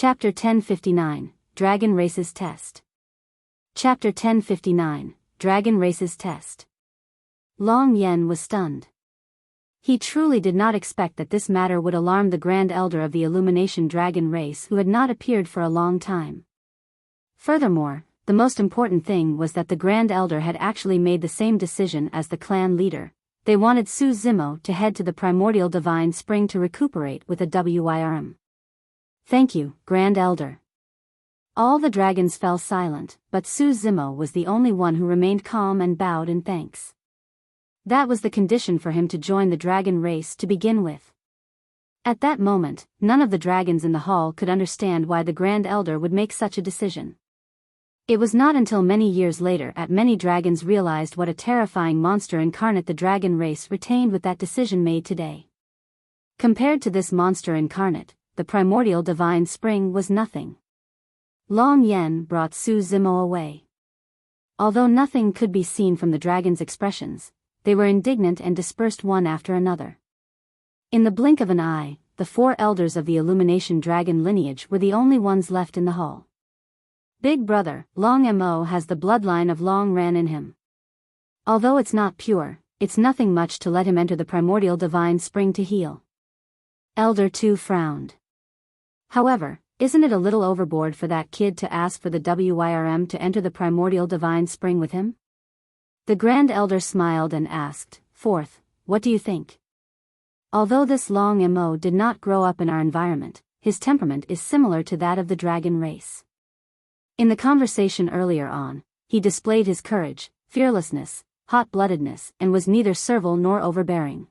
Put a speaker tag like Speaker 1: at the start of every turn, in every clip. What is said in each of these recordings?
Speaker 1: Chapter 1059, Dragon Races Test. Chapter 1059, Dragon Races Test. Long Yen was stunned. He truly did not expect that this matter would alarm the Grand Elder of the Illumination Dragon race who had not appeared for a long time. Furthermore, the most important thing was that the Grand Elder had actually made the same decision as the clan leader. They wanted Su Zimo to head to the Primordial Divine Spring to recuperate with a WYRM. Thank you, Grand Elder. All the dragons fell silent, but Su Zimo was the only one who remained calm and bowed in thanks. That was the condition for him to join the dragon race to begin with. At that moment, none of the dragons in the hall could understand why the Grand Elder would make such a decision. It was not until many years later that many dragons realized what a terrifying monster incarnate the dragon race retained with that decision made today. Compared to this monster incarnate, the Primordial Divine Spring was nothing. Long Yen brought Su Zimo away. Although nothing could be seen from the dragon's expressions, they were indignant and dispersed one after another. In the blink of an eye, the 4 elders of the Illumination Dragon lineage were the only ones left in the hall. Big brother, Long Mo has the bloodline of Long Ran in him. Although it's not pure, it's nothing much to let him enter the Primordial Divine Spring to heal. Elder 2 frowned. However, isn't it a little overboard for that kid to ask for the WYRM to enter the Primordial Divine Spring with him? The Grand Elder smiled and asked, Fourth, what do you think? Although this Long Mo did not grow up in our environment, his temperament is similar to that of the dragon race. In the conversation earlier on, he displayed his courage, fearlessness, hot-bloodedness, and was neither servile nor overbearing.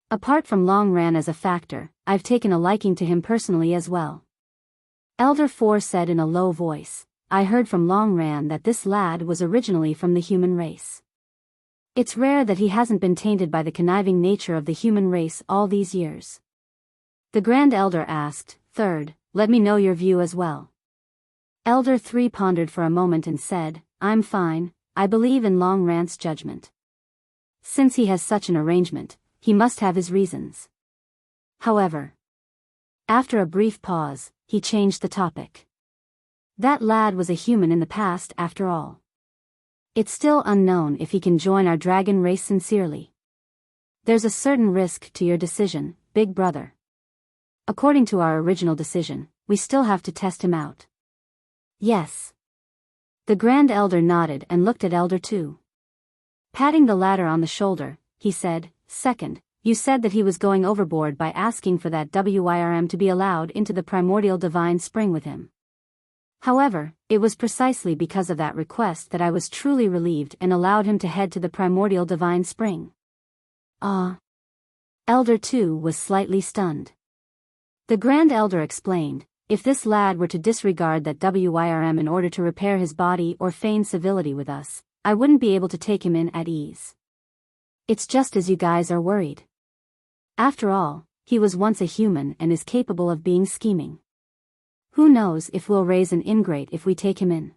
Speaker 1: Apart from Long Ran as a factor, I've taken a liking to him personally as well. Elder 4 said in a low voice, I heard from Long Ran that this lad was originally from the human race. It's rare that he hasn't been tainted by the conniving nature of the human race all these years. The Grand Elder asked, Third, let me know your view as well. Elder 3 pondered for a moment and said, I'm fine, I believe in Long Ran's judgment. Since he has such an arrangement, he must have his reasons. However, after a brief pause, he changed the topic. That lad was a human in the past after all. It's still unknown if he can join our dragon race sincerely. There's a certain risk to your decision, big brother. According to our original decision, we still have to test him out. Yes. The Grand Elder nodded and looked at Elder 2. Patting the latter on the shoulder, he said, Second, you said that he was going overboard by asking for that WYRM to be allowed into the Primordial Divine Spring with him. However, it was precisely because of that request that I was truly relieved and allowed him to head to the Primordial Divine Spring. Elder 2 was slightly stunned. The Grand Elder explained, if this lad were to disregard that WYRM in order to repair his body or feign civility with us, I wouldn't be able to take him in at ease. It's just as you guys are worried. After all, he was once a human and is capable of being scheming. Who knows if we'll raise an ingrate if we take him in?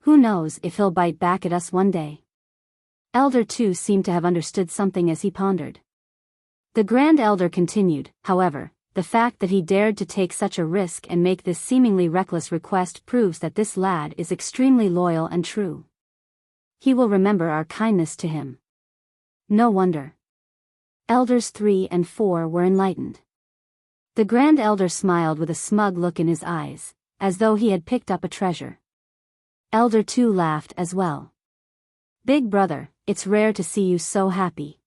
Speaker 1: Who knows if he'll bite back at us one day? Elder 2 seemed to have understood something as he pondered. The Grand Elder continued, however, the fact that he dared to take such a risk and make this seemingly reckless request proves that this lad is extremely loyal and true. He will remember our kindness to him. No wonder. Elders 3 and 4 were enlightened. The Grand Elder smiled with a smug look in his eyes, as though he had picked up a treasure. Elder 2 laughed as well. Big brother, it's rare to see you so happy.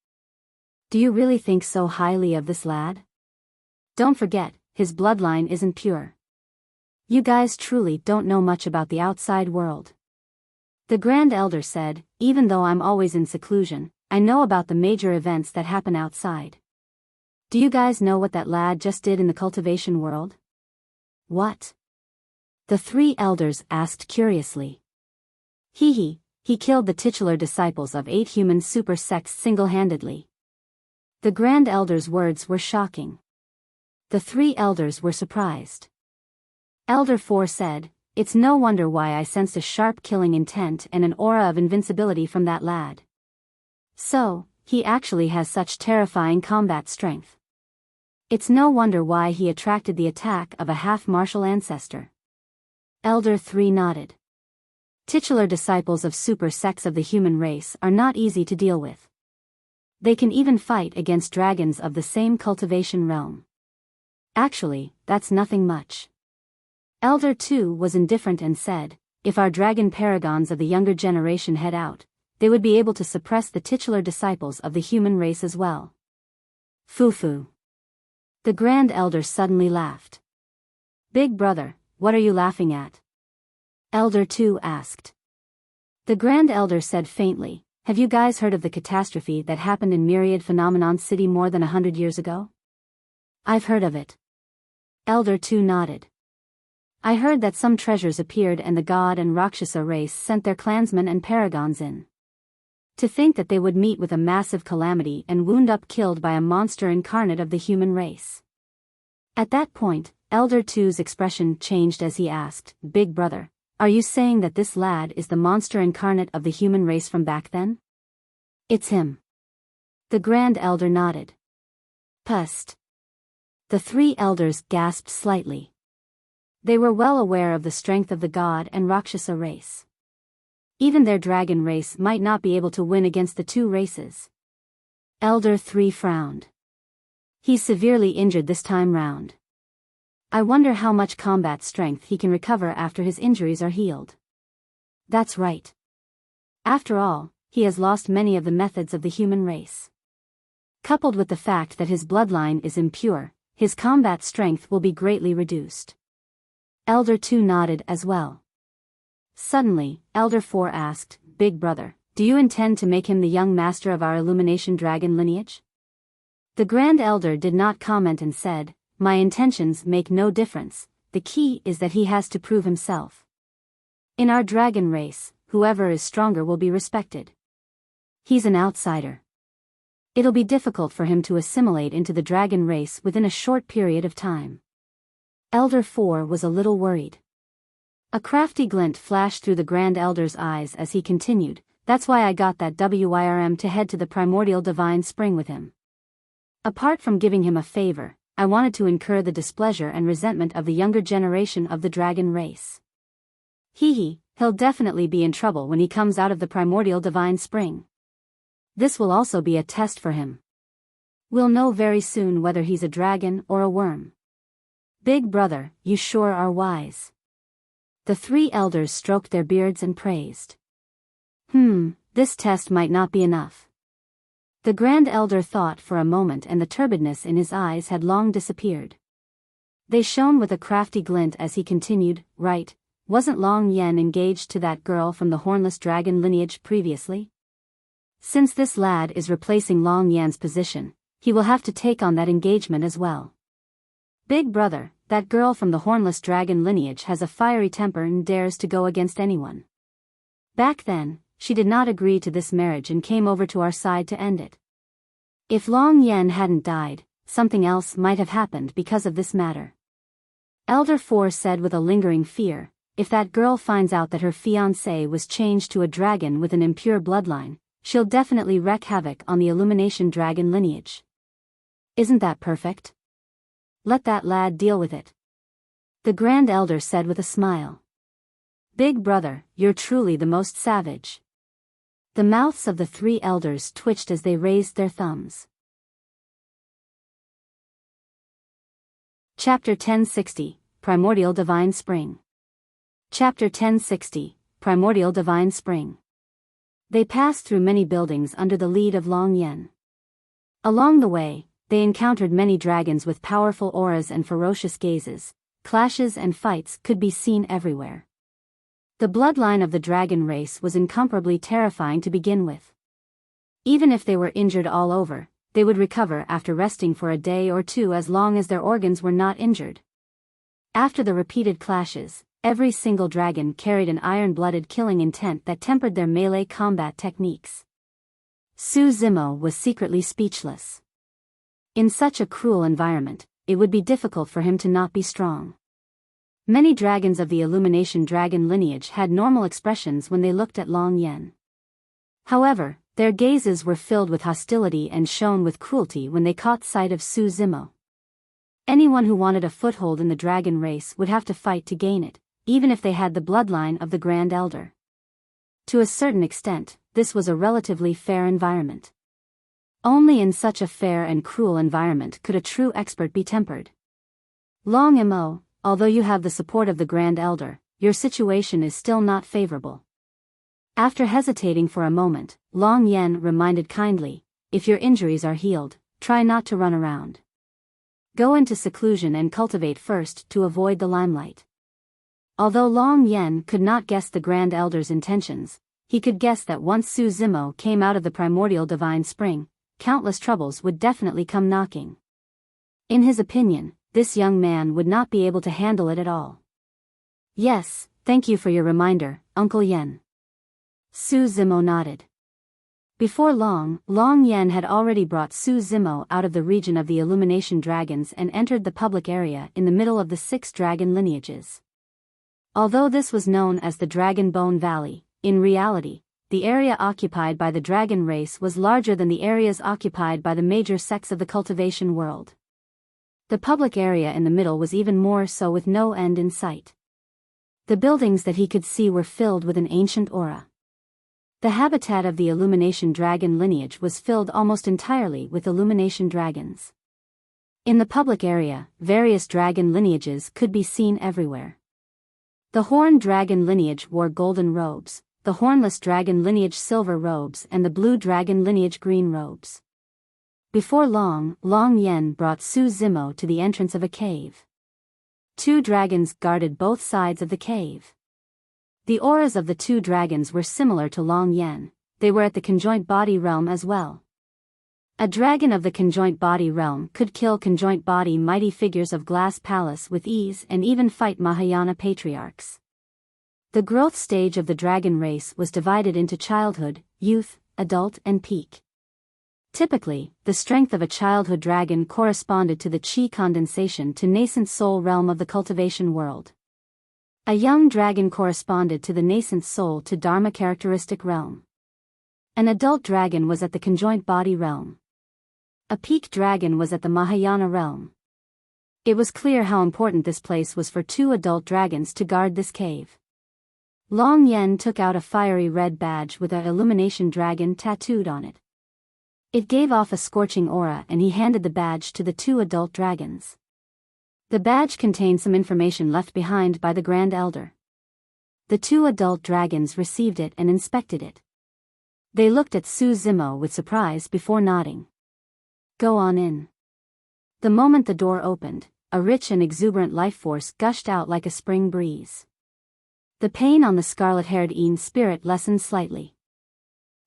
Speaker 1: Do you really think so highly of this lad? Don't forget, his bloodline isn't pure. You guys truly don't know much about the outside world. The Grand Elder said, even though I'm always in seclusion, I know about the major events that happen outside. Do you guys know what that lad just did in the cultivation world? What? The 3 elders asked curiously. He killed the titular disciples of 8 human super sects single-handedly. The Grand Elder's words were shocking. The 3 elders were surprised. Elder 4 said, It's no wonder why I sensed a sharp killing intent and an aura of invincibility from that lad. So, he actually has such terrifying combat strength. It's no wonder why he attracted the attack of a half-martial ancestor. Elder 3 nodded. Titular disciples of super sects of the human race are not easy to deal with. They can even fight against dragons of the same cultivation realm. Actually, that's nothing much. Elder 2 was indifferent and said, if our dragon paragons of the younger generation head out, they would be able to suppress the titular disciples of the human race as well. Foo-foo. The Grand Elder suddenly laughed. Big brother, what are you laughing at? Elder 2 asked. The Grand Elder said faintly, have you guys heard of the catastrophe that happened in Myriad Phenomenon City more than 100 years ago? I've heard of it. Elder 2 nodded. I heard that some treasures appeared and the god and Rakshasa race sent their clansmen and paragons in. To think that they would meet with a massive calamity and wound up killed by a monster incarnate of the human race. At that point, Elder 2's expression changed as he asked, Big brother, are you saying that this lad is the monster incarnate of the human race from back then? It's him. The Grand Elder nodded. Pust. The three elders gasped slightly. They were well aware of the strength of the god and Rakshasa race. Even their dragon race might not be able to win against the two races. Elder 3 frowned. He's severely injured this time round. I wonder how much combat strength he can recover after his injuries are healed. That's right. After all, he has lost many of the methods of the human race. Coupled with the fact that his bloodline is impure, his combat strength will be greatly reduced. Elder 2 nodded as well. Suddenly, Elder 4 asked, Big brother, do you intend to make him the young master of our Illumination Dragon lineage? The Grand Elder did not comment and said, my intentions make no difference, the key is that he has to prove himself. In our dragon race, whoever is stronger will be respected. He's an outsider. It'll be difficult for him to assimilate into the dragon race within a short period of time. Elder 4 was a little worried. A crafty glint flashed through the Grand Elder's eyes as he continued, that's why I got that WIRM to head to the Primordial Divine Spring with him. Apart from giving him a favor, I wanted to incur the displeasure and resentment of the younger generation of the dragon race. He'll definitely be in trouble when he comes out of the Primordial Divine Spring. This will also be a test for him. We'll know very soon whether he's a dragon or a worm. Big brother, you sure are wise. The three elders stroked their beards and praised. This test might not be enough. The Grand Elder thought for a moment and the turbidness in his eyes had long disappeared. They shone with a crafty glint as he continued, right, wasn't Long Yen engaged to that girl from the hornless dragon lineage previously? Since this lad is replacing Long Yan's position, he will have to take on that engagement as well. Big brother, that girl from the hornless dragon lineage has a fiery temper and dares to go against anyone. Back then, she did not agree to this marriage and came over to our side to end it. If Long Yen hadn't died, something else might have happened because of this matter. Elder 4 said with a lingering fear, if that girl finds out that her fiancé was changed to a dragon with an impure bloodline, she'll definitely wreak havoc on the Illumination Dragon lineage. Isn't that perfect? Let that lad deal with it. The Grand Elder said with a smile. Big brother, you're truly the most savage. The mouths of the three elders twitched as they raised their thumbs. Chapter 1060, Primordial Divine Spring. Chapter 1060, Primordial Divine Spring. They passed through many buildings under the lead of Long Yen. Along the way, they encountered many dragons with powerful auras and ferocious gazes. Clashes and fights could be seen everywhere. The bloodline of the dragon race was incomparably terrifying to begin with. Even if they were injured all over, they would recover after resting for a day or two as long as their organs were not injured. After the repeated clashes, every single dragon carried an iron-blooded killing intent that tempered their melee combat techniques. Su Zimo was secretly speechless. In such a cruel environment, it would be difficult for him to not be strong. Many dragons of the Illumination Dragon lineage had normal expressions when they looked at Long Yen. However, their gazes were filled with hostility and shone with cruelty when they caught sight of Su Zimo. Anyone who wanted a foothold in the dragon race would have to fight to gain it, even if they had the bloodline of the Grand Elder. To a certain extent, this was a relatively fair environment. Only in such a fair and cruel environment could a true expert be tempered. Long Mo, although you have the support of the Grand Elder, your situation is still not favorable. After hesitating for a moment, Long Yen reminded kindly, if your injuries are healed, try not to run around. Go into seclusion and cultivate first to avoid the limelight. Although Long Yen could not guess the Grand Elder's intentions, he could guess that once Su Zimo came out of the primordial divine spring, countless troubles would definitely come knocking. In his opinion, this young man would not be able to handle it at all. Yes, thank you for your reminder, Uncle Yen. Su Zimo nodded. Before long, Long Yen had already brought Su Zimo out of the region of the Illumination Dragons and entered the public area in the middle of the 6 dragon lineages. Although this was known as the Dragon Bone Valley, in reality, the area occupied by the dragon race was larger than the areas occupied by the major sects of the cultivation world. The public area in the middle was even more so, with no end in sight. The buildings that he could see were filled with an ancient aura. The habitat of the Illumination Dragon lineage was filled almost entirely with Illumination Dragons. In the public area, various dragon lineages could be seen everywhere. The Horned Dragon lineage wore golden robes, the Hornless Dragon lineage silver robes, and the Blue Dragon lineage green robes. Before long, Long Yen brought Su Zimo to the entrance of a cave. 2 dragons guarded both sides of the cave. The auras of the 2 dragons were similar to Long Yen, they were at the conjoint body realm as well. A dragon of the conjoint body realm could kill conjoint body mighty figures of Glass Palace with ease and even fight Mahayana patriarchs. The growth stage of the dragon race was divided into childhood, youth, adult and peak. Typically, the strength of a childhood dragon corresponded to the chi condensation to nascent soul realm of the cultivation world. A young dragon corresponded to the nascent soul to Dharma characteristic realm. An adult dragon was at the conjoint body realm. A peak dragon was at the Mahayana realm. It was clear how important this place was for 2 adult dragons to guard this cave. Long Yen took out a fiery red badge with an Illumination Dragon tattooed on it. It gave off a scorching aura and he handed the badge to the 2 adult dragons. The badge contained some information left behind by the Grand Elder. The 2 adult dragons received it and inspected it. They looked at Su Zimo with surprise before nodding. Go on in. The moment the door opened, a rich and exuberant life force gushed out like a spring breeze. The pain on the scarlet-haired Een spirit lessened slightly.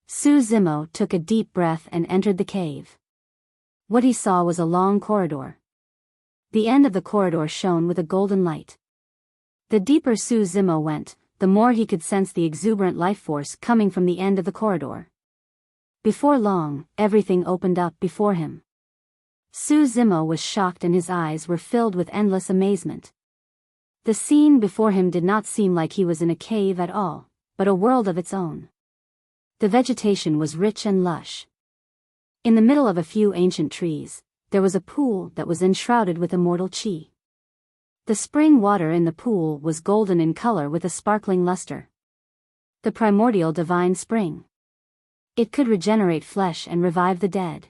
Speaker 1: Su Zimo took a deep breath and entered the cave. What he saw was a long corridor. The end of the corridor shone with a golden light. The deeper Su Zimo went, the more he could sense the exuberant life force coming from the end of the corridor. Before long, everything opened up before him. Su Zimo was shocked and his eyes were filled with endless amazement. The scene before him did not seem like he was in a cave at all, but a world of its own. The vegetation was rich and lush. In the middle of a few ancient trees, there was a pool that was enshrouded with immortal chi. The spring water in the pool was golden in color with a sparkling luster. The primordial divine spring. It could regenerate flesh and revive the dead.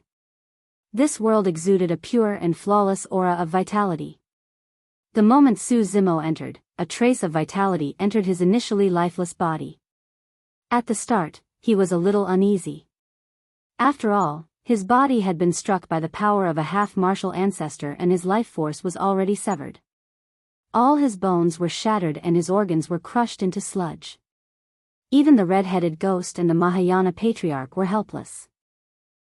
Speaker 1: This world exuded a pure and flawless aura of vitality. The moment Su Zimo entered, a trace of vitality entered his initially lifeless body. At the start, he was a little uneasy. After all, his body had been struck by the power of a half-martial ancestor and his life force was already severed. All his bones were shattered and his organs were crushed into sludge. Even the red-headed ghost and the Mahayana patriarch were helpless.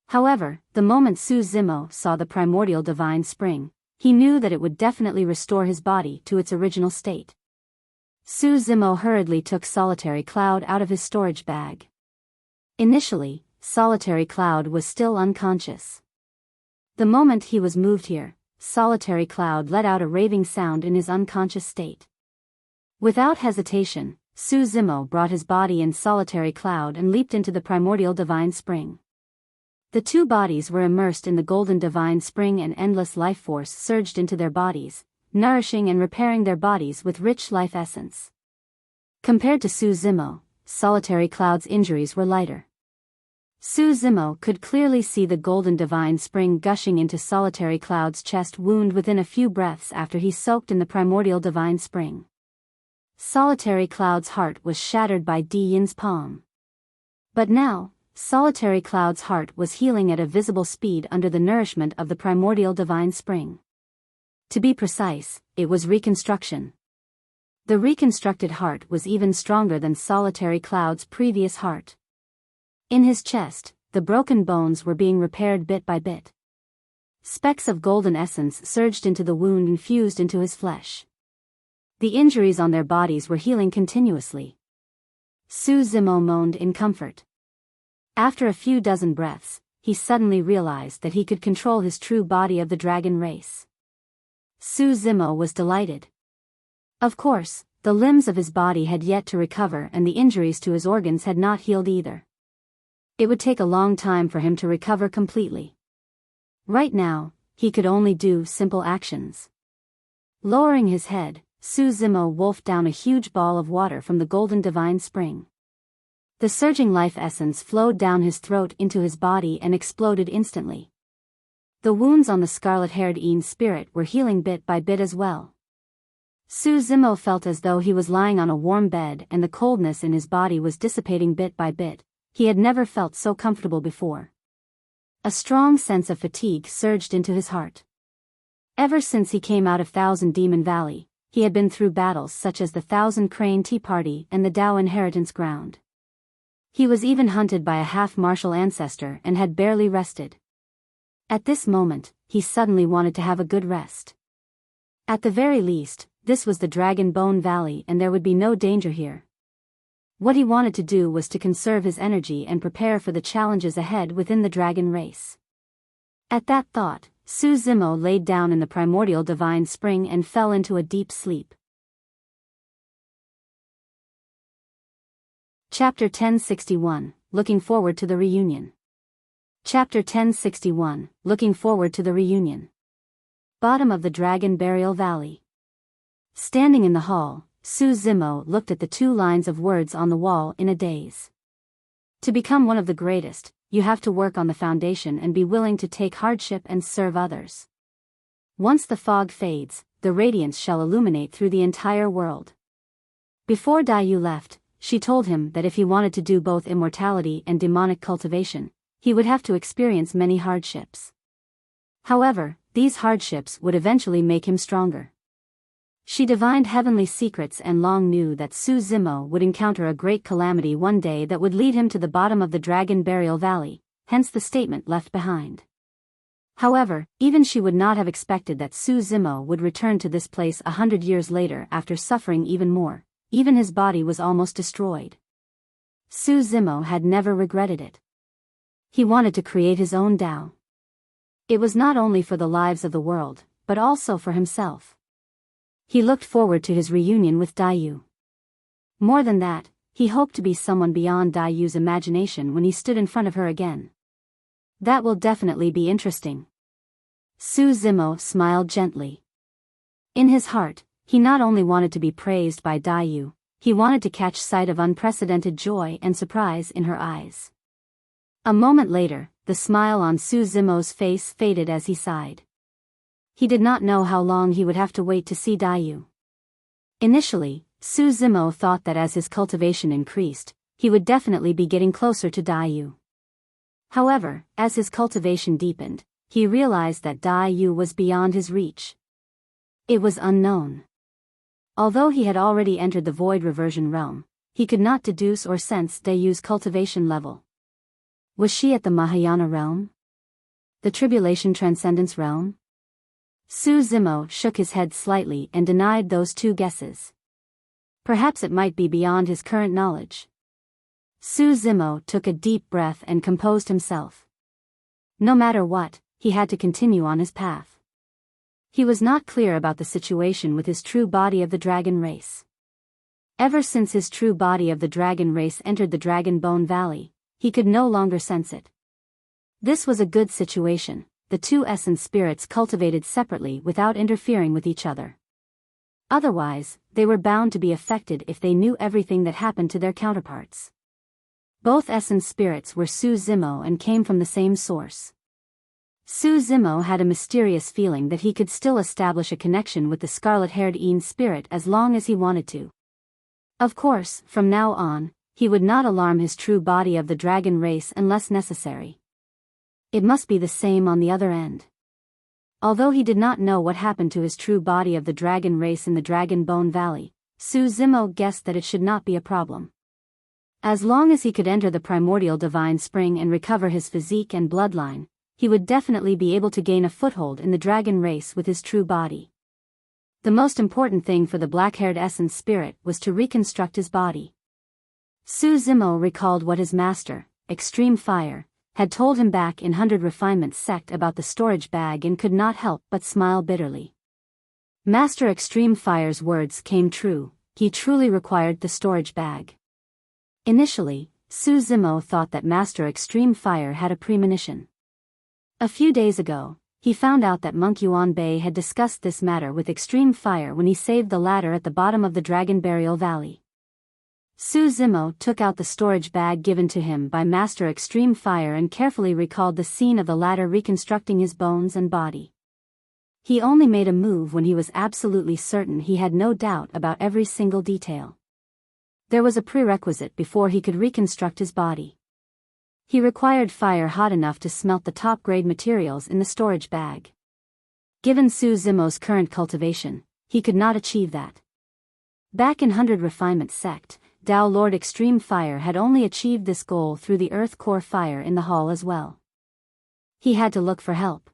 Speaker 1: However, the moment Su Zimo saw the primordial divine spring, he knew that it would definitely restore his body to its original state. Su Zimo hurriedly took Solitary Cloud out of his storage bag. Initially, Solitary Cloud was still unconscious. The moment he was moved here, Solitary Cloud let out a raving sound in his unconscious state. Without hesitation, Su Zimo brought his body in Solitary Cloud and leaped into the primordial divine spring. The two bodies were immersed in the golden divine spring, and endless life force surged into their bodies, nourishing and repairing their bodies with rich life essence. Compared to Su Zimo, Solitary Cloud's injuries were lighter. Su Zimo could clearly see the golden divine spring gushing into Solitary Cloud's chest wound within a few breaths after he soaked in the primordial divine spring. Solitary Cloud's heart was shattered by Di Yin's palm. But now, Solitary Cloud's heart was healing at a visible speed under the nourishment of the primordial divine spring. To be precise, it was reconstruction. The reconstructed heart was even stronger than Solitary Cloud's previous heart. In his chest, the broken bones were being repaired bit by bit. Specks of golden essence surged into the wound and fused into his flesh. The injuries on their bodies were healing continuously. Su Zimo moaned in comfort. After a few dozen breaths, he suddenly realized that he could control his true body of the dragon race. Su Zimo was delighted. Of course, the limbs of his body had yet to recover, and the injuries to his organs had not healed either. It would take a long time for him to recover completely. Right now, he could only do simple actions. Lowering his head, Su Zimo wolfed down a huge ball of water from the golden divine spring. The surging life essence flowed down his throat into his body and exploded instantly. The wounds on the scarlet-haired Yin spirit were healing bit by bit as well. Su Zimo felt as though he was lying on a warm bed, and the coldness in his body was dissipating bit by bit. He had never felt so comfortable before. A strong sense of fatigue surged into his heart. Ever since he came out of Thousand Demon Valley, he had been through battles such as the Thousand Crane Tea Party and the Dao Inheritance Ground. He was even hunted by a half-martial ancestor and had barely rested. At this moment, he suddenly wanted to have a good rest. At the very least, this was the Dragon Bone Valley and there would be no danger here. What he wanted to do was to conserve his energy and prepare for the challenges ahead within the dragon race. At that thought, Su Zimo laid down in the primordial divine spring and fell into a deep sleep. Chapter 1061, Looking Forward to the Reunion. Chapter 1061, Looking Forward to the Reunion. Bottom of the Dragon Burial Valley. Standing in the hall, Su Zimo looked at the two lines of words on the wall in a daze. To become one of the greatest, you have to work on the foundation and be willing to take hardship and serve others. Once the fog fades, the radiance shall illuminate through the entire world. Before Daiyu left, she told him that if he wanted to do both immortality and demonic cultivation, he would have to experience many hardships. However, these hardships would eventually make him stronger. She divined heavenly secrets and long knew that Su Zimo would encounter a great calamity one day that would lead him to the bottom of the Dragon Burial Valley, hence the statement left behind. However, even she would not have expected that Su Zimo would return to this place 100 years later after suffering even more. Even his body was almost destroyed. Su Zimo had never regretted it. He wanted to create his own Tao. It was not only for the lives of the world, but also for himself. He looked forward to his reunion with Daiyu. More than that, he hoped to be someone beyond Daiyu's imagination when he stood in front of her again. That will definitely be interesting. Su Zimo smiled gently. In his heart, he not only wanted to be praised by Daiyu, he wanted to catch sight of unprecedented joy and surprise in her eyes. A moment later, the smile on Su Zimo's face faded as he sighed. He did not know how long he would have to wait to see Daiyu. Initially, Su Zimo thought that as his cultivation increased, he would definitely be getting closer to Daiyu. However, as his cultivation deepened, he realized that Daiyu was beyond his reach. It was unknown. Although he had already entered the void reversion realm, he could not deduce or sense Daiyu's cultivation level. Was she at the Mahayana realm? The Tribulation Transcendence realm? Su Zimo shook his head slightly and denied those two guesses. Perhaps it might be beyond his current knowledge. Su Zimo took a deep breath and composed himself. No matter what, he had to continue on his path. He was not clear about the situation with his true body of the dragon race. Ever since his true body of the dragon race entered the Dragon Bone Valley, he could no longer sense it. This was a good situation, the two essence spirits cultivated separately without interfering with each other. Otherwise, they were bound to be affected if they knew everything that happened to their counterparts. Both essence spirits were Su Zimo and came from the same source. Su Zimo had a mysterious feeling that he could still establish a connection with the scarlet-haired Een spirit as long as he wanted to. Of course, from now on, he would not alarm his true body of the dragon race unless necessary. It must be the same on the other end. Although he did not know what happened to his true body of the dragon race in the Dragon Bone Valley, Su Zimo guessed that it should not be a problem. As long as he could enter the primordial divine spring and recover his physique and bloodline, he would definitely be able to gain a foothold in the dragon race with his true body. The most important thing for the black-haired essence spirit was to reconstruct his body. Su Zimo recalled what his master, Extreme Fire, had told him back in 100 Refinements sect about the storage bag and could not help but smile bitterly. Master Extreme Fire's words came true, he truly required the storage bag. Initially, Su Zimo thought that Master Extreme Fire had a premonition. A few days ago, he found out that Monk Yuan Bei had discussed this matter with Extreme Fire when he saved the latter at the bottom of the Dragon Burial Valley. Su Zimo took out the storage bag given to him by Master Extreme Fire and carefully recalled the scene of the latter reconstructing his bones and body. He only made a move when he was absolutely certain he had no doubt about every single detail. There was a prerequisite before he could reconstruct his body. He required fire hot enough to smelt the top-grade materials in the storage bag. Given Su Zimo's current cultivation, he could not achieve that. Back in 100 Refinement sect, Dao Lord Extreme Fire had only achieved this goal through the Earth Core Fire in the hall as well. He had to look for help.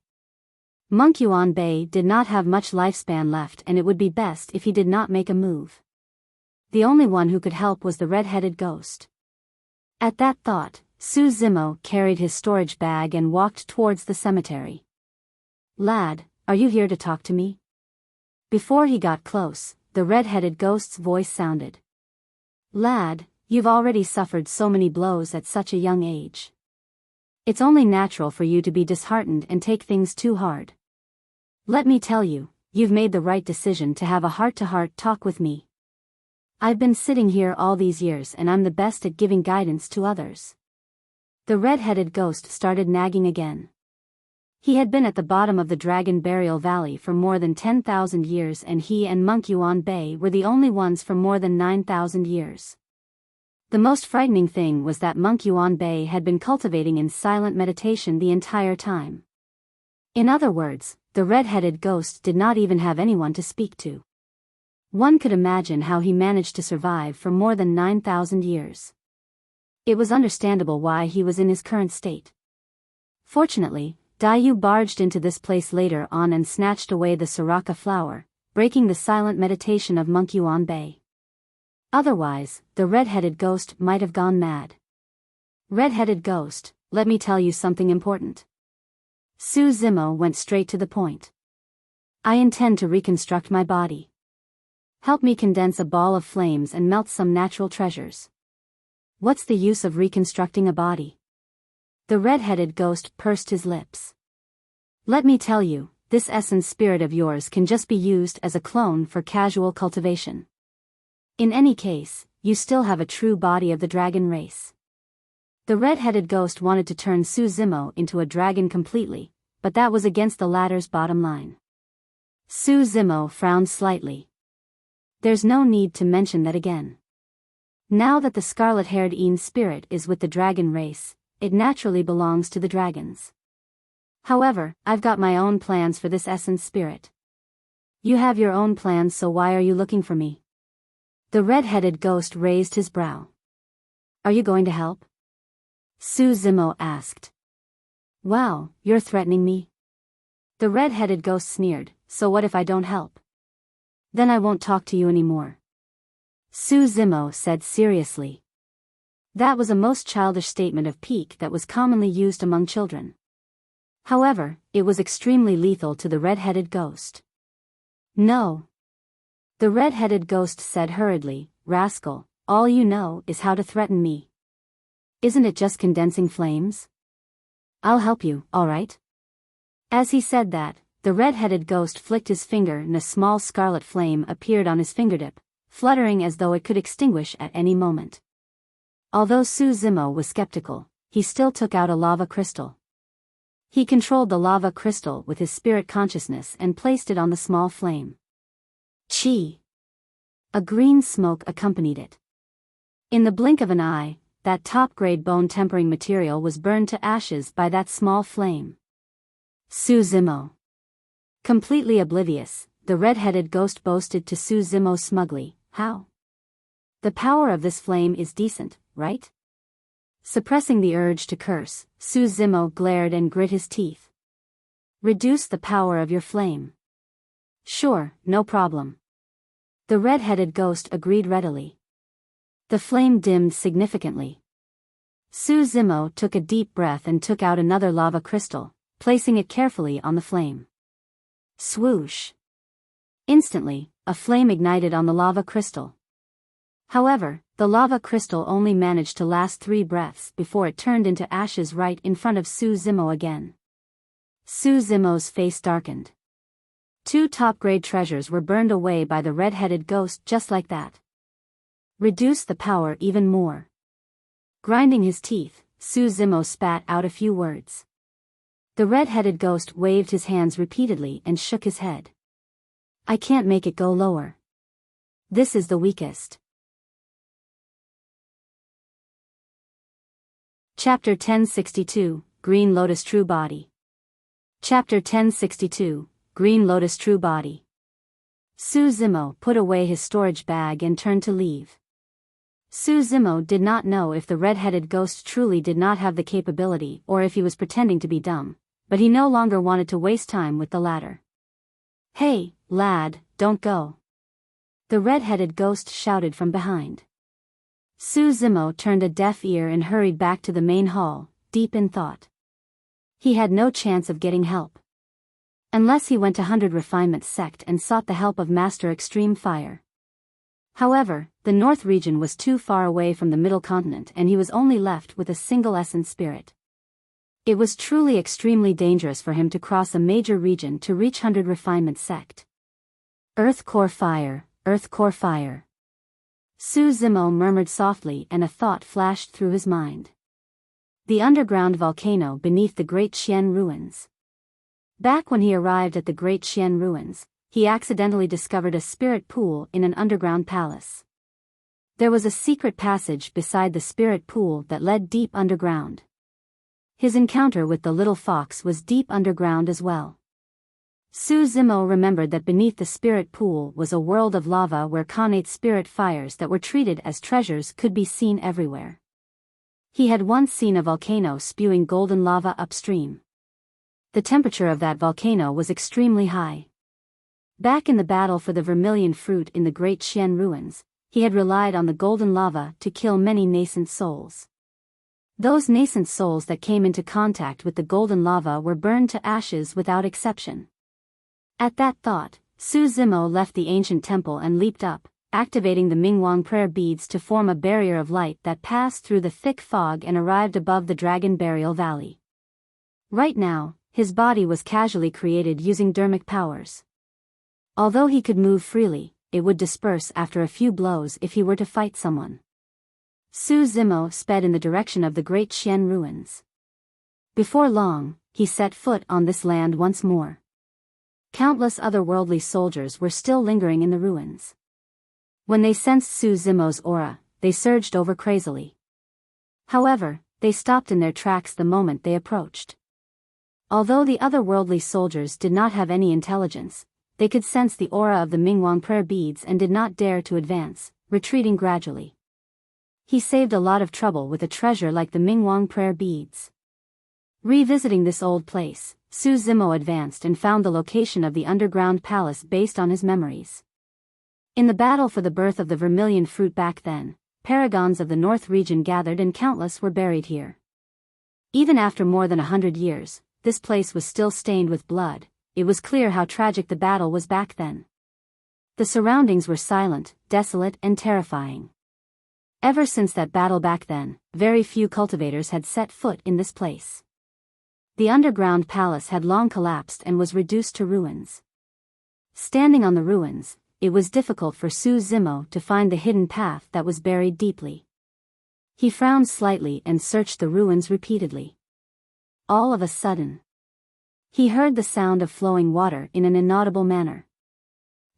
Speaker 1: Monk Yuan Bei did not have much lifespan left and it would be best if he did not make a move. The only one who could help was the red-headed ghost. At that thought, Su Zimo carried his storage bag and walked towards the cemetery. "Lad, are you here to talk to me?" Before he got close, the red-headed ghost's voice sounded. "Lad, you've already suffered so many blows at such a young age. It's only natural for you to be disheartened and take things too hard. Let me tell you, you've made the right decision to have a heart-to-heart talk with me. I've been sitting here all these years and I'm the best at giving guidance to others." The red-headed ghost started nagging again. He had been at the bottom of the Dragon Burial Valley for more than 10,000 years and he and Monk Yuan Bei were the only ones for more than 9,000 years. The most frightening thing was that Monk Yuan Bei had been cultivating in silent meditation the entire time. In other words, the red-headed ghost did not even have anyone to speak to. One could imagine how he managed to survive for more than 9,000 years. It was understandable why he was in his current state. Fortunately, Dayu barged into this place later on and snatched away the Soraka flower, breaking the silent meditation of Monk Yuan Bei. Otherwise, the red-headed ghost might have gone mad. "Red-headed ghost, let me tell you something important." Su Zimo went straight to the point. "I intend to reconstruct my body. Help me condense a ball of flames and melt some natural treasures." "What's the use of reconstructing a body?" The red-headed ghost pursed his lips. "Let me tell you, this essence spirit of yours can just be used as a clone for casual cultivation. In any case, you still have a true body of the dragon race." The red-headed ghost wanted to turn Su Zimo into a dragon completely, but that was against the latter's bottom line. Su Zimo frowned slightly. There's no need to mention that again. Now that the scarlet-haired Een spirit is with the dragon race, it naturally belongs to the dragons. However, I've got my own plans for this essence spirit. You have your own plans, so why are you looking for me? The red-headed ghost raised his brow. Are you going to help? Su Zimo asked. Wow, you're threatening me? The red-headed ghost sneered, so what if I don't help? Then I won't talk to you anymore. Su Zimo said seriously. That was a most childish statement of pique that was commonly used among children. However, it was extremely lethal to the red-headed ghost. No. The red-headed ghost said hurriedly, Rascal, all you know is how to threaten me. Isn't it just condensing flames? I'll help you, alright? As he said that, the red-headed ghost flicked his finger and a small scarlet flame appeared on his fingertip, fluttering as though it could extinguish at any moment. Although Su Zimo was skeptical, he still took out a lava crystal. He controlled the lava crystal with his spirit consciousness and placed it on the small flame. Chi! A green smoke accompanied it. In the blink of an eye, that top-grade bone-tempering material was burned to ashes by that small flame. Su Zimo. Completely oblivious, the red-headed ghost boasted to Su Zimo smugly, "How? The power of this flame is decent, right?" Suppressing the urge to curse, Su Zimo glared and grit his teeth. "Reduce the power of your flame." "Sure, no problem." The red-headed ghost agreed readily. The flame dimmed significantly. Su Zimo took a deep breath and took out another lava crystal, placing it carefully on the flame. Swoosh! Instantly, a flame ignited on the lava crystal. However, the lava crystal only managed to last 3 breaths before it turned into ashes right in front of Su Zimo again. Su Zimo's face darkened. 2 top-grade treasures were burned away by the red-headed ghost just like that. Reduce the power even more. Grinding his teeth, Su Zimo spat out a few words. The red-headed ghost waved his hands repeatedly and shook his head. "I can't make it go lower. This is the weakest." Chapter 1062, Green Lotus True Body. Chapter 1062, Green Lotus True Body. Su Zimo put away his storage bag and turned to leave. Su Zimo did not know if the red-headed ghost truly did not have the capability or if he was pretending to be dumb, but he no longer wanted to waste time with the latter. "Hey, lad, don't go!" The red-headed ghost shouted from behind. Su Zimo turned a deaf ear and hurried back to the main hall, deep in thought. He had no chance of getting help. Unless he went to 100 Refinement Sect and sought the help of Master Extreme Fire. However, the North region was too far away from the Middle Continent and he was only left with a single essence spirit. It was truly extremely dangerous for him to cross a major region to reach 100 Refinement Sect. Earth Core Fire, Earth Core Fire. Su Zimo murmured softly and a thought flashed through his mind. The underground volcano beneath the Great Xian Ruins. Back when he arrived at the Great Xian Ruins, he accidentally discovered a spirit pool in an underground palace. There was a secret passage beside the spirit pool that led deep underground. His encounter with the little fox was deep underground as well. Su Zimo remembered that beneath the spirit pool was a world of lava where connate spirit fires that were treated as treasures could be seen everywhere. He had once seen a volcano spewing golden lava upstream. The temperature of that volcano was extremely high. Back in the battle for the vermilion fruit in the Great Xian Ruins, he had relied on the golden lava to kill many nascent souls. Those nascent souls that came into contact with the golden lava were burned to ashes without exception. At that thought, Su Zimo left the ancient temple and leaped up, activating the Mingwang prayer beads to form a barrier of light that passed through the thick fog and arrived above the Dragon Burial Valley. Right now, his body was casually created using dermic powers. Although he could move freely, it would disperse after a few blows if he were to fight someone. Su Zimo sped in the direction of the Great Xian Ruins. Before long, he set foot on this land once more. Countless otherworldly soldiers were still lingering in the ruins. When they sensed Su Zimo's aura, they surged over crazily. However, they stopped in their tracks the moment they approached. Although the otherworldly soldiers did not have any intelligence, they could sense the aura of the Mingwang prayer beads and did not dare to advance, retreating gradually. He saved a lot of trouble with a treasure like the Mingwang prayer beads. Revisiting this old place, Su Zimo advanced and found the location of the underground palace based on his memories. In the battle for the birth of the vermilion fruit back then, paragons of the North region gathered and countless were buried here. Even after more than 100 years, this place was still stained with blood. It was clear how tragic the battle was back then. The surroundings were silent, desolate and terrifying. Ever since that battle back then, very few cultivators had set foot in this place. The underground palace had long collapsed and was reduced to ruins. Standing on the ruins, it was difficult for Su Zimo to find the hidden path that was buried deeply. He frowned slightly and searched the ruins repeatedly. All of a sudden, he heard the sound of flowing water in an inaudible manner.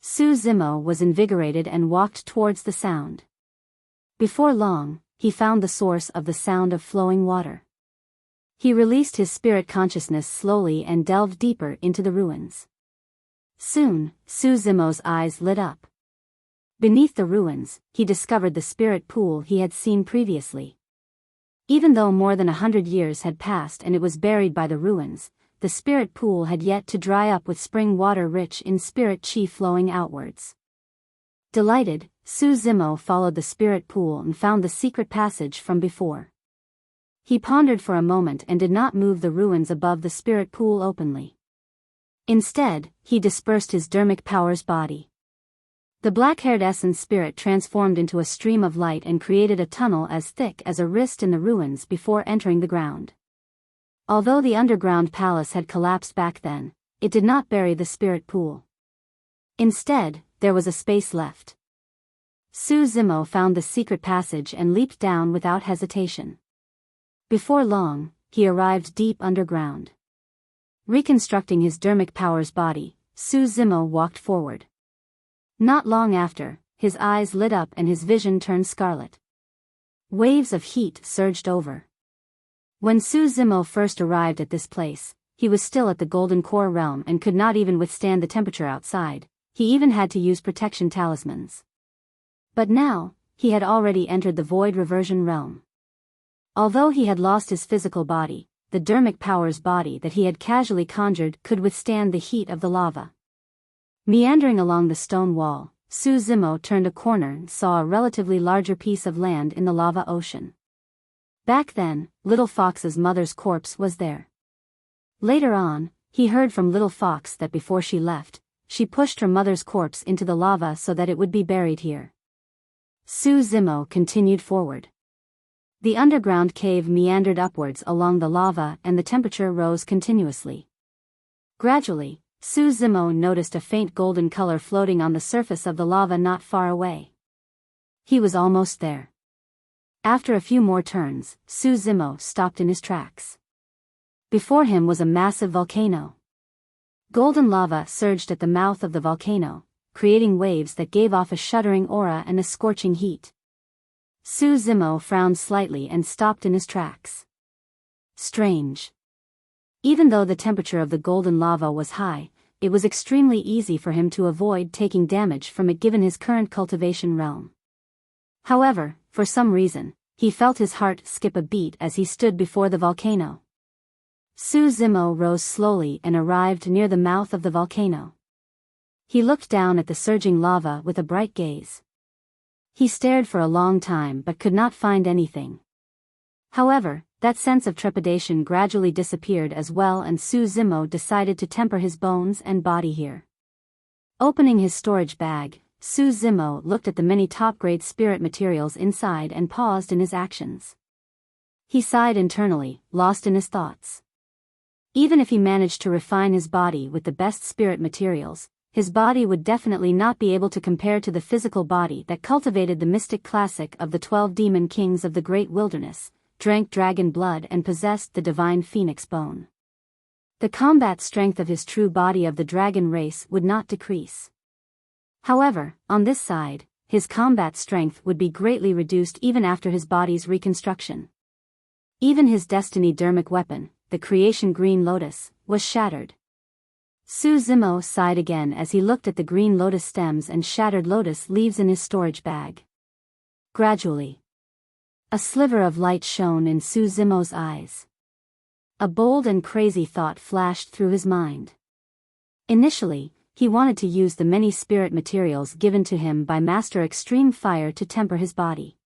Speaker 1: Su Zimo was invigorated and walked towards the sound. Before long, he found the source of the sound of flowing water. He released his spirit consciousness slowly and delved deeper into the ruins. Soon, Su Zimo's eyes lit up. Beneath the ruins, he discovered the spirit pool he had seen previously. Even though more than 100 years had passed and it was buried by the ruins, the spirit pool had yet to dry up with spring water rich in spirit chi flowing outwards. Delighted, Su Zimo followed the spirit pool and found the secret passage from before. He pondered for a moment and did not move the ruins above the spirit pool openly. Instead, he dispersed his dermic powers body. The black-haired essence spirit transformed into a stream of light and created a tunnel as thick as a wrist in the ruins before entering the ground. Although the underground palace had collapsed back then, it did not bury the spirit pool. Instead, there was a space left. Su Zimo found the secret passage and leaped down without hesitation. Before long, he arrived deep underground. Reconstructing his dermic powers body, Su Zimo walked forward. Not long after, his eyes lit up and his vision turned scarlet. Waves of heat surged over. When Su Zimo first arrived at this place, he was still at the Golden Core realm and could not even withstand the temperature outside. He even had to use protection talismans. But now, he had already entered the Void Reversion realm. Although he had lost his physical body, the dermic powers body that he had casually conjured could withstand the heat of the lava. Meandering along the stone wall, Su Zimo turned a corner and saw a relatively larger piece of land in the lava ocean. Back then, Little Fox's mother's corpse was there. Later on, he heard from Little Fox that before she left, she pushed her mother's corpse into the lava so that it would be buried here. Su Zimo continued forward. The underground cave meandered upwards along the lava and the temperature rose continuously. Gradually, Su Zimo noticed a faint golden color floating on the surface of the lava not far away. He was almost there. After a few more turns, Su Zimo stopped in his tracks. Before him was a massive volcano. Golden lava surged at the mouth of the volcano, creating waves that gave off a shuddering aura and a scorching heat. Su Zimo frowned slightly and stopped in his tracks. Strange. Even though the temperature of the golden lava was high, it was extremely easy for him to avoid taking damage from it given his current cultivation realm. However, for some reason, he felt his heart skip a beat as he stood before the volcano. Su Zimo rose slowly and arrived near the mouth of the volcano. He looked down at the surging lava with a bright gaze. He stared for a long time but could not find anything. However, that sense of trepidation gradually disappeared as well and Su Zimo decided to temper his bones and body here. Opening his storage bag, Su Zimo looked at the many top-grade spirit materials inside and paused in his actions. He sighed internally, lost in his thoughts. Even if he managed to refine his body with the best spirit materials, his body would definitely not be able to compare to the physical body that cultivated the mystic classic of the 12 demon kings of the great wilderness, drank dragon blood and possessed the divine phoenix bone. The combat strength of his true body of the dragon race would not decrease. However, on this side, his combat strength would be greatly reduced even after his body's reconstruction. Even his destiny dermic weapon, the creation green lotus, was shattered. Su Zimo sighed again as he looked at the green lotus stems and shattered lotus leaves in his storage bag. Gradually, a sliver of light shone in Su Zimo's eyes. A bold and crazy thought flashed through his mind. Initially, he wanted to use the many spirit materials given to him by Master Extreme Fire to temper his body.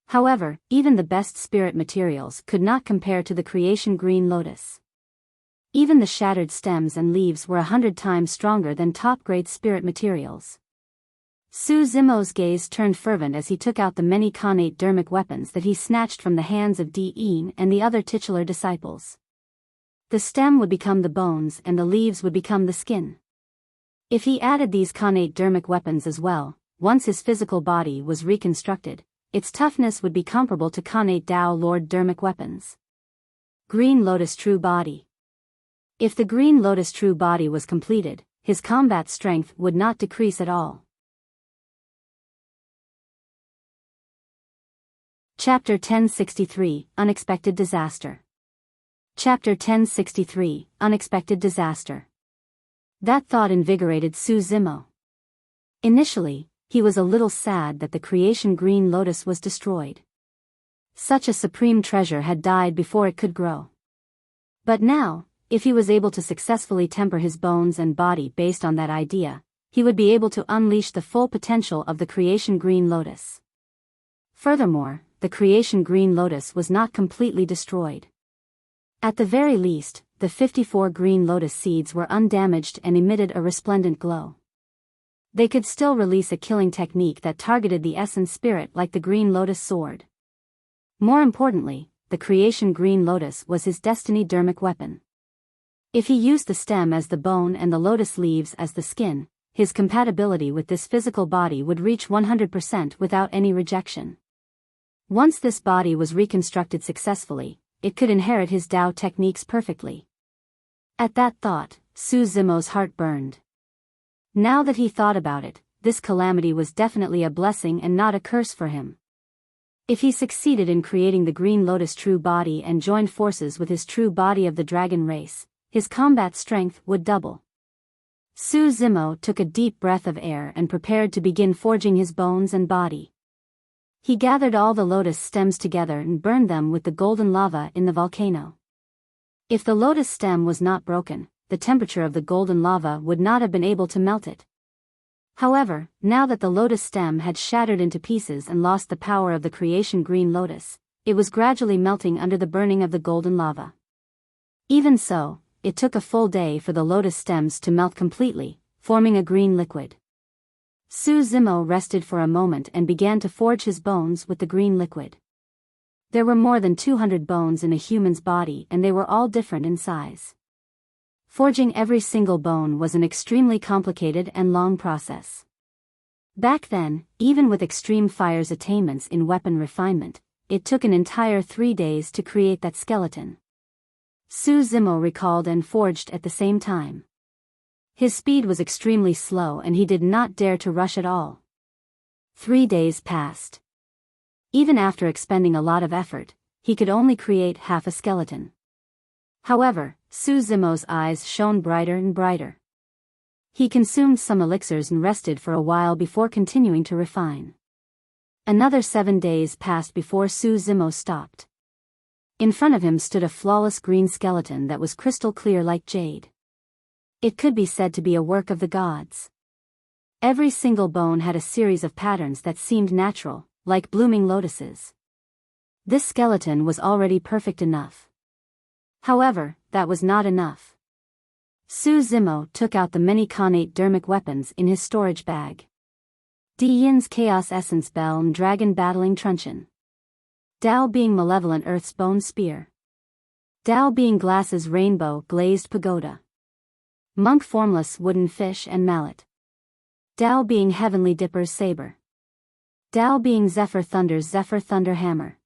Speaker 1: However, even the best spirit materials could not compare to the creation green lotus. Even the shattered stems and leaves were 100 times stronger than top-grade spirit materials. Su Zimo's gaze turned fervent as he took out the many connate dermic weapons that he snatched from the hands of Di-Een and the other titular disciples. The stem would become the bones and the leaves would become the skin. If he added these connate dermic weapons as well, once his physical body was reconstructed, its toughness would be comparable to connate Dao Lord dermic weapons. Green Lotus True Body. If the Green Lotus True Body was completed, his combat strength would not decrease at all. Chapter 1063, Unexpected Disaster. Chapter 1063, Unexpected Disaster. That thought invigorated Su Zimo. Initially, he was a little sad that the creation Green Lotus was destroyed. Such a supreme treasure had died before it could grow. But now, if he was able to successfully temper his bones and body based on that idea, he would be able to unleash the full potential of the creation Green Lotus. Furthermore, the creation Green Lotus was not completely destroyed. At the very least, the 54 Green Lotus seeds were undamaged and emitted a resplendent glow. They could still release a killing technique that targeted the essence spirit like the Green Lotus sword. More importantly, the creation Green Lotus was his destiny dermic weapon. If he used the stem as the bone and the lotus leaves as the skin, his compatibility with this physical body would reach 100% without any rejection. Once this body was reconstructed successfully, it could inherit his Dao techniques perfectly. At that thought, Su Zimo's heart burned. Now that he thought about it, this calamity was definitely a blessing and not a curse for him. If he succeeded in creating the Green Lotus True Body and joined forces with his true body of the dragon race, his combat strength would double. Su Zimo took a deep breath of air and prepared to begin forging his bones and body. He gathered all the lotus stems together and burned them with the golden lava in the volcano. If the lotus stem was not broken, the temperature of the golden lava would not have been able to melt it. However, now that the lotus stem had shattered into pieces and lost the power of the creation Green Lotus, it was gradually melting under the burning of the golden lava. Even so, it took a full day for the lotus stems to melt completely, forming a green liquid. Su Zimo rested for a moment and began to forge his bones with the green liquid. There were more than 200 bones in a human's body and they were all different in size. Forging every single bone was an extremely complicated and long process. Back then, even with extreme fire's attainments in weapon refinement, it took an entire 3 days to create that skeleton. Su Zimo recalled and forged at the same time. His speed was extremely slow and he did not dare to rush at all. 3 days passed. Even after expending a lot of effort, he could only create half a skeleton. However, Su Zimo's eyes shone brighter and brighter. He consumed some elixirs and rested for a while before continuing to refine. Another 7 days passed before Su Zimo stopped. In front of him stood a flawless green skeleton that was crystal clear like jade. It could be said to be a work of the gods. Every single bone had a series of patterns that seemed natural, like blooming lotuses. This skeleton was already perfect enough. However, that was not enough. Su Zimo took out the many connate dermic weapons in his storage bag. Di Yin's Chaos Essence Bell and Dragon Battling Truncheon. Dao being Malevolent Earth's Bone Spear. Dao being Glass's Rainbow Glazed Pagoda. Monk Formless Wooden Fish and Mallet. Dao being Heavenly Dipper's Saber. Dao being Zephyr Thunder's Zephyr Thunder Hammer.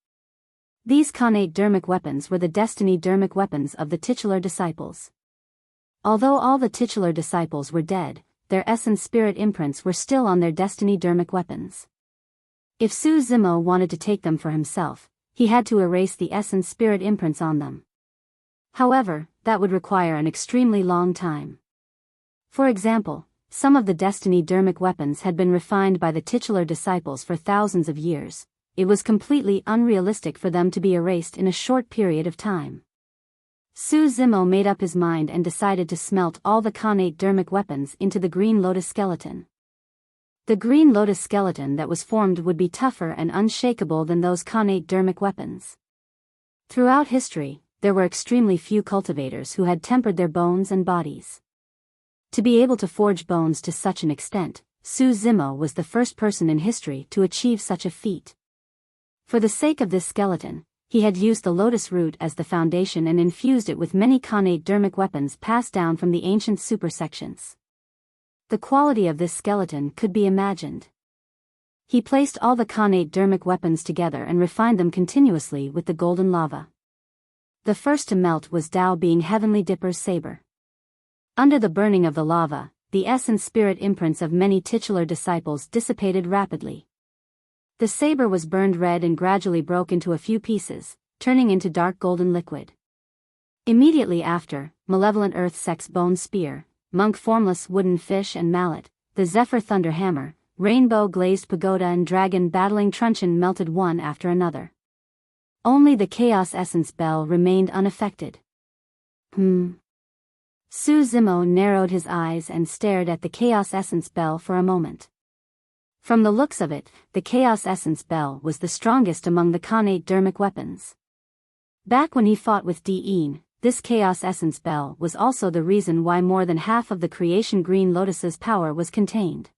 Speaker 1: These connate dermic weapons were the destiny dermic weapons of the titular disciples. Although all the titular disciples were dead, their essence spirit imprints were still on their destiny dermic weapons. If Su Zimo wanted to take them for himself, he had to erase the essence spirit imprints on them. However, that would require an extremely long time. For example, some of the destiny dermic weapons had been refined by the titular disciples for thousands of years. It was completely unrealistic for them to be erased in a short period of time. Su Zimo made up his mind and decided to smelt all the connate dermic weapons into the Green Lotus skeleton. The Green Lotus skeleton that was formed would be tougher and unshakable than those connate dermic weapons. Throughout history, there were extremely few cultivators who had tempered their bones and bodies. To be able to forge bones to such an extent, Su Zimo was the first person in history to achieve such a feat. For the sake of this skeleton, he had used the Lotus root as the foundation and infused it with many connate dermic weapons passed down from the ancient supersections. The quality of this skeleton could be imagined. He placed all the connate dermic weapons together and refined them continuously with the golden lava. The first to melt was Dao, being Heavenly Dipper's saber. Under the burning of the lava, the essence spirit imprints of many titular disciples dissipated rapidly. The saber was burned red and gradually broke into a few pieces, turning into dark golden liquid. Immediately after, Malevolent Earth Sect's bone spear, Monk Formless wooden fish and mallet, the Zephyr Thunder hammer, Rainbow glazed pagoda and Dragon battling truncheon melted one after another. Only the Chaos Essence bell remained unaffected. Su Zimo narrowed his eyes and stared at the Chaos Essence bell for a moment. From the looks of it, the Chaos Essence bell was the strongest among the connate dermic weapons. Back when he fought with Deen, this Chaos Essence bell was also the reason why more than half of the Creation Green Lotus's power was contained.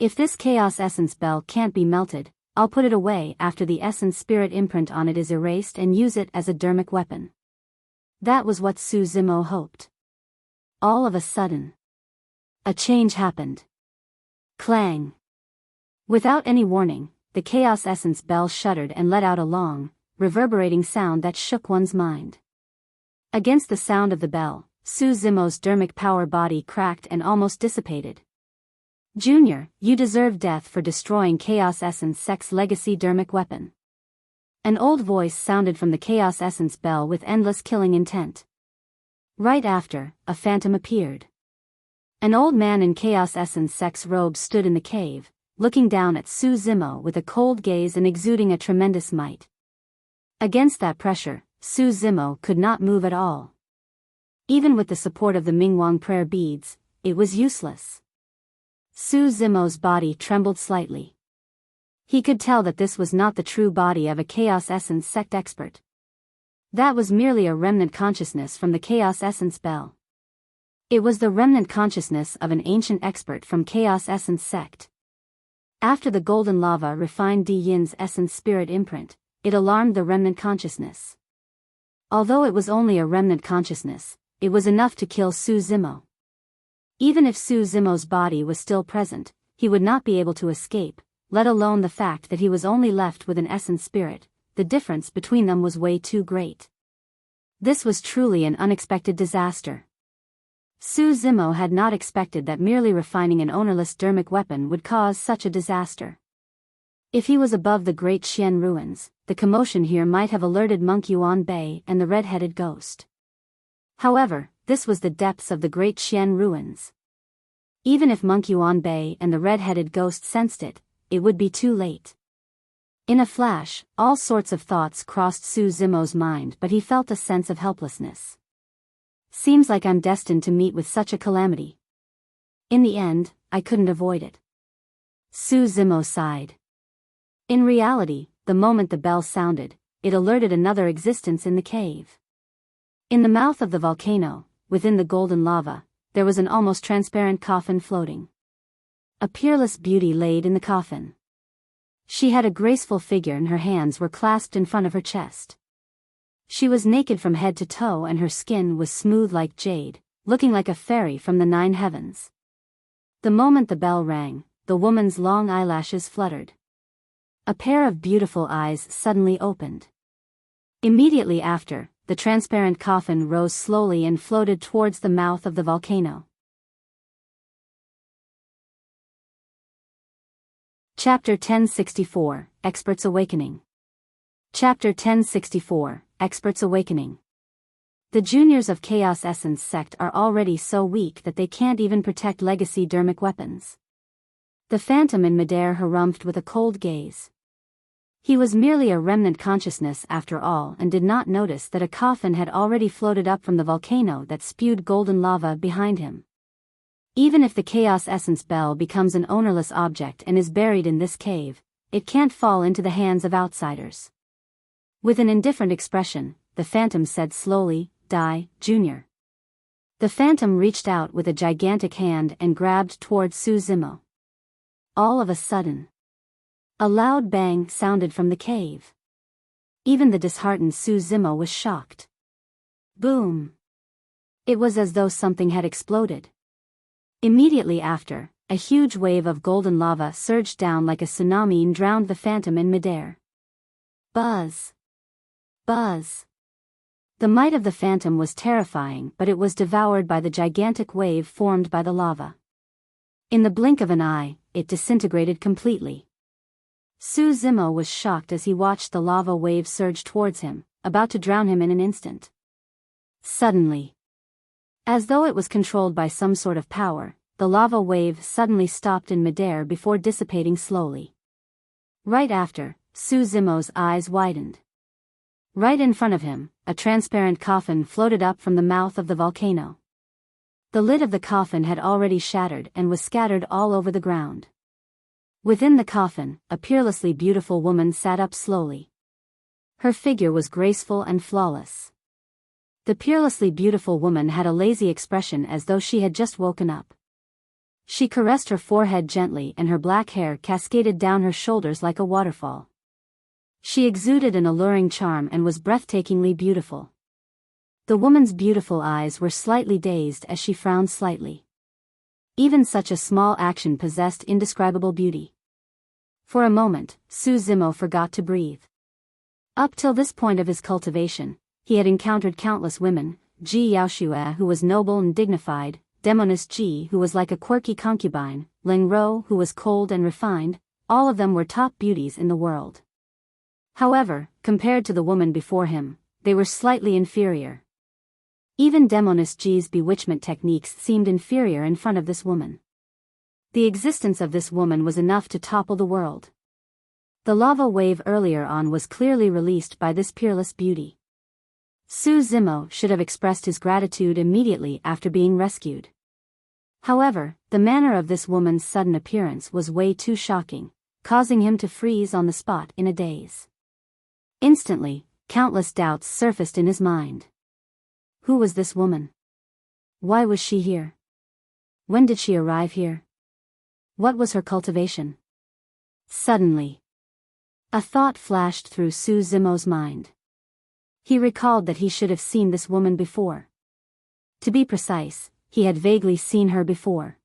Speaker 1: If this Chaos Essence bell can't be melted, I'll put it away after the Essence Spirit imprint on it is erased and use it as a dermic weapon. That was what Su Zimo hoped. All of a sudden, a change happened. Clang! Without any warning, the Chaos Essence bell shuddered and let out a long, reverberating sound that shook one's mind. Against the sound of the bell, Su Zimo's dermic power body cracked and almost dissipated. Junior, you deserve death for destroying Chaos Essence Sect's legacy dermic weapon. An old voice sounded from the Chaos Essence bell with endless killing intent. Right after, a phantom appeared. An old man in Chaos Essence Sect's robes stood in the cave, looking down at Su Zimo with a cold gaze and exuding a tremendous might. Against that pressure, Su Zimo could not move at all. Even with the support of the Mingwang prayer beads, it was useless. Su Zimo's body trembled slightly. He could tell that this was not the true body of a Chaos Essence Sect expert. That was merely a remnant consciousness from the Chaos Essence bell. It was the remnant consciousness of an ancient expert from Chaos Essence Sect. After the golden lava refined Di Yin's essence spirit imprint, it alarmed the remnant consciousness. Although it was only a remnant consciousness, it was enough to kill Su Zimo. Even if Su Zimo's body was still present, he would not be able to escape, let alone the fact that he was only left with an essence spirit. The difference between them was way too great. This was truly an unexpected disaster. Su Zimo had not expected that merely refining an ownerless dermic weapon would cause such a disaster. If he was above the Great Xian ruins, the commotion here might have alerted Monk Yuan Bei and the red-headed ghost. However, this was the depths of the Great Xian ruins. Even if Monk Yuan Bei and the red-headed ghost sensed it, it would be too late. In a flash, all sorts of thoughts crossed Su Zimo's mind, but he felt a sense of helplessness. Seems like I'm destined to meet with such a calamity. In the end, I couldn't avoid it. Su Zimo sighed. In reality, the moment the bell sounded, it alerted another existence in the cave. In the mouth of the volcano, within the golden lava, there was an almost transparent coffin floating. A peerless beauty laid in the coffin. She had a graceful figure and her hands were clasped in front of her chest. She was naked from head to toe and her skin was smooth like jade, looking like a fairy from the 9 heavens. The moment the bell rang, the woman's long eyelashes fluttered. A pair of beautiful eyes suddenly opened. Immediately after, the transparent coffin rose slowly and floated towards the mouth of the volcano. Chapter 1064, Expert's Awakening. Chapter 1064, Expert's Awakening. The juniors of Chaos Essence Sect are already so weak that they can't even protect legacy dermic weapons. The phantom in midair harumphed with a cold gaze. He was merely a remnant consciousness after all and did not notice that a coffin had already floated up from the volcano that spewed golden lava behind him. Even if the Chaos Essence bell becomes an ownerless object and is buried in this cave, it can't fall into the hands of outsiders. With an indifferent expression, the phantom said slowly, "Die, Junior." The phantom reached out with a gigantic hand and grabbed towards Su Zimo. All of a sudden, a loud bang sounded from the cave. Even the disheartened Su Zimo was shocked. Boom! It was as though something had exploded. Immediately after, a huge wave of golden lava surged down like a tsunami and drowned the phantom in midair. Buzz! Buzz! The might of the phantom was terrifying, but it was devoured by the gigantic wave formed by the lava. In the blink of an eye, it disintegrated completely. Su Zimo was shocked as he watched the lava wave surge towards him, about to drown him in an instant. Suddenly, as though it was controlled by some sort of power, the lava wave suddenly stopped in midair before dissipating slowly. Right after, Su Zimo's eyes widened. Right in front of him, a transparent coffin floated up from the mouth of the volcano. The lid of the coffin had already shattered and was scattered all over the ground. Within the coffin, a peerlessly beautiful woman sat up slowly. Her figure was graceful and flawless. The peerlessly beautiful woman had a lazy expression as though she had just woken up. She caressed her forehead gently and her black hair cascaded down her shoulders like a waterfall. She exuded an alluring charm and was breathtakingly beautiful. The woman's beautiful eyes were slightly dazed as she frowned slightly. Even such a small action possessed indescribable beauty. For a moment, Su Zimo forgot to breathe. Up till this point of his cultivation, he had encountered countless women, Ji Yaoshue who was noble and dignified, Demoness Ji who was like a quirky concubine, Ling Ro who was cold and refined, all of them were top beauties in the world. However, compared to the woman before him, they were slightly inferior. Even Demoness Ji's bewitchment techniques seemed inferior in front of this woman. The existence of this woman was enough to topple the world. The lava wave earlier on was clearly released by this peerless beauty. Su Zimo should have expressed his gratitude immediately after being rescued. However, the manner of this woman's sudden appearance was way too shocking, causing him to freeze on the spot in a daze. Instantly, countless doubts surfaced in his mind. Who was this woman? Why was she here? When did she arrive here? What was her cultivation? Suddenly, a thought flashed through Su Zimo's mind. He recalled that he should have seen this woman before. To be precise, he had vaguely seen her before.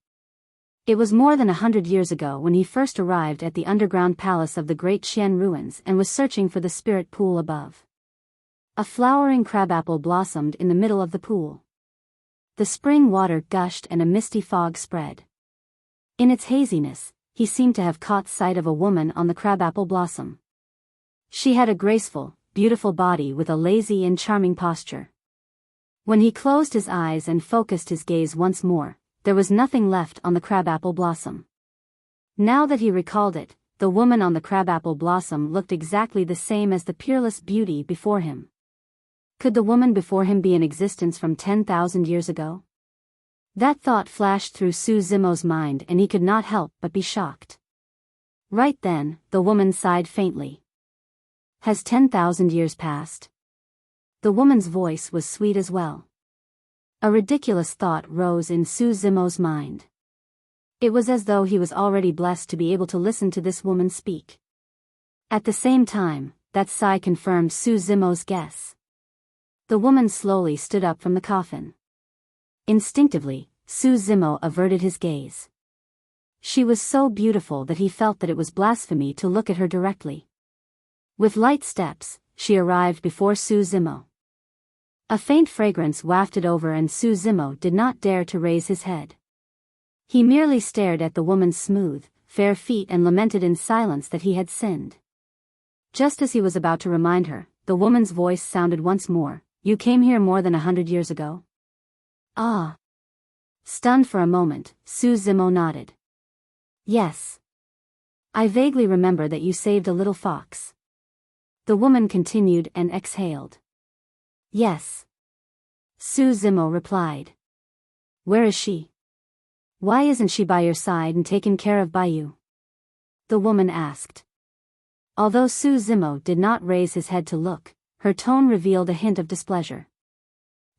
Speaker 1: It was more than 100 years ago when he first arrived at the underground palace of the Great Qian ruins and was searching for the spirit pool above. A flowering crabapple blossomed in the middle of the pool. The spring water gushed and a misty fog spread. In its haziness, he seemed to have caught sight of a woman on the crabapple blossom. She had a graceful, beautiful body with a lazy and charming posture. When he closed his eyes and focused his gaze once more, there was nothing left on the crabapple blossom. Now that he recalled it, the woman on the crabapple blossom looked exactly the same as the peerless beauty before him. Could the woman before him be in existence from 10,000 years ago? That thought flashed through Su Zimo's mind and he could not help but be shocked. Right then, the woman sighed faintly. Has 10,000 years passed? The woman's voice was sweet as well. A ridiculous thought rose in Su Zimo's mind. It was as though he was already blessed to be able to listen to this woman speak. At the same time, that sigh confirmed Su Zimo's guess. The woman slowly stood up from the coffin. Instinctively, Su Zimo averted his gaze. She was so beautiful that he felt that it was blasphemy to look at her directly. With light steps, she arrived before Su Zimo. A faint fragrance wafted over and Su Zimo did not dare to raise his head. He merely stared at the woman's smooth, fair feet and lamented in silence that he had sinned. Just as he was about to remind her, the woman's voice sounded once more. You came here more than 100 years ago? Ah. Stunned for a moment, Su Zimo nodded. Yes. I vaguely remember that you saved a little fox. The woman continued and exhaled. Yes. Su Zimo replied. Where is she? Why isn't she by your side and taken care of by you? The woman asked. Although Su Zimo did not raise his head to look, her tone revealed a hint of displeasure.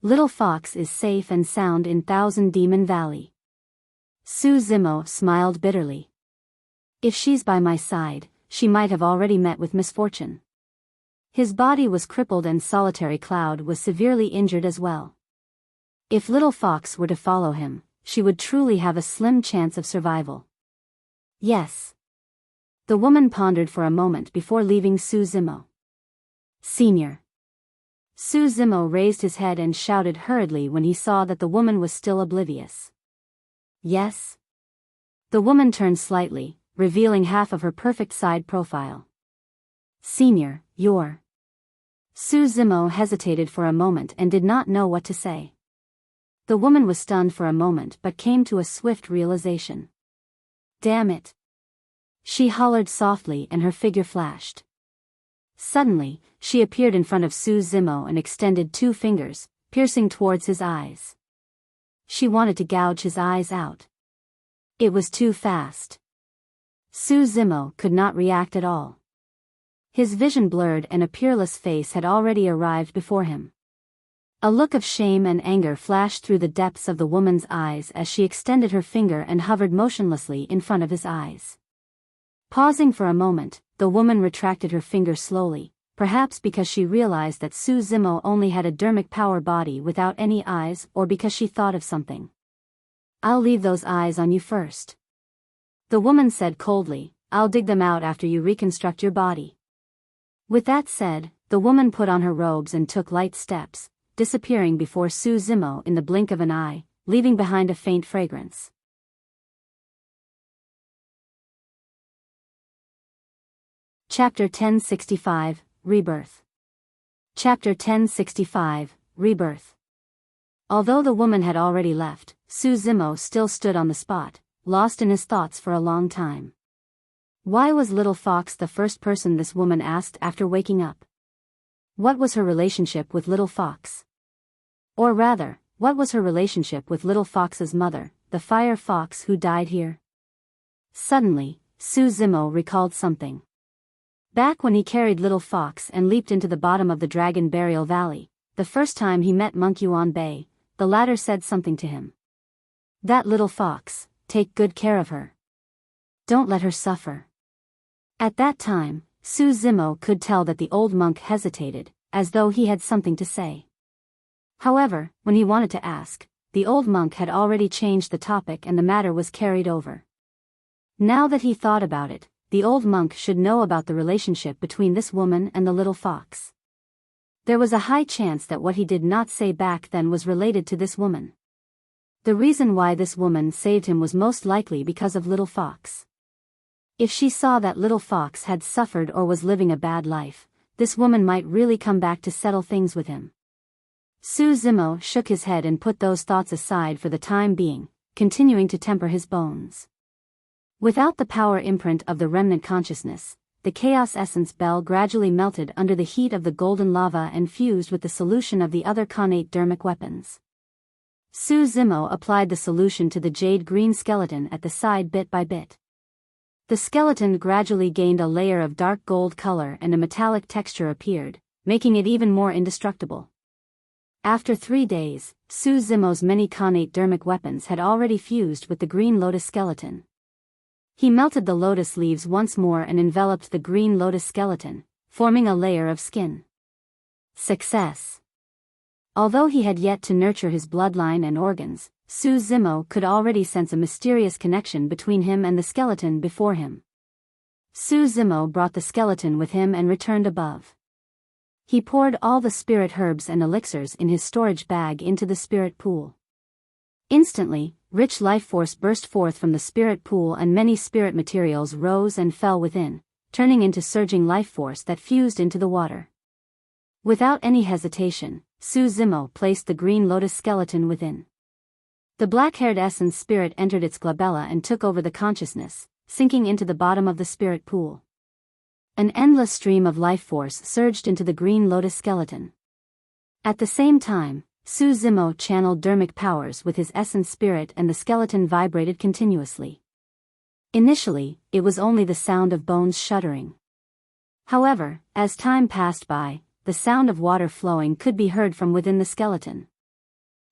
Speaker 1: Little Fox is safe and sound in Thousand Demon Valley. Su Zimo smiled bitterly. If she's by my side, she might have already met with misfortune. His body was crippled and Solitary Cloud was severely injured as well. If Little Fox were to follow him, she would truly have a slim chance of survival. Yes. The woman pondered for a moment before leaving Su Zimo. Senior. Su Zimo raised his head and shouted hurriedly when he saw that the woman was still oblivious. Yes? The woman turned slightly, revealing half of her perfect side profile. Senior, you're... Su Zimo hesitated for a moment and did not know what to say. The woman was stunned for a moment but came to a swift realization. Damn it. She hollered softly and her figure flashed. Suddenly, she appeared in front of Su Zimo and extended 2 fingers, piercing towards his eyes. She wanted to gouge his eyes out. It was too fast. Su Zimo could not react at all. His vision blurred and a peerless face had already arrived before him. A look of shame and anger flashed through the depths of the woman's eyes as she extended her finger and hovered motionlessly in front of his eyes. Pausing for a moment, the woman retracted her finger slowly, perhaps because she realized that Su Zimo only had a dermic power body without any eyes or because she thought of something. I'll leave those eyes on you first. The woman said coldly, I'll dig them out after you reconstruct your body. With that said, the woman put on her robes and took light steps, disappearing before Su Zimo in the blink of an eye, leaving behind a faint fragrance. Chapter 1065, Rebirth. Chapter 1065, Rebirth. Although the woman had already left, Su Zimo still stood on the spot, lost in his thoughts for a long time. Why was Little Fox the first person this woman asked after waking up? What was her relationship with Little Fox? Or rather, what was her relationship with Little Fox's mother, the fire fox who died here? Suddenly, Su Zimo recalled something. Back when he carried Little Fox and leaped into the bottom of the Dragon Burial Valley, the first time he met Monk Yuan Bei, the latter said something to him. That little fox, take good care of her. Don't let her suffer. At that time, Su Zimo could tell that the old monk hesitated, as though he had something to say. However, when he wanted to ask, the old monk had already changed the topic and the matter was carried over. Now that he thought about it, the old monk should know about the relationship between this woman and the little fox. There was a high chance that what he did not say back then was related to this woman. The reason why this woman saved him was most likely because of Little Fox. If she saw that Little Fox had suffered or was living a bad life, this woman might really come back to settle things with him. Su Zimo shook his head and put those thoughts aside for the time being, continuing to temper his bones. Without the power imprint of the remnant consciousness, the chaos essence bell gradually melted under the heat of the golden lava and fused with the solution of the other connate dermic weapons. Su Zimo applied the solution to the jade green skeleton at the side bit by bit. The skeleton gradually gained a layer of dark gold color and a metallic texture appeared, making it even more indestructible. After 3 days, Su Zimo's many connate dermic weapons had already fused with the green lotus skeleton. He melted the lotus leaves once more and enveloped the green lotus skeleton, forming a layer of skin. Success. Although he had yet to nurture his bloodline and organs, Su Zimo could already sense a mysterious connection between him and the skeleton before him. Su Zimo brought the skeleton with him and returned above. He poured all the spirit herbs and elixirs in his storage bag into the spirit pool. Instantly, rich life force burst forth from the spirit pool and many spirit materials rose and fell within, turning into surging life force that fused into the water. Without any hesitation, Su Zimo placed the green lotus skeleton within. The black-haired essence spirit entered its glabella and took over the consciousness, sinking into the bottom of the spirit pool. An endless stream of life force surged into the green lotus skeleton. At the same time, Su Zimo channeled dermic powers with his essence spirit and the skeleton vibrated continuously. Initially, it was only the sound of bones shuddering. However, as time passed by, the sound of water flowing could be heard from within the skeleton.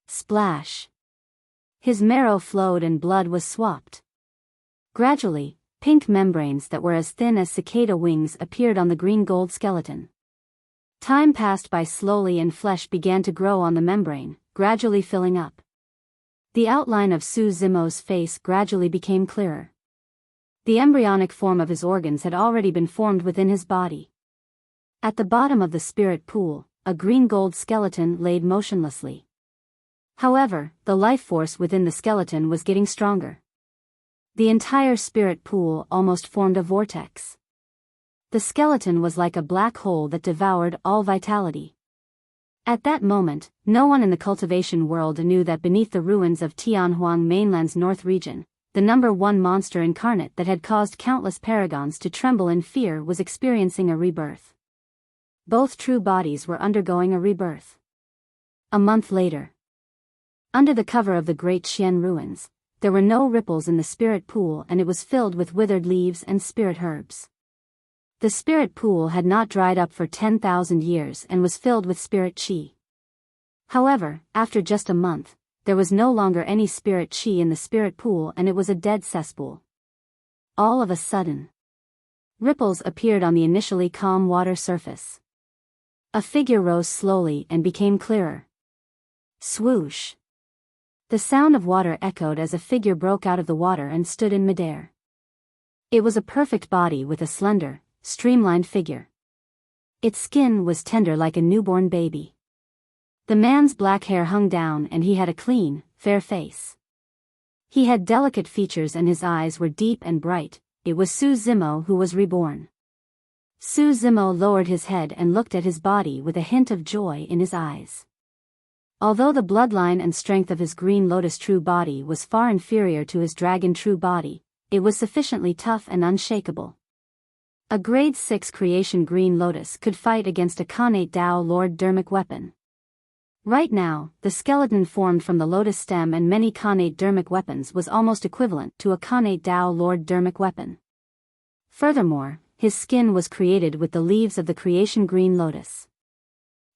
Speaker 1: Splash! His marrow flowed and blood was swapped. Gradually, pink membranes that were as thin as cicada wings appeared on the green gold skeleton. Time passed by slowly and flesh began to grow on the membrane, gradually filling up. The outline of Su Zimo's face gradually became clearer. The embryonic form of his organs had already been formed within his body. At the bottom of the spirit pool, a green-gold skeleton laid motionlessly. However, the life force within the skeleton was getting stronger. The entire spirit pool almost formed a vortex. The skeleton was like a black hole that devoured all vitality. At that moment, no one in the cultivation world knew that beneath the ruins of Tianhuang Mainland's north region, the number one monster incarnate that had caused countless paragons to tremble in fear was experiencing a rebirth. Both true bodies were undergoing a rebirth. A month later. Under the cover of the great Xian ruins, there were no ripples in the spirit pool and it was filled with withered leaves and spirit herbs. The spirit pool had not dried up for 10,000 years and was filled with spirit qi. However, after just a month, there was no longer any spirit qi in the spirit pool and it was a dead cesspool. All of a sudden, ripples appeared on the initially calm water surface. A figure rose slowly and became clearer. Swoosh! The sound of water echoed as a figure broke out of the water and stood in midair. It was a perfect body with a slender, streamlined figure. Its skin was tender like a newborn baby. The man's black hair hung down and he had a clean, fair face. He had delicate features and his eyes were deep and bright. It was Su Zimo who was reborn. Su Zimo lowered his head and looked at his body with a hint of joy in his eyes. Although the bloodline and strength of his green lotus true body was far inferior to his dragon true body, it was sufficiently tough and unshakable. A grade 6 creation green lotus could fight against a Khanate Dao Lord Dermic weapon. Right now, the skeleton formed from the lotus stem and many Khanate Dermic weapons was almost equivalent to a Khanate Dao Lord Dermic weapon. Furthermore, his skin was created with the leaves of the creation green lotus.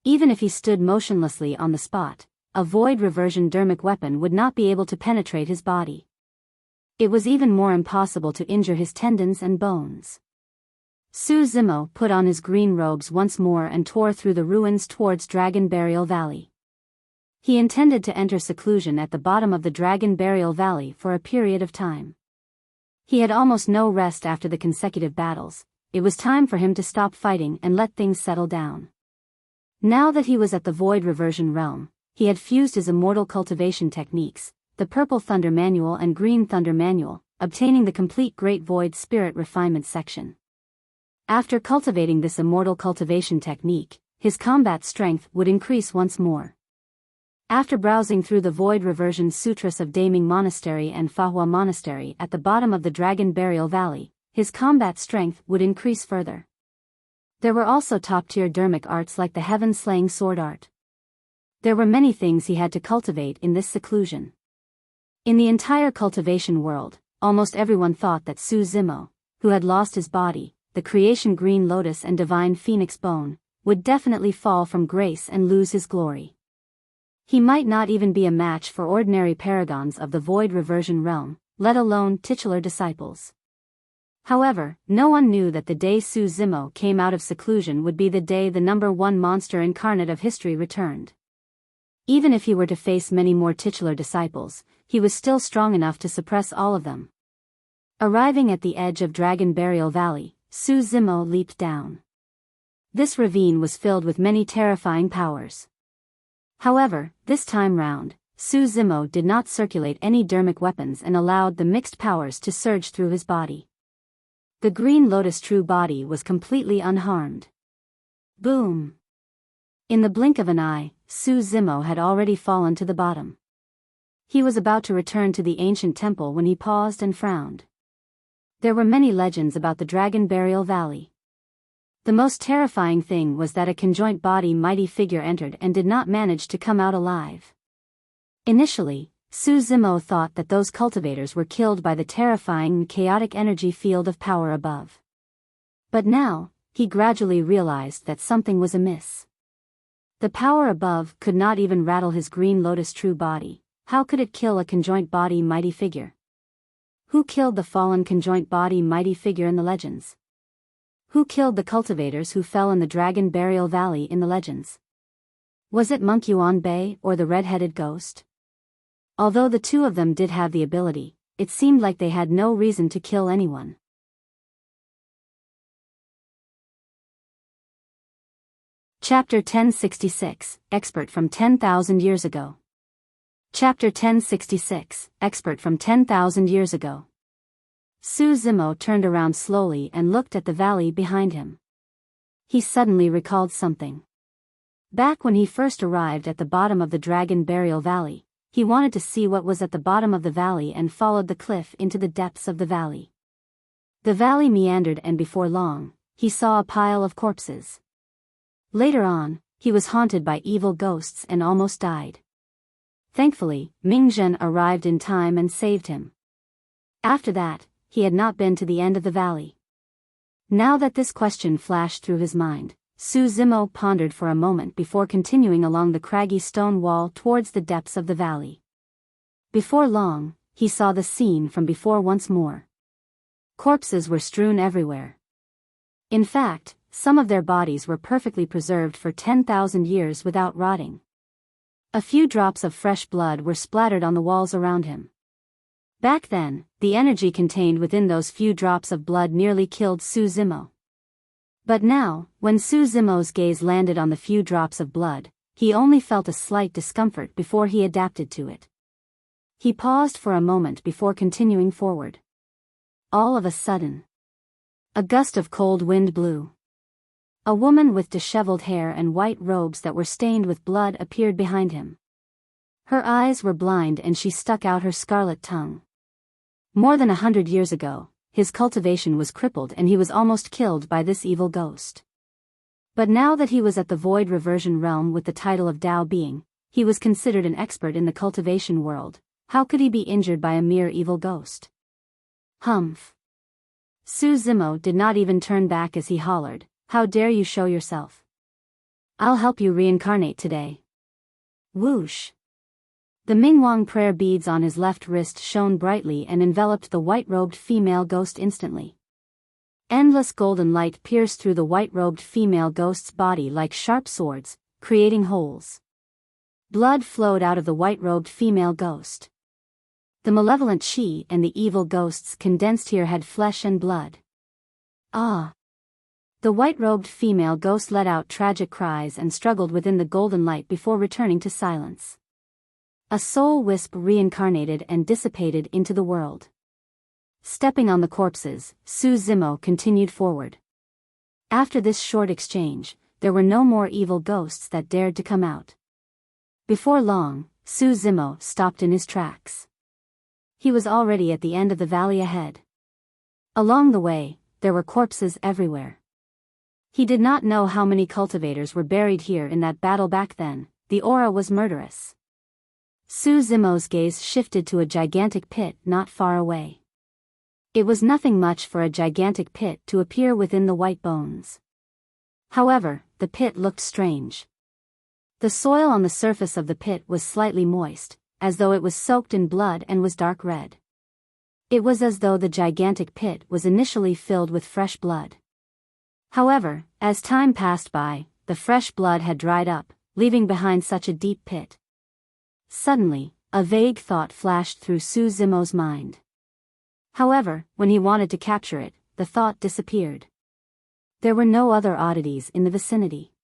Speaker 1: Even if he stood motionlessly on the spot, a void reversion dermic weapon would not be able to penetrate his body. It was even more impossible to injure his tendons and bones. Su Zimo put on his green robes once more and tore through the ruins towards Dragon Burial Valley. He intended to enter seclusion at the bottom of the Dragon Burial Valley for a period of time. He had almost no rest after the consecutive battles. It was time for him to stop fighting and let things settle down. Now that he was at the Void Reversion realm, he had fused his immortal cultivation techniques, the Purple Thunder Manual and Green Thunder Manual, obtaining the complete Great Void Spirit Refinement section. After cultivating this immortal cultivation technique, his combat strength would increase once more. After browsing through the Void Reversion Sutras of Daming Monastery and Fahua Monastery at the bottom of the Dragon Burial Valley, his combat strength would increase further. There were also top-tier dermic arts like the Heaven-Slaying Sword Art. There were many things he had to cultivate in this seclusion. In the entire cultivation world, almost everyone thought that Su Zimo, who had lost his body, the creation green lotus and divine phoenix bone, would definitely fall from grace and lose his glory. He might not even be a match for ordinary paragons of the Void Reversion realm, let alone titular disciples. However, no one knew that the day Su Zimo came out of seclusion would be the day the number one monster incarnate of history returned. Even if he were to face many more titular disciples, he was still strong enough to suppress all of them. Arriving at the edge of Dragon Burial Valley, Su Zimo leaped down. This ravine was filled with many terrifying powers. However, this time round, Su Zimo did not circulate any dermic weapons and allowed the mixed powers to surge through his body. The Green Lotus true body was completely unharmed. Boom! In the blink of an eye, Su Zimo had already fallen to the bottom. He was about to return to the ancient temple when he paused and frowned. There were many legends about the Dragon Burial Valley. The most terrifying thing was that a conjoint body mighty figure entered and did not manage to come out alive. Initially, Su Zimo thought that those cultivators were killed by the terrifying and chaotic energy field of power above. But now, he gradually realized that something was amiss. The power above could not even rattle his Green Lotus true body. How could it kill a conjoint body mighty figure? Who killed the fallen conjoint body mighty figure in the legends? Who killed the cultivators who fell in the Dragon Burial Valley in the legends? Was it Monk Yuan Bei or the red-headed ghost? Although the two of them did have the ability, it seemed like they had no reason to kill anyone. Chapter 1066, Expert from 10,000 Years Ago. Chapter 1066, Expert from 10,000 Years Ago. Su Zimo turned around slowly and looked at the valley behind him. He suddenly recalled something. Back when he first arrived at the bottom of the Dragon Burial Valley, he wanted to see what was at the bottom of the valley and followed the cliff into the depths of the valley. The valley meandered and before long, he saw a pile of corpses. Later on, he was haunted by evil ghosts and almost died. Thankfully, Mingzhen arrived in time and saved him. After that, he had not been to the end of the valley. Now that this question flashed through his mind, Su Zimo pondered for a moment before continuing along the craggy stone wall towards the depths of the valley. Before long, he saw the scene from before once more. Corpses were strewn everywhere. In fact, some of their bodies were perfectly preserved for 10,000 years without rotting. A few drops of fresh blood were splattered on the walls around him. Back then, the energy contained within those few drops of blood nearly killed Su Zimo. But now, when Su Zimo's gaze landed on the few drops of blood, he only felt a slight discomfort before he adapted to it. He paused for a moment before continuing forward. All of a sudden, a gust of cold wind blew. A woman with disheveled hair and white robes that were stained with blood appeared behind him. Her eyes were blind and she stuck out her scarlet tongue. More than 100 years ago, his cultivation was crippled and he was almost killed by this evil ghost. But now that he was at the Void Reversion realm with the title of Tao Being, he was considered an expert in the cultivation world. How could he be injured by a mere evil ghost? Humph. Su Zimo did not even turn back as he hollered, "How dare you show yourself? I'll help you reincarnate today." Whoosh. The Mingwang prayer beads on his left wrist shone brightly and enveloped the white-robed female ghost instantly. Endless golden light pierced through the white-robed female ghost's body like sharp swords, creating holes. Blood flowed out of the white-robed female ghost. The malevolent Qi and the evil ghosts condensed here had flesh and blood. Ah! The white-robed female ghost let out tragic cries and struggled within the golden light before returning to silence. A soul wisp reincarnated and dissipated into the world. Stepping on the corpses, Su Zimo continued forward. After this short exchange, there were no more evil ghosts that dared to come out. Before long, Su Zimo stopped in his tracks. He was already at the end of the valley ahead. Along the way, there were corpses everywhere. He did not know how many cultivators were buried here in that battle back then. The aura was murderous. Su Zimo's gaze shifted to a gigantic pit not far away. It was nothing much for a gigantic pit to appear within the white bones. However, the pit looked strange. The soil on the surface of the pit was slightly moist, as though it was soaked in blood and was dark red. It was as though the gigantic pit was initially filled with fresh blood. However, as time passed by, the fresh blood had dried up, leaving behind such a deep pit. Suddenly, a vague thought flashed through Su Zimo's mind. However, when he wanted to capture it, the thought disappeared. There were no other oddities in the vicinity.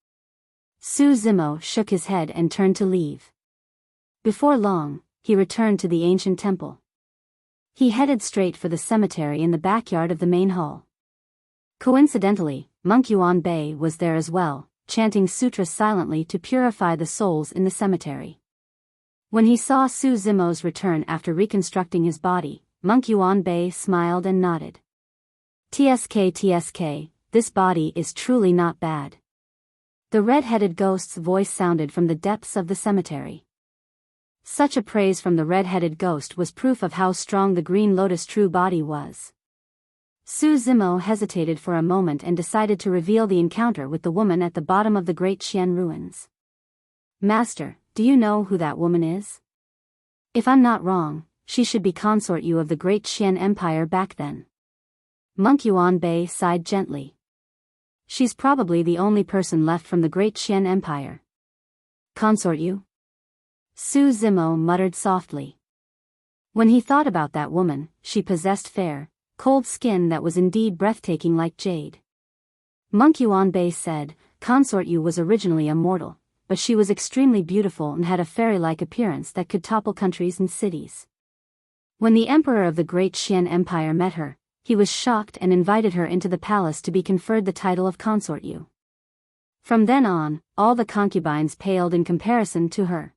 Speaker 1: Su Zimo shook his head and turned to leave. Before long, he returned to the ancient temple. He headed straight for the cemetery in the backyard of the main hall. Coincidentally, Monk Yuan Bei was there as well, chanting sutras silently to purify the souls in the cemetery. When he saw Su Zimo's return after reconstructing his body, Monk Yuan Bei smiled and nodded. TSK, this body is truly not bad. The red-headed ghost's voice sounded from the depths of the cemetery. Such a praise from the red-headed ghost was proof of how strong the Green Lotus true body was. Su Zimo hesitated for a moment and decided to reveal the encounter with the woman at the bottom of the Great Qian ruins. "Master, do you know who that woman is? If I'm not wrong, she should be consort you of the Great Qian Empire back then." Monk Yuan Bei sighed gently. She's probably the only person left from the Great Qian Empire. Consort Yu? Su Zimo muttered softly. When he thought about that woman, she possessed fair, cold skin that was indeed breathtaking like jade. Monk Yuanbei said, Consort Yu was originally a mortal, but she was extremely beautiful and had a fairy-like appearance that could topple countries and cities. When the emperor of the Great Qian Empire met her, he was shocked and invited her into the palace to be conferred the title of Consort Yu. From then on, all the concubines paled in comparison to her.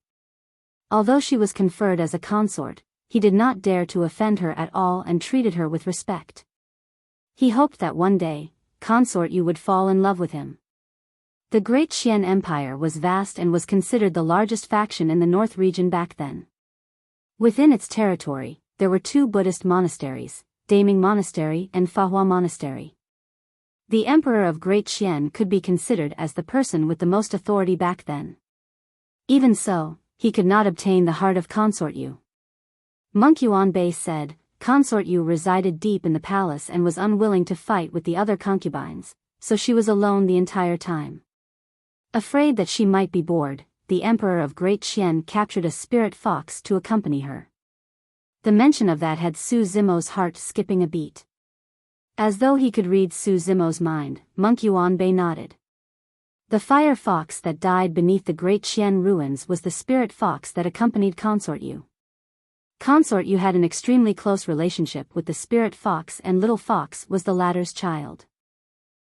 Speaker 1: Although she was conferred as a consort, he did not dare to offend her at all and treated her with respect. He hoped that one day, Consort Yu would fall in love with him. The Great Qian Empire was vast and was considered the largest faction in the north region back then. Within its territory, there were 2 Buddhist monasteries, Daming Monastery and Fahua Monastery. The emperor of Great Qian could be considered as the person with the most authority back then. Even so, he could not obtain the heart of Consort Yu. Monk Yuanbei said, Consort Yu resided deep in the palace and was unwilling to fight with the other concubines, so she was alone the entire time. Afraid that she might be bored, the emperor of Great Qian captured a spirit fox to accompany her. The mention of that had Su Zimo's heart skipping a beat. As though he could read Su Zimo's mind, Monk Yuanbei nodded. The fire fox that died beneath the Great Qian ruins was the spirit fox that accompanied Consort Yu. Consort Yu had an extremely close relationship with the spirit fox, and Little Fox was the latter's child.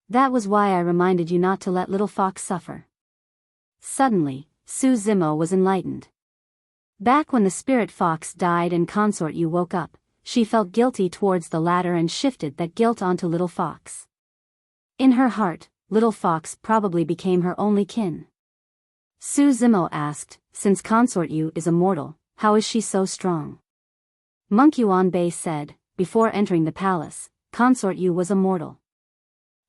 Speaker 1: That was why I reminded you not to let Little Fox suffer. Suddenly, Su Zimo was enlightened. Back when the spirit fox died and Consort Yu woke up, she felt guilty towards the latter and shifted that guilt onto Little Fox. In her heart, Little Fox probably became her only kin. Su Zimo asked, since Consort Yu is a mortal, how is she so strong? Monk Yuanbei said, before entering the palace, Consort Yu was a mortal.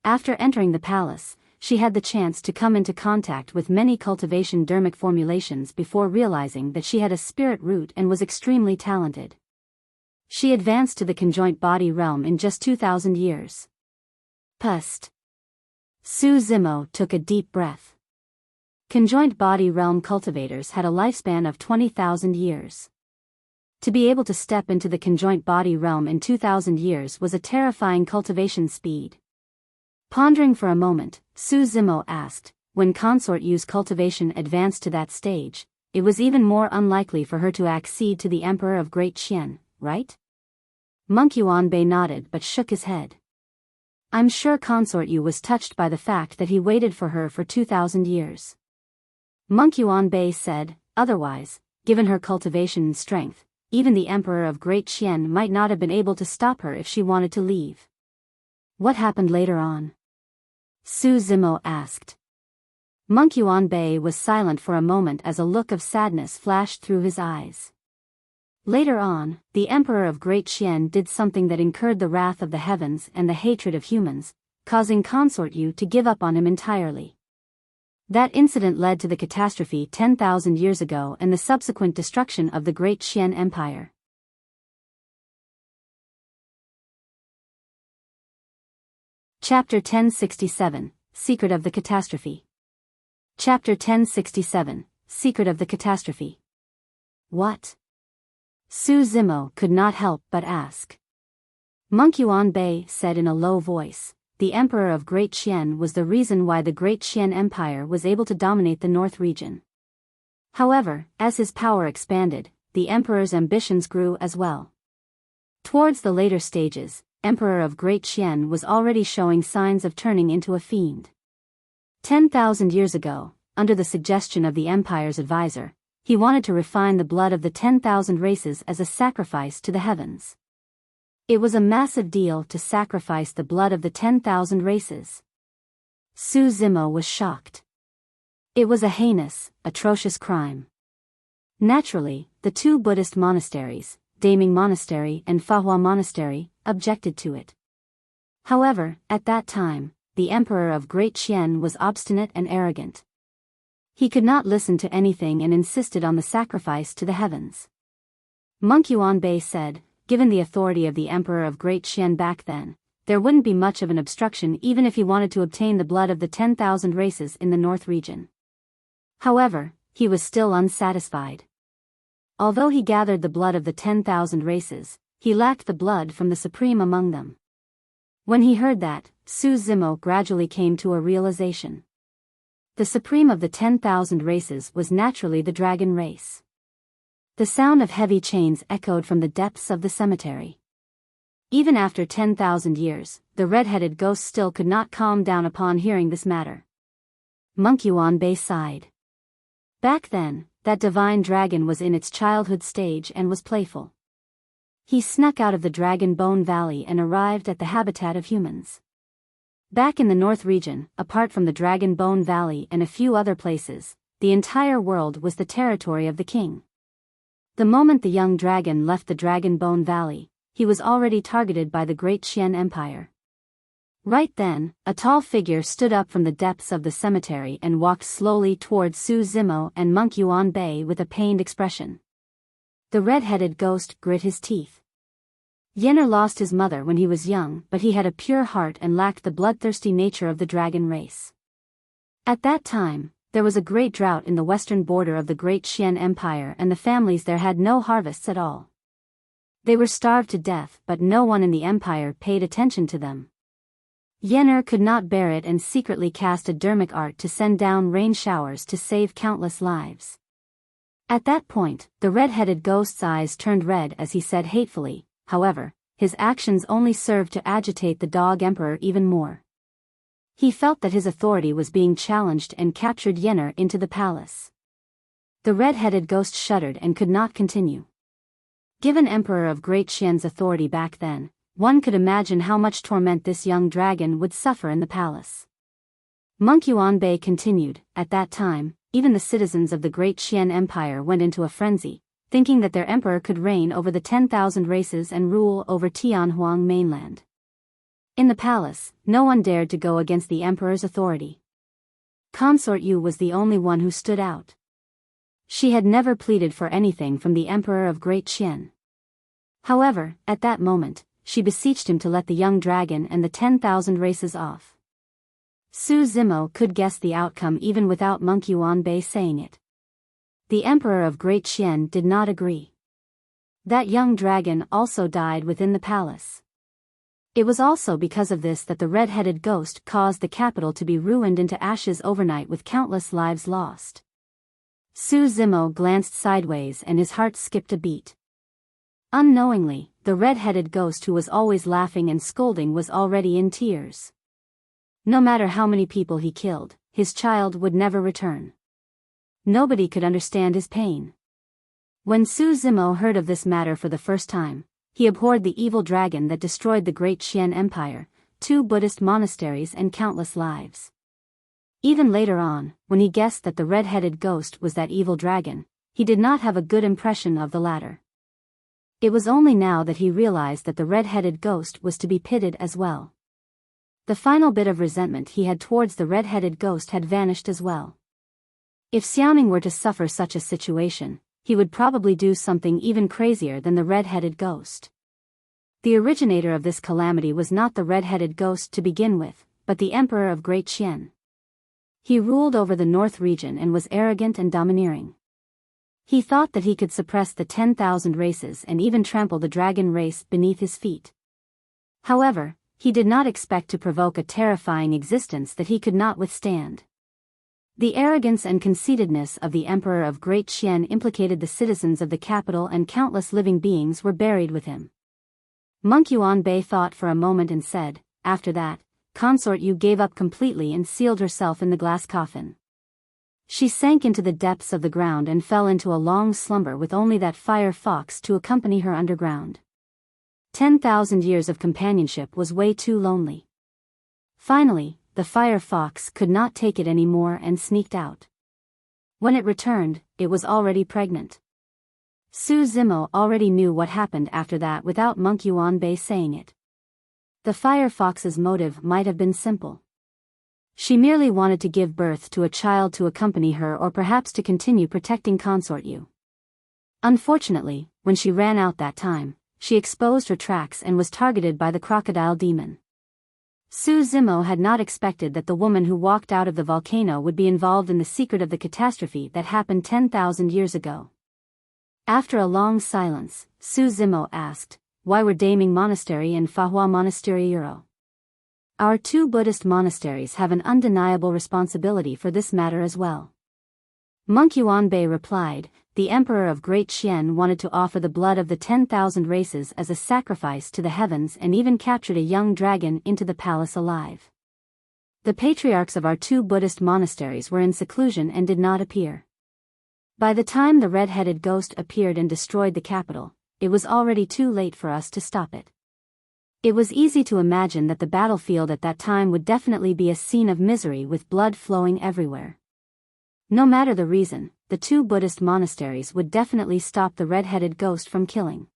Speaker 1: After entering the palace, she had the chance to come into contact with many cultivation dermic formulations before realizing that she had a spirit root and was extremely talented. She advanced to the conjoint body realm in just 2,000 years. Pust. Su Zimo took a deep breath. Conjoint body realm cultivators had a lifespan of 20,000 years. To be able to step into the conjoint body realm in 2,000 years was a terrifying cultivation speed. Pondering for a moment, Su Zimo asked, when Consort Yu's cultivation advanced to that stage, it was even more unlikely for her to accede to the emperor of Great Qian, right? Monk Yuanbei nodded but shook his head. I'm sure Consort Yu was touched by the fact that he waited for her for 2,000 years. Monk Yuanbei said, otherwise, given her cultivation and strength, even the emperor of Great Qian might not have been able to stop her if she wanted to leave. What happened later on? Su Zimo asked. Monk Yuanbei was silent for a moment as a look of sadness flashed through his eyes. Later on, the emperor of Great Qian did something that incurred the wrath of the heavens and the hatred of humans, causing Consort Yu to give up on him entirely. That incident led to the catastrophe 10,000 years ago and the subsequent destruction of the Great Qian Empire. Chapter 1067, Secret of the Catastrophe. Chapter 1067, Secret of the Catastrophe. What? Su Zimo could not help but ask. Monk Yuanbei said in a low voice, the emperor of Great Qian was the reason why the Great Qian Empire was able to dominate the north region. However, as his power expanded, the emperor's ambitions grew as well. Towards the later stages, Emperor of Great Qian was already showing signs of turning into a fiend. 10,000 years ago, under the suggestion of the empire's advisor, he wanted to refine the blood of the 10,000 races as a sacrifice to the heavens. It was a massive deal to sacrifice the blood of the 10,000 races. Su Zimo was shocked. It was a heinous, atrocious crime. Naturally, the 2 Buddhist monasteries, Daming Monastery and Fahua Monastery, objected to it. However, at that time, the emperor of Great Qian was obstinate and arrogant. He could not listen to anything and insisted on the sacrifice to the heavens. Monk Yuanbei said, given the authority of the emperor of Great Qian back then, there wouldn't be much of an obstruction even if he wanted to obtain the blood of the 10,000 races in the North region. However, he was still unsatisfied. Although he gathered the blood of the 10,000 races, he lacked the blood from the supreme among them. When he heard that, Su Zimo gradually came to a realization. The supreme of the 10,000 races was naturally the dragon race. The sound of heavy chains echoed from the depths of the cemetery. Even after 10,000 years, the red-headed ghost still could not calm down upon hearing this matter. Monk Yuan Bei sighed. Back then, that divine dragon was in its childhood stage and was playful. He snuck out of the Dragon Bone Valley and arrived at the habitat of humans. Back in the North region, apart from the Dragon Bone Valley and a few other places, the entire world was the territory of the king. The moment the young dragon left the Dragon Bone Valley, he was already targeted by the Great Qian Empire. Right then, a tall figure stood up from the depths of the cemetery and walked slowly towards Su Zimo and Monk Yuan Bei with a pained expression. The red-headed ghost grit his teeth. Yenner lost his mother when he was young, but he had a pure heart and lacked the bloodthirsty nature of the dragon race. At that time, there was a great drought in the western border of the Great Qian Empire and the families there had no harvests at all. They were starved to death, but no one in the empire paid attention to them. Yenner could not bear it and secretly cast a dermic art to send down rain showers to save countless lives. At that point, the red-headed ghost's eyes turned red as he said hatefully, however, his actions only served to agitate the dog emperor even more. He felt that his authority was being challenged and captured Yenner into the palace. The red-headed ghost shuddered and could not continue. Given Emperor of Great Qian's authority back then, one could imagine how much torment this young dragon would suffer in the palace. Monk Yuan Bei continued, at that time, even the citizens of the Great Qian Empire went into a frenzy, thinking that their emperor could reign over the 10,000 races and rule over Tianhuang mainland. In the palace, no one dared to go against the emperor's authority. Consort Yu was the only one who stood out. She had never pleaded for anything from the emperor of Great Qian. However, at that moment, she beseeched him to let the young dragon and the 10,000 races off. Su Zimo could guess the outcome even without Monk Yuan Bei saying it. The emperor of Great Qian did not agree. That young dragon also died within the palace. It was also because of this that the red-headed ghost caused the capital to be ruined into ashes overnight with countless lives lost. Su Zimo glanced sideways and his heart skipped a beat. Unknowingly, the red-headed ghost who was always laughing and scolding was already in tears. No matter how many people he killed, his child would never return. Nobody could understand his pain. When Su Zimo heard of this matter for the first time, he abhorred the evil dragon that destroyed the Great Qian Empire, 2 Buddhist monasteries and countless lives. Even later on, when he guessed that the red-headed ghost was that evil dragon, he did not have a good impression of the latter. It was only now that he realized that the red-headed ghost was to be pitted as well. The final bit of resentment he had towards the red-headed ghost had vanished as well. If Xiaoning were to suffer such a situation, he would probably do something even crazier than the red-headed ghost. The originator of this calamity was not the red-headed ghost to begin with, but the Emperor of Great Qian. He ruled over the North region and was arrogant and domineering. He thought that he could suppress the 10,000 races and even trample the dragon race beneath his feet. However, he did not expect to provoke a terrifying existence that he could not withstand. The arrogance and conceitedness of the Emperor of Great Qian implicated the citizens of the capital, and countless living beings were buried with him. Monk Yuan Bei thought for a moment and said, after that, Consort Yu gave up completely and sealed herself in the glass coffin. She sank into the depths of the ground and fell into a long slumber with only that fire fox to accompany her underground. 10,000 years of companionship was way too lonely. Finally, the fire fox could not take it anymore and sneaked out. When it returned, it was already pregnant. Su Zimo already knew what happened after that without Monk Yuan Bei saying it. The fire fox's motive might have been simple. She merely wanted to give birth to a child to accompany her, or perhaps to continue protecting Consort Yu. Unfortunately, when she ran out that time, she exposed her tracks and was targeted by the crocodile demon. Su Zimo had not expected that the woman who walked out of the volcano would be involved in the secret of the catastrophe that happened 10,000 years ago. After a long silence, Su Zimo asked, "Why were Daming Monastery and Fahua Monastery Euro? Our two Buddhist monasteries have an undeniable responsibility for this matter as well." Monk Yuanbei replied, "The Emperor of Great Xian wanted to offer the blood of the 10,000 races as a sacrifice to the heavens and even captured a young dragon into the palace alive. The patriarchs of our two Buddhist monasteries were in seclusion and did not appear. By the time the red-headed ghost appeared and destroyed the capital, it was already too late for us to stop it. It was easy to imagine that the battlefield at that time would definitely be a scene of misery with blood flowing everywhere. No matter the reason, the two Buddhist monasteries would definitely stop the red-headed ghost from killing.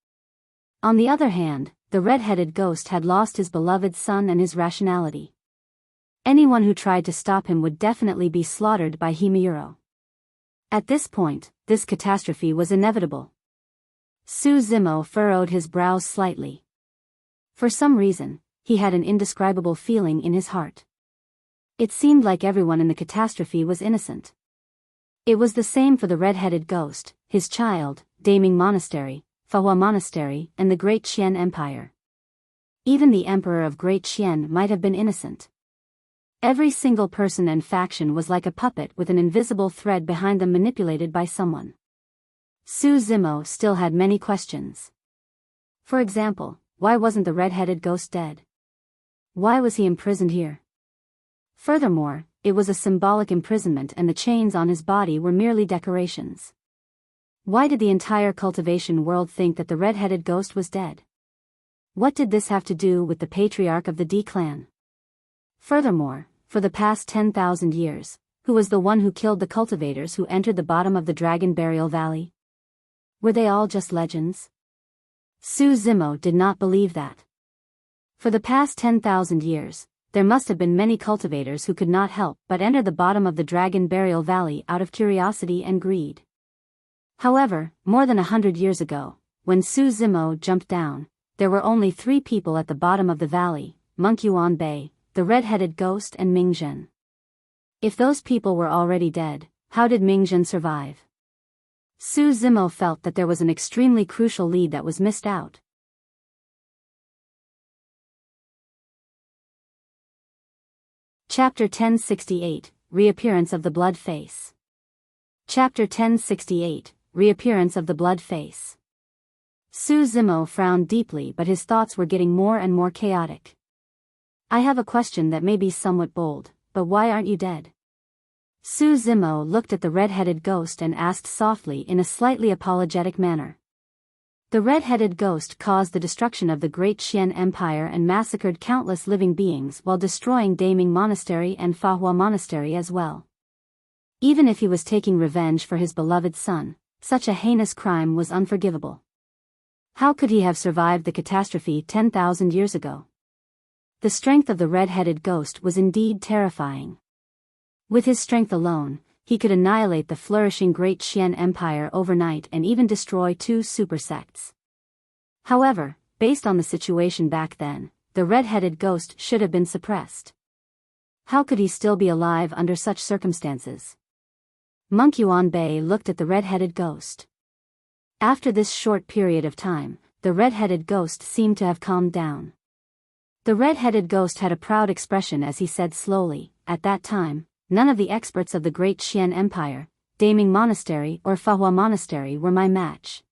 Speaker 1: On the other hand, the red-headed ghost had lost his beloved son and his rationality. Anyone who tried to stop him would definitely be slaughtered by Himeyuro. At this point, this catastrophe was inevitable. Su Zimo furrowed his brows slightly. For some reason, he had an indescribable feeling in his heart. It seemed like everyone in the catastrophe was innocent. It was the same for the red-headed ghost, his child, Daming Monastery, Fahua Monastery, and the Great Xian Empire. Even the Emperor of Great Xian might have been innocent. Every single person and faction was like a puppet with an invisible thread behind them manipulated by someone. Su Zimo still had many questions. For example, why wasn't the red-headed ghost dead? Why was he imprisoned here? Furthermore, it was a symbolic imprisonment and the chains on his body were merely decorations. Why did the entire cultivation world think that the red-headed ghost was dead? What did this have to do with the patriarch of the D clan? Furthermore, for the past 10,000 years, who was the one who killed the cultivators who entered the bottom of the Dragon Burial Valley? Were they all just legends? Su Zimo did not believe that. For the past 10,000 years, there must have been many cultivators who could not help but enter the bottom of the Dragon Burial Valley out of curiosity and greed. However, more than 100 years ago, when Su Zimo jumped down, there were only 3 people at the bottom of the valley, Monk Yuanbei, the red-headed ghost and Ming Zhen. If those people were already dead, how did Ming Zhen survive? Su Zimo felt that there was an extremely crucial lead that was missed out. Chapter 1068, Reappearance of the Blood Face. Chapter 1068, Reappearance of the Blood Face. Su Zimo frowned deeply, but his thoughts were getting more and more chaotic. "I have a question that may be somewhat bold, but why aren't you dead?" Su Zimo looked at the red-headed ghost and asked softly in a slightly apologetic manner. The red-headed ghost caused the destruction of the Great Xian Empire and massacred countless living beings while destroying Daming Monastery and Fahua Monastery as well. Even if he was taking revenge for his beloved son, such a heinous crime was unforgivable. How could he have survived the catastrophe 10,000 years ago? The strength of the red-headed ghost was indeed terrifying. With his strength alone, he could annihilate the flourishing Great Xian Empire overnight and even destroy 2 super sects. However, based on the situation back then, the red-headed ghost should have been suppressed. How could he still be alive under such circumstances? Monk Yuanbei looked at the red-headed ghost. After this short period of time, the red-headed ghost seemed to have calmed down. The red-headed ghost had a proud expression as he said slowly, "At that time, none of the experts of the Great Xian Empire, Daming Monastery or Fahua Monastery were my match.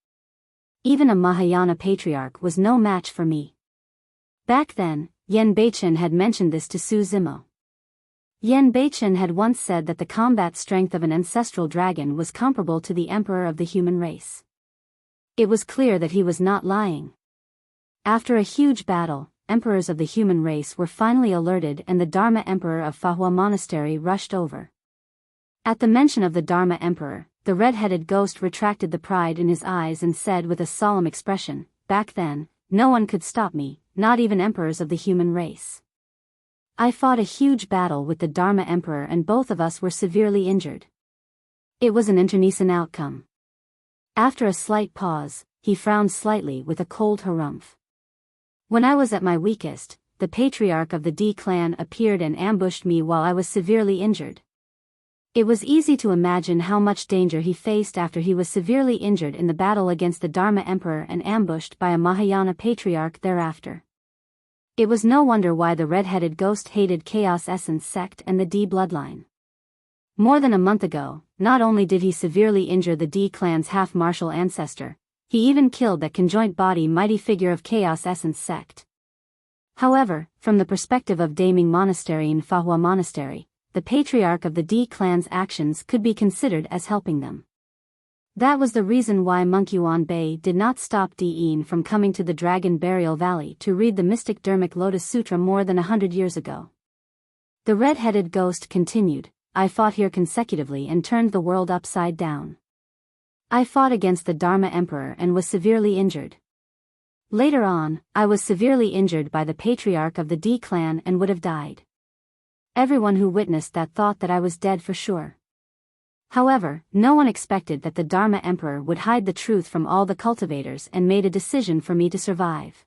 Speaker 1: Even a Mahayana patriarch was no match for me." Back then, Yen Beichen had mentioned this to Su Zimo. Yen Beichen had once said that the combat strength of an ancestral dragon was comparable to the emperor of the human race. It was clear that he was not lying. After a huge battle, emperors of the human race were finally alerted and the Dharma Emperor of Fahua Monastery rushed over. At the mention of the Dharma Emperor, the red-headed ghost retracted the pride in his eyes and said with a solemn expression, "Back then, no one could stop me, not even emperors of the human race. I fought a huge battle with the Dharma Emperor and both of us were severely injured. It was an internecine outcome." After a slight pause, he frowned slightly with a cold harumph. "When I was at my weakest, the patriarch of the D clan appeared and ambushed me while I was severely injured. It was easy to imagine how much danger he faced after he was severely injured in the battle against the Dharma Emperor and ambushed by a Mahayana patriarch thereafter. It was no wonder why the red-headed ghost hated Chaos Essence sect and the D bloodline. More than a month ago, not only did he severely injure the D clan's half-martial ancestor, he even killed that conjoint body mighty figure of Chaos Essence sect. However, from the perspective of Daming Monastery and Fahua Monastery, the patriarch of the D clan's actions could be considered as helping them. That was the reason why Monkyuan Bei did not stop Di'in from coming to the Dragon Burial Valley to read the mystic Dharmic Lotus Sutra more than 100 years ago. The red-headed ghost continued, I fought here consecutively and turned the world upside down. I fought against the Dharma Emperor and was severely injured. Later on, I was severely injured by the patriarch of the D clan and would have died. Everyone who witnessed that thought that I was dead for sure. However, no one expected that the Dharma Emperor would hide the truth from all the cultivators and made a decision for me to survive.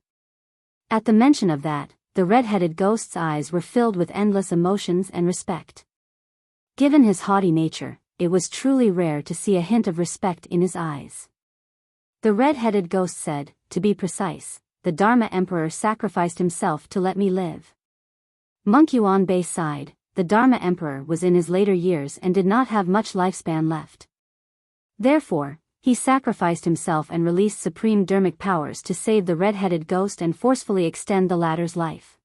Speaker 1: At the mention of that, the red-headed ghost's eyes were filled with endless emotions and respect. Given his haughty nature, it was truly rare to see a hint of respect in his eyes. The red-headed ghost said, to be precise, the Dharma Emperor sacrificed himself to let me live. Monkyuan Bei sighed, the Dharma Emperor was in his later years and did not have much lifespan left. Therefore, he sacrificed himself and released supreme dharmic powers to save the red-headed ghost and forcefully extend the latter's life.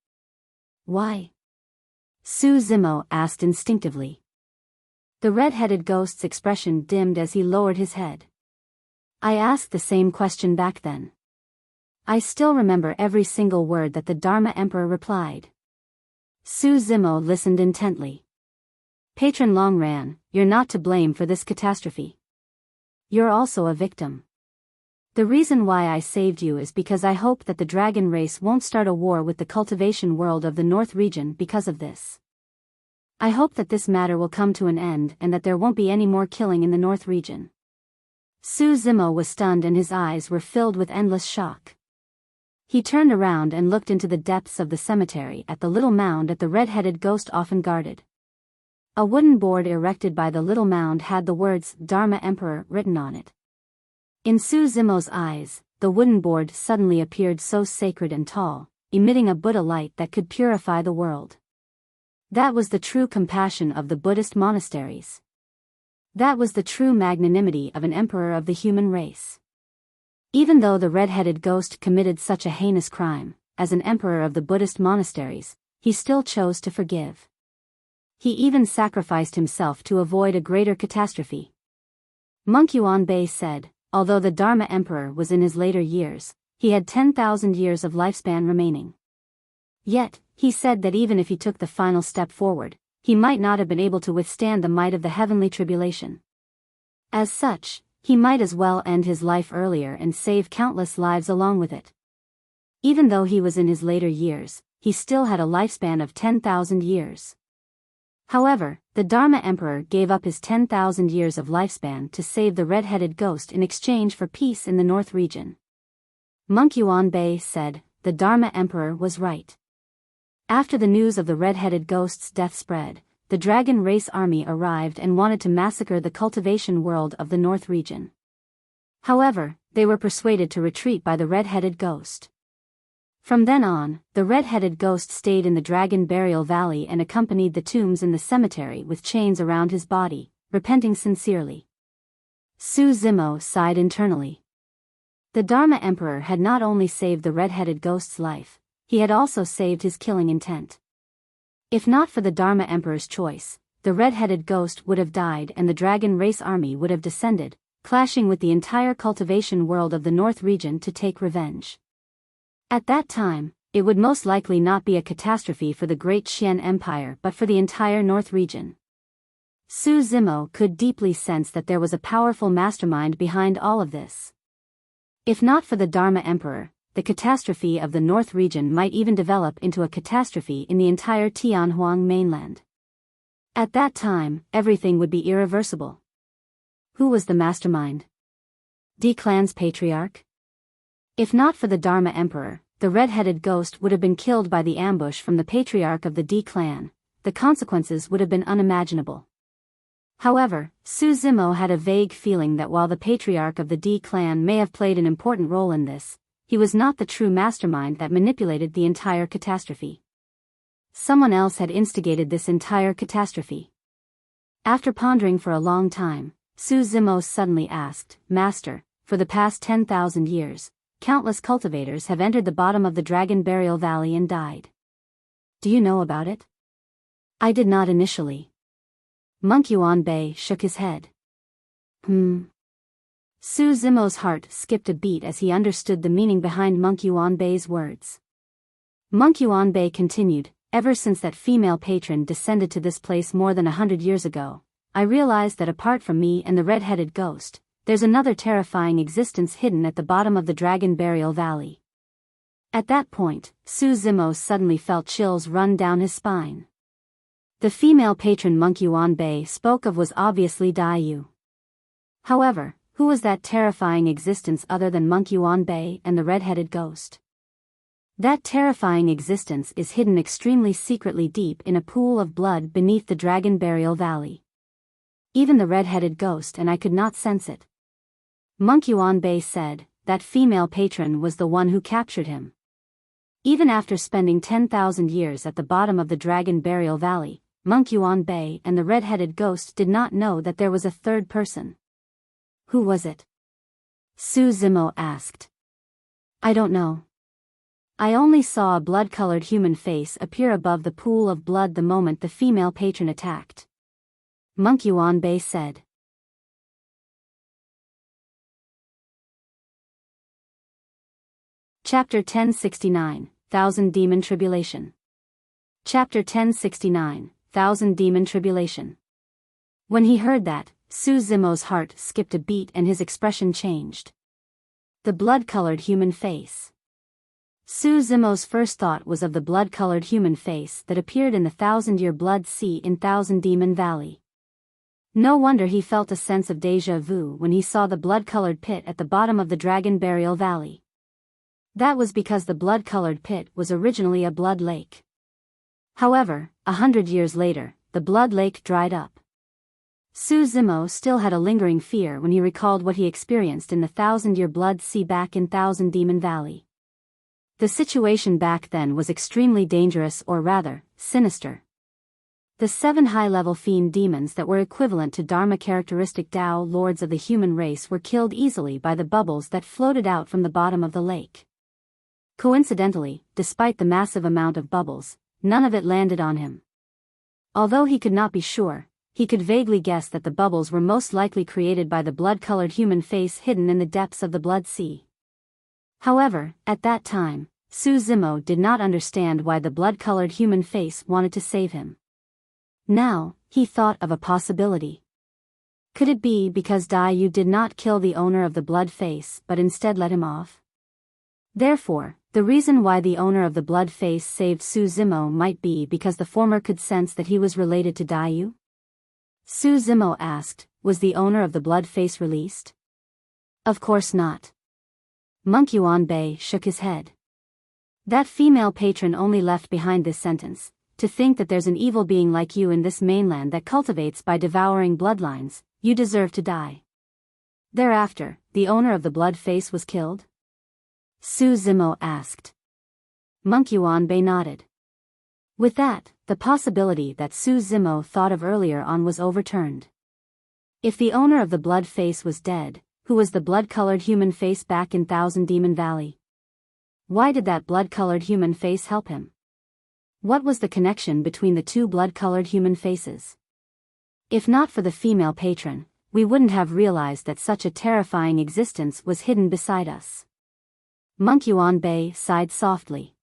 Speaker 1: Why? Su Zimo asked instinctively. The red-headed ghost's expression dimmed as he lowered his head. I asked the same question back then. I still remember every single word that the Dharma Emperor replied. Su Zimo listened intently. Patron Longran, you're not to blame for this catastrophe. You're also a victim. The reason why I saved you is because I hope that the dragon race won't start a war with the cultivation world of the North region because of this. I hope that this matter will come to an end and that there won't be any more killing in the North region. Su Zimo was stunned and his eyes were filled with endless shock. He turned around and looked into the depths of the cemetery at the little mound that the red-headed ghost often guarded. A wooden board erected by the little mound had the words Dharma Emperor written on it. In Su Zimo's eyes, the wooden board suddenly appeared so sacred and tall, emitting a Buddha light that could purify the world. That was the true compassion of the Buddhist monasteries. That was the true magnanimity of an emperor of the human race. Even though the red-headed ghost committed such a heinous crime, as an emperor of the Buddhist monasteries, he still chose to forgive. He even sacrificed himself to avoid a greater catastrophe. Monkyuan Bei said, although the Dharma Emperor was in his later years, he had 10,000 years of lifespan remaining. Yet, he said that even if he took the final step forward, he might not have been able to withstand the might of the heavenly tribulation. As such, he might as well end his life earlier and save countless lives along with it. Even though he was in his later years, he still had a lifespan of 10,000 years. However, the Dharma Emperor gave up his 10,000 years of lifespan to save the red-headed ghost in exchange for peace in the North region. Monkyuan Bei said, the Dharma Emperor was right. After the news of the red-headed ghost's death spread, the dragon race army arrived and wanted to massacre the cultivation world of the North region. However, they were persuaded to retreat by the red-headed ghost. From then on, the red-headed ghost stayed in the Dragon Burial Valley and accompanied the tombs in the cemetery with chains around his body, repenting sincerely. Su Zimo sighed internally. The Dharma Emperor had not only saved the red-headed ghost's life, he had also saved his killing intent. If not for the Dharma Emperor's choice, the red-headed ghost would have died and the dragon race army would have descended, clashing with the entire cultivation world of the North region to take revenge. At that time, it would most likely not be a catastrophe for the Great Xian Empire but for the entire North region. Su Zimo could deeply sense that there was a powerful mastermind behind all of this. If not for the Dharma Emperor, the catastrophe of the North region might even develop into a catastrophe in the entire Tianhuang mainland. At that time, everything would be irreversible. Who was the mastermind? D clan's patriarch? If not for the Dharma Emperor, the red-headed ghost would have been killed by the ambush from the patriarch of the D clan. The consequences would have been unimaginable. However, Su Zimo had a vague feeling that while the patriarch of the D clan may have played an important role in this, he was not the true mastermind that manipulated the entire catastrophe. Someone else had instigated this entire catastrophe. After pondering for a long time, Su Zimo suddenly asked, "Master, for the past 10,000 years, countless cultivators have entered the bottom of the Dragon Burial Valley and died. Do you know about it?" "I did not initially." Monk Yuanbei shook his head. Su Zimo's heart skipped a beat as he understood the meaning behind Monk Yuanbei's words. Monk Yuanbei continued, "Ever since that female patron descended to this place more than 100 years ago, I realized that apart from me and the red-headed ghost, there's another terrifying existence hidden at the bottom of the Dragon Burial Valley." At that point, Su Zimo suddenly felt chills run down his spine. The female patron Monk Yuanbei spoke of was obviously Daiyu. However, who was that terrifying existence other than Monk Yuanbei and the red-headed ghost? That terrifying existence is hidden extremely secretly deep in a pool of blood beneath the Dragon Burial Valley. Even the red-headed ghost and I could not sense it. Monk Yuanbei said, that female patron was the one who captured him. Even after spending 10,000 years at the bottom of the Dragon Burial Valley, Monk Yuanbei and the red-headed ghost did not know that there was a third person. Who was it? Su Zimo asked. "I don't know. I only saw a blood-colored human face appear above the pool of blood the moment the female patron attacked." Monk Yuanbei said. Chapter 1069, Thousand Demon Tribulation. Chapter 1069, Thousand Demon Tribulation. When he heard that, Su Zimo's heart skipped a beat and his expression changed. The blood-colored human face. Su Zimo's first thought was of the blood-colored human face that appeared in the thousand-year blood sea in Thousand Demon Valley. No wonder he felt a sense of déjà vu when he saw the blood-colored pit at the bottom of the Dragon Burial Valley. That was because the blood-colored pit was originally a blood lake. However, 100 years later, the blood lake dried up. Su Zimo still had a lingering fear when he recalled what he experienced in the thousand-year blood sea back in Thousand Demon Valley. The situation back then was extremely dangerous, or rather, sinister. The 7 high-level fiend demons that were equivalent to Dharma-characteristic Tao lords of the human race were killed easily by the bubbles that floated out from the bottom of the lake. Coincidentally, despite the massive amount of bubbles, none of it landed on him. Although he could not be sure, he could vaguely guess that the bubbles were most likely created by the blood-colored human face hidden in the depths of the blood sea. However, at that time, Su Zimo did not understand why the blood-colored human face wanted to save him. Now, he thought of a possibility. Could it be because Daiyu did not kill the owner of the blood face but instead let him off? Therefore, the reason why the owner of the blood face saved Su Zimo might be because the former could sense that he was related to Daiyu? Su Zimo asked, was the owner of the blood face released? Of course not. Monk Yuanbei shook his head. That female patron only left behind this sentence, to think that there's an evil being like you in this mainland that cultivates by devouring bloodlines, you deserve to die. Thereafter, the owner of the blood face was killed? Su Zimo asked. Monk Yuanbei nodded. With that, the possibility that Su Zimo thought of earlier on was overturned. If the owner of the blood face was dead, who was the blood-colored human face back in Thousand Demon Valley? Why did that blood-colored human face help him? What was the connection between the two blood-colored human faces? If not for the female patron, we wouldn't have realized that such a terrifying existence was hidden beside us. Monk Yuanbei sighed softly.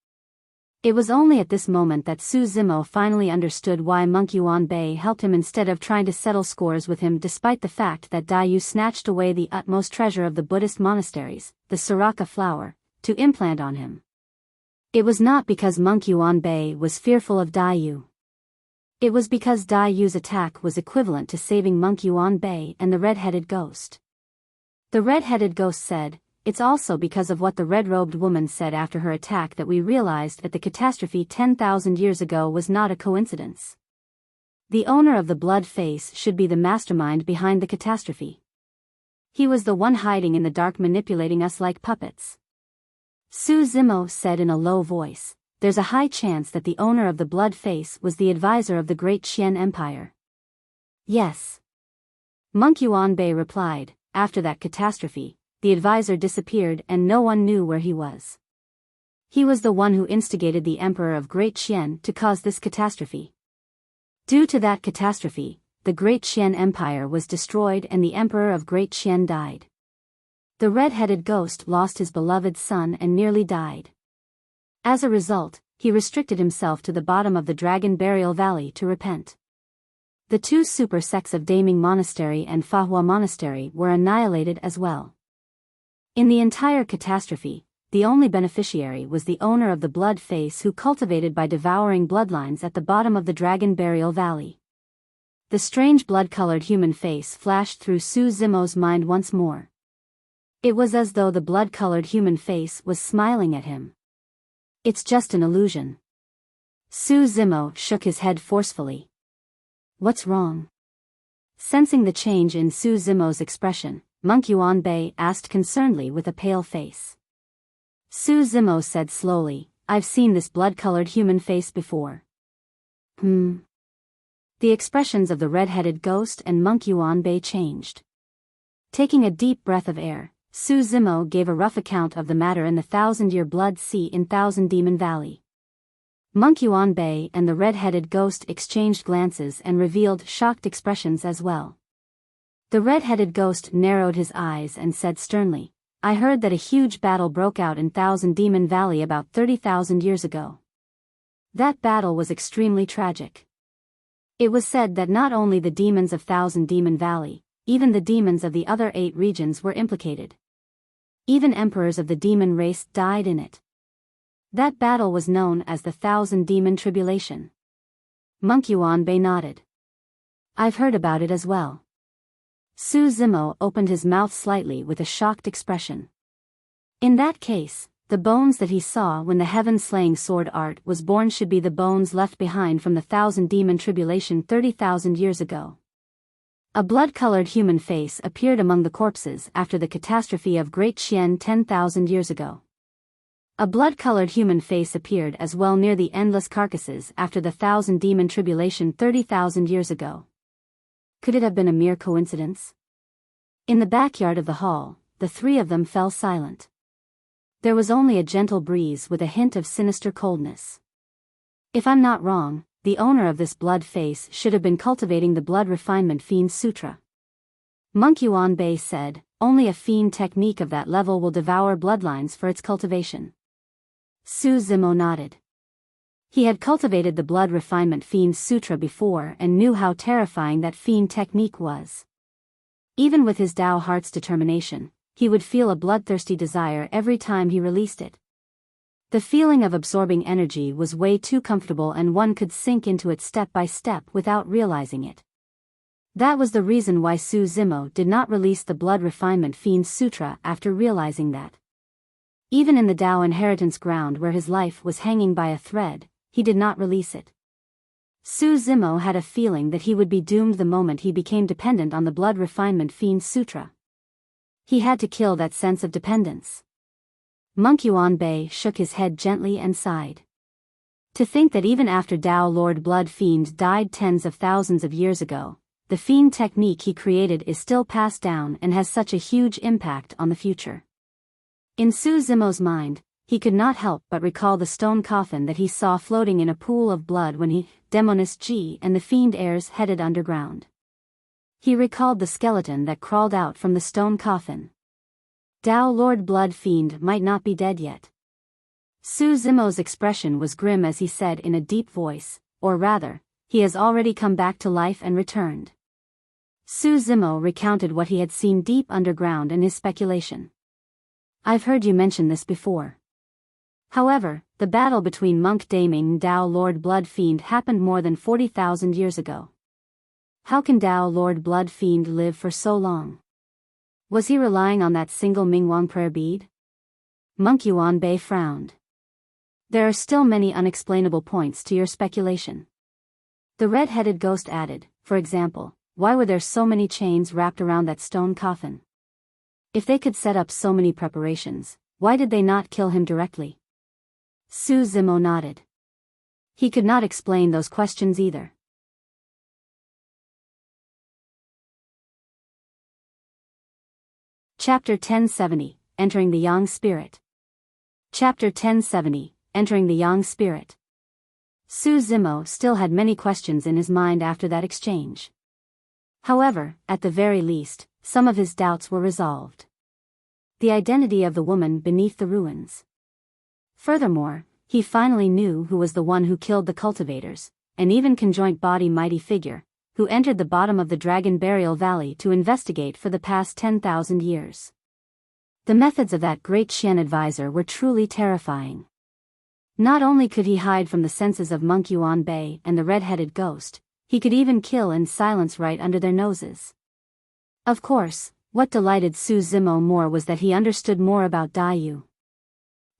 Speaker 1: It was only at this moment that Su Zimo finally understood why Monk Yuanbei helped him instead of trying to settle scores with him, despite the fact that Daiyu snatched away the utmost treasure of the Buddhist monasteries, the Siraka flower, to implant on him. It was not because Monk Yuanbei was fearful of Daiyu. It was because Daiyu's attack was equivalent to saving Monk Yuanbei and the red-headed ghost. The red-headed ghost said, it's also because of what the red-robed woman said after her attack that we realized that the catastrophe 10,000 years ago was not a coincidence. The owner of the blood face should be the mastermind behind the catastrophe. He was the one hiding in the dark manipulating us like puppets. Su Zimo said in a low voice, "There's a high chance that the owner of the blood face was the advisor of the Great Qian Empire." Yes. Monk Yuanbei replied, "After that catastrophe, the advisor disappeared and no one knew where he was. He was the one who instigated the Emperor of Great Qian to cause this catastrophe. Due to that catastrophe, the Great Qian Empire was destroyed and the Emperor of Great Qian died. The red-headed ghost lost his beloved son and nearly died. As a result, he restricted himself to the bottom of the Dragon Burial Valley to repent. The two super sects of Daming Monastery and Fahua Monastery were annihilated as well. In the entire catastrophe, the only beneficiary was the owner of the blood face who cultivated by devouring bloodlines at the bottom of the Dragon Burial Valley." The strange blood-colored human face flashed through Su Zimo's mind once more. It was as though the blood-colored human face was smiling at him. "It's just an illusion." Su Zimo shook his head forcefully. "What's wrong?" Sensing the change in Su Zimo's expression, Monk Yuanbei asked concernedly with a pale face. Su Zimo said slowly, "I've seen this blood-colored human face before." The expressions of the red-headed ghost and Monk Yuanbei changed. Taking a deep breath of air, Su Zimo gave a rough account of the matter in the Thousand-Year Blood Sea in Thousand Demon Valley. Monk Yuanbei and the red-headed ghost exchanged glances and revealed shocked expressions as well. The red-headed ghost narrowed his eyes and said sternly, "I heard that a huge battle broke out in Thousand Demon Valley about 30,000 years ago. That battle was extremely tragic. It was said that not only the demons of Thousand Demon Valley, even the demons of the other 8 regions were implicated. Even emperors of the demon race died in it. That battle was known as the Thousand Demon Tribulation." Monk Yuanbei nodded. "I've heard about it as well." Su Zimo opened his mouth slightly with a shocked expression. "In that case, the bones that he saw when the heaven-slaying sword art was born should be the bones left behind from the Thousand Demon Tribulation 30,000 years ago." A blood-colored human face appeared among the corpses after the catastrophe of Great Qian 10,000 years ago. A blood-colored human face appeared as well near the endless carcasses after the Thousand Demon Tribulation 30,000 years ago. Could it have been a mere coincidence? In the backyard of the hall, the 3 of them fell silent. There was only a gentle breeze with a hint of sinister coldness. "If I'm not wrong, the owner of this blood face should have been cultivating the blood refinement fiend sutra." Monk Yuanbei said, "Only a fiend technique of that level will devour bloodlines for its cultivation." Su Zimo nodded. He had cultivated the blood refinement fiend sutra before and knew how terrifying that fiend technique was. Even with his Tao heart's determination, he would feel a bloodthirsty desire every time he released it. The feeling of absorbing energy was way too comfortable and one could sink into it step by step without realizing it. That was the reason why Su Zimo did not release the blood refinement fiend sutra after realizing that. Even in the Tao inheritance ground where his life was hanging by a thread, he did not release it. Su Zimo had a feeling that he would be doomed the moment he became dependent on the blood refinement fiend sutra. He had to kill that sense of dependence. Monk Yuanbei shook his head gently and sighed. To think that even after Tao Lord Blood Fiend died tens of thousands of years ago, the fiend technique he created is still passed down and has such a huge impact on the future. In Su Zimo's mind, he could not help but recall the stone coffin that he saw floating in a pool of blood when he, Demonist G and the fiend heirs headed underground. He recalled the skeleton that crawled out from the stone coffin. Tao Lord Blood Fiend might not be dead yet. Su Zimo's expression was grim as he said in a deep voice, or rather, he has already come back to life and returned. Su Zimo recounted what he had seen deep underground in his speculation. "I've heard you mention this before. However, the battle between Monk Daming and Tao Lord Blood Fiend happened more than 40,000 years ago. How can Tao Lord Blood Fiend live for so long?" Was he relying on that single Mingwang prayer bead? Monk Yuan Bei frowned. There are still many unexplainable points to your speculation. The red-headed ghost added, for example, why were there so many chains wrapped around that stone coffin? If they could set up so many preparations, why did they not kill him directly? Su Zimo nodded. He could not explain those questions either. Chapter 1070, Entering the Yang Spirit. Chapter 1070, Entering the Yang Spirit. Su Zimo still had many questions in his mind after that exchange. However, at the very least, some of his doubts were resolved. The identity of the woman beneath the ruins. Furthermore, he finally knew who was the one who killed the cultivators, an even conjoint body mighty figure, who entered the bottom of the Dragon Burial Valley to investigate for the past 10,000 years. The methods of that great Xian advisor were truly terrifying. Not only could he hide from the senses of Monk Yuan Bei and the red-headed ghost, he could even kill in silence right under their noses. Of course, what delighted Su Zimo more was that he understood more about Dai Yu.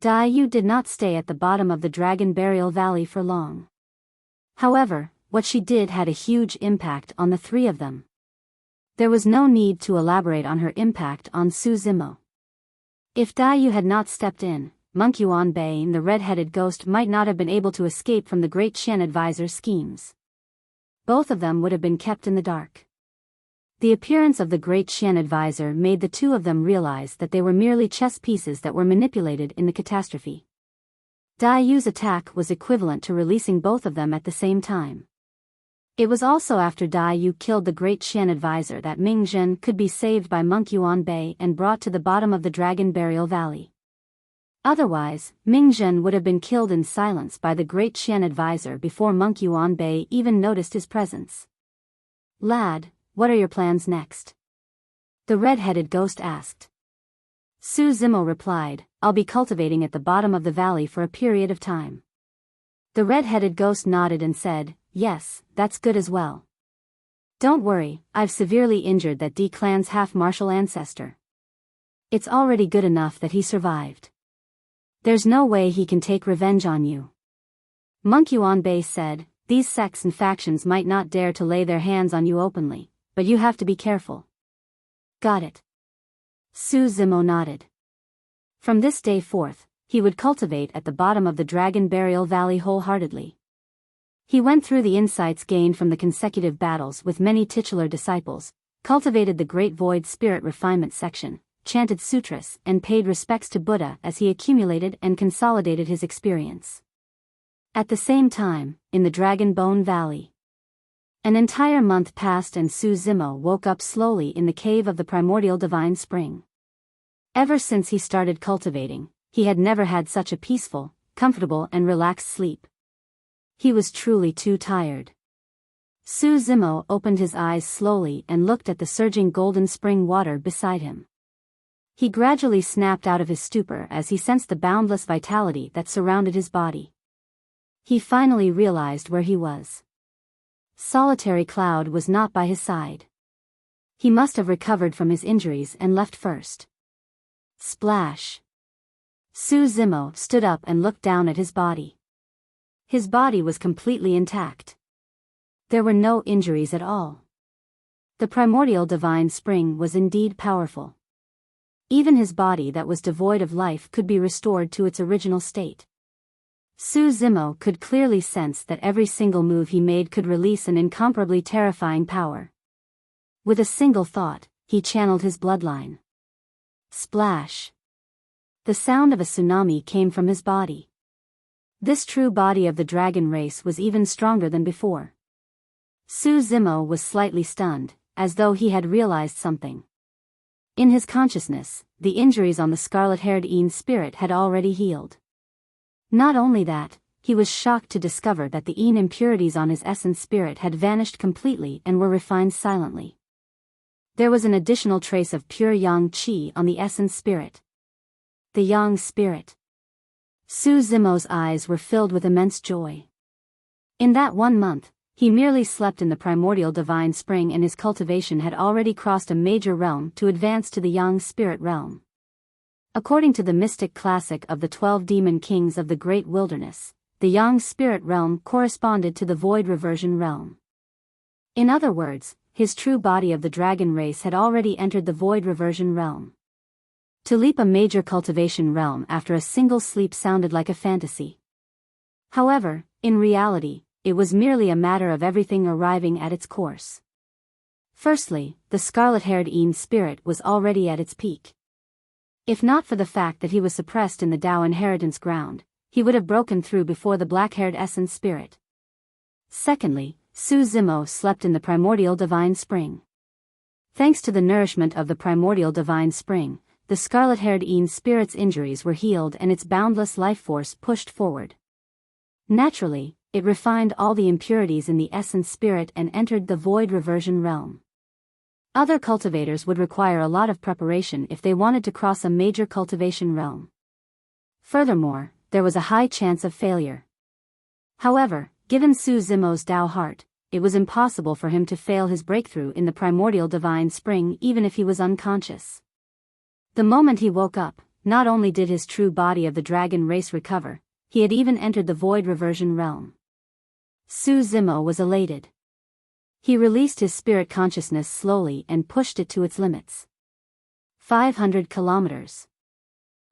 Speaker 1: Dai Yu did not stay at the bottom of the Dragon Burial Valley for long. However, what she did had a huge impact on the three of them. There was no need to elaborate on her impact on Su Zimo. If Dai Yu had not stepped in, Monk Yuan Bei and the red-headed ghost might not have been able to escape from the great Xian advisor's schemes. Both of them would have been kept in the dark. The appearance of the great Xian advisor made the two of them realize that they were merely chess pieces that were manipulated in the catastrophe. Dai Yu's attack was equivalent to releasing both of them at the same time. It was also after Dai Yu killed the great Xian advisor that Ming Zhen could be saved by Monk Yuan Bei and brought to the bottom of the Dragon Burial Valley. Otherwise, Ming Zhen would have been killed in silence by the great Xian advisor before Monk Yuan Bei even noticed his presence. Lad, what are your plans next? The red-headed ghost asked. Su Zimo replied, I'll be cultivating at the bottom of the valley for a period of time. The red-headed ghost nodded and said, yes, that's good as well. Don't worry, I've severely injured that D clan's half-martial ancestor. It's already good enough that he survived. There's no way he can take revenge on you. Monk Yuan Bei said, these sects and factions might not dare to lay their hands on you openly, but you have to be careful. Got it. Su Zimo nodded. From this day forth, he would cultivate at the bottom of the Dragon Burial Valley wholeheartedly. He went through the insights gained from the consecutive battles with many titular disciples, cultivated the Great Void Spirit Refinement section, chanted sutras and paid respects to Buddha as he accumulated and consolidated his experience. At the same time, in the Dragon Bone Valley. An entire month passed and Su Zimo woke up slowly in the cave of the Primordial Divine Spring. Ever since he started cultivating, he had never had such a peaceful, comfortable and relaxed sleep. He was truly too tired. Su Zimo opened his eyes slowly and looked at the surging golden spring water beside him. He gradually snapped out of his stupor as he sensed the boundless vitality that surrounded his body. He finally realized where he was. Solitary Cloud was not by his side. He must have recovered from his injuries and left first. Splash! Su Zimo stood up and looked down at his body. His body was completely intact. There were no injuries at all. The primordial divine spring was indeed powerful. Even his body that was devoid of life could be restored to its original state. Su Zimo could clearly sense that every single move he made could release an incomparably terrifying power. With a single thought, he channeled his bloodline. Splash! The sound of a tsunami came from his body. This true body of the dragon race was even stronger than before. Su Zimo was slightly stunned, as though he had realized something. In his consciousness, the injuries on the scarlet-haired Een spirit had already healed. Not only that, he was shocked to discover that the Een impurities on his essence spirit had vanished completely and were refined silently. There was an additional trace of pure Yang Qi on the essence spirit. The Yang spirit. Su Zimo's eyes were filled with immense joy. In that 1 month, He merely slept in the primordial divine spring, and his cultivation had already crossed a major realm to advance to the yang spirit realm. According to the mystic classic of the 12 demon kings of the great wilderness, the yang spirit realm corresponded to the void reversion realm. In other words, his true body of the dragon race had already entered the void reversion realm. To leap a major cultivation realm after a single sleep sounded like a fantasy. However, in reality, it was merely a matter of everything arriving at its course. Firstly, the scarlet-haired Yin spirit was already at its peak. If not for the fact that he was suppressed in the Tao inheritance ground, he would have broken through before the black-haired essence spirit. Secondly, Su Zimo slept in the primordial divine spring. Thanks to the nourishment of the primordial divine spring, the scarlet-haired Yin spirit's injuries were healed and its boundless life force pushed forward. Naturally, it refined all the impurities in the essence spirit and entered the void reversion realm. Other cultivators would require a lot of preparation if they wanted to cross a major cultivation realm. Furthermore, there was a high chance of failure. However, given Su Zimo's Tao heart, it was impossible for him to fail his breakthrough in the primordial divine spring even if he was unconscious. The moment he woke up, not only did his true body of the dragon race recover, he had even entered the void reversion realm. Su Zimo was elated. He released his spirit consciousness slowly and pushed it to its limits. 500 kilometers.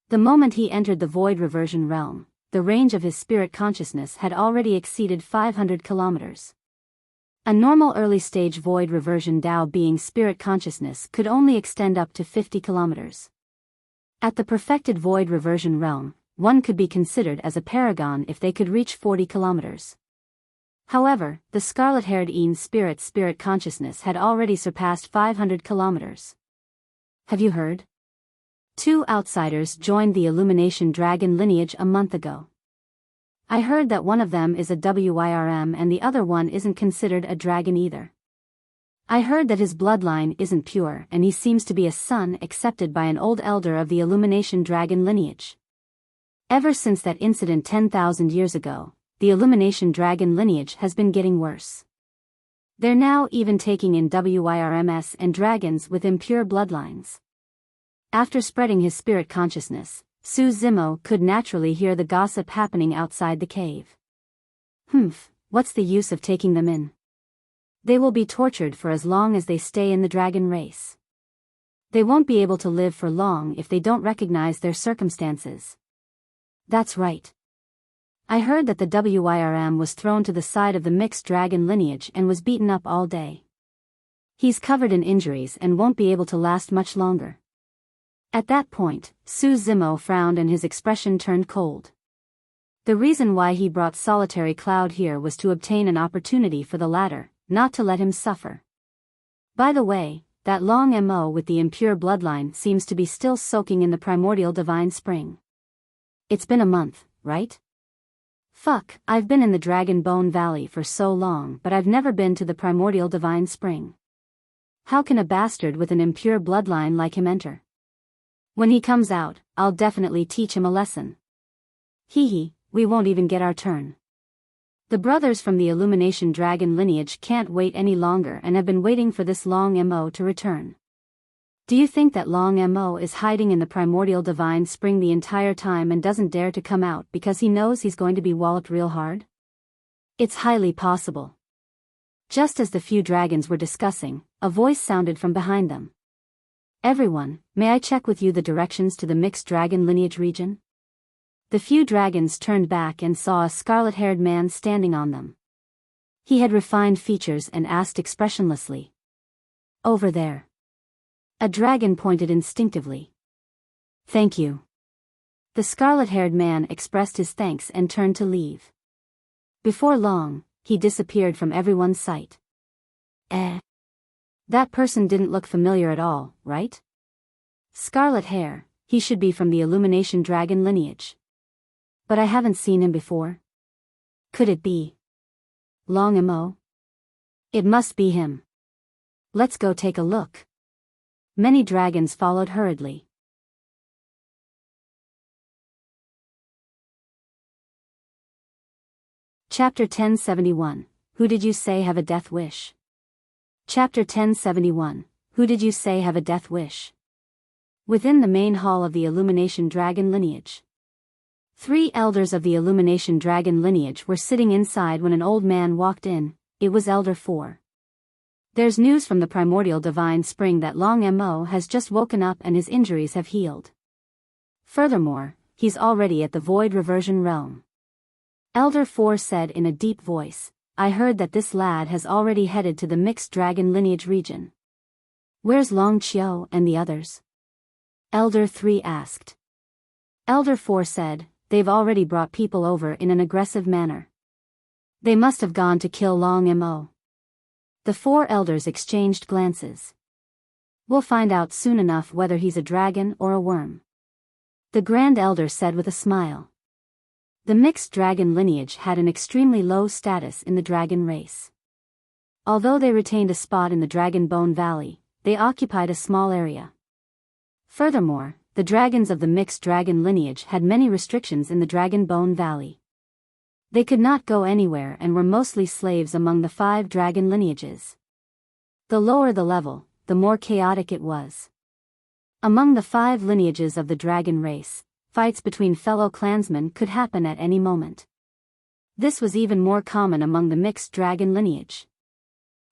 Speaker 1: The moment he entered the void reversion realm, the range of his spirit consciousness had already exceeded 500 kilometers. A normal early-stage void reversion Tao being spirit consciousness could only extend up to 50 kilometers. At the perfected void reversion realm, one could be considered as a paragon if they could reach 40 kilometers. However, the scarlet-haired Yin spirit consciousness had already surpassed 500 kilometers. Have you heard? 2 outsiders joined the Illumination Dragon lineage a month ago. I heard that one of them is a WIRM and the other one isn't considered a dragon either. I heard that his bloodline isn't pure and he seems to be a son accepted by an old elder of the Illumination Dragon lineage. Ever since that incident 10,000 years ago, the Illumination Dragon lineage has been getting worse. They're now even taking in WIRMs and dragons with impure bloodlines. After spreading his spirit consciousness, Su Zimo could naturally hear the gossip happening outside the cave. What's the use of taking them in? They will be tortured for as long as they stay in the dragon race. They won't be able to live for long if they don't recognize their circumstances. That's right. I heard that the WIRM was thrown to the side of the mixed dragon lineage and was beaten up all day. He's covered in injuries and won't be able to last much longer. At that point, Su Zimo frowned and his expression turned cold. The reason why he brought Solitary Cloud here was to obtain an opportunity for the latter, not to let him suffer. By the way, that long MO with the impure bloodline seems to be still soaking in the primordial divine spring. It's been a month, right? Fuck, I've been in the Dragon Bone Valley for so long but I've never been to the primordial divine spring. How can a bastard with an impure bloodline like him enter? When he comes out, I'll definitely teach him a lesson. Hee, we won't even get our turn. The brothers from the Illumination Dragon lineage can't wait any longer and have been waiting for this long MO to return. Do you think that long MO is hiding in the primordial divine spring the entire time and doesn't dare to come out because he knows he's going to be walloped real hard? It's highly possible. Just as the few dragons were discussing, a voice sounded from behind them. Everyone, may I check with you the directions to the mixed dragon lineage region? The few dragons turned back and saw a scarlet-haired man standing on them. He had refined features and asked expressionlessly. Over there. A dragon pointed instinctively. Thank you. The scarlet-haired man expressed his thanks and turned to leave. Before long, he disappeared from everyone's sight. That person didn't look familiar at all, right? Scarlet hair, he should be from the Illumination Dragon lineage. But I haven't seen him before. Could it be Long Mo? It must be him. Let's go take a look. Many dragons followed hurriedly. Chapter 1071, who did you say have a death wish? Chapter 1071, who did you say have a death wish? Within the main hall of the Illumination Dragon lineage. 3 elders of the Illumination Dragon lineage were sitting inside when an old man walked in. It was Elder 4. There's news from the Primordial Divine Spring that Long Mo has just woken up and his injuries have healed. Furthermore, he's already at the Void Reversion Realm. Elder 4 said in a deep voice, I heard that this lad has already headed to the Mixed Dragon Lineage region. Where's Long Qiu and the others? Elder 3 asked. Elder 4 said, they've already brought people over in an aggressive manner. They must have gone to kill Long Mo. The 4 elders exchanged glances. We'll find out soon enough whether he's a dragon or a worm. The Grand Elder said with a smile. The Mixed Dragon lineage had an extremely low status in the dragon race. Although they retained a spot in the Dragon Bone Valley, they occupied a small area. Furthermore, the dragons of the Mixed Dragon lineage had many restrictions in the Dragon Bone Valley. They could not go anywhere and were mostly slaves among the 5 dragon lineages. The lower the level, the more chaotic it was. Among the 5 lineages of the dragon race, fights between fellow clansmen could happen at any moment. This was even more common among the Mixed Dragon lineage.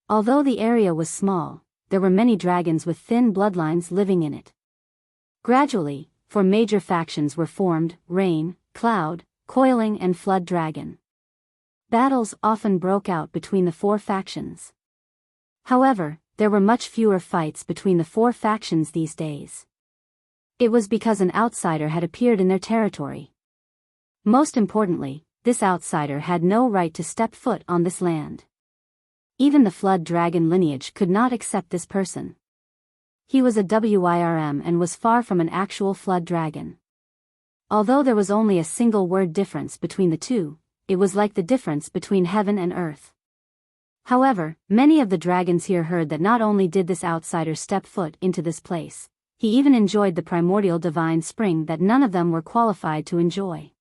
Speaker 1: Although the area was small, there were many dragons with thin bloodlines living in it. Gradually, 4 major factions were formed: Rain, Cloud, Coiling and Flood Dragon. Battles often broke out between the 4 factions. However, there were much fewer fights between the 4 factions these days. It was because an outsider had appeared in their territory. Most importantly, this outsider had no right to step foot on this land. Even the Flood Dragon lineage could not accept this person. He was a WIRM and was far from an actual Flood Dragon. Although there was only a single word difference between the two, it was like the difference between heaven and earth. However, many of the dragons here heard that not only did this outsider step foot into this place, he even enjoyed the Primordial Divine Spring that none of them were qualified to enjoy.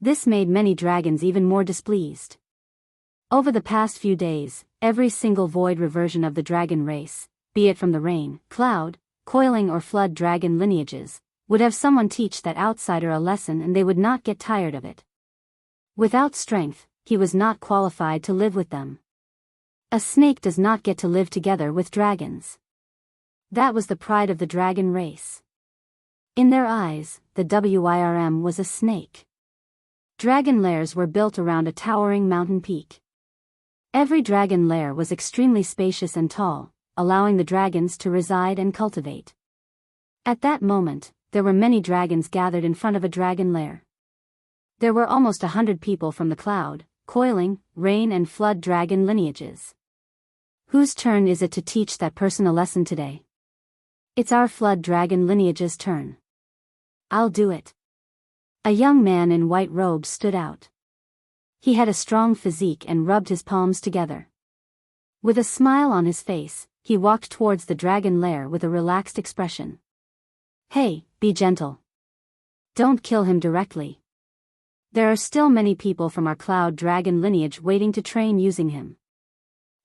Speaker 1: This made many dragons even more displeased. Over the past few days, every single void reversion of the dragon race, be it from the Rain, Cloud, Coiling or Flood Dragon lineages, would have someone teach that outsider a lesson and they would not get tired of it. Without strength, he was not qualified to live with them. A snake does not get to live together with dragons. That was the pride of the dragon race. In their eyes, the WIRM was a snake. Dragon lairs were built around a towering mountain peak. Every dragon lair was extremely spacious and tall, allowing the dragons to reside and cultivate. At that moment, there were many dragons gathered in front of a dragon lair. There were almost 100 people from the Cloud, Coiling, Rain and Flood dragon lineages. Whose turn is it to teach that person a lesson today? It's our Flood Dragon lineage's turn. I'll do it. A young man in white robes stood out. He had a strong physique and rubbed his palms together. With a smile on his face, he walked towards the dragon lair with a relaxed expression. Hey, be gentle. Don't kill him directly. There are still many people from our Cloud Dragon lineage waiting to train using him.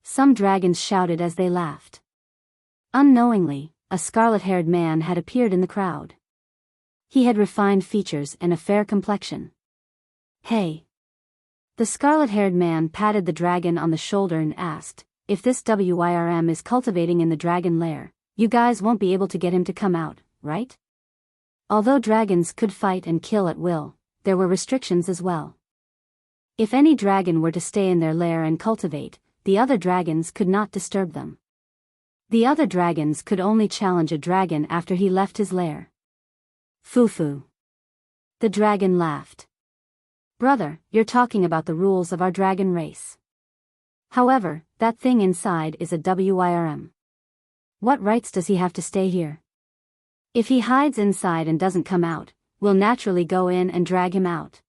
Speaker 1: Some dragons shouted as they laughed. Unknowingly, a scarlet-haired man had appeared in the crowd. He had refined features and a fair complexion. Hey. The scarlet-haired man patted the dragon on the shoulder and asked, if this WIRM is cultivating in the dragon lair, you guys won't be able to get him to come out, right? Although dragons could fight and kill at will, there were restrictions as well. If any dragon were to stay in their lair and cultivate, the other dragons could not disturb them. The other dragons could only challenge a dragon after he left his lair. Foo-foo. The dragon laughed. Brother, you're talking about the rules of our dragon race. However, that thing inside is a WIRM. What rights does he have to stay here? If he hides inside and doesn't come out, we'll naturally go in and drag him out.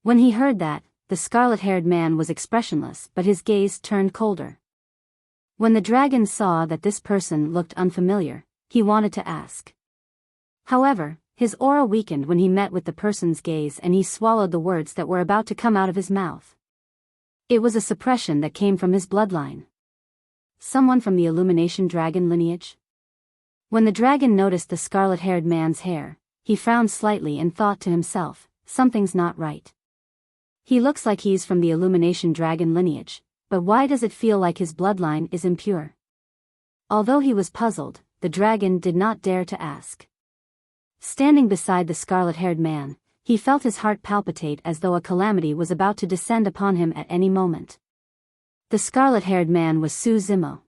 Speaker 1: When he heard that, the scarlet-haired man was expressionless but his gaze turned colder. When the dragon saw that this person looked unfamiliar, he wanted to ask. However, his aura weakened when he met with the person's gaze and he swallowed the words that were about to come out of his mouth. It was a suppression that came from his bloodline. Someone from the Illumination Dragon lineage? When the dragon noticed the scarlet-haired man's hair, he frowned slightly and thought to himself, something's not right. He looks like he's from the Illumination Dragon lineage, but why does it feel like his bloodline is impure? Although he was puzzled, the dragon did not dare to ask. Standing beside the scarlet-haired man, he felt his heart palpitate as though a calamity was about to descend upon him at any moment. The scarlet-haired man was Su Zimo.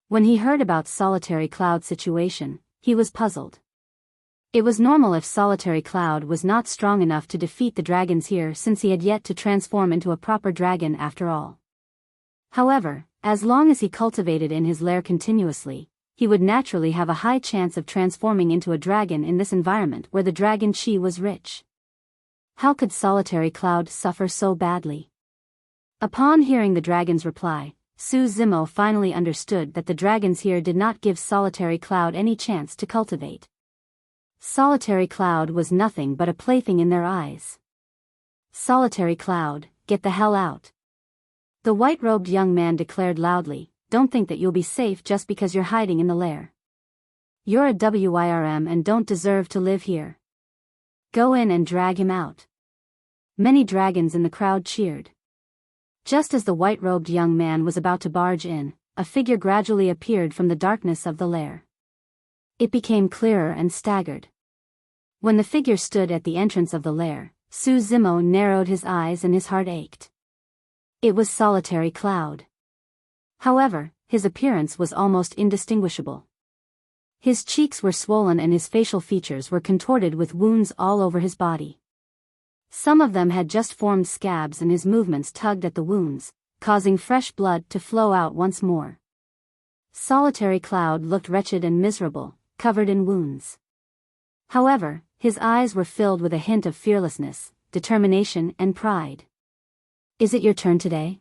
Speaker 1: When he heard about Solitary Cloud's situation, he was puzzled. It was normal if Solitary Cloud was not strong enough to defeat the dragons here since he had yet to transform into a proper dragon after all. However, as long as he cultivated in his lair continuously, he would naturally have a high chance of transforming into a dragon in this environment where the dragon chi was rich. How could Solitary Cloud suffer so badly? Upon hearing the dragon's reply, Su Zimo finally understood that the dragons here did not give Solitary Cloud any chance to cultivate. Solitary Cloud was nothing but a plaything in their eyes. Solitary Cloud, get the hell out. The white-robed young man declared loudly, don't think that you'll be safe just because you're hiding in the lair. You're a WYRM and don't deserve to live here. Go in and drag him out. Many dragons in the crowd cheered. Just as the white-robed young man was about to barge in, a figure gradually appeared from the darkness of the lair. It became clearer and staggered. When the figure stood at the entrance of the lair, Su Zimo narrowed his eyes and his heart ached. It was Solitary Cloud. However, his appearance was almost indistinguishable. His cheeks were swollen and his facial features were contorted with wounds all over his body. Some of them had just formed scabs and his movements tugged at the wounds, causing fresh blood to flow out once more. Solitary Cloud looked wretched and miserable, covered in wounds. However, his eyes were filled with a hint of fearlessness, determination and pride. Is it your turn today?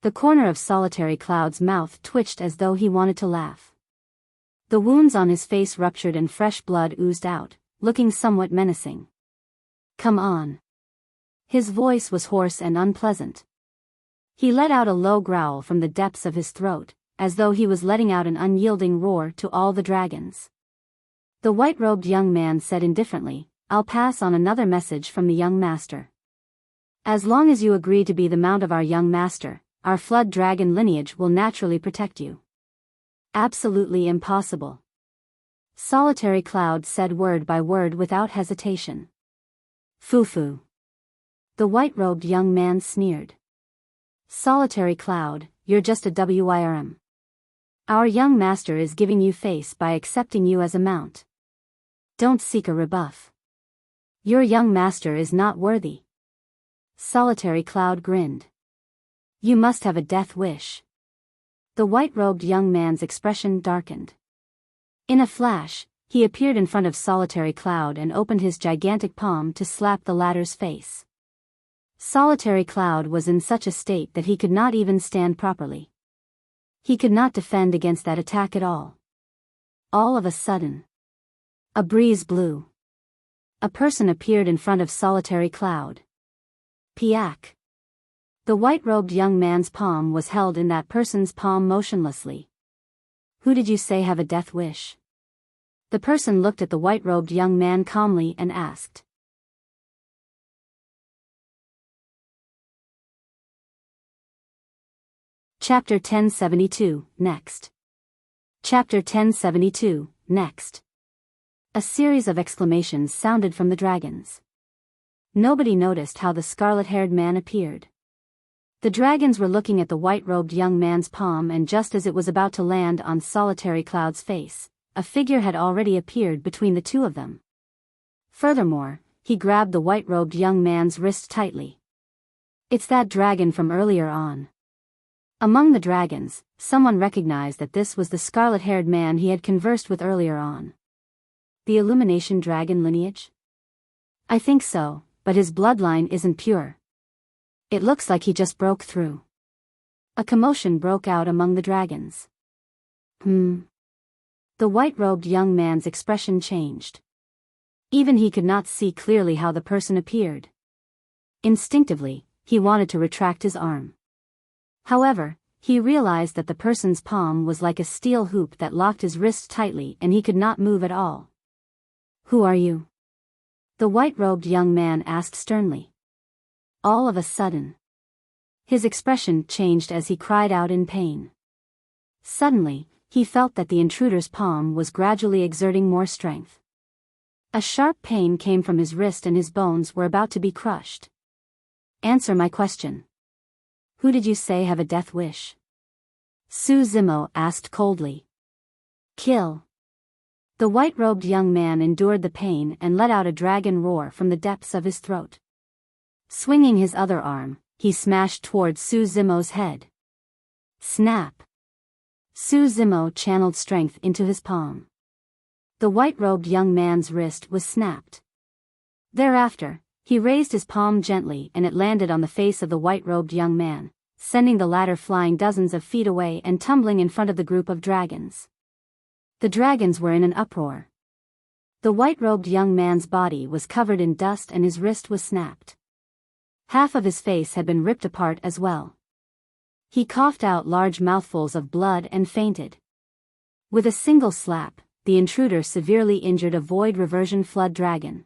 Speaker 1: The corner of Solitary Cloud's mouth twitched as though he wanted to laugh. The wounds on his face ruptured and fresh blood oozed out, looking somewhat menacing. Come on. His voice was hoarse and unpleasant. He let out a low growl from the depths of his throat, as though he was letting out an unyielding roar to all the dragons. The white-robed young man said indifferently, I'll pass on another message from the young master. As long as you agree to be the mount of our young master, our flood dragon lineage will naturally protect you. Absolutely impossible. Solitary Cloud said word by word without hesitation. Foo-foo. The white-robed young man sneered. Solitary Cloud, you're just a WYRM. Our young master is giving you face by accepting you as a mount. Don't seek a rebuff. Your young master is not worthy. Solitary Cloud grinned. You must have a death wish. The white-robed young man's expression darkened. In a flash, he appeared in front of Solitary Cloud and opened his gigantic palm to slap the latter's face. Solitary Cloud was in such a state that he could not even stand properly. He could not defend against that attack at all. All of a sudden, a breeze blew. A person appeared in front of Solitary Cloud. Piak. The white-robed young man's palm was held in that person's palm motionlessly. Who did you say have a death wish? The person looked at the white-robed young man calmly and asked. Chapter 1072, next. Chapter 1072, next. A series of exclamations sounded from the dragons. Nobody noticed how the scarlet-haired man appeared. The dragons were looking at the white-robed young man's palm, and just as it was about to land on Solitary Cloud's face, a figure had already appeared between the two of them. Furthermore, he grabbed the white-robed young man's wrist tightly. It's that dragon from earlier on. Among the dragons, someone recognized that this was the scarlet-haired man he had conversed with earlier on. The Illumination Dragon lineage? I think so, but his bloodline isn't pure. It looks like he just broke through. A commotion broke out among the dragons. The white-robed young man's expression changed. Even he could not see clearly how the person appeared. Instinctively, he wanted to retract his arm. However, he realized that the person's palm was like a steel hoop that locked his wrist tightly and he could not move at all. "Who are you?" the white-robed young man asked sternly. All of a sudden, his expression changed as he cried out in pain. Suddenly, he felt that the intruder's palm was gradually exerting more strength. A sharp pain came from his wrist and his bones were about to be crushed. "Answer my question. Who did you say have a death wish?" Su Zimo asked coldly. "Kill." The white-robed young man endured the pain and let out a dragon roar from the depths of his throat. Swinging his other arm, he smashed towards Su Zimo's head. Snap! Su Zimo channeled strength into his palm. The white-robed young man's wrist was snapped. Thereafter, he raised his palm gently and it landed on the face of the white-robed young man, sending the latter flying dozens of feet away and tumbling in front of the group of dragons. The dragons were in an uproar. The white-robed young man's body was covered in dust and his wrist was snapped. Half of his face had been ripped apart as well. He coughed out large mouthfuls of blood and fainted. With a single slap, the intruder severely injured a void reversion flood dragon.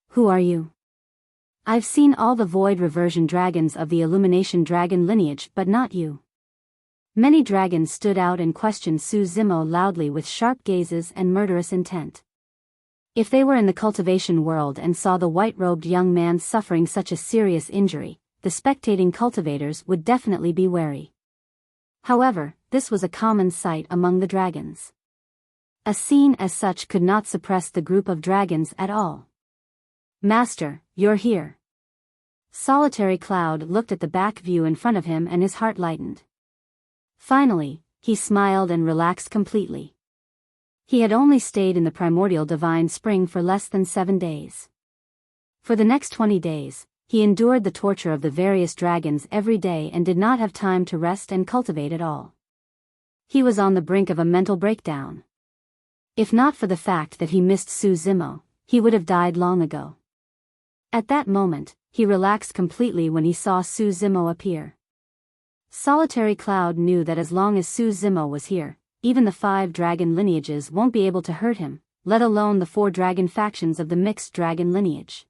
Speaker 1: "Who are you?" "I've seen all the void reversion dragons of the Illumination dragon lineage but not you." Many dragons stood out and questioned Su Zimo loudly with sharp gazes and murderous intent. If they were in the cultivation world and saw the white-robed young man suffering such a serious injury, the spectating cultivators would definitely be wary. However, this was a common sight among the dragons. A scene as such could not suppress the group of dragons at all. "Master, you're here." Solitary Cloud looked at the back view in front of him and his heart lightened. Finally, he smiled and relaxed completely. He had only stayed in the Primordial Divine Spring for less than 7 days. For the next 20 days, he endured the torture of the various dragons every day and did not have time to rest and cultivate at all. He was on the brink of a mental breakdown. If not for the fact that he missed Su Zimo, he would have died long ago. At that moment, he relaxed completely when he saw Su Zimo appear. Solitary Cloud knew that as long as Su Zimo was here, even the 5 dragon lineages won't be able to hurt him, let alone the 4 dragon factions of the mixed dragon lineage.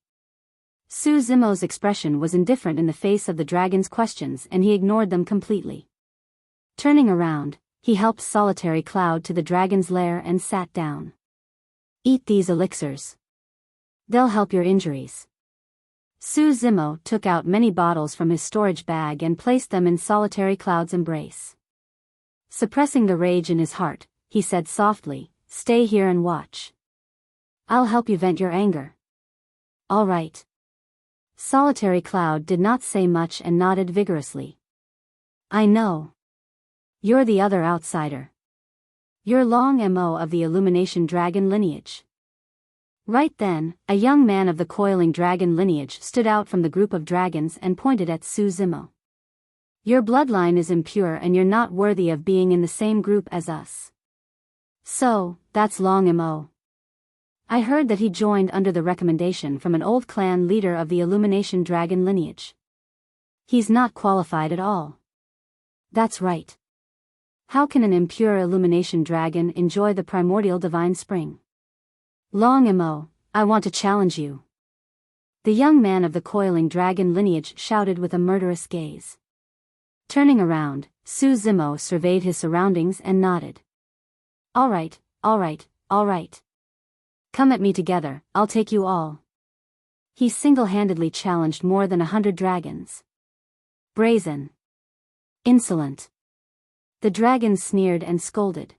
Speaker 1: Su Zimo's expression was indifferent in the face of the dragon's questions and he ignored them completely. Turning around, he helped Solitary Cloud to the dragon's lair and sat down. "Eat these elixirs. They'll help your injuries." Su Zimo took out many bottles from his storage bag and placed them in Solitary Cloud's embrace. Suppressing the rage in his heart, he said softly, "Stay here and watch. I'll help you vent your anger." "All right." Solitary Cloud did not say much and nodded vigorously. "I know. You're the other outsider. You're Long Mo of the Illumination Dragon lineage." Right then, a young man of the Coiling Dragon lineage stood out from the group of dragons and pointed at Su Zimo. "Your bloodline is impure and you're not worthy of being in the same group as us." "So, that's Long Mo. I heard that he joined under the recommendation from an old clan leader of the Illumination Dragon lineage. He's not qualified at all." "That's right. How can an impure Illumination Dragon enjoy the Primordial Divine Spring?" "Long Mo, I want to challenge you." The young man of the Coiling Dragon lineage shouted with a murderous gaze. Turning around, Su Zimo surveyed his surroundings and nodded. All right. Come at me together, I'll take you all." He single-handedly challenged more than 100 dragons. Brazen. Insolent. The dragons sneered and scolded.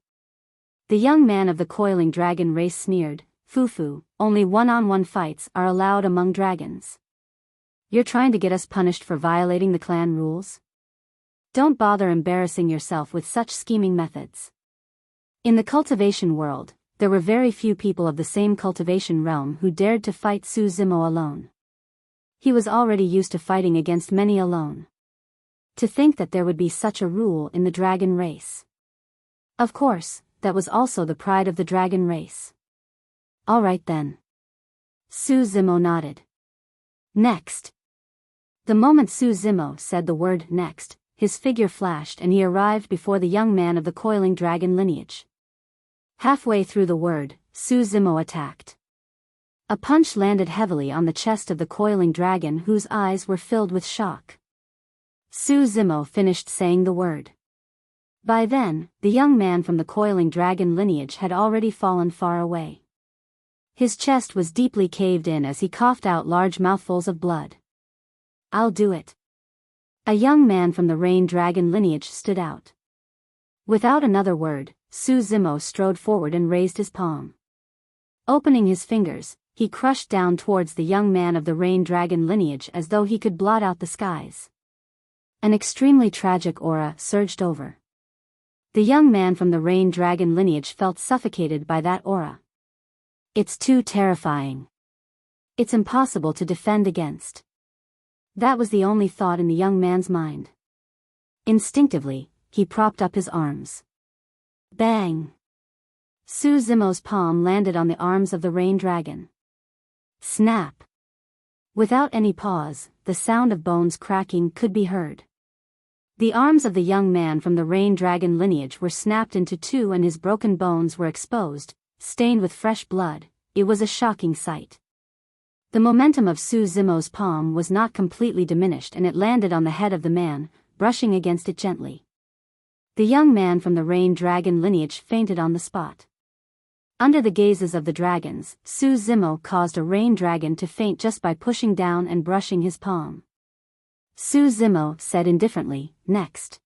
Speaker 1: The young man of the Coiling Dragon race sneered, "Fufu, only one-on-one fights are allowed among dragons. You're trying to get us punished for violating the clan rules? Don't bother embarrassing yourself with such scheming methods." In the cultivation world, there were very few people of the same cultivation realm who dared to fight Su Zimo alone. He was already used to fighting against many alone. To think that there would be such a rule in the dragon race. Of course, that was also the pride of the dragon race. All right then. Su Zimo nodded. Next. The moment Su Zimo said the word next, his figure flashed and he arrived before the young man of the coiling dragon lineage. Halfway through the word, Su Zimo attacked. A punch landed heavily on the chest of the coiling dragon whose eyes were filled with shock. Su Zimo finished saying the word. By then, the young man from the coiling dragon lineage had already fallen far away. His chest was deeply caved in as he coughed out large mouthfuls of blood. "I'll do it." A young man from the rain dragon lineage stood out. Without another word, Su Zimo strode forward and raised his palm. Opening his fingers, he crushed down towards the young man of the rain dragon lineage as though he could blot out the skies. An extremely tragic aura surged over. The young man from the rain dragon lineage felt suffocated by that aura. It's too terrifying. It's impossible to defend against. That was the only thought in the young man's mind. Instinctively, he propped up his arms. Bang! Su Zimo's palm landed on the arms of the rain dragon. Snap! Without any pause, the sound of bones cracking could be heard. The arms of the young man from the rain dragon lineage were snapped into two and his broken bones were exposed, stained with fresh blood. It was a shocking sight. The momentum of Su Zimo's palm was not completely diminished and it landed on the head of the man, brushing against it gently. The young man from the rain dragon lineage fainted on the spot. Under the gazes of the dragons, Su Zimo caused a rain dragon to faint just by pushing down and brushing his palm. Su Zimo said indifferently, "Next.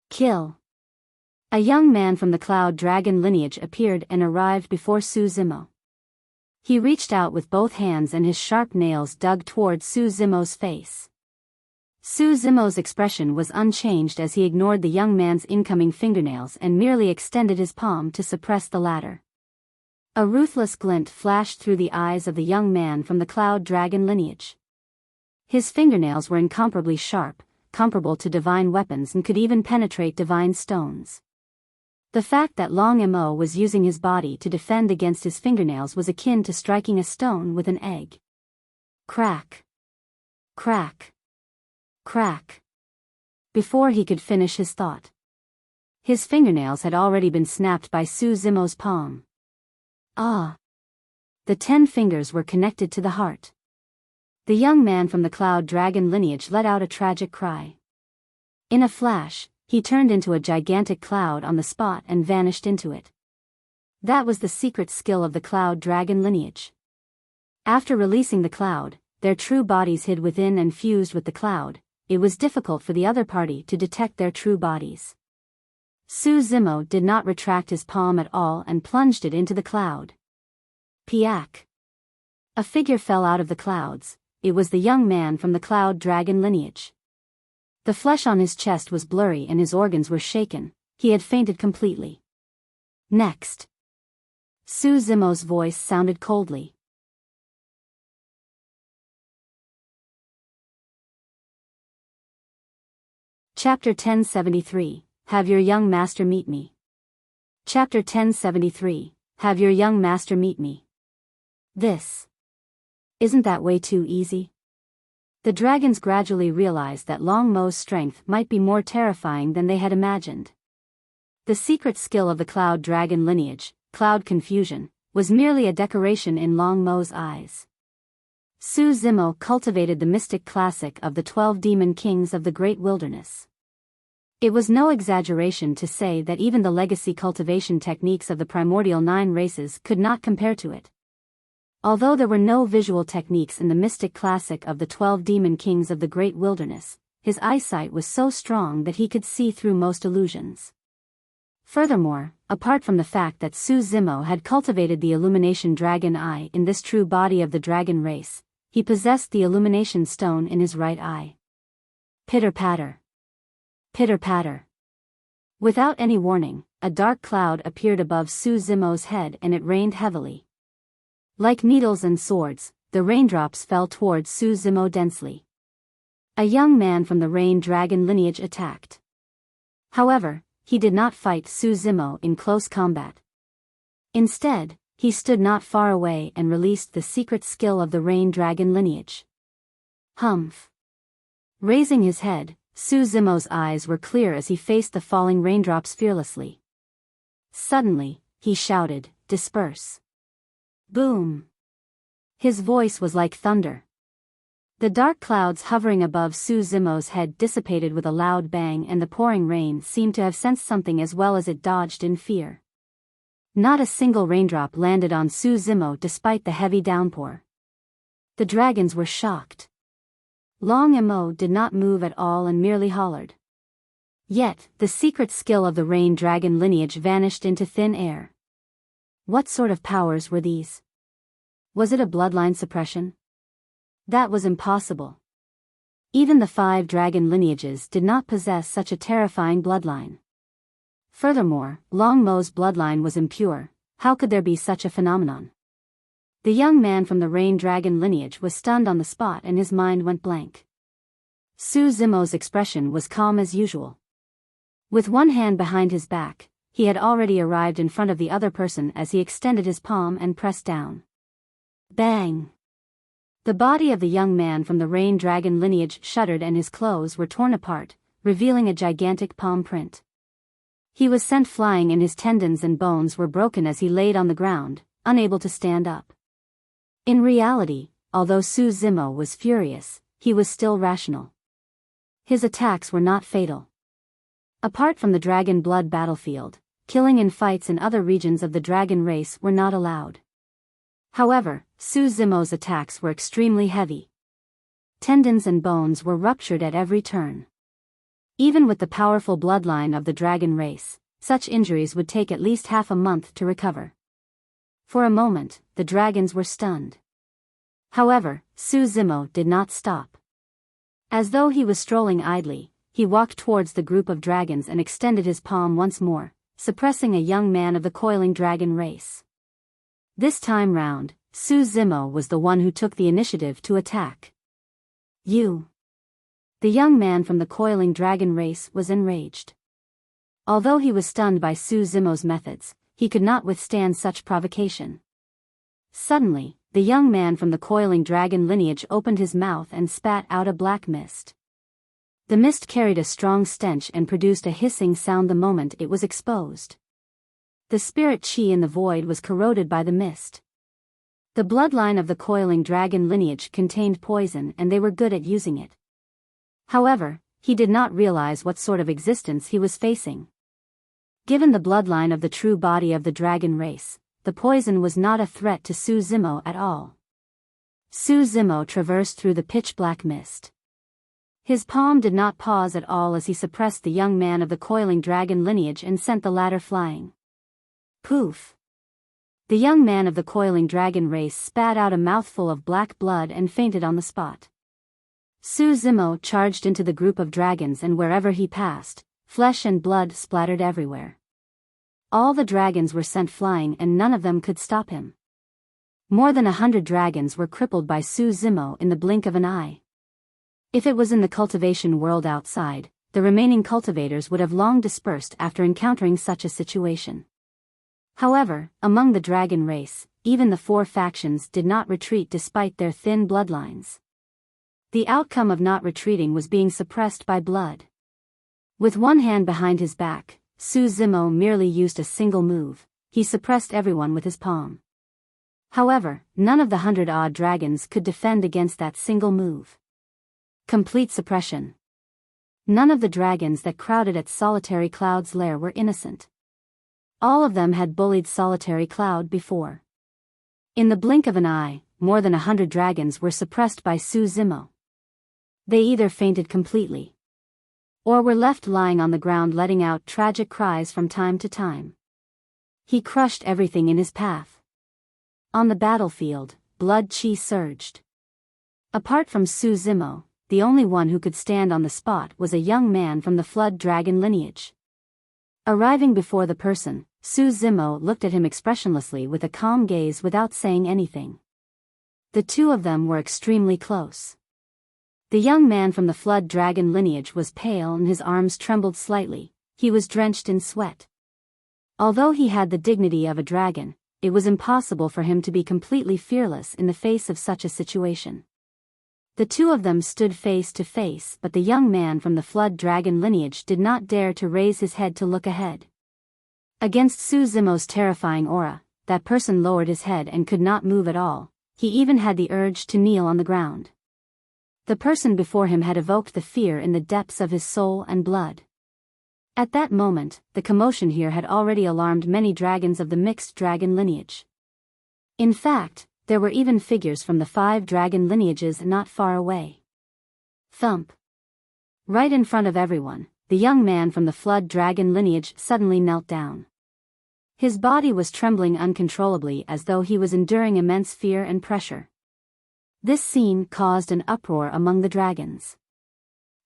Speaker 1: Kill." A young man from the cloud dragon lineage appeared and arrived before Su Zimo. He reached out with both hands and his sharp nails dug toward Su Zimo's face. Su Zimo's expression was unchanged as he ignored the young man's incoming fingernails and merely extended his palm to suppress the latter. A ruthless glint flashed through the eyes of the young man from the cloud dragon lineage. His fingernails were incomparably sharp, comparable to divine weapons and could even penetrate divine stones. The fact that Long Mo was using his body to defend against his fingernails was akin to striking a stone with an egg. Crack. Crack. Crack. Before he could finish his thought, his fingernails had already been snapped by Su Zimo's palm. Ah! The 10 fingers were connected to the heart. The young man from the cloud dragon lineage let out a tragic cry. In a flash, he turned into a gigantic cloud on the spot and vanished into it. That was the secret skill of the cloud dragon lineage. After releasing the cloud, their true bodies hid within and fused with the cloud. It was difficult for the other party to detect their true bodies. Su Zimo did not retract his palm at all and plunged it into the cloud. Piak! A figure fell out of the clouds. It was the young man from the cloud dragon lineage. The flesh on his chest was blurry and his organs were shaken. He had fainted completely. Next. Su Zimo's voice sounded coldly. Chapter 1073, Have your young master meet me. Chapter 1073, Have your young master meet me. Isn't that way too easy? The dragons gradually realized that Long Mo's strength might be more terrifying than they had imagined. The secret skill of the cloud dragon lineage, cloud confusion, was merely a decoration in Long Mo's eyes. Su Zimo cultivated the mystic classic of the 12 demon kings of the great wilderness. It was no exaggeration to say that even the legacy cultivation techniques of the primordial 9 races could not compare to it. Although there were no visual techniques in the mystic classic of the 12 demon kings of the great wilderness, his eyesight was so strong that he could see through most illusions. Furthermore, apart from the fact that Su Zimo had cultivated the illumination dragon eye in this true body of the dragon race, he possessed the illumination stone in his right eye. Pitter-patter. Pitter-patter. Without any warning, a dark cloud appeared above Su Zimo's head and it rained heavily. Like needles and swords, the raindrops fell towards Su Zimo densely. A young man from the rain dragon lineage attacked. However, he did not fight Su Zimo in close combat. Instead, he stood not far away and released the secret skill of the rain dragon lineage. Humph. Raising his head, Su Zimo's eyes were clear as he faced the falling raindrops fearlessly. Suddenly, he shouted, "Disperse!" Boom! His voice was like thunder. The dark clouds hovering above Su Zimo's head dissipated with a loud bang, and the pouring rain seemed to have sensed something as well as it dodged in fear. Not a single raindrop landed on Su Zimo despite the heavy downpour. The dragons were shocked. Long Emo did not move at all and merely hollered. Yet, the secret skill of the rain dragon lineage vanished into thin air. What sort of powers were these? Was it a bloodline suppression? That was impossible. Even the 5 dragon lineages did not possess such a terrifying bloodline. Furthermore, Long Mo's bloodline was impure. How could there be such a phenomenon? The young man from the rain dragon lineage was stunned on the spot and his mind went blank. Su Zimo's expression was calm as usual. With one hand behind his back, he had already arrived in front of the other person as he extended his palm and pressed down. Bang! The body of the young man from the rain dragon lineage shuddered and his clothes were torn apart, revealing a gigantic palm print. He was sent flying and his tendons and bones were broken as he laid on the ground, unable to stand up. In reality, although Su Zimo was furious, he was still rational. His attacks were not fatal. Apart from the dragon blood battlefield, killing in fights in other regions of the dragon race were not allowed. However, Su Zimo's attacks were extremely heavy. Tendons and bones were ruptured at every turn. Even with the powerful bloodline of the dragon race, such injuries would take at least half a month to recover. For a moment, the dragons were stunned. However, Su Zimo did not stop. As though he was strolling idly, he walked towards the group of dragons and extended his palm once more, suppressing a young man of the coiling dragon race. This time round, Su Zimo was the one who took the initiative to attack. You! The young man from the coiling dragon race was enraged. Although he was stunned by Su Zimo's methods, he could not withstand such provocation. Suddenly, the young man from the coiling dragon lineage opened his mouth and spat out a black mist. The mist carried a strong stench and produced a hissing sound the moment it was exposed. The spirit chi in the void was corroded by the mist. The bloodline of the coiling dragon lineage contained poison and they were good at using it. However, he did not realize what sort of existence he was facing. Given the bloodline of the true body of the dragon race, the poison was not a threat to Su Zimo at all. Su Zimo traversed through the pitch-black mist. His palm did not pause at all as he suppressed the young man of the coiling dragon lineage and sent the latter flying. Poof! The young man of the coiling dragon race spat out a mouthful of black blood and fainted on the spot. Su Zimo charged into the group of dragons and wherever he passed, flesh and blood splattered everywhere. All the dragons were sent flying and none of them could stop him. More than 100 dragons were crippled by Su Zimo in the blink of an eye. If it was in the cultivation world outside, the remaining cultivators would have long dispersed after encountering such a situation. However, among the dragon race, even the 4 factions did not retreat despite their thin bloodlines. The outcome of not retreating was being suppressed by blood. With one hand behind his back, Su Zimo merely used a single move. He suppressed everyone with his palm. However, none of the 100-odd dragons could defend against that single move. Complete suppression. None of the dragons that crowded at Solitary Cloud's lair were innocent. All of them had bullied Solitary Cloud before. In the blink of an eye, more than 100 dragons were suppressed by Su Zimo. They either fainted completely, or were left lying on the ground letting out tragic cries from time to time. He crushed everything in his path. On the battlefield, blood chi surged. Apart from Su Zimo, the only one who could stand on the spot was a young man from the flood dragon lineage. Arriving before the person, Su Zimo looked at him expressionlessly with a calm gaze without saying anything. The two of them were extremely close. The young man from the flood dragon lineage was pale and his arms trembled slightly. He was drenched in sweat. Although he had the dignity of a dragon, it was impossible for him to be completely fearless in the face of such a situation. The two of them stood face to face, but the young man from the flood dragon lineage did not dare to raise his head to look ahead. Against Su Zimo's terrifying aura, that person lowered his head and could not move at all. He even had the urge to kneel on the ground. The person before him had evoked the fear in the depths of his soul and blood. At that moment, the commotion here had already alarmed many dragons of the mixed dragon lineage. In fact, there were even figures from the 5 dragon lineages not far away. Thump. Right in front of everyone, the young man from the flood dragon lineage suddenly knelt down. His body was trembling uncontrollably as though he was enduring immense fear and pressure. This scene caused an uproar among the dragons.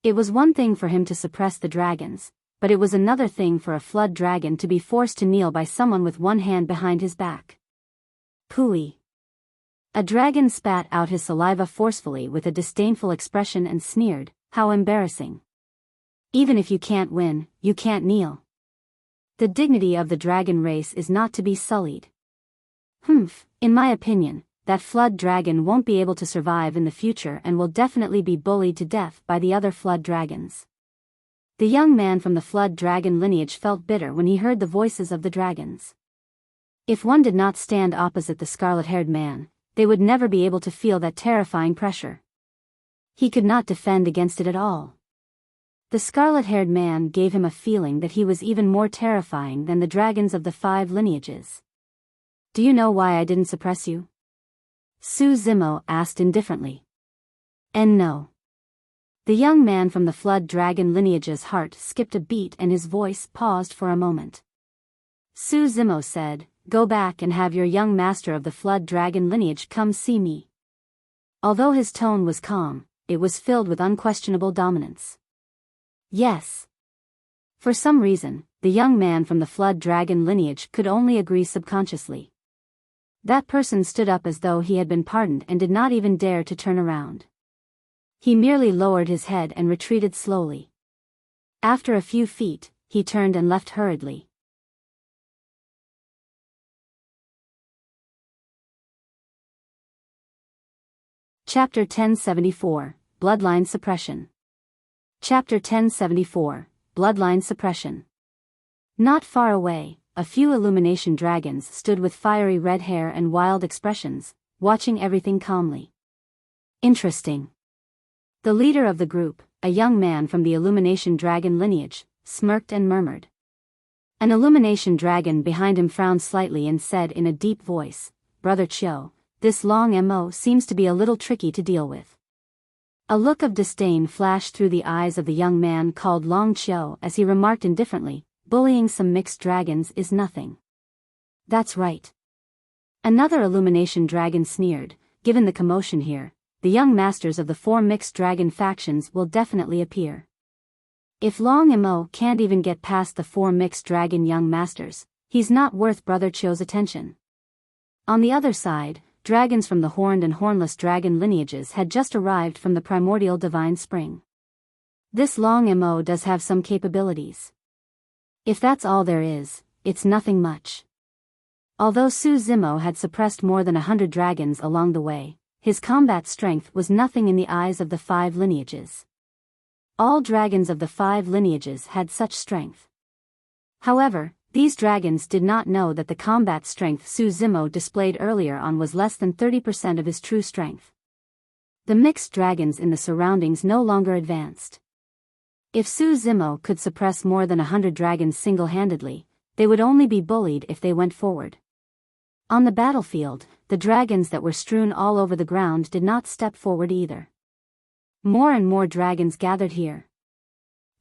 Speaker 1: It was one thing for him to suppress the dragons, but it was another thing for a flood dragon to be forced to kneel by someone with one hand behind his back. Pooey. A dragon spat out his saliva forcefully with a disdainful expression and sneered, "How embarrassing. Even if you can't win, you can't kneel. The dignity of the dragon race is not to be sullied. Humph, in my opinion, that flood dragon won't be able to survive in the future and will definitely be bullied to death by the other flood dragons." The young man from the flood dragon lineage felt bitter when he heard the voices of the dragons. If one did not stand opposite the scarlet-haired man, they would never be able to feel that terrifying pressure. He could not defend against it at all. The scarlet-haired man gave him a feeling that he was even more terrifying than the dragons of the 5 lineages. "Do you know why I didn't suppress you?" Su Zimo asked indifferently. "And no." The young man from the flood dragon lineage's heart skipped a beat and his voice paused for a moment. Su Zimo said, "Go back and have your young master of the flood dragon lineage come see me." Although his tone was calm, it was filled with unquestionable dominance. Yes. For some reason, the young man from the flood dragon lineage could only agree subconsciously. That person stood up as though he had been pardoned and did not even dare to turn around. He merely lowered his head and retreated slowly. After a few feet, he turned and left hurriedly. Chapter 1074, Bloodline Suppression. Chapter 1074, Bloodline Suppression. Not far away, a few illumination dragons stood with fiery red hair and wild expressions, watching everything calmly. Interesting. The leader of the group, a young man from the illumination dragon lineage, smirked and murmured. An illumination dragon behind him frowned slightly and said in a deep voice, "Brother Chiu, this long MO seems to be a little tricky to deal with." A look of disdain flashed through the eyes of the young man called Long Chiu as he remarked indifferently, "Bullying some mixed dragons is nothing." "That's right." Another illumination dragon sneered, "Given the commotion here, the young masters of the 4 mixed dragon factions will definitely appear. If Long Mo can't even get past the 4 mixed dragon young masters, he's not worth Brother Chiu's attention." On the other side, dragons from the horned and hornless dragon lineages had just arrived from the primordial divine spring. This Long Mo does have some capabilities. If that's all there is, it's nothing much. Although Su Zimo had suppressed more than 100 dragons along the way, his combat strength was nothing in the eyes of the 5 lineages. All dragons of the 5 lineages had such strength. However, these dragons did not know that the combat strength Su Zimo displayed earlier on was less than 30% of his true strength. The mixed dragons in the surroundings no longer advanced. If Su Zimo could suppress more than 100 dragons single-handedly, they would only be bullied if they went forward. On the battlefield, the dragons that were strewn all over the ground did not step forward either. More and more dragons gathered here.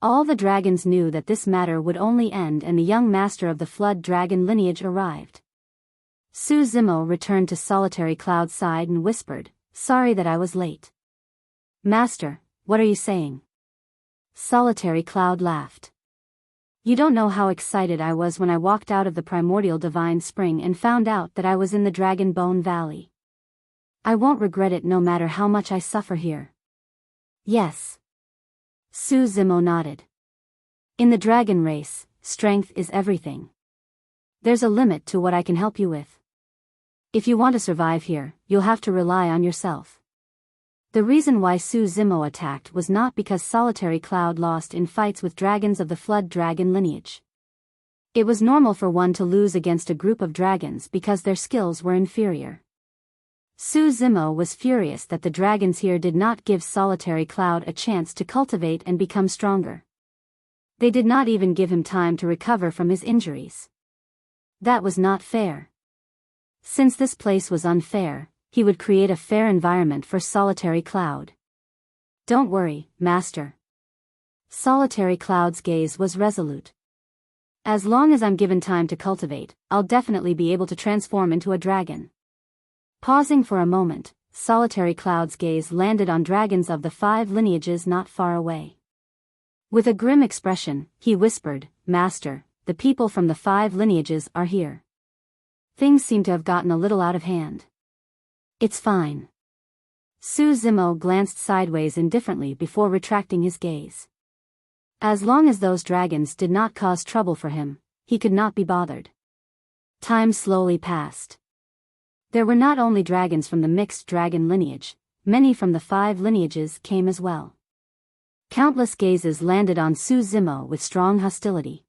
Speaker 1: All the dragons knew that this matter would only end and the young master of the flood dragon lineage arrived. Su Zimo returned to Solitary Cloud's side and whispered, "Sorry that I was late." "Master, what are you saying?" Solitary Cloud laughed. "You don't know how excited I was when I walked out of the primordial divine spring and found out that I was in the Dragon Bone Valley. I won't regret it no matter how much I suffer here." "Yes." Su Zimo nodded. "In the dragon race, strength is everything. There's a limit to what I can help you with. If you want to survive here, you'll have to rely on yourself." The reason why Su Zimo attacked was not because Solitary Cloud lost in fights with dragons of the Flood Dragon lineage. It was normal for one to lose against a group of dragons because their skills were inferior. Su Zimo was furious that the dragons here did not give Solitary Cloud a chance to cultivate and become stronger. They did not even give him time to recover from his injuries. That was not fair. Since this place was unfair, he would create a fair environment for Solitary Cloud. Don't worry, Master. Solitary Cloud's gaze was resolute. As long as I'm given time to cultivate, I'll definitely be able to transform into a dragon. Pausing for a moment, Solitary Cloud's gaze landed on dragons of the 5 lineages not far away. With a grim expression, he whispered, Master, the people from the 5 lineages are here. Things seem to have gotten a little out of hand. It's fine. Su Zimo glanced sideways indifferently before retracting his gaze. As long as those dragons did not cause trouble for him, he could not be bothered. Time slowly passed. There were not only dragons from the mixed dragon lineage, many from the 5 lineages came as well. Countless gazes landed on Su Zimo with strong hostility.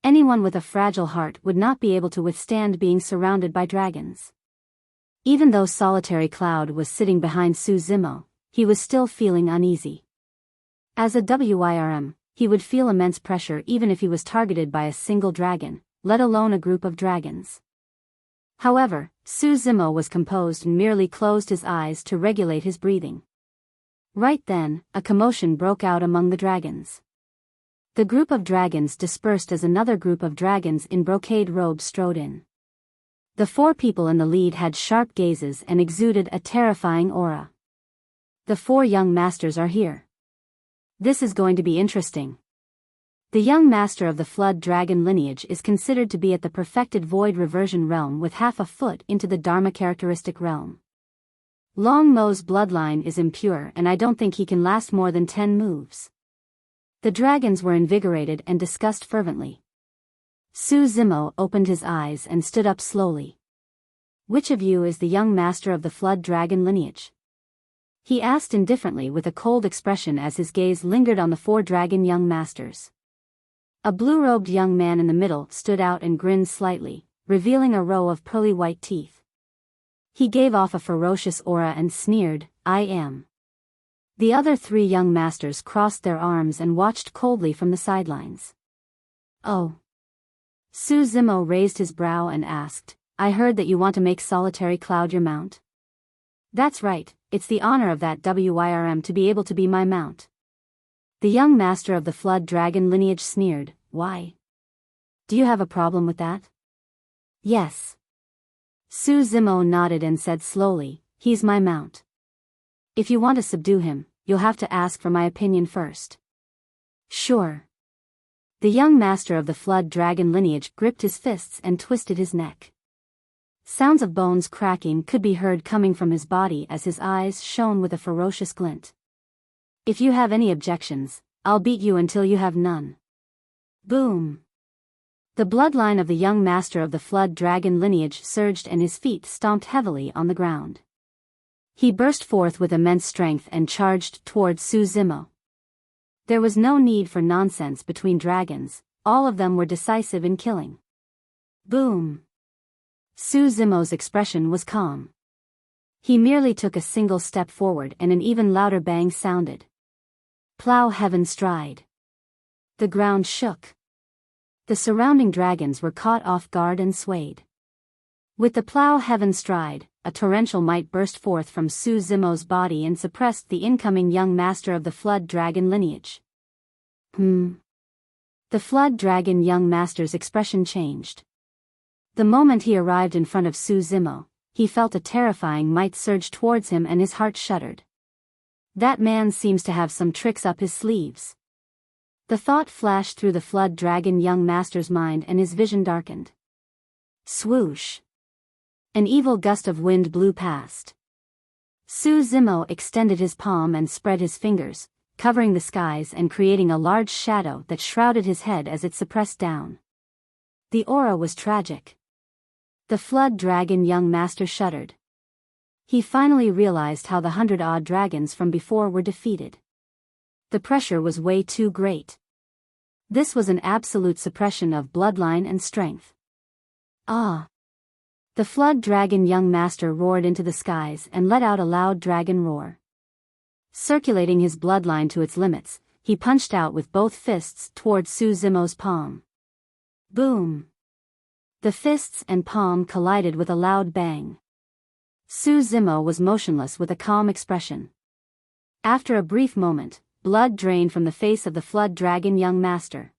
Speaker 1: Anyone with a fragile heart would not be able to withstand being surrounded by dragons. Even though Solitary Cloud was sitting behind Su Zimo, he was still feeling uneasy. As a WIRM, he would feel immense pressure even if he was targeted by a single dragon, let alone a group of dragons. However, Su Zimo was composed and merely closed his eyes to regulate his breathing. Right then, a commotion broke out among the dragons. The group of dragons dispersed as another group of dragons in brocade robes strode in. The 4 people in the lead had sharp gazes and exuded a terrifying aura. The 4 young masters are here. This is going to be interesting. The young master of the Flood Dragon lineage is considered to be at the perfected Void Reversion realm with half a foot into the Dharma characteristic realm. Long Mo's bloodline is impure and I don't think he can last more than 10 moves. The dragons were invigorated and discussed fervently. Su Zimo opened his eyes and stood up slowly. Which of you is the young master of the Flood Dragon lineage? He asked indifferently with a cold expression as his gaze lingered on the 4 dragon young masters. A blue-robed young man in the middle stood out and grinned slightly, revealing a row of pearly white teeth. He gave off a ferocious aura and sneered, I am. The other 3 young masters crossed their arms and watched coldly from the sidelines. Oh. Su Zimo raised his brow and asked, I heard that you want to make Solitary Cloud your mount. That's right, it's the honor of that WIRM to be able to be my mount. The young master of the Flood Dragon lineage sneered, why? Do you have a problem with that? Yes. Su Zimo nodded and said slowly, he's my mount. If you want to subdue him, you'll have to ask for my opinion first. Sure. The young master of the Flood Dragon lineage gripped his fists and twisted his neck. Sounds of bones cracking could be heard coming from his body as his eyes shone with a ferocious glint. If you have any objections, I'll beat you until you have none. Boom. The bloodline of the young master of the Flood Dragon lineage surged and his feet stomped heavily on the ground. He burst forth with immense strength and charged towards Su Zimo. There was no need for nonsense between dragons, all of them were decisive in killing. Boom. Su Zimo's expression was calm. He merely took a single step forward and an even louder bang sounded. Plow Heaven Stride. The ground shook. The surrounding dragons were caught off guard and swayed. With the Plow Heaven Stride, a torrential might burst forth from Su Zimo's body and suppressed the incoming young master of the Flood Dragon lineage. The Flood Dragon young master's expression changed. The moment he arrived in front of Su Zimo, he felt a terrifying might surge towards him and his heart shuddered. That man seems to have some tricks up his sleeves. The thought flashed through the Flood Dragon young master's mind and his vision darkened. Swoosh. An evil gust of wind blew past. Su Zimo extended his palm and spread his fingers, covering the skies and creating a large shadow that shrouded his head as it suppressed down. The aura was tragic. The Flood Dragon young master shuddered. He finally realized how the 100-odd dragons from before were defeated. The pressure was way too great. This was an absolute suppression of bloodline and strength. Ah! The flood dragon young master roared into the skies and let out a loud dragon roar. Circulating his bloodline to its limits, he punched out with both fists toward Su Zimo's palm. Boom! The fists and palm collided with a loud bang. Su Zimo was motionless with a calm expression. After a brief moment, blood drained from the face of the flood dragon young master.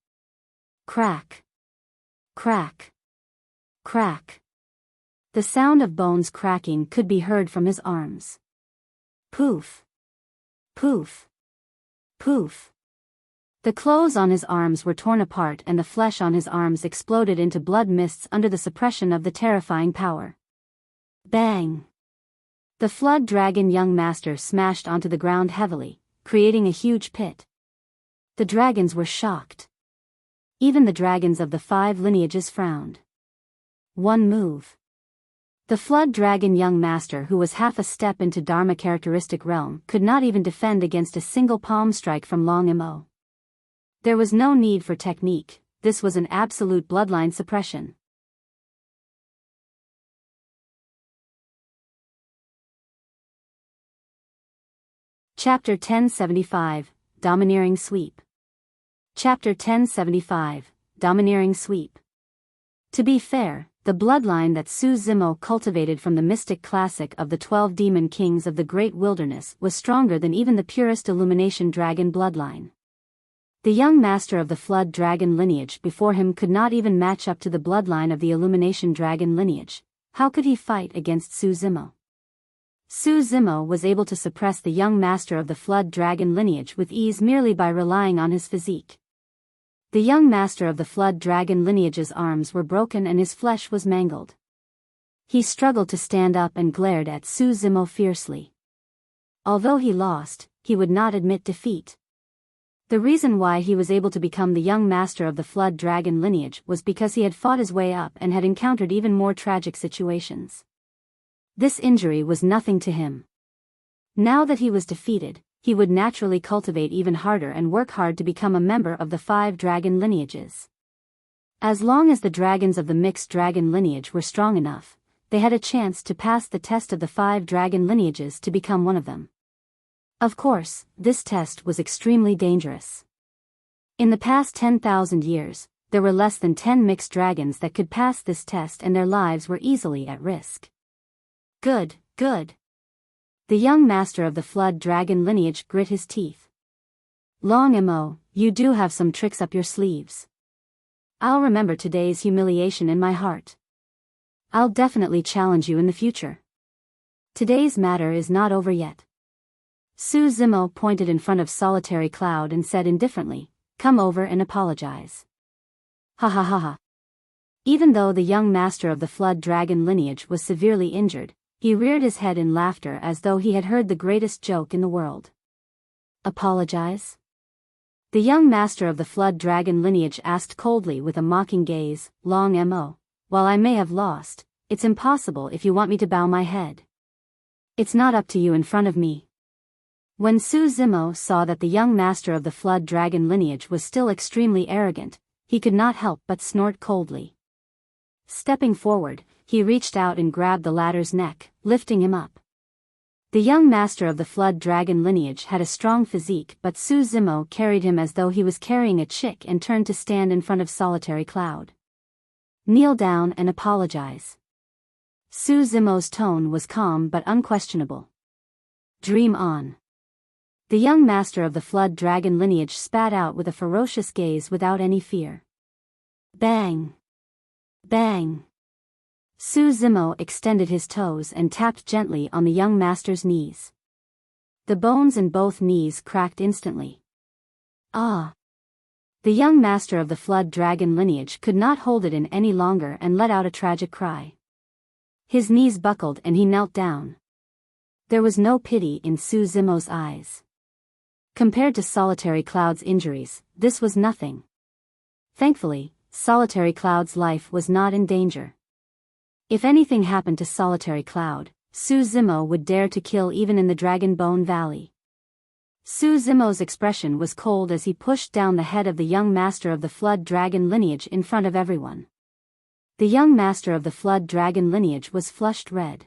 Speaker 1: Crack! Crack! Crack! The sound of bones cracking could be heard from his arms. Poof! Poof! Poof! The clothes on his arms were torn apart and the flesh on his arms exploded into blood mists under the suppression of the terrifying power. Bang! The flood dragon young master smashed onto the ground heavily, creating a huge pit. The dragons were shocked. Even the dragons of the 5 lineages frowned. One move. The flood dragon young master, who was half a step into Dharma characteristic realm, could not even defend against a single palm strike from Long Mo. There was no need for technique, this was an absolute bloodline suppression. Chapter 1075, Domineering Sweep. Chapter 1075, Domineering Sweep. To be fair, the bloodline that Su Zimo cultivated from the mystic classic of the 12 demon kings of the great wilderness was stronger than even the purest illumination dragon bloodline. The young master of the flood dragon lineage before him could not even match up to the bloodline of the illumination dragon lineage. How could he fight against Su Zimo? Su Zimo was able to suppress the young master of the flood dragon lineage with ease merely by relying on his physique. The young master of the flood dragon lineage's arms were broken and his flesh was mangled. He struggled to stand up and glared at Su Zimo fiercely. Although he lost, he would not admit defeat. The reason why he was able to become the young master of the flood dragon lineage was because he had fought his way up and had encountered even more tragic situations. This injury was nothing to him. Now that he was defeated, he would naturally cultivate even harder and work hard to become a member of the 5 dragon lineages. As long as the dragons of the mixed dragon lineage were strong enough, they had a chance to pass the test of the 5 dragon lineages to become one of them. Of course, this test was extremely dangerous. In the past 10,000 years, there were less than 10 mixed dragons that could pass this test and their lives were easily at risk. Good, good. The young master of the flood dragon lineage grit his teeth. Long Mo, you do have some tricks up your sleeves. I'll remember today's humiliation in my heart. I'll definitely challenge you in the future. Today's matter is not over yet. Su Zimo pointed in front of Solitary Cloud and said indifferently, "Come over and apologize." Ha ha ha ha. Even though the young master of the flood dragon lineage was severely injured, he reared his head in laughter as though he had heard the greatest joke in the world. Apologize? The young master of the flood dragon lineage asked coldly with a mocking gaze, Long Mo, while I may have lost, it's impossible if you want me to bow my head. It's not up to you in front of me. When Su Zimo saw that the young master of the flood dragon lineage was still extremely arrogant, he could not help but snort coldly. Stepping forward, he reached out and grabbed the latter's neck, lifting him up. The young master of the flood dragon lineage had a strong physique, but Su Zimo carried him as though he was carrying a chick and turned to stand in front of Solitary Cloud. Kneel down and apologize. Su Zimo's tone was calm but unquestionable. Dream on. The young master of the flood dragon lineage spat out with a ferocious gaze without any fear. Bang! Bang! Su Zimo extended his toes and tapped gently on the young master's knees. The bones in both knees cracked instantly. Ah! The young master of the flood dragon lineage could not hold it in any longer and let out a tragic cry. His knees buckled and he knelt down. There was no pity in Su Zimo's eyes. Compared to Solitary Cloud's injuries, this was nothing. Thankfully, Solitary Cloud's life was not in danger. If anything happened to Solitary Cloud, Su Zimo would dare to kill even in the Dragon Bone Valley. Su Zimo's expression was cold as he pushed down the head of the young master of the Flood Dragon lineage in front of everyone. The young master of the Flood Dragon lineage was flushed red.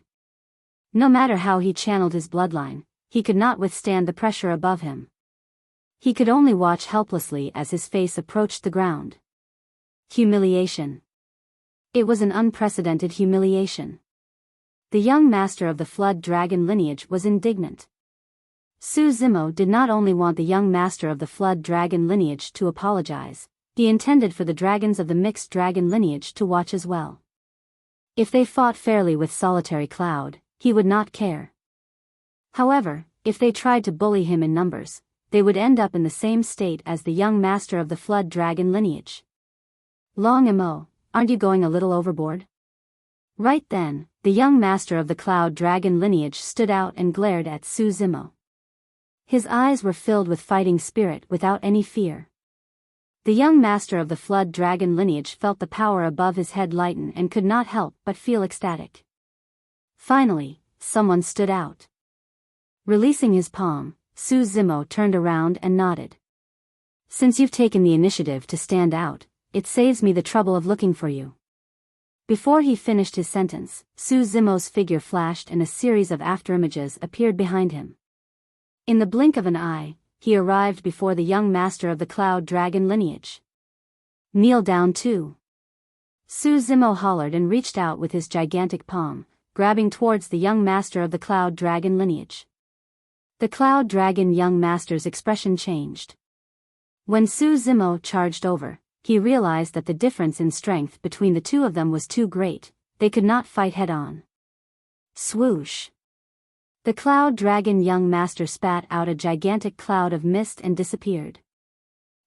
Speaker 1: No matter how he channeled his bloodline, he could not withstand the pressure above him. He could only watch helplessly as his face approached the ground. Humiliation. It was an unprecedented humiliation. The young master of the Flood Dragon lineage was indignant. Su Zimo did not only want the young master of the Flood Dragon lineage to apologize, he intended for the dragons of the Mixed Dragon lineage to watch as well. If they fought fairly with Solitary Cloud, he would not care. However, if they tried to bully him in numbers, they would end up in the same state as the young master of the Flood Dragon lineage. Long Mo, aren't you going a little overboard? Right then, the young master of the Cloud Dragon lineage stood out and glared at Su Zimo. His eyes were filled with fighting spirit without any fear. The young master of the Flood Dragon lineage felt the power above his head lighten and could not help but feel ecstatic. Finally, someone stood out. Releasing his palm, Su Zimo turned around and nodded. Since you've taken the initiative to stand out, it saves me the trouble of looking for you. Before he finished his sentence, Su Zimo's figure flashed and a series of afterimages appeared behind him. In the blink of an eye, he arrived before the young master of the Cloud Dragon lineage. Kneel down too. Su Zimo hollered and reached out with his gigantic palm, grabbing towards the young master of the Cloud Dragon lineage. The Cloud Dragon young master's expression changed. When Su Zimo charged over, he realized that the difference in strength between the two of them was too great, they could not fight head-on. Swoosh! The Cloud Dragon young master spat out a gigantic cloud of mist and disappeared.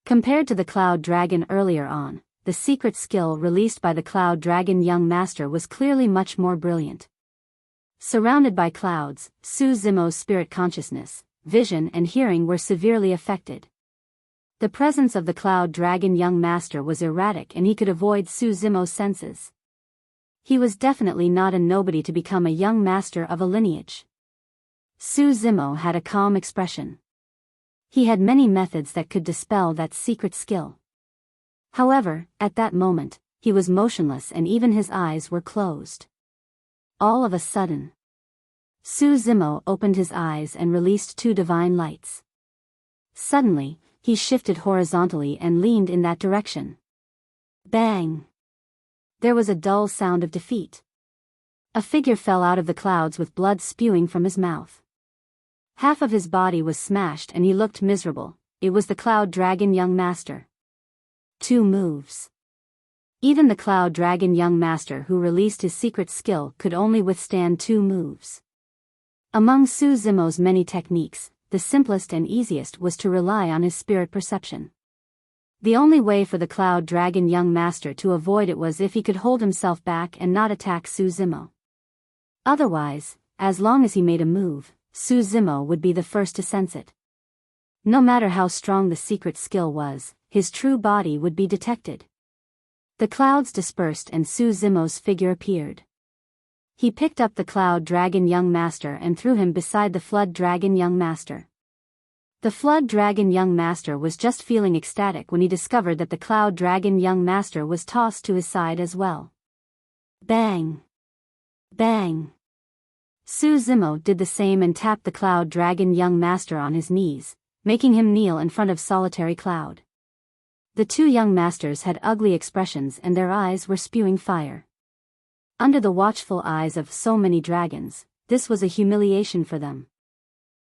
Speaker 1: Compared to the Cloud Dragon earlier on, the secret skill released by the Cloud Dragon young master was clearly much more brilliant. Surrounded by clouds, Su Zimo's spirit consciousness, vision and hearing were severely affected. The presence of the Cloud Dragon young master was erratic and he could avoid Su Zimo's senses. He was definitely not a nobody to become a young master of a lineage. Su Zimo had a calm expression. He had many methods that could dispel that secret skill. However, at that moment, he was motionless and even his eyes were closed. All of a sudden, Su Zimo opened his eyes and released two divine lights. Suddenly, he shifted horizontally and leaned in that direction. Bang! There was a dull sound of defeat. A figure fell out of the clouds with blood spewing from his mouth. Half of his body was smashed and he looked miserable. It was the Cloud Dragon young master. 2 moves. Even the Cloud Dragon young master who released his secret skill could only withstand 2 moves. Among Su Zimo's many techniques, the simplest and easiest was to rely on his spirit perception. The only way for the Cloud Dragon young master to avoid it was if he could hold himself back and not attack Su Zimo. Otherwise, as long as he made a move, Su Zimo would be the first to sense it. No matter how strong the secret skill was, his true body would be detected. The clouds dispersed and Su Zimo's figure appeared. He picked up the Cloud Dragon young master and threw him beside the Flood Dragon young master. The Flood Dragon young master was just feeling ecstatic when he discovered that the Cloud Dragon young master was tossed to his side as well. Bang! Bang! Su Zimo did the same and tapped the Cloud Dragon young master on his knees, making him kneel in front of Solitary Cloud. The 2 young masters had ugly expressions and their eyes were spewing fire. Under the watchful eyes of so many dragons, this was a humiliation for them.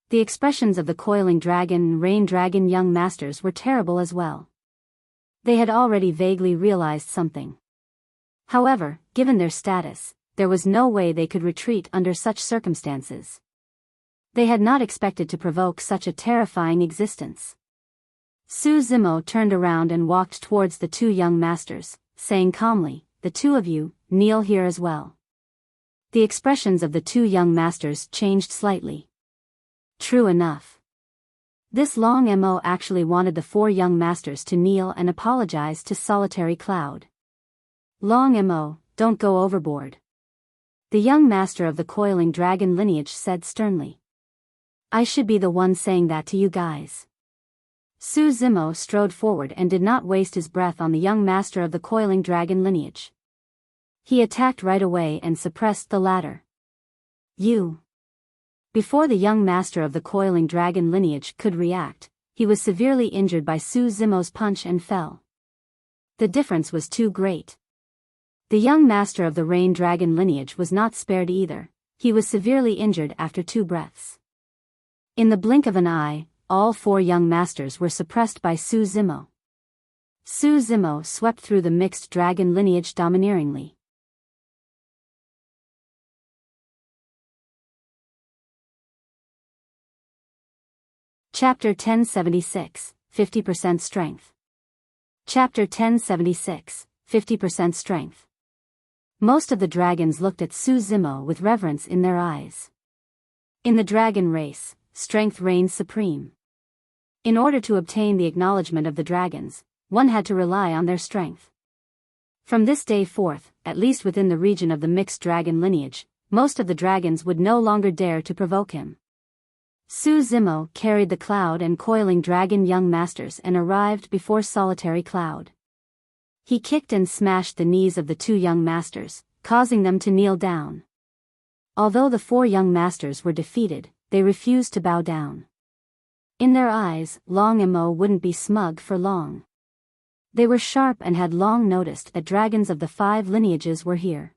Speaker 1: The expressions of the Coiling Dragon and Rain Dragon young masters were terrible as well. They had already vaguely realized something. However, given their status, there was no way they could retreat under such circumstances. They had not expected to provoke such a terrifying existence. Su Zimo turned around and walked towards the 2 young masters, saying calmly, "The 2 of you, kneel here as well." The expressions of the 2 young masters changed slightly. True enough. This Long Mo actually wanted the 4 young masters to kneel and apologize to Solitary Cloud. Long Mo, don't go overboard. The young master of the coiling dragon lineage said sternly. I should be the one saying that to you guys. Su Zimo strode forward and did not waste his breath on the young master of the coiling dragon lineage. He attacked right away and suppressed the latter. You. Before the young master of the coiling dragon lineage could react, he was severely injured by Su Zimo's punch and fell. The difference was too great. The young master of the rain dragon lineage was not spared either. He was severely injured after 2 breaths. In the blink of an eye, all 4 young masters were suppressed by Su Zimo. Su Zimo swept through the mixed dragon lineage domineeringly. Chapter 1076, 50% Strength. Chapter 1076, 50% Strength. Most of the dragons looked at Su Zimo with reverence in their eyes. In the dragon race, strength reigns supreme. In order to obtain the acknowledgement of the dragons, one had to rely on their strength. From this day forth, at least within the region of the mixed dragon lineage, most of the dragons would no longer dare to provoke him. Su Zimo carried the Cloud and Coiling Dragon young masters and arrived before Solitary Cloud. He kicked and smashed the knees of the 2 young masters, causing them to kneel down. Although the 4 young masters were defeated, they refused to bow down. In their eyes, Long Mo wouldn't be smug for long. They were sharp and had long noticed that dragons of the 5 lineages were here.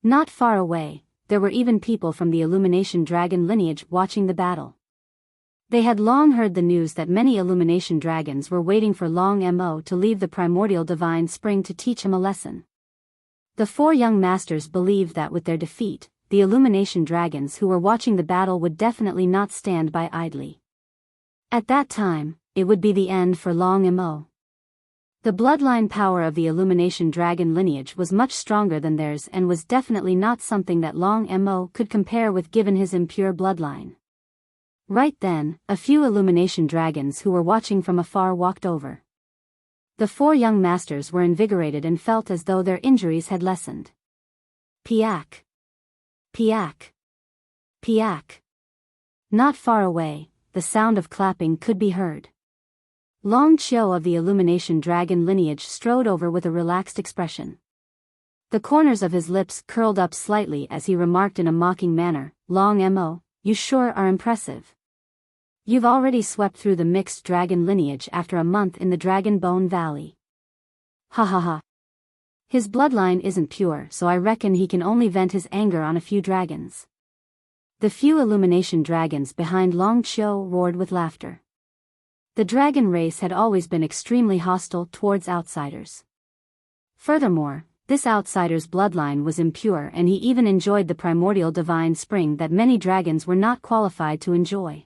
Speaker 1: Not far away, there were even people from the Illumination Dragon lineage watching the battle. They had long heard the news that many Illumination Dragons were waiting for Long Mo to leave the Primordial Divine Spring to teach him a lesson. The 4 young masters believed that with their defeat, the Illumination Dragons who were watching the battle would definitely not stand by idly. At that time, it would be the end for Long Mo. The bloodline power of the Illumination Dragon lineage was much stronger than theirs and was definitely not something that Long Mo could compare with given his impure bloodline. Right then, a few Illumination Dragons who were watching from afar walked over. The 4 young masters were invigorated and felt as though their injuries had lessened. Piak. Piak. Piak. Not far away, the sound of clapping could be heard. Long Chio of the Illumination Dragon lineage strode over with a relaxed expression. The corners of his lips curled up slightly as he remarked in a mocking manner, Long Mo, you sure are impressive. You've already swept through the mixed dragon lineage after a month in the Dragon Bone Valley. Ha ha ha. His bloodline isn't pure, so I reckon he can only vent his anger on a few dragons. The few Illumination Dragons behind Long Chio roared with laughter. The dragon race had always been extremely hostile towards outsiders. Furthermore, this outsider's bloodline was impure and he even enjoyed the primordial divine spring that many dragons were not qualified to enjoy.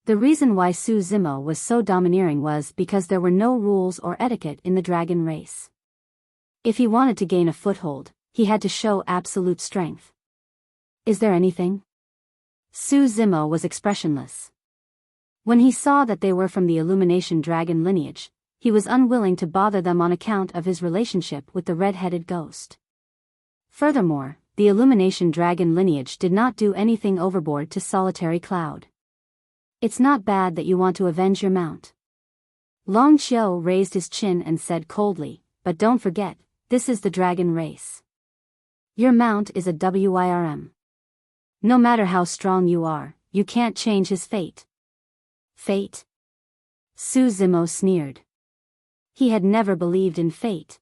Speaker 1: The reason why Su Zimo was so domineering was because there were no rules or etiquette in the dragon race. If he wanted to gain a foothold, he had to show absolute strength. Is there anything? Su Zimo was expressionless. When he saw that they were from the Illumination Dragon lineage, he was unwilling to bother them on account of his relationship with the red-headed ghost. Furthermore, the Illumination Dragon lineage did not do anything overboard to Solitary Cloud. It's not bad that you want to avenge your mount. Long Chio raised his chin and said coldly, but don't forget, this is the dragon race. Your mount is a WIRM. No matter how strong you are, you can't change his fate. Fate? Su Zimo sneered. He had never believed in fate.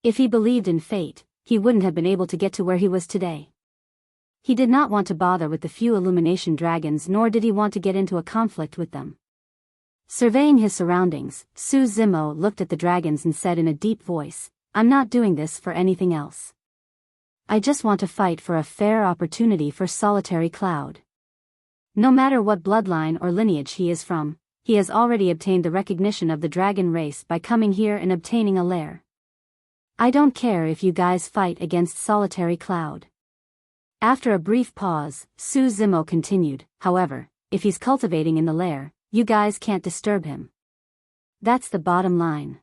Speaker 1: If he believed in fate, he wouldn't have been able to get to where he was today. He did not want to bother with the few Illumination Dragons, nor did he want to get into a conflict with them. Surveying his surroundings, Su Zimo looked at the dragons and said in a deep voice, I'm not doing this for anything else. I just want to fight for a fair opportunity for Solitary Cloud. No matter what bloodline or lineage he is from, he has already obtained the recognition of the dragon race by coming here and obtaining a lair. I don't care if you guys fight against Solitary Cloud. After a brief pause, Su Zimo continued, however, if he's cultivating in the lair, you guys can't disturb him. That's the bottom line.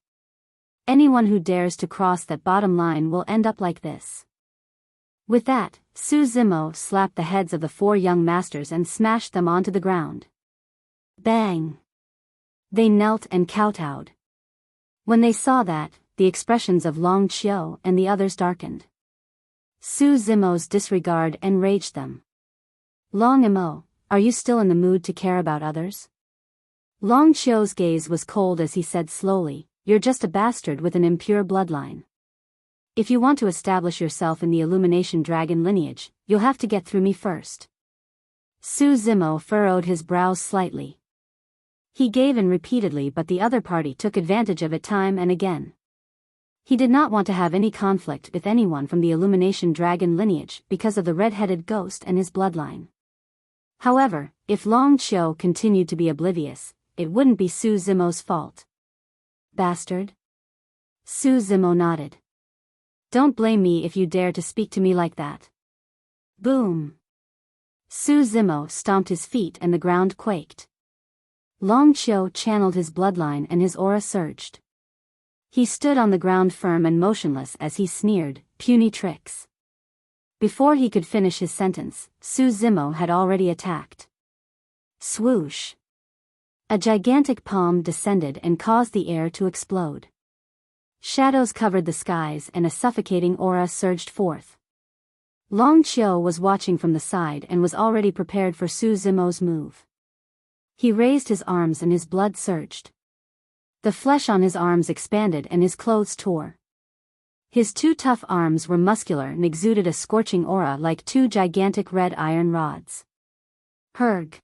Speaker 1: Anyone who dares to cross that bottom line will end up like this. With that, Su Zimo slapped the heads of the 4 young masters and smashed them onto the ground. Bang! They knelt and kowtowed. When they saw that, the expressions of Long Qiu and the others darkened. Su Zimo's disregard enraged them. Long Imo, are you still in the mood to care about others? Long Qiu's gaze was cold as he said slowly, you're just a bastard with an impure bloodline. If you want to establish yourself in the Illumination Dragon lineage, you'll have to get through me first. Su Zimo furrowed his brows slightly. He gave in repeatedly, but the other party took advantage of it time and again. He did not want to have any conflict with anyone from the Illumination Dragon lineage because of the red-headed ghost and his bloodline. However, if Long Qiu continued to be oblivious, it wouldn't be Su Zimo's fault. Bastard? Su Zimo nodded. Don't blame me if you dare to speak to me like that. Boom. Su Zimo stomped his feet and the ground quaked. Long Qiu channeled his bloodline and his aura surged. He stood on the ground firm and motionless as he sneered, puny tricks. Before he could finish his sentence, Su Zimo had already attacked. Swoosh! A gigantic palm descended and caused the air to explode. Shadows covered the skies and a suffocating aura surged forth. Long Qiu was watching from the side and was already prepared for Su Zimo's move. He raised his arms and his blood surged. The flesh on his arms expanded and his clothes tore. His 2 tough arms were muscular and exuded a scorching aura like 2 gigantic red iron rods. Herg.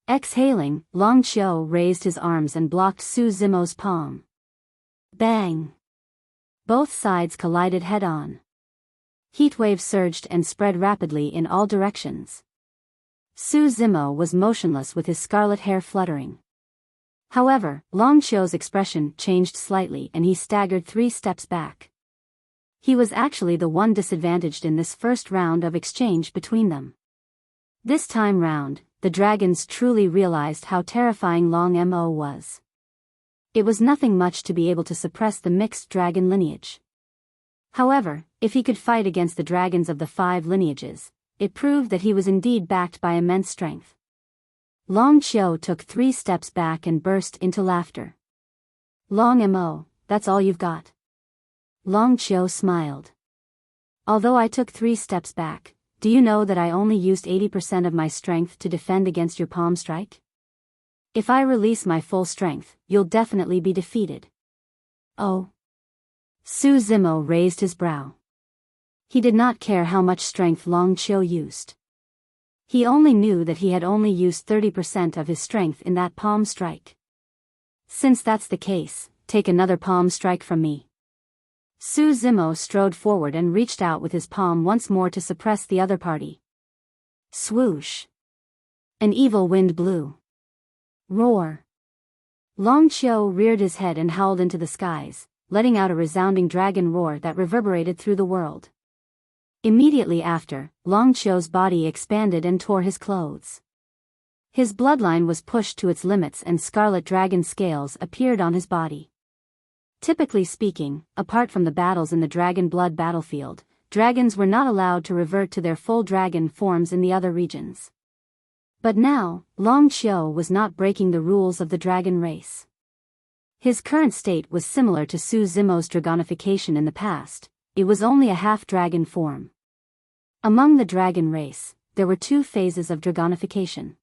Speaker 1: Exhaling, Long Qiu raised his arms and blocked Su Zimo's palm. Bang! Both sides collided head-on. Heatwaves surged and spread rapidly in all directions. Su Zimo was motionless with his scarlet hair fluttering. However, Long Qiu's expression changed slightly and he staggered 3 steps back. He was actually the one disadvantaged in this first round of exchange between them. This time round, the dragons truly realized how terrifying Long Mo was. It was nothing much to be able to suppress the mixed dragon lineage. However, if he could fight against the dragons of the 5 lineages, it proved that he was indeed backed by immense strength. Long Qiu took 3 steps back and burst into laughter. Long Mo, that's all you've got? Long Qiu smiled. Although I took 3 steps back, do you know that I only used 80% of my strength to defend against your palm strike? If I release my full strength, you'll definitely be defeated. Oh. Su Zimo raised his brow. He did not care how much strength Long Qiu used. He only knew that he had only used 30% of his strength in that palm strike. Since that's the case, take another palm strike from me. Su Zimo strode forward and reached out with his palm once more to suppress the other party. Swoosh! An evil wind blew. Roar! Long Qiu reared his head and howled into the skies, letting out a resounding dragon roar that reverberated through the world. Immediately after, Long Qiu's body expanded and tore his clothes. His bloodline was pushed to its limits and scarlet dragon scales appeared on his body. Typically speaking, apart from the battles in the dragon blood battlefield, dragons were not allowed to revert to their full dragon forms in the other regions. But now, Long Qiu was not breaking the rules of the dragon race. His current state was similar to Su Zimo's dragonification in the past. It was only a half-dragon form. Among the dragon race, there were 2 phases of dragonification.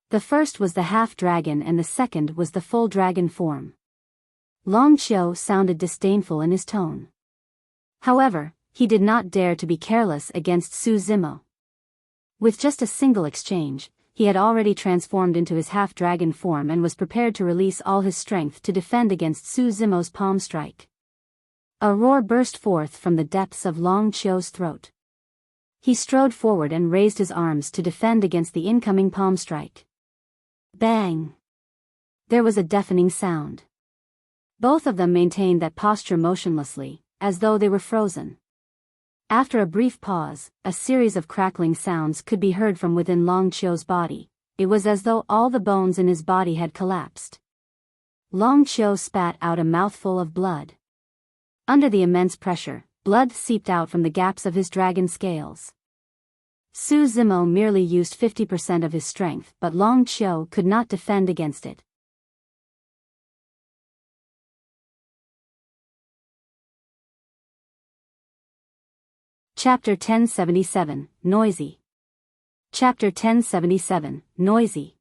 Speaker 1: The first was the half-dragon and the second was the full dragon form. Long Qiu sounded disdainful in his tone. However, he did not dare to be careless against Su Zimo. With just a single exchange, he had already transformed into his half-dragon form and was prepared to release all his strength to defend against Su Zimo's palm strike. A roar burst forth from the depths of Long Qiu's throat. He strode forward and raised his arms to defend against the incoming palm strike. Bang! There was a deafening sound. Both of them maintained that posture motionlessly, as though they were frozen. After a brief pause, a series of crackling sounds could be heard from within Long Qiu's body. It was as though all the bones in his body had collapsed. Long Qiu spat out a mouthful of blood. Under the immense pressure, blood seeped out from the gaps of his dragon scales. Su Zimo merely used 50% of his strength, but Long Qiu could not defend against it. Chapter 1077, Noisy. Chapter 1077, Noisy.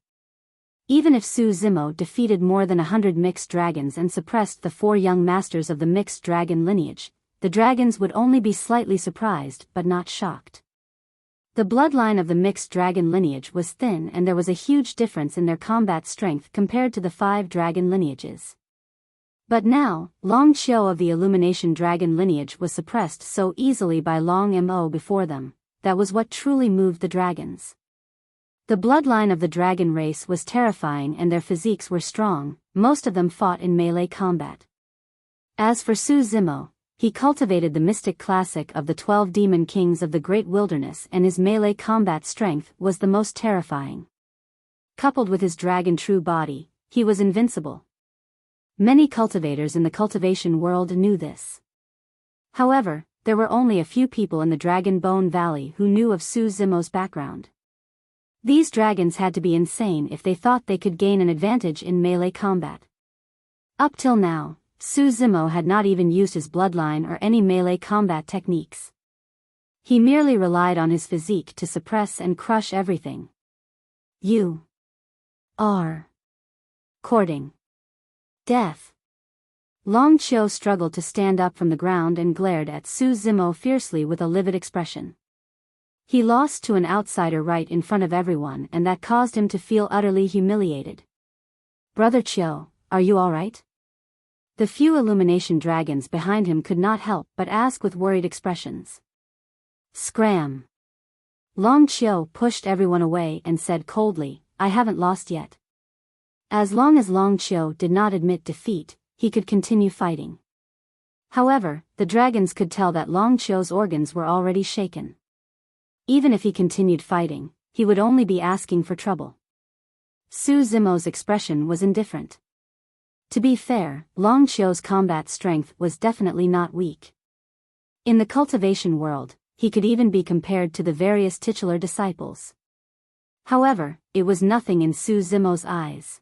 Speaker 1: Even if Su Zimo defeated more than 100 mixed dragons and suppressed the 4 young masters of the mixed dragon lineage, the dragons would only be slightly surprised but not shocked. The bloodline of the mixed dragon lineage was thin and there was a huge difference in their combat strength compared to the 5 dragon lineages. But now, Long Qiu of the Illumination dragon lineage was suppressed so easily by Long Mo before them. That was what truly moved the dragons. The bloodline of the dragon race was terrifying and their physiques were strong, most of them fought in melee combat. As for Su Zimo, he cultivated the mystic classic of the 12 demon kings of the great wilderness and his melee combat strength was the most terrifying. Coupled with his dragon true body, he was invincible. Many cultivators in the cultivation world knew this. However, there were only a few people in the Dragon Bone Valley who knew of Su Zimo's background. These dragons had to be insane if they thought they could gain an advantage in melee combat. Up till now, Su Zimo had not even used his bloodline or any melee combat techniques. He merely relied on his physique to suppress and crush everything. You are courting death. Long Qiu struggled to stand up from the ground and glared at Su Zimo fiercely with a livid expression. He lost to an outsider right in front of everyone and that caused him to feel utterly humiliated. Brother Qiu, are you all right? The few illumination dragons behind him could not help but ask with worried expressions. Scram. Long Qiu pushed everyone away and said coldly, I haven't lost yet. As long as Long Qiu did not admit defeat, he could continue fighting. However, the dragons could tell that Long Qiu's organs were already shaken. Even if he continued fighting, he would only be asking for trouble. Su Zimo's expression was indifferent. To be fair, Long Qiu's combat strength was definitely not weak. In the cultivation world, he could even be compared to the various titular disciples. However, it was nothing in Su Zimo's eyes.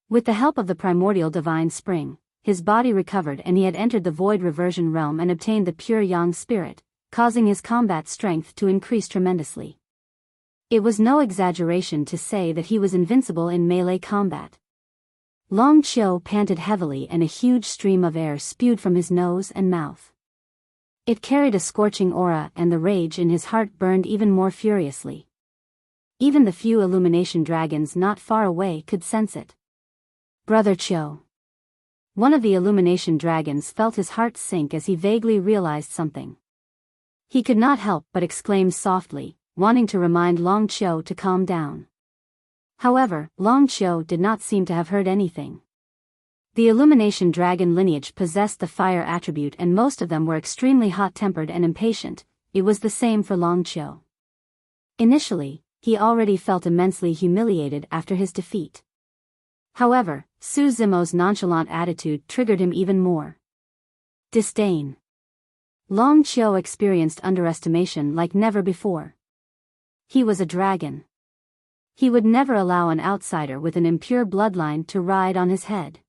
Speaker 1: With the help of the primordial divine spring, his body recovered and he had entered the void reversion realm and obtained the pure yang spirit, causing his combat strength to increase tremendously. It was no exaggeration to say that he was invincible in melee combat. Long Qiu panted heavily and a huge stream of air spewed from his nose and mouth. It carried a scorching aura and the rage in his heart burned even more furiously. Even the few illumination dragons not far away could sense it. Brother Qiu. One of the illumination dragons felt his heart sink as he vaguely realized something. He could not help but exclaim softly, wanting to remind Long Qiu to calm down. However, Long Qiu did not seem to have heard anything. The Illumination Dragon lineage possessed the fire attribute and most of them were extremely hot-tempered and impatient. It was the same for Long Qiu. Initially, he already felt immensely humiliated after his defeat. However, Su Zimo's nonchalant attitude triggered him even more. Disdain. Long Qiu experienced underestimation like never before. He was a dragon. He would never allow an outsider with an impure bloodline to ride on his head.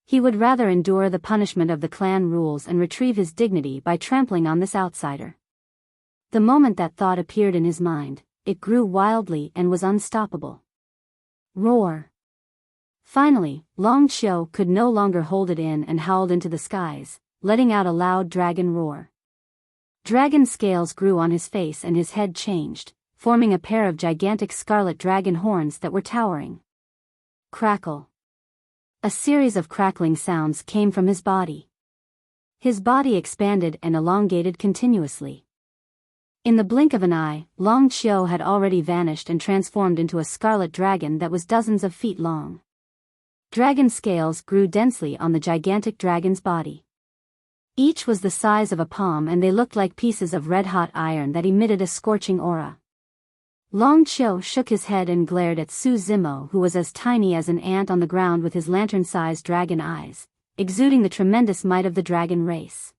Speaker 1: He would rather endure the punishment of the clan rules and retrieve his dignity by trampling on this outsider. The moment that thought appeared in his mind, it grew wildly and was unstoppable. Roar. Finally, Long Qiu could no longer hold it in and howled into the skies, letting out a loud dragon roar. Dragon scales grew on his face and his head changed, forming a pair of gigantic scarlet dragon horns that were towering. Crackle. A series of crackling sounds came from his body. His body expanded and elongated continuously. In the blink of an eye, Long Qiu had already vanished and transformed into a scarlet dragon that was dozens of feet long. Dragon scales grew densely on the gigantic dragon's body. Each was the size of a palm and they looked like pieces of red-hot iron that emitted a scorching aura. Long Qiu shook his head and glared at Su Zimo, who was as tiny as an ant on the ground with his lantern-sized dragon eyes, exuding the tremendous might of the dragon race.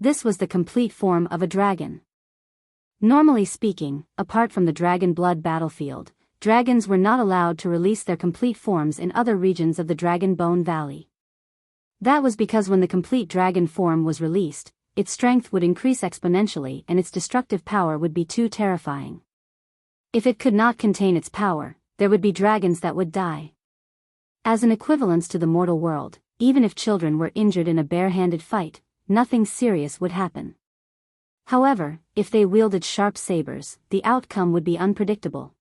Speaker 1: This was the complete form of a dragon. Normally speaking, apart from the dragon blood battlefield, dragons were not allowed to release their complete forms in other regions of the Dragon Bone Valley. That was because when the complete dragon form was released, its strength would increase exponentially and its destructive power would be too terrifying. If it could not contain its power, there would be dragons that would die. As an equivalence to the mortal world, even if children were injured in a bare-handed fight, nothing serious would happen. However, if they wielded sharp sabers, the outcome would be unpredictable.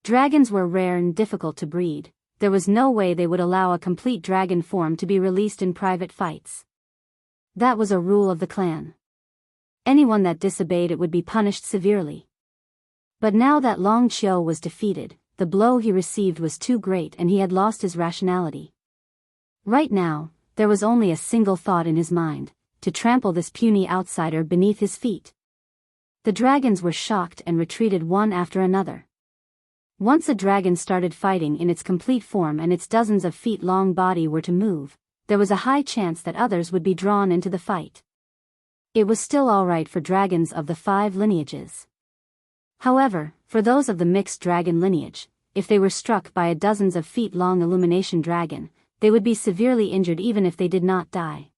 Speaker 1: Dragons were rare and difficult to breed. There was no way they would allow a complete dragon form to be released in private fights. That was a rule of the clan. Anyone that disobeyed it would be punished severely. But now that Long Qiu was defeated, the blow he received was too great and he had lost his rationality. Right now, there was only a single thought in his mind: to trample this puny outsider beneath his feet. The dragons were shocked and retreated one after another. Once a dragon started fighting in its complete form and its dozens of feet-long body were to move, there was a high chance that others would be drawn into the fight. It was still alright for dragons of the 5 lineages. However, for those of the mixed dragon lineage, if they were struck by a dozens of feet-long illumination dragon, they would be severely injured even if they did not die.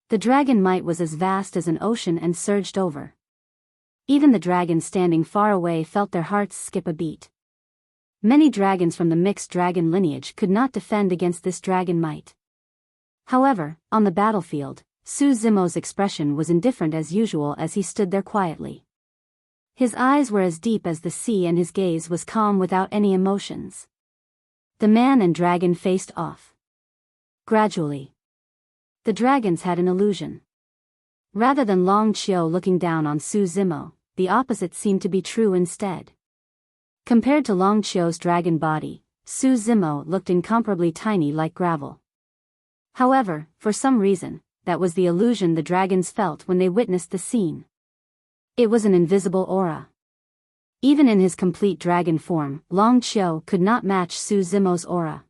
Speaker 1: The dragon might was as vast as an ocean and surged over. Even the dragons standing far away felt their hearts skip a beat. Many dragons from the mixed dragon lineage could not defend against this dragon might. However, on the battlefield, Su Zimo's expression was indifferent as usual as he stood there quietly. His eyes were as deep as the sea and his gaze was calm without any emotions. The man and dragon faced off. Gradually, the dragons had an illusion. Rather than Long Qiu looking down on Su Zimo, the opposite seemed to be true instead. Compared to Long Qiu's dragon body, Su Zimo looked incomparably tiny like gravel. However, for some reason, that was the illusion the dragons felt when they witnessed the scene. It was an invisible aura. Even in his complete dragon form, Long Qiu could not match Su Zimo's aura.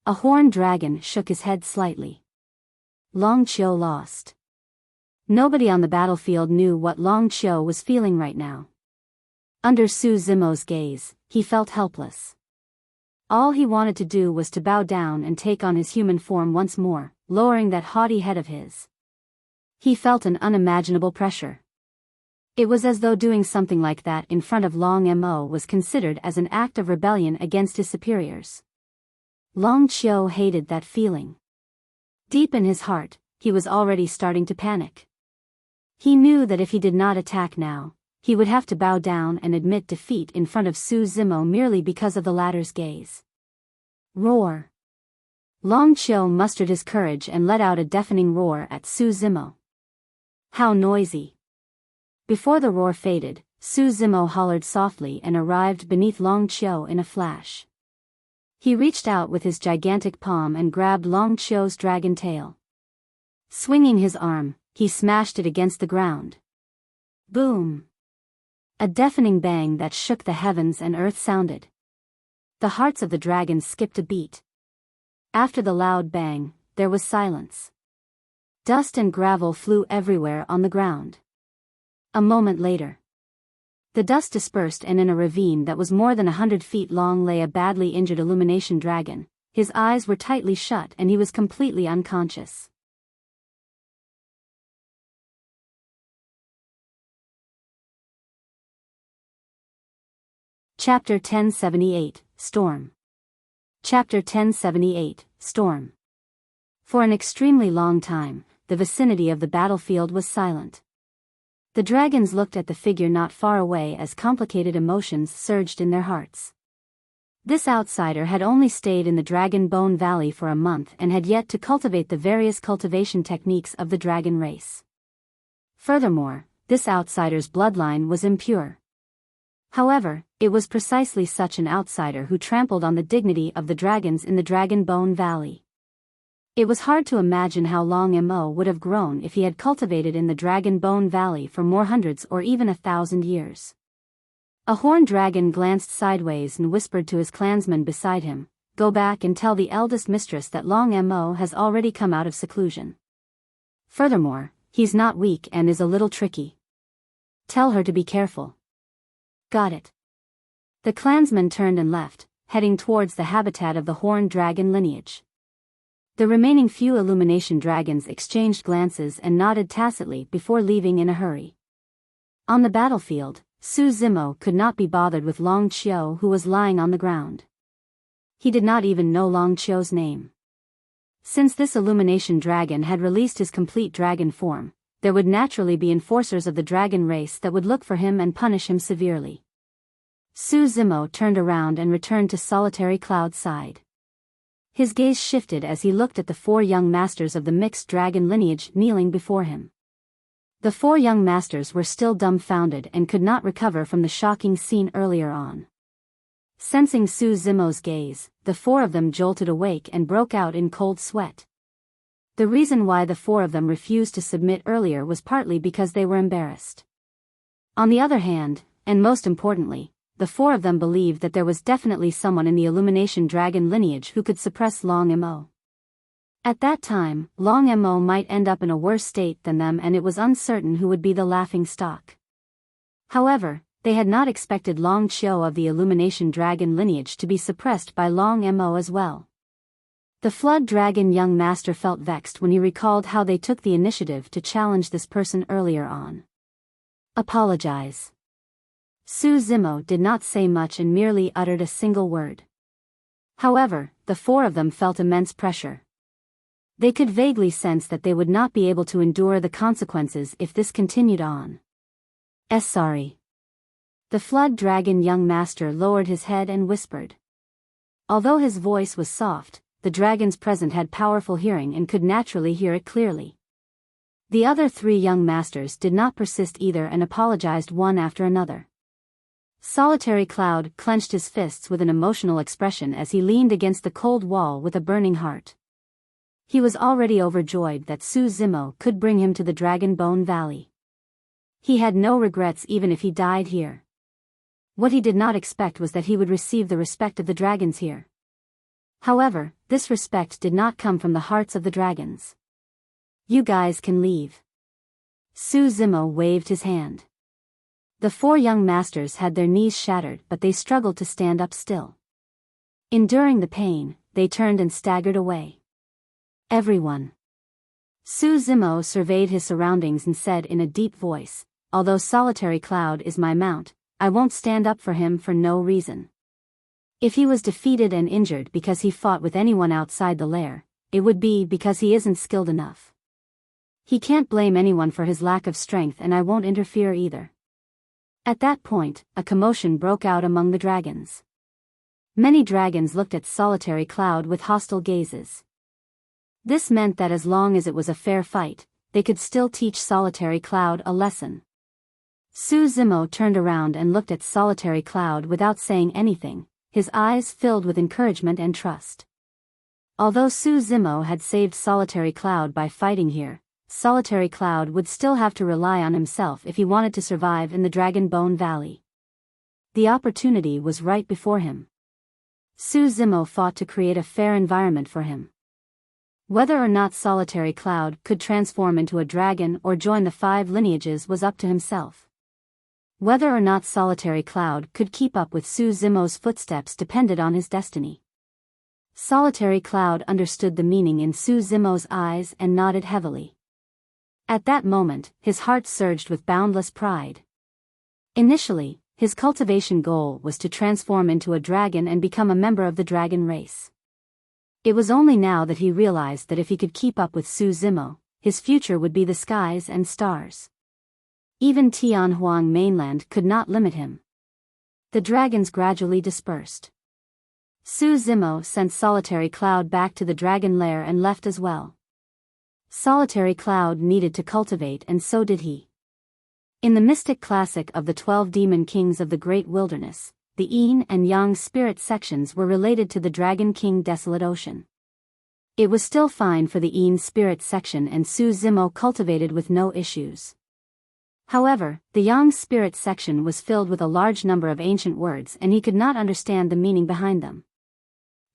Speaker 1: A horned dragon shook his head slightly. Long Qiu lost. Nobody on the battlefield knew what Long Qiu was feeling right now. Under Su Zimo's gaze, he felt helpless. All he wanted to do was to bow down and take on his human form once more, lowering that haughty head of his. He felt an unimaginable pressure. It was as though doing something like that in front of Long Mo was considered as an act of rebellion against his superiors. Long Qiu hated that feeling. Deep in his heart, he was already starting to panic. He knew that if he did not attack now, he would have to bow down and admit defeat in front of Su Zimo merely because of the latter's gaze. Roar! Long Qiu mustered his courage and let out a deafening roar at Su Zimo. How noisy! Before the roar faded, Su Zimo hollered softly and arrived beneath Long Qiu in a flash. He reached out with his gigantic palm and grabbed Long Qiu's dragon tail. Swinging his arm, he smashed it against the ground. Boom! A deafening bang that shook the heavens and earth sounded. The hearts of the dragons skipped a beat. After the loud bang, there was silence. Dust and gravel flew everywhere on the ground. A moment later, the dust dispersed and in a ravine that was more than 100 feet long lay a badly injured illumination dragon. His eyes were tightly shut and he was completely unconscious. Chapter 1078, Storm. Chapter 1078, Storm. For an extremely long time, the vicinity of the battlefield was silent. The dragons looked at the figure not far away as complicated emotions surged in their hearts. This outsider had only stayed in the Dragon Bone Valley for a month and had yet to cultivate the various cultivation techniques of the dragon race. Furthermore, this outsider's bloodline was impure. However, it was precisely such an outsider who trampled on the dignity of the dragons in the Dragon Bone Valley. It was hard to imagine how Long Mo would have grown if he had cultivated in the Dragon Bone Valley for more hundreds or even 1,000 years. A horned dragon glanced sideways and whispered to his clansman beside him, "Go back and tell the eldest mistress that Long Mo has already come out of seclusion." Furthermore, He's not weak and is a little tricky. Tell her to be careful. Got it. The clansman turned and left, heading towards the habitat of the horned dragon lineage. The remaining few illumination dragons exchanged glances and nodded tacitly before leaving in a hurry. On the battlefield, Su Zimo could not be bothered with Long Qiu, who was lying on the ground. He did not even know Long Qiu's name. Since this illumination dragon had released his complete dragon form, there would naturally be enforcers of the dragon race that would look for him and punish him severely. Su Zimo turned around and returned to Solitary Cloud's side. His gaze shifted as he looked at the 4 young masters of the mixed dragon lineage kneeling before him. The 4 young masters were still dumbfounded and could not recover from the shocking scene earlier on. Sensing Su Zimo's gaze, the 4 of them jolted awake and broke out in cold sweat. The reason why the 4 of them refused to submit earlier was partly because they were embarrassed. On the other hand, and most importantly, the 4 of them believed that there was definitely someone in the Illumination Dragon lineage who could suppress Long Mo. At that time, Long Mo might end up in a worse state than them, and it was uncertain who would be the laughing stock. However, they had not expected Long Qiu of the Illumination Dragon lineage to be suppressed by Long Mo as well. The Flood Dragon young master felt vexed when he recalled how they took the initiative to challenge this person earlier on. Apologize. Su Zimo did not say much and merely uttered a single word. However, the 4 of them felt immense pressure. They could vaguely sense that they would not be able to endure the consequences if this continued on. Sorry. The Flood Dragon young master lowered his head and whispered. Although his voice was soft, the dragons present had powerful hearing and could naturally hear it clearly. The other 3 young masters did not persist either and apologized one after another. Solitary Cloud clenched his fists with an emotional expression as he leaned against the cold wall with a burning heart. He was already overjoyed that Su Zimo could bring him to the Dragon Bone Valley. He had no regrets even if he died here. What he did not expect was that he would receive the respect of the dragons here. However, this respect did not come from the hearts of the dragons. You guys can leave. Su Zimo waved his hand. The 4 young masters had their knees shattered, but they struggled to stand up still. Enduring the pain, they turned and staggered away. Everyone. Su Zimo surveyed his surroundings and said in a deep voice, although Solitary Cloud is my mount, I won't stand up for him for no reason. If he was defeated and injured because he fought with anyone outside the lair, it would be because he isn't skilled enough. He can't blame anyone for his lack of strength, and I won't interfere either. At that point, a commotion broke out among the dragons. Many dragons looked at Solitary Cloud with hostile gazes. This meant that as long as it was a fair fight, they could still teach Solitary Cloud a lesson. Su Zimo turned around and looked at Solitary Cloud without saying anything, his eyes filled with encouragement and trust. Although Su Zimo had saved Solitary Cloud by fighting here, Solitary Cloud would still have to rely on himself if he wanted to survive in the Dragon Bone Valley. The opportunity was right before him. Su Zimo fought to create a fair environment for him. Whether or not Solitary Cloud could transform into a dragon or join the 5 lineages was up to himself. Whether or not Solitary Cloud could keep up with Su Zimo's footsteps depended on his destiny. Solitary Cloud understood the meaning in Su Zimo's eyes and nodded heavily. At that moment, his heart surged with boundless pride. Initially, his cultivation goal was to transform into a dragon and become a member of the dragon race. It was only now that he realized that if he could keep up with Su Zimo, his future would be the skies and stars. Even Tianhuang mainland could not limit him. The dragons gradually dispersed. Su Zimo sent Solitary Cloud back to the dragon lair and left as well. Solitary Cloud needed to cultivate, and so did he. In the mystic classic of the 12 demon kings of the Great Wilderness, the Yin and Yang spirit sections were related to the Dragon King Desolate Ocean. It was still fine for the Yin spirit section, and Su Zimo cultivated with no issues. However, the Yang spirit section was filled with a large number of ancient words and he could not understand the meaning behind them.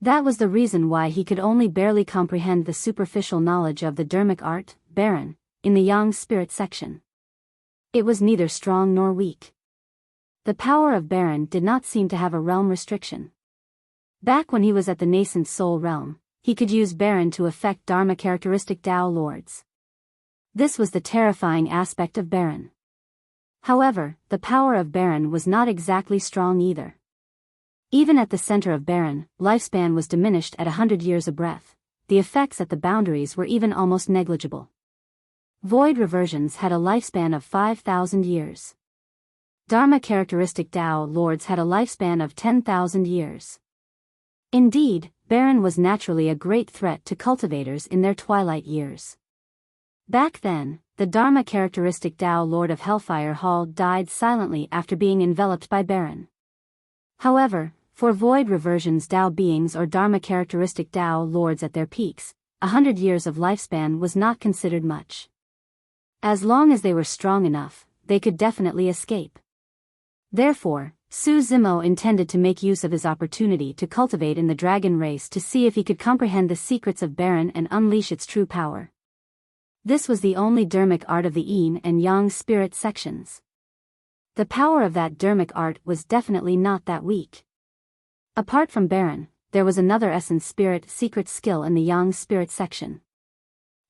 Speaker 1: That was the reason why he could only barely comprehend the superficial knowledge of the Dermic art, Baron, in the Yang spirit section. It was neither strong nor weak. The power of Baron did not seem to have a realm restriction. Back when he was at the nascent soul realm, he could use Baron to affect Dharma characteristic Tao lords. This was the terrifying aspect of Baron. However, the power of Baron was not exactly strong either. Even at the center of Baron, lifespan was diminished at 100 years a breath. The effects at the boundaries were even almost negligible. Void reversions had a lifespan of 5,000 years. Dharma characteristic Tao lords had a lifespan of 10,000 years. Indeed, Baron was naturally a great threat to cultivators in their twilight years. Back then, the Dharma characteristic Tao Lord of Hellfire Hall died silently after being enveloped by Baron. However, for void reversions Tao beings or Dharma characteristic Tao Lords at their peaks, 100 years of lifespan was not considered much. As long as they were strong enough, they could definitely escape. Therefore, Su Zimo intended to make use of his opportunity to cultivate in the dragon race to see if he could comprehend the secrets of Baron and unleash its true power. This was the only dermic art of the Yin and Yang spirit sections. The power of that dermic art was definitely not that weak. Apart from Baron, there was another essence spirit secret skill in the Yang spirit section.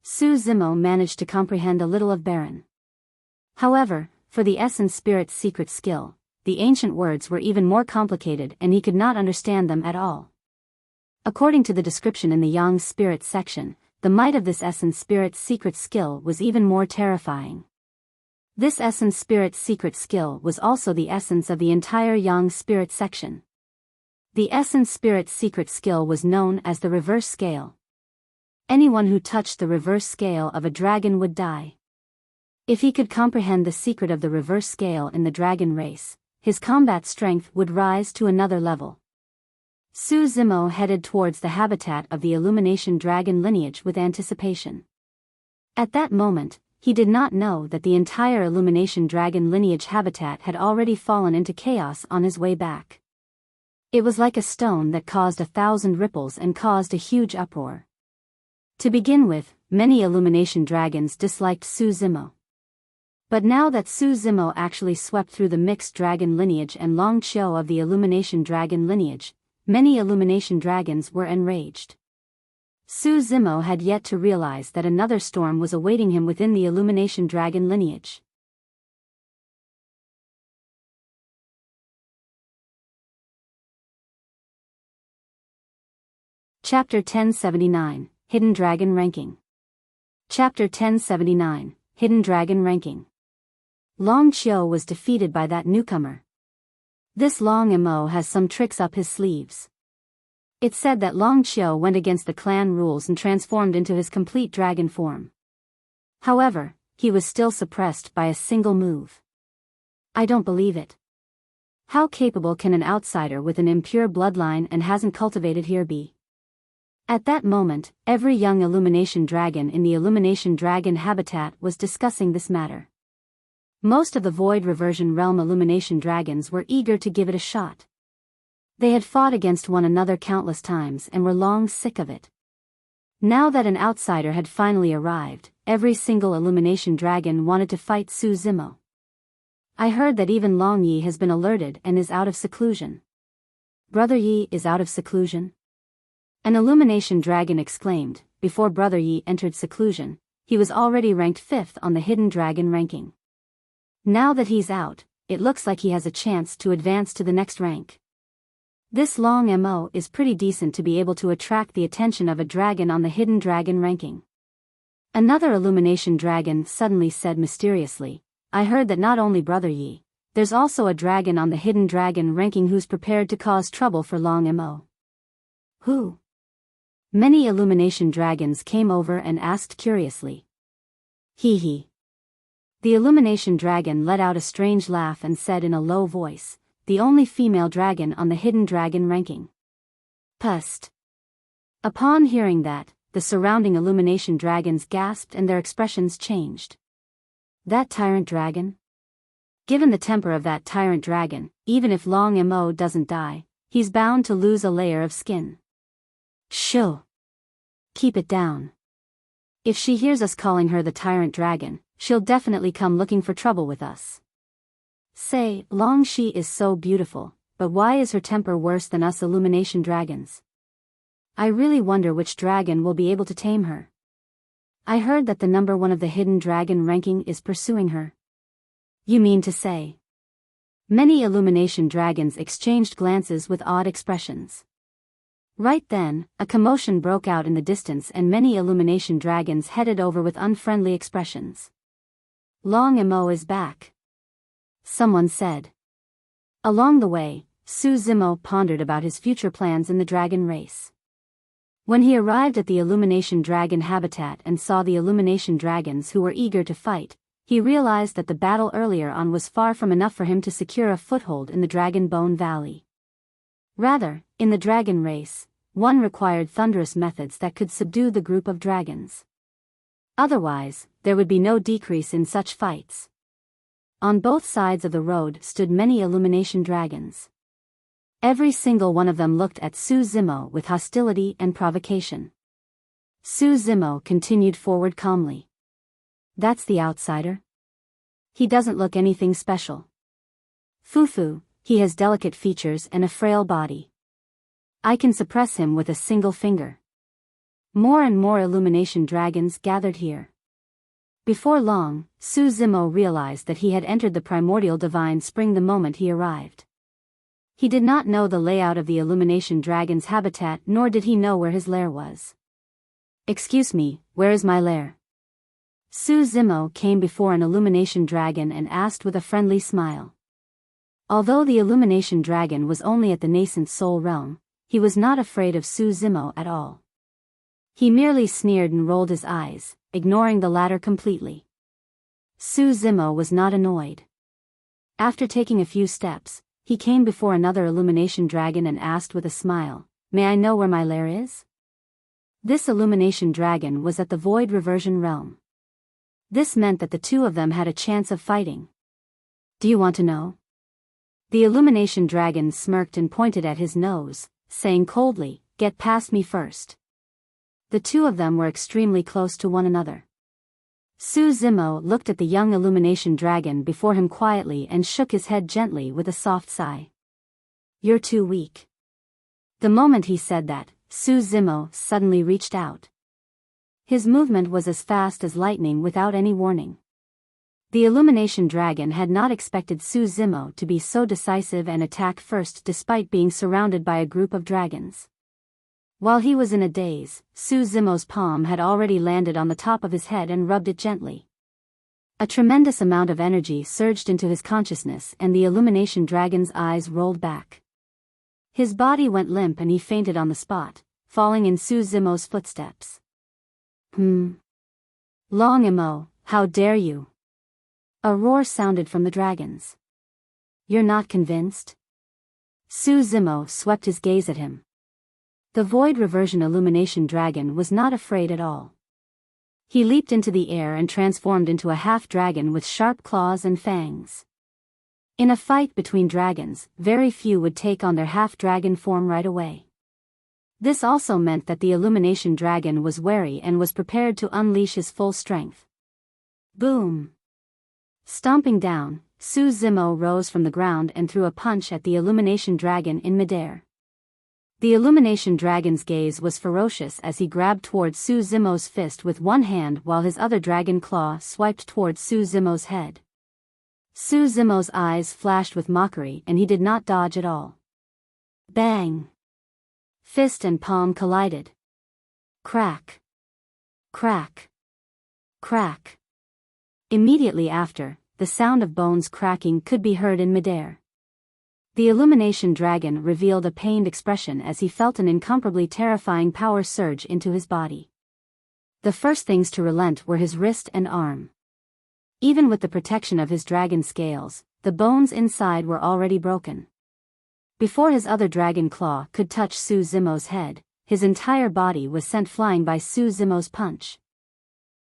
Speaker 1: Su Zimo managed to comprehend a little of Baron. However, for the essence spirit secret skill, the ancient words were even more complicated and he could not understand them at all. According to the description in the Yang spirit section, the might of this essence spirit secret skill was even more terrifying. This essence spirit secret skill was also the essence of the entire Yang spirit section. The essence spirit secret skill was known as the reverse scale. Anyone who touched the reverse scale of a dragon would die. If he could comprehend the secret of the reverse scale in the dragon race, his combat strength would rise to another level. Su Zimo headed towards the habitat of the Illumination Dragon lineage with anticipation. At that moment, he did not know that the entire Illumination Dragon lineage habitat had already fallen into chaos on his way back. It was like a stone that caused 1,000 ripples and caused a huge uproar. To begin with, many Illumination Dragons disliked Su Zimo. But now that Su Zimo actually swept through the mixed dragon lineage and Long Qiu of the Illumination Dragon lineage, many Illumination Dragons were enraged. Su Zimo had yet to realize that another storm was awaiting him within the Illumination Dragon lineage. Chapter 1079, Hidden Dragon Ranking. Chapter 1079, Hidden Dragon Ranking. Long Qiu was defeated by that newcomer. This Long Mo has some tricks up his sleeves. It said that Long Qiu went against the clan rules and transformed into his complete dragon form. However, he was still suppressed by a single move. I don't believe it. How capable can an outsider with an impure bloodline and hasn't cultivated here be? At that moment, every young Illumination Dragon in the Illumination Dragon habitat was discussing this matter. Most of the Void Reversion Realm Illumination Dragons were eager to give it a shot. They had fought against one another countless times and were long sick of it. Now that an outsider had finally arrived, every single Illumination Dragon wanted to fight Su Zimo. I heard that even Long Yi has been alerted and is out of seclusion. Brother Yi is out of seclusion? An Illumination Dragon exclaimed. Before Brother Yi entered seclusion, he was already ranked 5th on the Hidden Dragon ranking. Now that he's out, it looks like he has a chance to advance to the next rank. This Long Mo is pretty decent to be able to attract the attention of a dragon on the Hidden Dragon ranking. Another Illumination Dragon suddenly said mysteriously, I heard that not only Brother Yi, there's also a dragon on the Hidden Dragon ranking who's prepared to cause trouble for Long Mo. Who? Many Illumination Dragons came over and asked curiously. Hee hee. The Illumination Dragon let out a strange laugh and said in a low voice, the only female dragon on the Hidden Dragon ranking. Pust. Upon hearing that, the surrounding Illumination Dragons gasped and their expressions changed. That tyrant dragon? Given the temper of that tyrant dragon, even if Long Mo doesn't die, he's bound to lose a layer of skin. Shoo. Keep it down. If she hears us calling her the Tyrant Dragon, she'll definitely come looking for trouble with us. Say, Long, she is so beautiful, but why is her temper worse than us Illumination Dragons? I really wonder which dragon will be able to tame her. I heard that the number 1 of the hidden dragon ranking is pursuing her. You mean to say? Many Illumination Dragons exchanged glances with odd expressions. Right then, a commotion broke out in the distance and many Illumination Dragons headed over with unfriendly expressions. Long Imo is back, someone said. Along the way, Su Zimo pondered about his future plans in the dragon race. When he arrived at the Illumination Dragon habitat and saw the Illumination Dragons who were eager to fight, he realized that the battle earlier on was far from enough for him to secure a foothold in the Dragon Bone Valley. Rather, in the dragon race, one required thunderous methods that could subdue the group of dragons. Otherwise, there would be no decrease in such fights. On both sides of the road stood many Illumination Dragons. Every single one of them looked at Su Zimo with hostility and provocation. Su Zimo continued forward calmly. That's the outsider? He doesn't look anything special. Fufu, he has delicate features and a frail body. I can suppress him with a single finger. More and more Illumination Dragons gathered here. Before long, Su Zimo realized that he had entered the Primordial Divine Spring the moment he arrived. He did not know the layout of the Illumination Dragon's habitat, nor did he know where his lair was. Excuse me, where is my lair? Su Zimo came before an Illumination Dragon and asked with a friendly smile. Although the Illumination Dragon was only at the nascent soul realm, he was not afraid of Su Zimo at all. He merely sneered and rolled his eyes, ignoring the latter completely. Su Zimo was not annoyed. After taking a few steps, he came before another Illumination Dragon and asked with a smile, "May I know where my lair is?" This Illumination Dragon was at the Void Reversion realm. This meant that the two of them had a chance of fighting. Do you want to know? The Illumination Dragon smirked and pointed at his nose, saying coldly, "Get past me first." The two of them were extremely close to one another. Su Zimo looked at the young Illumination Dragon before him quietly and shook his head gently with a soft sigh. "You're too weak." The moment he said that, Su Zimo suddenly reached out. His movement was as fast as lightning without any warning. The Illumination Dragon had not expected Su Zimo to be so decisive and attack first despite being surrounded by a group of dragons. While he was in a daze, Su Zimo's palm had already landed on the top of his head and rubbed it gently. A tremendous amount of energy surged into his consciousness and the Illumination Dragon's eyes rolled back. His body went limp and he fainted on the spot, falling in Su Zimo's footsteps. Long Imo, how dare you? A roar sounded from the dragons. You're not convinced? Su Zimo swept his gaze at him. The Void Reversion Illumination Dragon was not afraid at all. He leaped into the air and transformed into a half-dragon with sharp claws and fangs. In a fight between dragons, very few would take on their half-dragon form right away. This also meant that the Illumination Dragon was wary and was prepared to unleash his full strength. Boom! Stomping down, Su Zimo rose from the ground and threw a punch at the Illumination Dragon in midair. The Illumination Dragon's gaze was ferocious as he grabbed towards Su Zimo's fist with one hand while his other dragon claw swiped towards Su Zimo's head. Su Zimo's eyes flashed with mockery and he did not dodge at all. Bang! Fist and palm collided. Crack! Crack! Crack! Immediately after, the sound of bones cracking could be heard in midair. The Illumination Dragon revealed a pained expression as he felt an incomparably terrifying power surge into his body. The first things to relent were his wrist and arm. Even with the protection of his dragon scales, the bones inside were already broken. Before his other dragon claw could touch Su Zimo's head, his entire body was sent flying by Su Zimo's punch.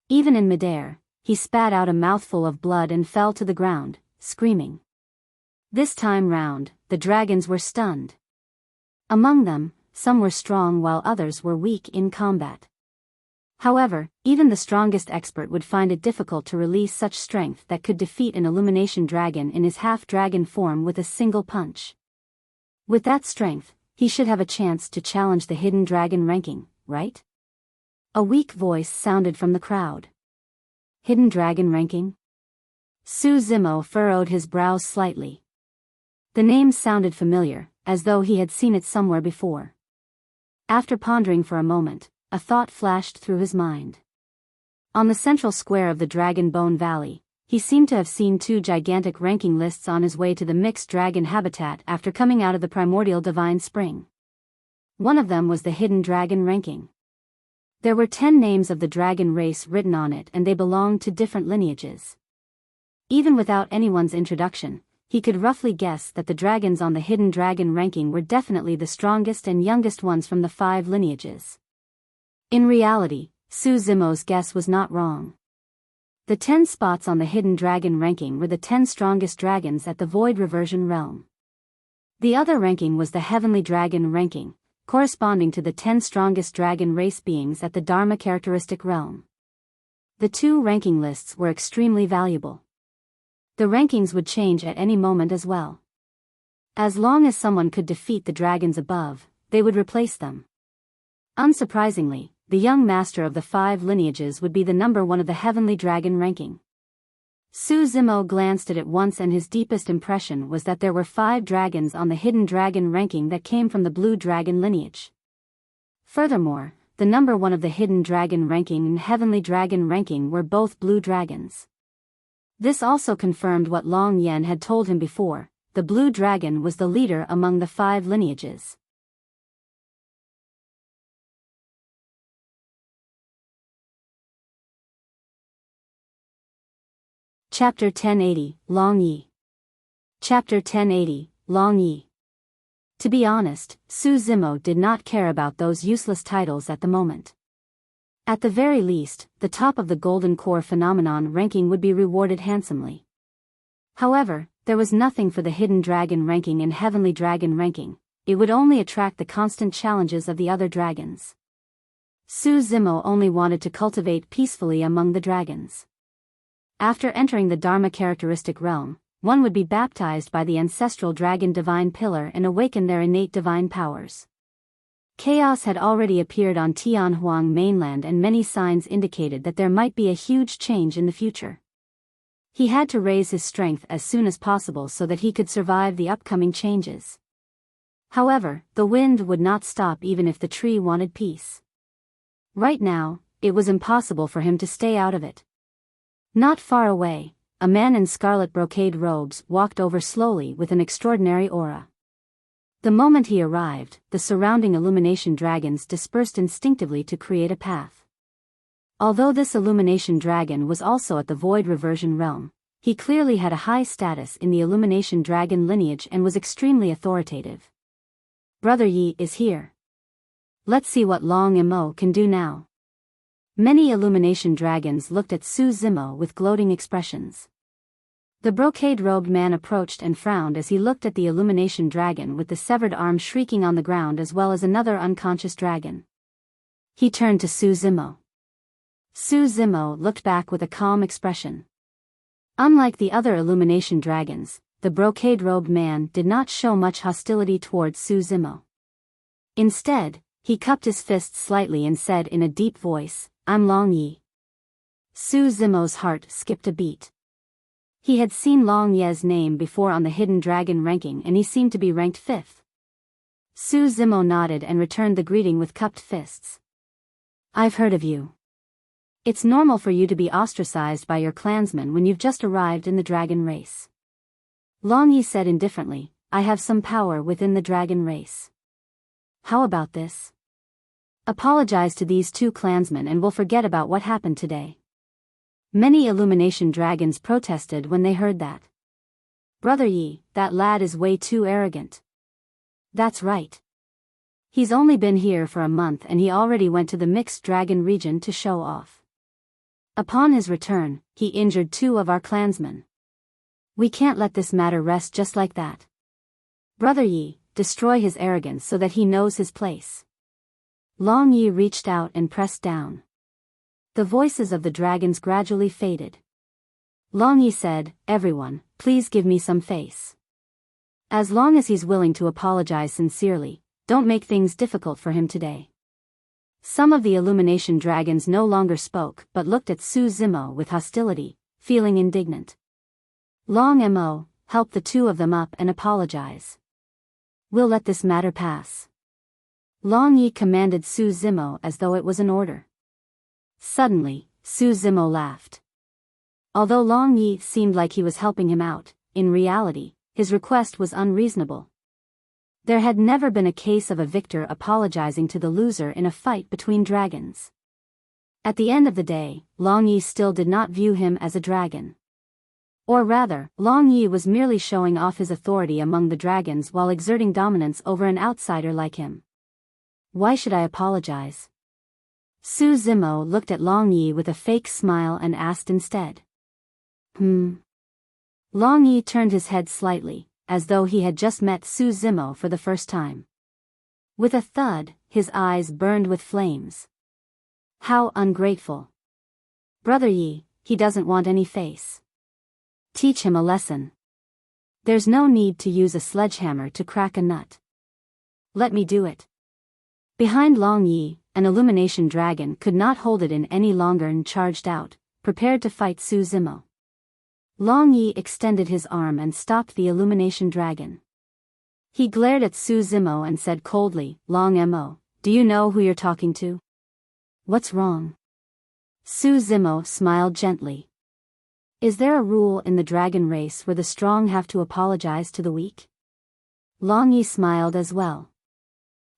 Speaker 1: Even in midair, he spat out a mouthful of blood and fell to the ground, screaming. This time round, the dragons were stunned. Among them, some were strong while others were weak in combat. However, even the strongest expert would find it difficult to release such strength that could defeat an illumination dragon in his half-dragon form with a single punch. With that strength, he should have a chance to challenge the hidden dragon ranking, right? A weak voice sounded from the crowd. Hidden dragon ranking? Su Zimo furrowed his brows slightly. The name sounded familiar, as though he had seen it somewhere before. After pondering for a moment, a thought flashed through his mind. On the central square of the Dragon Bone Valley, he seemed to have seen two gigantic ranking lists on his way to the mixed dragon habitat after coming out of the Primordial Divine Spring. One of them was the Hidden Dragon ranking. There were 10 names of the dragon race written on it, and they belonged to different lineages. Even without anyone's introduction, he could roughly guess that the dragons on the Hidden Dragon ranking were definitely the strongest and youngest ones from the 5 lineages. In reality, Su Zimo's guess was not wrong. The 10 spots on the Hidden Dragon ranking were the 10 strongest dragons at the Void Reversion realm. The other ranking was the Heavenly Dragon ranking, corresponding to the 10 strongest dragon race beings at the Dharma characteristic realm. The 2 ranking lists were extremely valuable. The rankings would change at any moment as well. As long as someone could defeat the dragons above, they would replace them. Unsurprisingly, the young master of the 5 lineages would be the number 1 of the Heavenly Dragon ranking. Su Zimo glanced at it once, and his deepest impression was that there were 5 dragons on the Hidden Dragon ranking that came from the Blue Dragon lineage. Furthermore, the number 1 of the Hidden Dragon ranking and Heavenly Dragon ranking were both blue dragons. This also confirmed what Long Yen had told him before: the blue dragon was the leader among the 5 lineages. Chapter 1080, Long Yi. Chapter 1080, Long Yi. To be honest, Su Zimo did not care about those useless titles at the moment. At the very least, the top of the Golden Core Phenomenon ranking would be rewarded handsomely. However, there was nothing for the Hidden Dragon ranking and Heavenly Dragon ranking. It would only attract the constant challenges of the other dragons. Su Zimo only wanted to cultivate peacefully among the dragons. After entering the Dharma characteristic realm, one would be baptized by the ancestral dragon divine pillar and awaken their innate divine powers. Chaos had already appeared on Tianhuang mainland, and many signs indicated that there might be a huge change in the future. He had to raise his strength as soon as possible so that he could survive the upcoming changes. However, the wind would not stop even if the tree wanted peace. Right now, it was impossible for him to stay out of it. Not far away, a man in scarlet brocade robes walked over slowly with an extraordinary aura. The moment he arrived, the surrounding illumination dragons dispersed instinctively to create a path. Although this illumination dragon was also at the Void Reversion realm, he clearly had a high status in the illumination dragon lineage and was extremely authoritative. Brother Yi is here. Let's see what Long Imo can do now. Many illumination dragons looked at Su Zimo with gloating expressions. The brocade-robed man approached and frowned as he looked at the illumination dragon with the severed arm shrieking on the ground, as well as another unconscious dragon. He turned to Su Zimo. Su Zimo looked back with a calm expression. Unlike the other illumination dragons, the brocade-robed man did not show much hostility towards Su Zimo. Instead, he cupped his fists slightly and said in a deep voice, "I'm Long Yi." Su Zimo's heart skipped a beat. He had seen Long Ye's name before on the Hidden Dragon ranking, and he seemed to be ranked 5th. Su Zimo nodded and returned the greeting with cupped fists. "I've heard of you. It's normal for you to be ostracized by your clansmen when you've just arrived in the dragon race." Long Yi said indifferently, "I have some power within the dragon race. How about this? Apologize to these 2 clansmen and we'll forget about what happened today." Many illumination dragons protested when they heard that. "Brother Yi, that lad is way too arrogant." "That's right. He's only been here for a month and he already went to the mixed dragon region to show off. Upon his return, he injured 2 of our clansmen. We can't let this matter rest just like that. Brother Yi, destroy his arrogance so that he knows his place." Long Yi reached out and pressed down. The voices of the dragons gradually faded. Long Yi said, "Everyone, please give me some face. As long as he's willing to apologize sincerely, don't make things difficult for him today." Some of the Illumination dragons no longer spoke but looked at Su Zimo with hostility, feeling indignant. Long Mo, help the two of them up and apologize. We'll let this matter pass. Long Yi commanded Su Zimo as though it was an order. Suddenly, Su Zimo laughed. Although Long Yi seemed like he was helping him out, in reality, his request was unreasonable. There had never been a case of a victor apologizing to the loser in a fight between dragons. At the end of the day, Long Yi still did not view him as a dragon. Or rather, Long Yi was merely showing off his authority among the dragons while exerting dominance over an outsider like him. Why should I apologize? Su Zimo looked at Long Yi with a fake smile and asked instead. Long Yi turned his head slightly, as though he had just met Su Zimo for the first time. With a thud, his eyes burned with flames. How ungrateful. Brother Yi, he doesn't want any face. Teach him a lesson. There's no need to use a sledgehammer to crack a nut. Let me do it. Behind Long Yi, an Illumination dragon could not hold it in any longer and charged out, prepared to fight Su Zimo. Long Yi extended his arm and stopped the Illumination dragon. He glared at Su Zimo and said coldly, "Long Mo, do you know who you're talking to?" "What's wrong?" Su Zimo smiled gently. "Is there a rule in the dragon race where the strong have to apologize to the weak?" Long Yi smiled as well.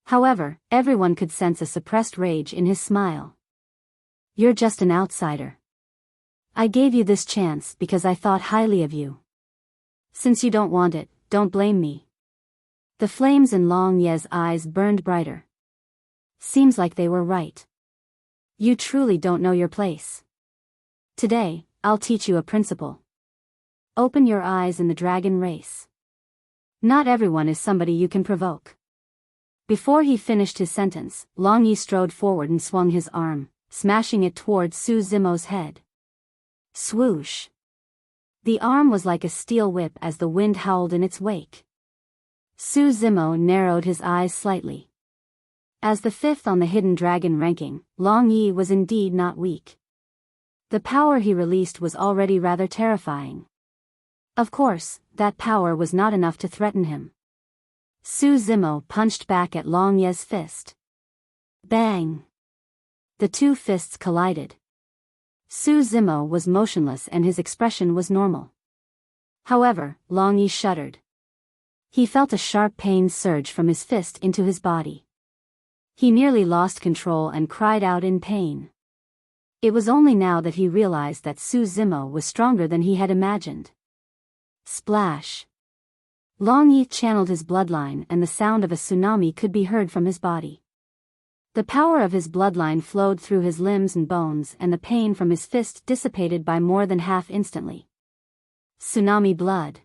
Speaker 1: However, everyone could sense a suppressed rage in his smile. "You're just an outsider. I gave you this chance because I thought highly of you. Since you don't want it, don't blame me." The flames in Long Ye's eyes burned brighter. Seems like they were right. You truly don't know your place. Today, I'll teach you a principle. Open your eyes in the dragon race. Not everyone is somebody you can provoke. Before he finished his sentence, Long Yi strode forward and swung his arm, smashing it towards Su Zimo's head. Swoosh! The arm was like a steel whip as the wind howled in its wake. Su Zimo narrowed his eyes slightly. As the fifth on the hidden dragon ranking, Long Yi was indeed not weak. The power he released was already rather terrifying. Of course, that power was not enough to threaten him. Su Zimo punched back at Long Ye's fist. Bang! The two fists collided. Su Zimo was motionless and his expression was normal. However, Long Yi shuddered. He felt a sharp pain surge from his fist into his body. He nearly lost control and cried out in pain. It was only now that he realized that Su Zimo was stronger than he had imagined. Splash! Long Yi channeled his bloodline and the sound of a tsunami could be heard from his body. The power of his bloodline flowed through his limbs and bones and the pain from his fist dissipated by more than half instantly. Tsunami blood.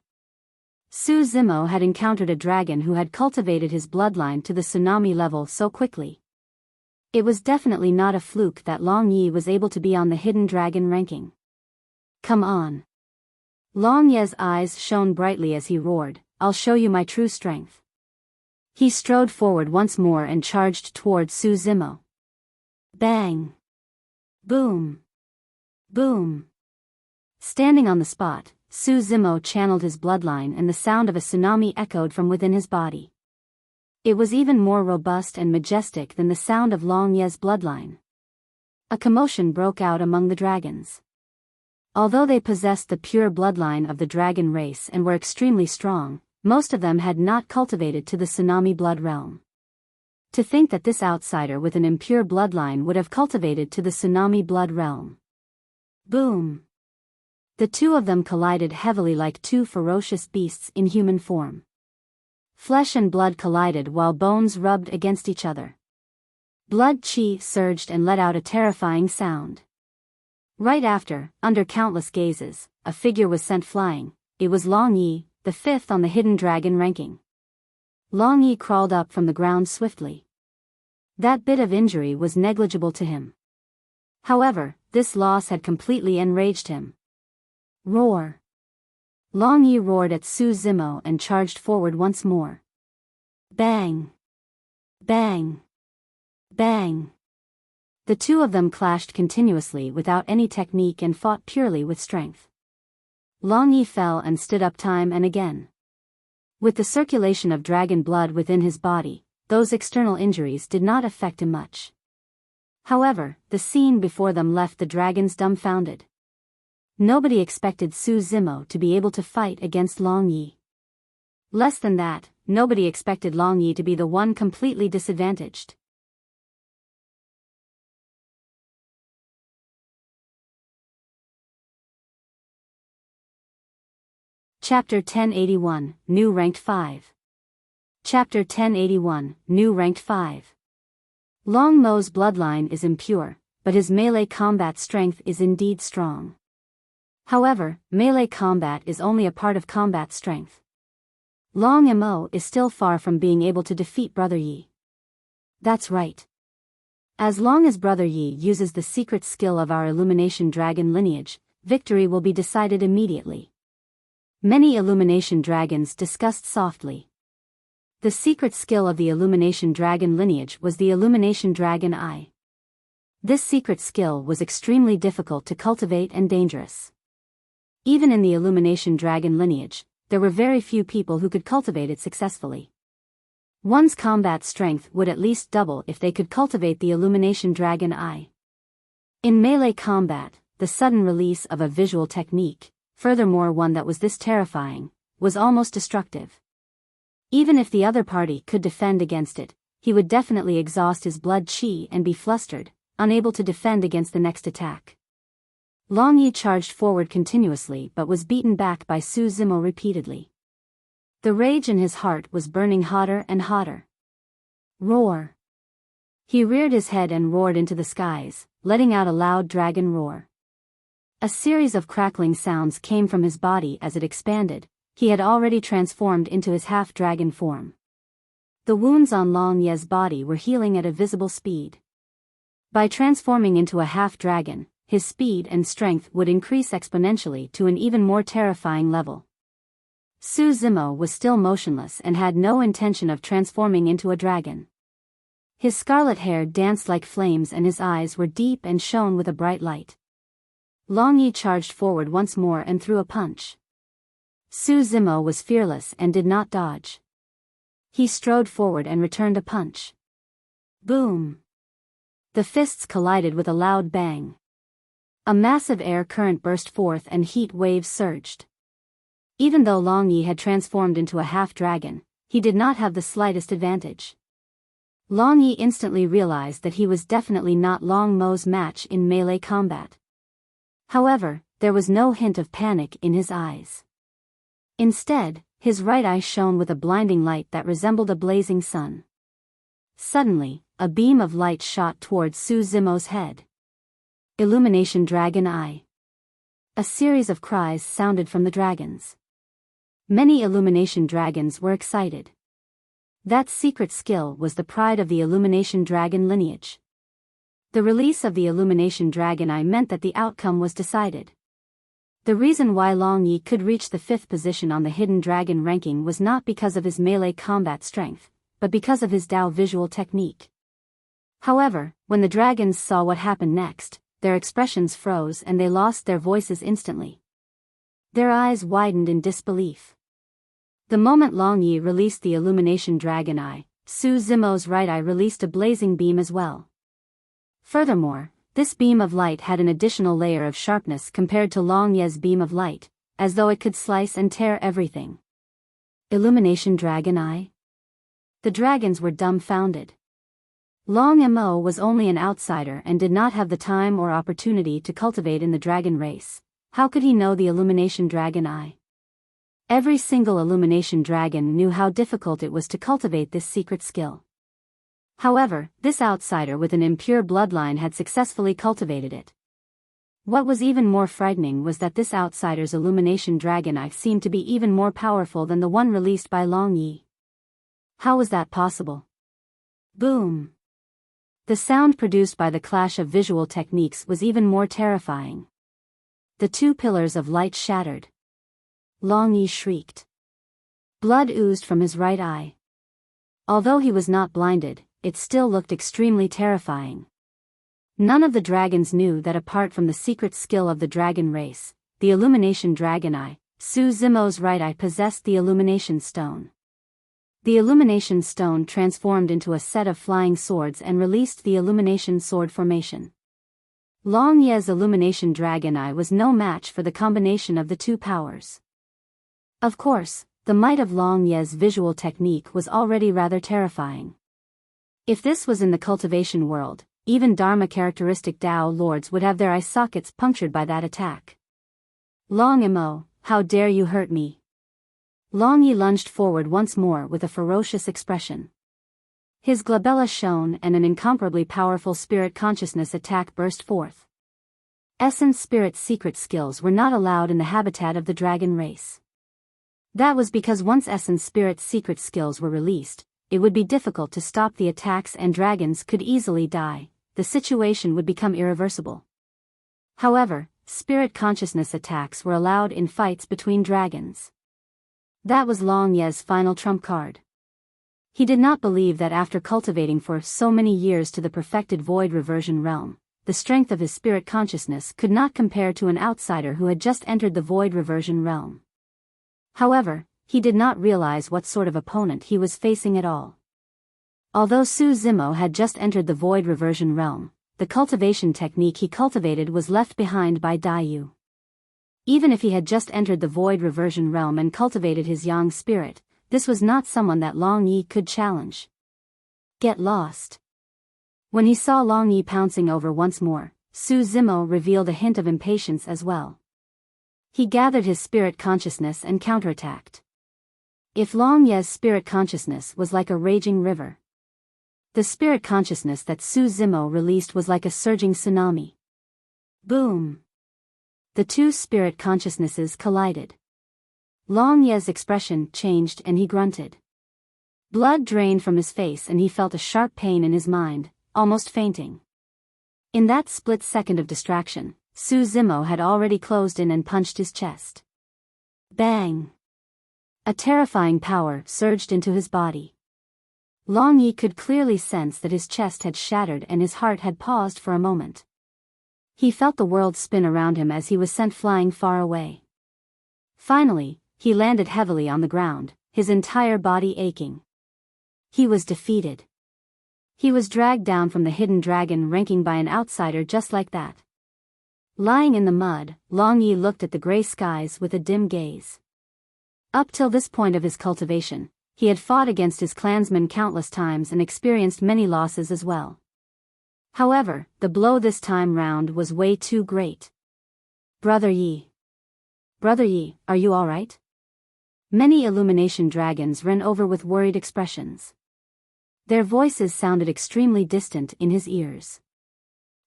Speaker 1: Su Zimo had encountered a dragon who had cultivated his bloodline to the tsunami level so quickly. It was definitely not a fluke that Long Yi was able to be on the hidden dragon ranking. Come on. Long Ye's eyes shone brightly as he roared, "I'll show you my true strength." He strode forward once more and charged toward Su Zimo. Bang! Boom! Boom! Standing on the spot, Su Zimo channeled his bloodline and the sound of a tsunami echoed from within his body. It was even more robust and majestic than the sound of Long Ye's bloodline. A commotion broke out among the dragons. Although they possessed the pure bloodline of the dragon race and were extremely strong, most of them had not cultivated to the tsunami blood realm. To think that this outsider with an impure bloodline would have cultivated to the tsunami blood realm. Boom! The two of them collided heavily like two ferocious beasts in human form. Flesh and blood collided while bones rubbed against each other. Blood chi surged and let out a terrifying sound. Right after, under countless gazes, a figure was sent flying. It was Long Yi, the fifth on the hidden dragon ranking. Long Yi crawled up from the ground swiftly. That bit of injury was negligible to him. However, this loss had completely enraged him. Roar! Long Yi roared at Su Zimo and charged forward once more. Bang! Bang! Bang! The two of them clashed continuously without any technique and fought purely with strength. Long Yi fell and stood up time and again. With the circulation of dragon blood within his body, those external injuries did not affect him much. However, the scene before them left the dragons dumbfounded. Nobody expected Su Zimo to be able to fight against Long Yi. Less than that, nobody expected Long Yi to be the one completely disadvantaged. Chapter 1081, New Ranked 5. Chapter 1081, New Ranked 5. Long Mo's bloodline is impure, but his melee combat strength is indeed strong. However, melee combat is only a part of combat strength. Long Mo is still far from being able to defeat Brother Yi. That's right. As long as Brother Yi uses the secret skill of our Illumination Dragon lineage, victory will be decided immediately. Many Illumination Dragons discussed softly. The secret skill of the Illumination Dragon lineage was the Illumination Dragon Eye. This secret skill was extremely difficult to cultivate and dangerous. Even in the Illumination Dragon lineage, there were very few people who could cultivate it successfully. One's combat strength would at least double if they could cultivate the Illumination Dragon Eye. In melee combat, the sudden release of a visual technique, furthermore one that was this terrifying, was almost destructive. Even if the other party could defend against it, he would definitely exhaust his blood chi and be flustered, unable to defend against the next attack. Long Yi charged forward continuously but was beaten back by Su Zimo repeatedly. The rage in his heart was burning hotter and hotter. Roar! He reared his head and roared into the skies, letting out a loud dragon roar. A series of crackling sounds came from his body as it expanded. He had already transformed into his half-dragon form. The wounds on Long Ye's body were healing at a visible speed. By transforming into a half-dragon, his speed and strength would increase exponentially to an even more terrifying level. Su Zimo was still motionless and had no intention of transforming into a dragon. His scarlet hair danced like flames and his eyes were deep and shone with a bright light. Long Yi charged forward once more and threw a punch. Su Zimo was fearless and did not dodge. He strode forward and returned a punch. Boom! The fists collided with a loud bang. A massive air current burst forth and heat waves surged. Even though Long Yi had transformed into a half-dragon, he did not have the slightest advantage. Long Yi instantly realized that he was definitely not Long Mo's match in melee combat. However, there was no hint of panic in his eyes. Instead, his right eye shone with a blinding light that resembled a blazing sun. Suddenly, a beam of light shot towards Su Zimo's head. Illumination Dragon Eye. A series of cries sounded from the dragons. Many Illumination Dragons were excited. That secret skill was the pride of the Illumination Dragon lineage. The release of the Illumination Dragon Eye meant that the outcome was decided. The reason why Long Yi could reach the 5th position on the Hidden Dragon ranking was not because of his melee combat strength, but because of his Dao visual technique. However, when the dragons saw what happened next, their expressions froze and they lost their voices instantly. Their eyes widened in disbelief. The moment Long Yi released the Illumination Dragon Eye, Su Zimo's right eye released a blazing beam as well. Furthermore, this beam of light had an additional layer of sharpness compared to Long Ye's beam of light, as though it could slice and tear everything. Illumination Dragon Eye? The dragons were dumbfounded. Long Mo was only an outsider and did not have the time or opportunity to cultivate in the dragon race. How could he know the Illumination Dragon Eye? Every single Illumination Dragon knew how difficult it was to cultivate this secret skill. However, this outsider with an impure bloodline had successfully cultivated it. What was even more frightening was that this outsider's Illumination Dragon Eye seemed to be even more powerful than the one released by Long Yi. How was that possible? Boom! The sound produced by the clash of visual techniques was even more terrifying. The two pillars of light shattered. Long Yi shrieked. Blood oozed from his right eye. Although he was not blinded, it still looked extremely terrifying. None of the dragons knew that apart from the secret skill of the dragon race, the Illumination Dragon Eye, Su Zimo's right eye possessed the Illumination Stone. The Illumination Stone transformed into a set of flying swords and released the Illumination Sword formation. Long Ye's Illumination Dragon Eye was no match for the combination of the two powers. Of course, the might of Long Ye's visual technique was already rather terrifying. If this was in the cultivation world, even Dharma characteristic Dao lords would have their eye sockets punctured by that attack. Long Imo, how dare you hurt me? Long Yi lunged forward once more with a ferocious expression. His glabella shone and an incomparably powerful spirit consciousness attack burst forth. Essence spirit secret skills were not allowed in the habitat of the dragon race. That was because once Essence spirit secret skills were released, it would be difficult to stop the attacks and dragons could easily die. The situation would become irreversible. However, spirit consciousness attacks were allowed in fights between dragons. That was Long Ye's final trump card. He did not believe that after cultivating for so many years to the perfected void reversion realm, the strength of his spirit consciousness could not compare to an outsider who had just entered the void reversion realm. However, he did not realize what sort of opponent he was facing at all. Although Su Zimo had just entered the void reversion realm, the cultivation technique he cultivated was left behind by Daiyu. Even if he had just entered the void reversion realm and cultivated his yang spirit, this was not someone that Long Yi could challenge. Get lost. When he saw Long Yi pouncing over once more, Su Zimo revealed a hint of impatience as well. He gathered his spirit consciousness and counterattacked. If Long Ye's spirit consciousness was like a raging river, the spirit consciousness that Su Zimo released was like a surging tsunami. Boom! The two spirit consciousnesses collided. Long Ye's expression changed and he grunted. Blood drained from his face and he felt a sharp pain in his mind, almost fainting. In that split second of distraction, Su Zimo had already closed in and punched his chest. Bang! A terrifying power surged into his body. Long Yi could clearly sense that his chest had shattered and his heart had paused for a moment. He felt the world spin around him as he was sent flying far away. Finally, he landed heavily on the ground, his entire body aching. He was defeated. He was dragged down from the hidden dragon ranking by an outsider just like that. Lying in the mud, Long Yi looked at the gray skies with a dim gaze. Up till this point of his cultivation, he had fought against his clansmen countless times and experienced many losses as well. However, the blow this time round was way too great. Brother Yi. Brother Yi, are you alright? Many illumination dragons ran over with worried expressions. Their voices sounded extremely distant in his ears.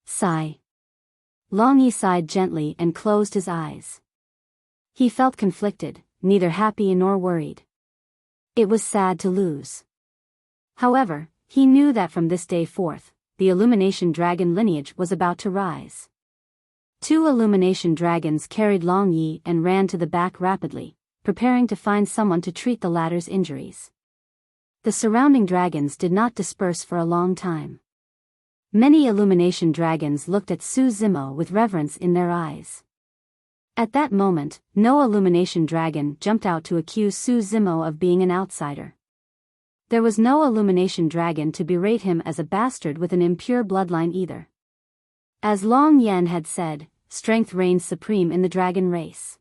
Speaker 1: Sigh. Long Yi sighed gently and closed his eyes. He felt conflicted, neither happy nor worried. It was sad to lose. However, he knew that from this day forth, the Illumination Dragon lineage was about to rise. Two Illumination Dragons carried Long Yi and ran to the back rapidly, preparing to find someone to treat the latter's injuries. The surrounding dragons did not disperse for a long time. Many Illumination Dragons looked at Su Zimo with reverence in their eyes. At that moment, no Illumination Dragon jumped out to accuse Su Zimo of being an outsider. There was no Illumination Dragon to berate him as a bastard with an impure bloodline either. As Long Yen had said, strength reigns supreme in the dragon race.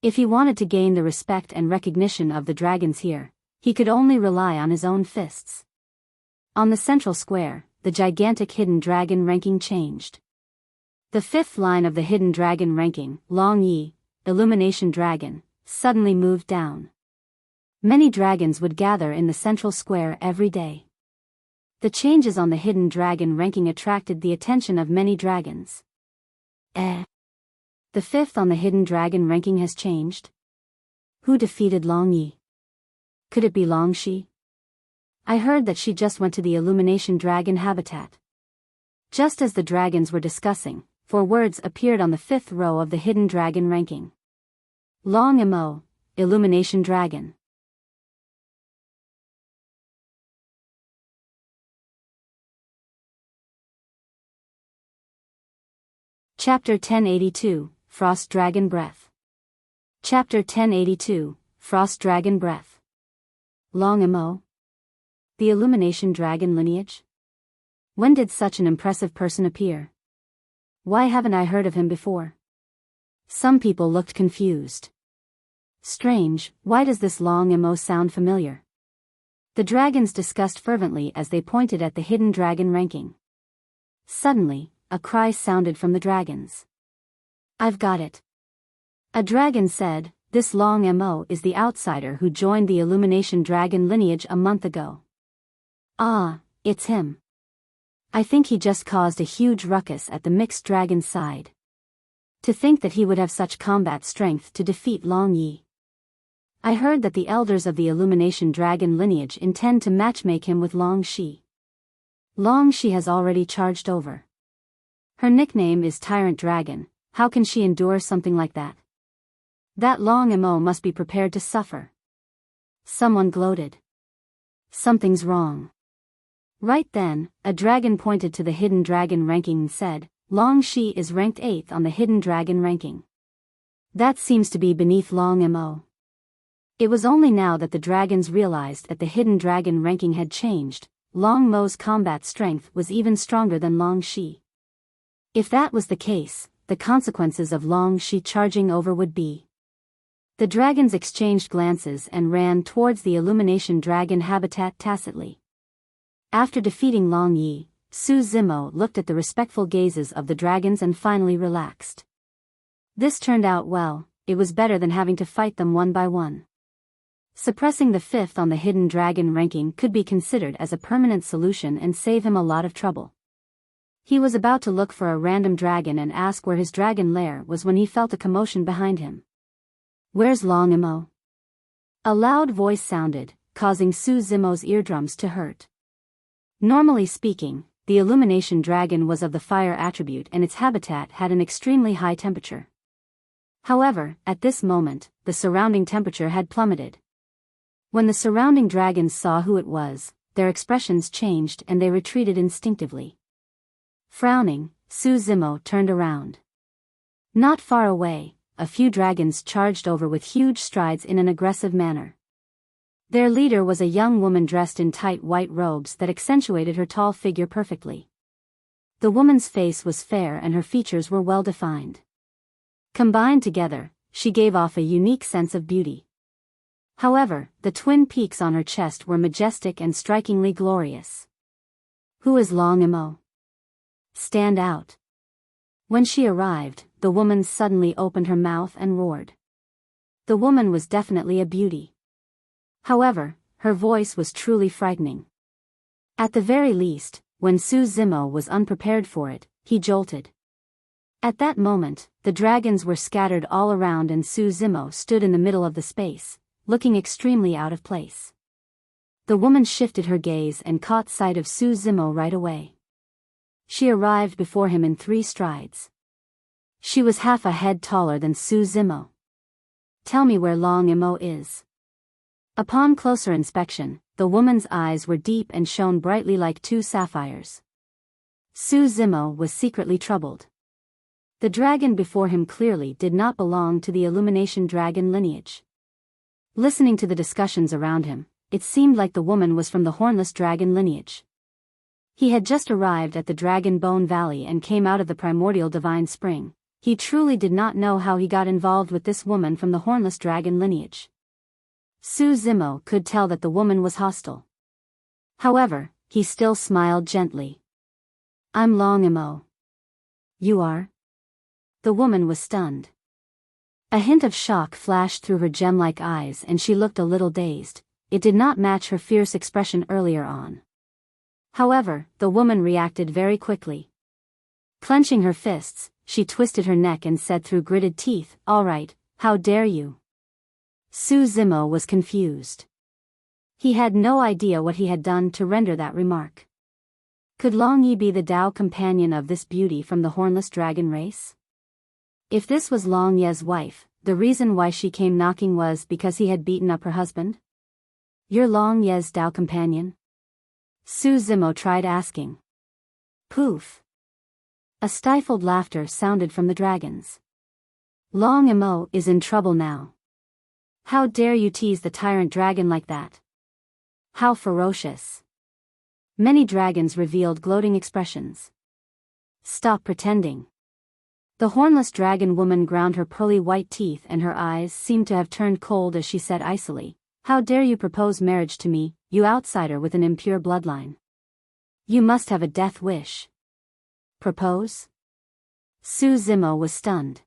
Speaker 1: If he wanted to gain the respect and recognition of the dragons here, he could only rely on his own fists. On the central square, the gigantic hidden dragon ranking changed. The fifth line of the hidden dragon ranking, Long Yi, Illumination Dragon, suddenly moved down. Many dragons would gather in the central square every day. The changes on the hidden dragon ranking attracted the attention of many dragons. The fifth on the hidden dragon ranking has changed? Who defeated Long Yi? Could it be Long Shi? I heard that she just went to the Illumination Dragon habitat. Just as the dragons were discussing, 4 words appeared on the 5th row of the hidden dragon ranking. Long Mo, Illumination Dragon. Chapter 1082, Frost Dragon Breath. Chapter 1082, Frost Dragon Breath. Long Mo? The Illumination Dragon lineage? When did such an impressive person appear? Why haven't I heard of him before? Some people looked confused. Strange, why does this Long Mo sound familiar? The dragons discussed fervently as they pointed at the hidden dragon ranking. Suddenly, a cry sounded from the dragons. I've got it. A dragon said, this Long Mo is the outsider who joined the Illumination Dragon lineage a month ago. Ah, it's him. I think he just caused a huge ruckus at the mixed dragon's side. To think that he would have such combat strength to defeat Long Yi. I heard that the elders of the Illumination Dragon lineage intend to matchmake him with Long Shi. Long Shi has already charged over. Her nickname is Tyrant Dragon. How can she endure something like that? That Long Mo must be prepared to suffer. Someone gloated. Something's wrong. Right then, a dragon pointed to the hidden dragon ranking and said, Long Shi is ranked 8th on the hidden dragon ranking. That seems to be beneath Long Mo. It was only now that the dragons realized that the hidden dragon ranking had changed. Long Mo's combat strength was even stronger than Long Shi. If that was the case, the consequences of Long Shi charging over would be. The dragons exchanged glances and ran towards the Illumination Dragon habitat tacitly. After defeating Long Yi, Su Zimo looked at the respectful gazes of the dragons and finally relaxed. This turned out well. It was better than having to fight them one by one. Suppressing the 5th on the hidden dragon ranking could be considered as a permanent solution and save him a lot of trouble. He was about to look for a random dragon and ask where his dragon lair was when he felt a commotion behind him. Where's Long Mo? A loud voice sounded, causing Su Zimo's eardrums to hurt. Normally speaking, the Illumination Dragon was of the fire attribute and its habitat had an extremely high temperature. However, at this moment, the surrounding temperature had plummeted. When the surrounding dragons saw who it was, their expressions changed and they retreated instinctively. Frowning, Su Zimo turned around. Not far away, a few dragons charged over with huge strides in an aggressive manner. Their leader was a young woman dressed in tight white robes that accentuated her tall figure perfectly. The woman's face was fair and her features were well defined. Combined together, she gave off a unique sense of beauty. However, the twin peaks on her chest were majestic and strikingly glorious. Who is Long Mo? Stand out. When she arrived, the woman suddenly opened her mouth and roared. The woman was definitely a beauty. However, her voice was truly frightening. At the very least, when Su Zimo was unprepared for it, he jolted. At that moment, the dragons were scattered all around and Su Zimo stood in the middle of the space, looking extremely out of place. The woman shifted her gaze and caught sight of Su Zimo right away. She arrived before him in 3 strides. She was half a head taller than Su Zimo. Tell me where Long Mo is. Upon closer inspection, the woman's eyes were deep and shone brightly like 2 sapphires. Su Zimo was secretly troubled. The dragon before him clearly did not belong to the Illumination Dragon lineage. Listening to the discussions around him, it seemed like the woman was from the Hornless Dragon lineage. He had just arrived at the Dragon Bone Valley and came out of the Primordial Divine Spring. He truly did not know how he got involved with this woman from the Hornless Dragon lineage. Su Zimo could tell that the woman was hostile. However, he still smiled gently. I'm Long Mo. You are? The woman was stunned. A hint of shock flashed through her gem-like eyes and she looked a little dazed. It did not match her fierce expression earlier on. However, the woman reacted very quickly. Clenching her fists, she twisted her neck and said through gritted teeth, "All right, how dare you?" Su Zimo was confused. He had no idea what he had done to render that remark. Could Long Yi be the Tao companion of this beauty from the hornless dragon race? If this was Long Ye's wife, the reason why she came knocking was because he had beaten up her husband? You're Long Ye's Tao companion? Su Zimo tried asking. Poof. A stifled laughter sounded from the dragons. Long Imo is in trouble now. How dare you tease the tyrant dragon like that? How ferocious. Many dragons revealed gloating expressions. Stop pretending. The hornless dragon woman ground her pearly white teeth and her eyes seemed to have turned cold as she said icily, How dare you propose marriage to me, you outsider with an impure bloodline? You must have a death wish. Propose? Su Zimo was stunned.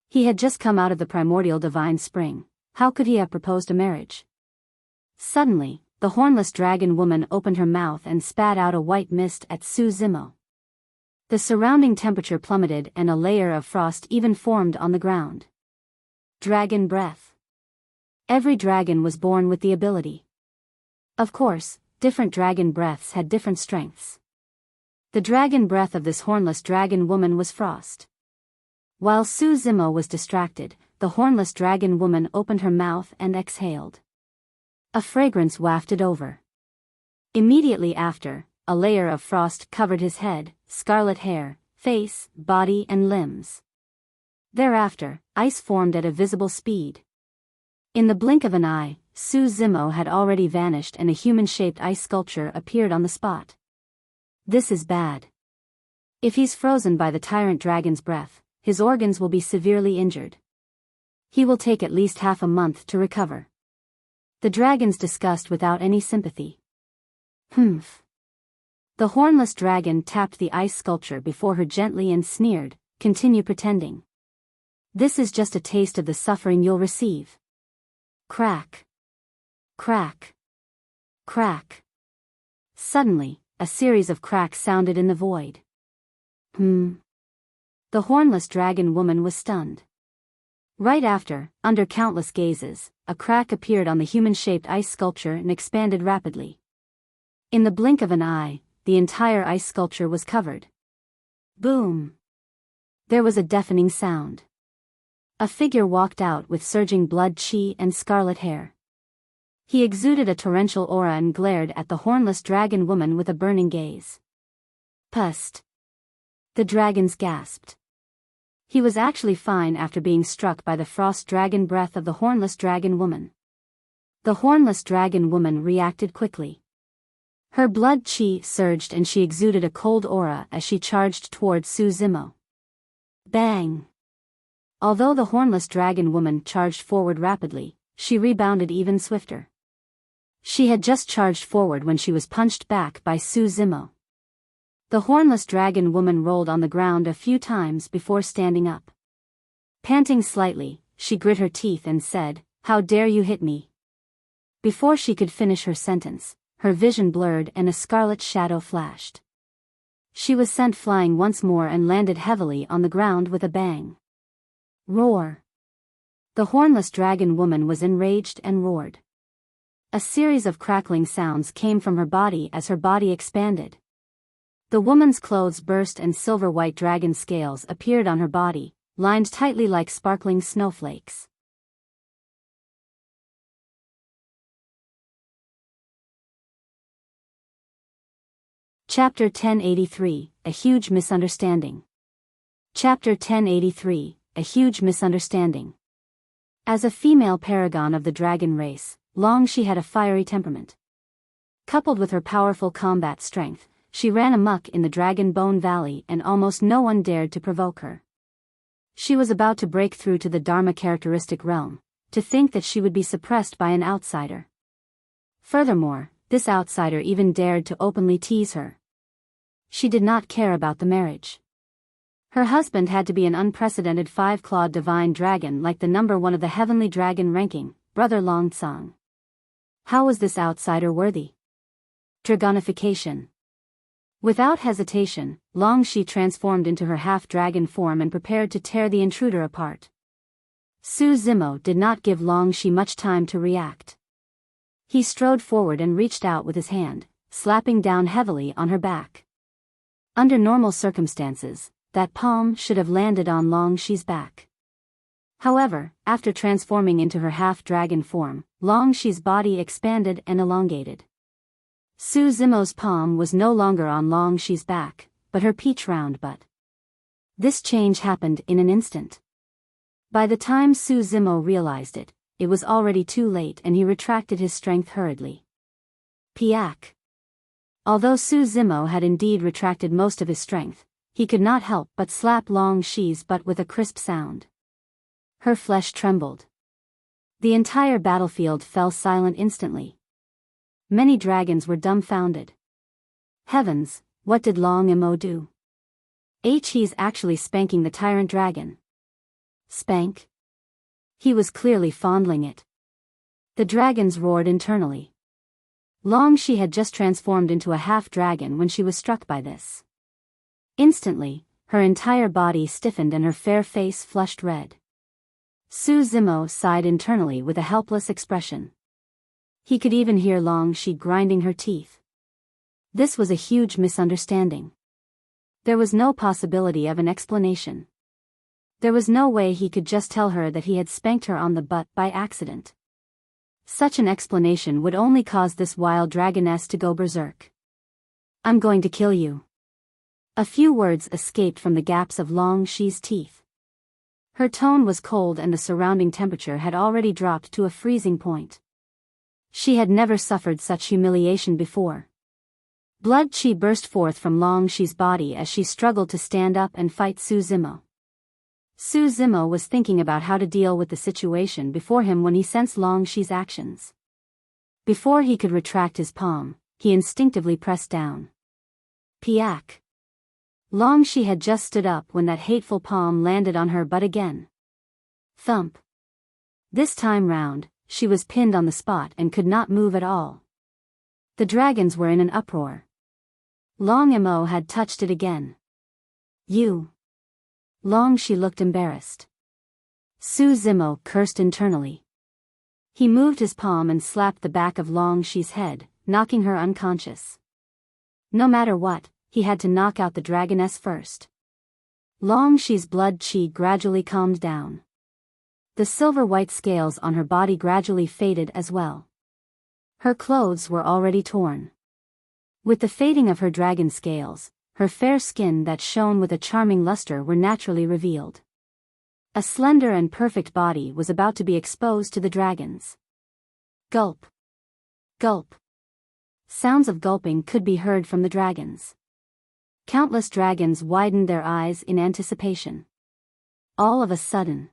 Speaker 1: He had just come out of the primordial divine spring. How could he have proposed a marriage? Suddenly, the hornless dragon woman opened her mouth and spat out a white mist at Su Zimo. The surrounding temperature plummeted and a layer of frost even formed on the ground. Dragon breath. Every dragon was born with the ability. Of course, different dragon breaths had different strengths. The dragon breath of this hornless dragon woman was frost. While Su Zimo was distracted, the hornless dragon woman opened her mouth and exhaled. A fragrance wafted over. Immediately after, a layer of frost covered his head, scarlet hair, face, body and limbs. Thereafter, ice formed at a visible speed. In the blink of an eye, Su Zimo had already vanished and a human-shaped ice sculpture appeared on the spot. This is bad. If he's frozen by the tyrant dragon's breath, his organs will be severely injured. He will take at least half a month to recover. The dragons discussed without any sympathy. Humph. The hornless dragon tapped the ice sculpture before her gently and sneered, Continue pretending. This is just a taste of the suffering you'll receive. Crack. Crack. Crack. Suddenly, a series of cracks sounded in the void. The hornless dragon woman was stunned. Right after, under countless gazes, a crack appeared on the human-shaped ice sculpture and expanded rapidly. In the blink of an eye, the entire ice sculpture was covered. Boom! There was a deafening sound. A figure walked out with surging blood chi and scarlet hair. He exuded a torrential aura and glared at the hornless dragon woman with a burning gaze. Pust! The dragons gasped. He was actually fine after being struck by the frost dragon breath of the hornless dragon woman. The hornless dragon woman reacted quickly. Her blood chi surged and she exuded a cold aura as she charged towards Su Zimo. Bang! Although the hornless dragon woman charged forward rapidly, she rebounded even swifter. She had just charged forward when she was punched back by Su Zimo. The hornless dragon woman rolled on the ground a few times before standing up. Panting slightly, she grit her teeth and said, How dare you hit me? Before she could finish her sentence, her vision blurred and a scarlet shadow flashed. She was sent flying once more and landed heavily on the ground with a bang. Roar! The hornless dragon woman was enraged and roared. A series of crackling sounds came from her body as her body expanded. The woman's clothes burst and silver-white dragon scales appeared on her body, lined tightly like sparkling snowflakes. Chapter 1083, A Huge Misunderstanding. Chapter 1083, A Huge Misunderstanding. As a female paragon of the dragon race, Long Shi had a fiery temperament. Coupled with her powerful combat strength, she ran amok in the Dragon Bone Valley and almost no one dared to provoke her. She was about to break through to the Dharma characteristic realm, to think that she would be suppressed by an outsider. Furthermore, this outsider even dared to openly tease her. She did not care about the marriage. Her husband had to be an unprecedented five-clawed divine dragon like the number one of the heavenly dragon ranking, Brother Long Tsang. How was this outsider worthy? Dragonification. Without hesitation, Long Shi transformed into her half-dragon form and prepared to tear the intruder apart. Su Zimo did not give Long Shi much time to react. He strode forward and reached out with his hand, slapping down heavily on her back. Under normal circumstances, that palm should have landed on Long Shi's back. However, after transforming into her half-dragon form, Long Shi's body expanded and elongated. Su Zimo's palm was no longer on Long Shi's back, but her peach-round butt. This change happened in an instant. By the time Su Zimo realized it, it was already too late and he retracted his strength hurriedly. Piak. Although Su Zimo had indeed retracted most of his strength, he could not help but slap Long Shi's butt with a crisp sound. Her flesh trembled. The entire battlefield fell silent instantly. Many dragons were dumbfounded. Heavens, what did Long Imo do? He's actually spanking the tyrant dragon. Spank? He was clearly fondling it. The dragons roared internally. Long Shi had just transformed into a half-dragon when she was struck by this. Instantly, her entire body stiffened and her fair face flushed red. Su Zimo sighed internally with a helpless expression. He could even hear Long Shi grinding her teeth. This was a huge misunderstanding. There was no possibility of an explanation. There was no way he could just tell her that he had spanked her on the butt by accident. Such an explanation would only cause this wild dragoness to go berserk. I'm going to kill you. A few words escaped from the gaps of Long Shi's teeth. Her tone was cold and the surrounding temperature had already dropped to a freezing point. She had never suffered such humiliation before. Blood chi burst forth from Long Shi's body as she struggled to stand up and fight Su Zimo. Su Zimo was thinking about how to deal with the situation before him when he sensed Long Shi's actions. Before he could retract his palm, he instinctively pressed down. Piak. Long Shi had just stood up when that hateful palm landed on her butt again. Thump. This time round, she was pinned on the spot and could not move at all. The dragons were in an uproar. Long Imo had touched it again. You. Long Shi looked embarrassed. Su Zimo cursed internally. He moved his palm and slapped the back of Long Shi's head, knocking her unconscious. No matter what, he had to knock out the dragoness first. Long Shi's blood chi gradually calmed down. The silver-white scales on her body gradually faded as well. Her clothes were already torn. With the fading of her dragon scales, her fair skin that shone with a charming luster were naturally revealed. A slender and perfect body was about to be exposed to the dragons. Gulp. Gulp. Sounds of gulping could be heard from the dragons. Countless dragons widened their eyes in anticipation. All of a sudden,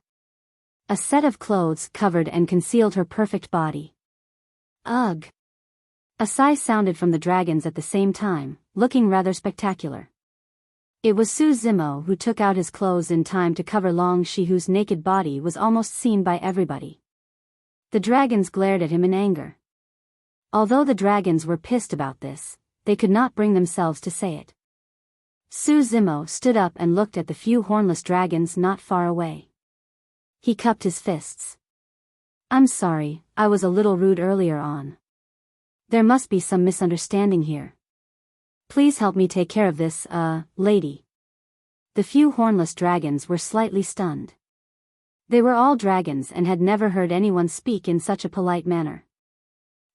Speaker 1: a set of clothes covered and concealed her perfect body. Ugh! A sigh sounded from the dragons at the same time, looking rather spectacular. It was Su Zimo who took out his clothes in time to cover Long Shi, whose naked body was almost seen by everybody. The dragons glared at him in anger. Although the dragons were pissed about this, they could not bring themselves to say it. Su Zimo stood up and looked at the few hornless dragons not far away. He cupped his fists. I'm sorry, I was a little rude earlier on. There must be some misunderstanding here. Please help me take care of this, lady. The few hornless dragons were slightly stunned. They were all dragons and had never heard anyone speak in such a polite manner.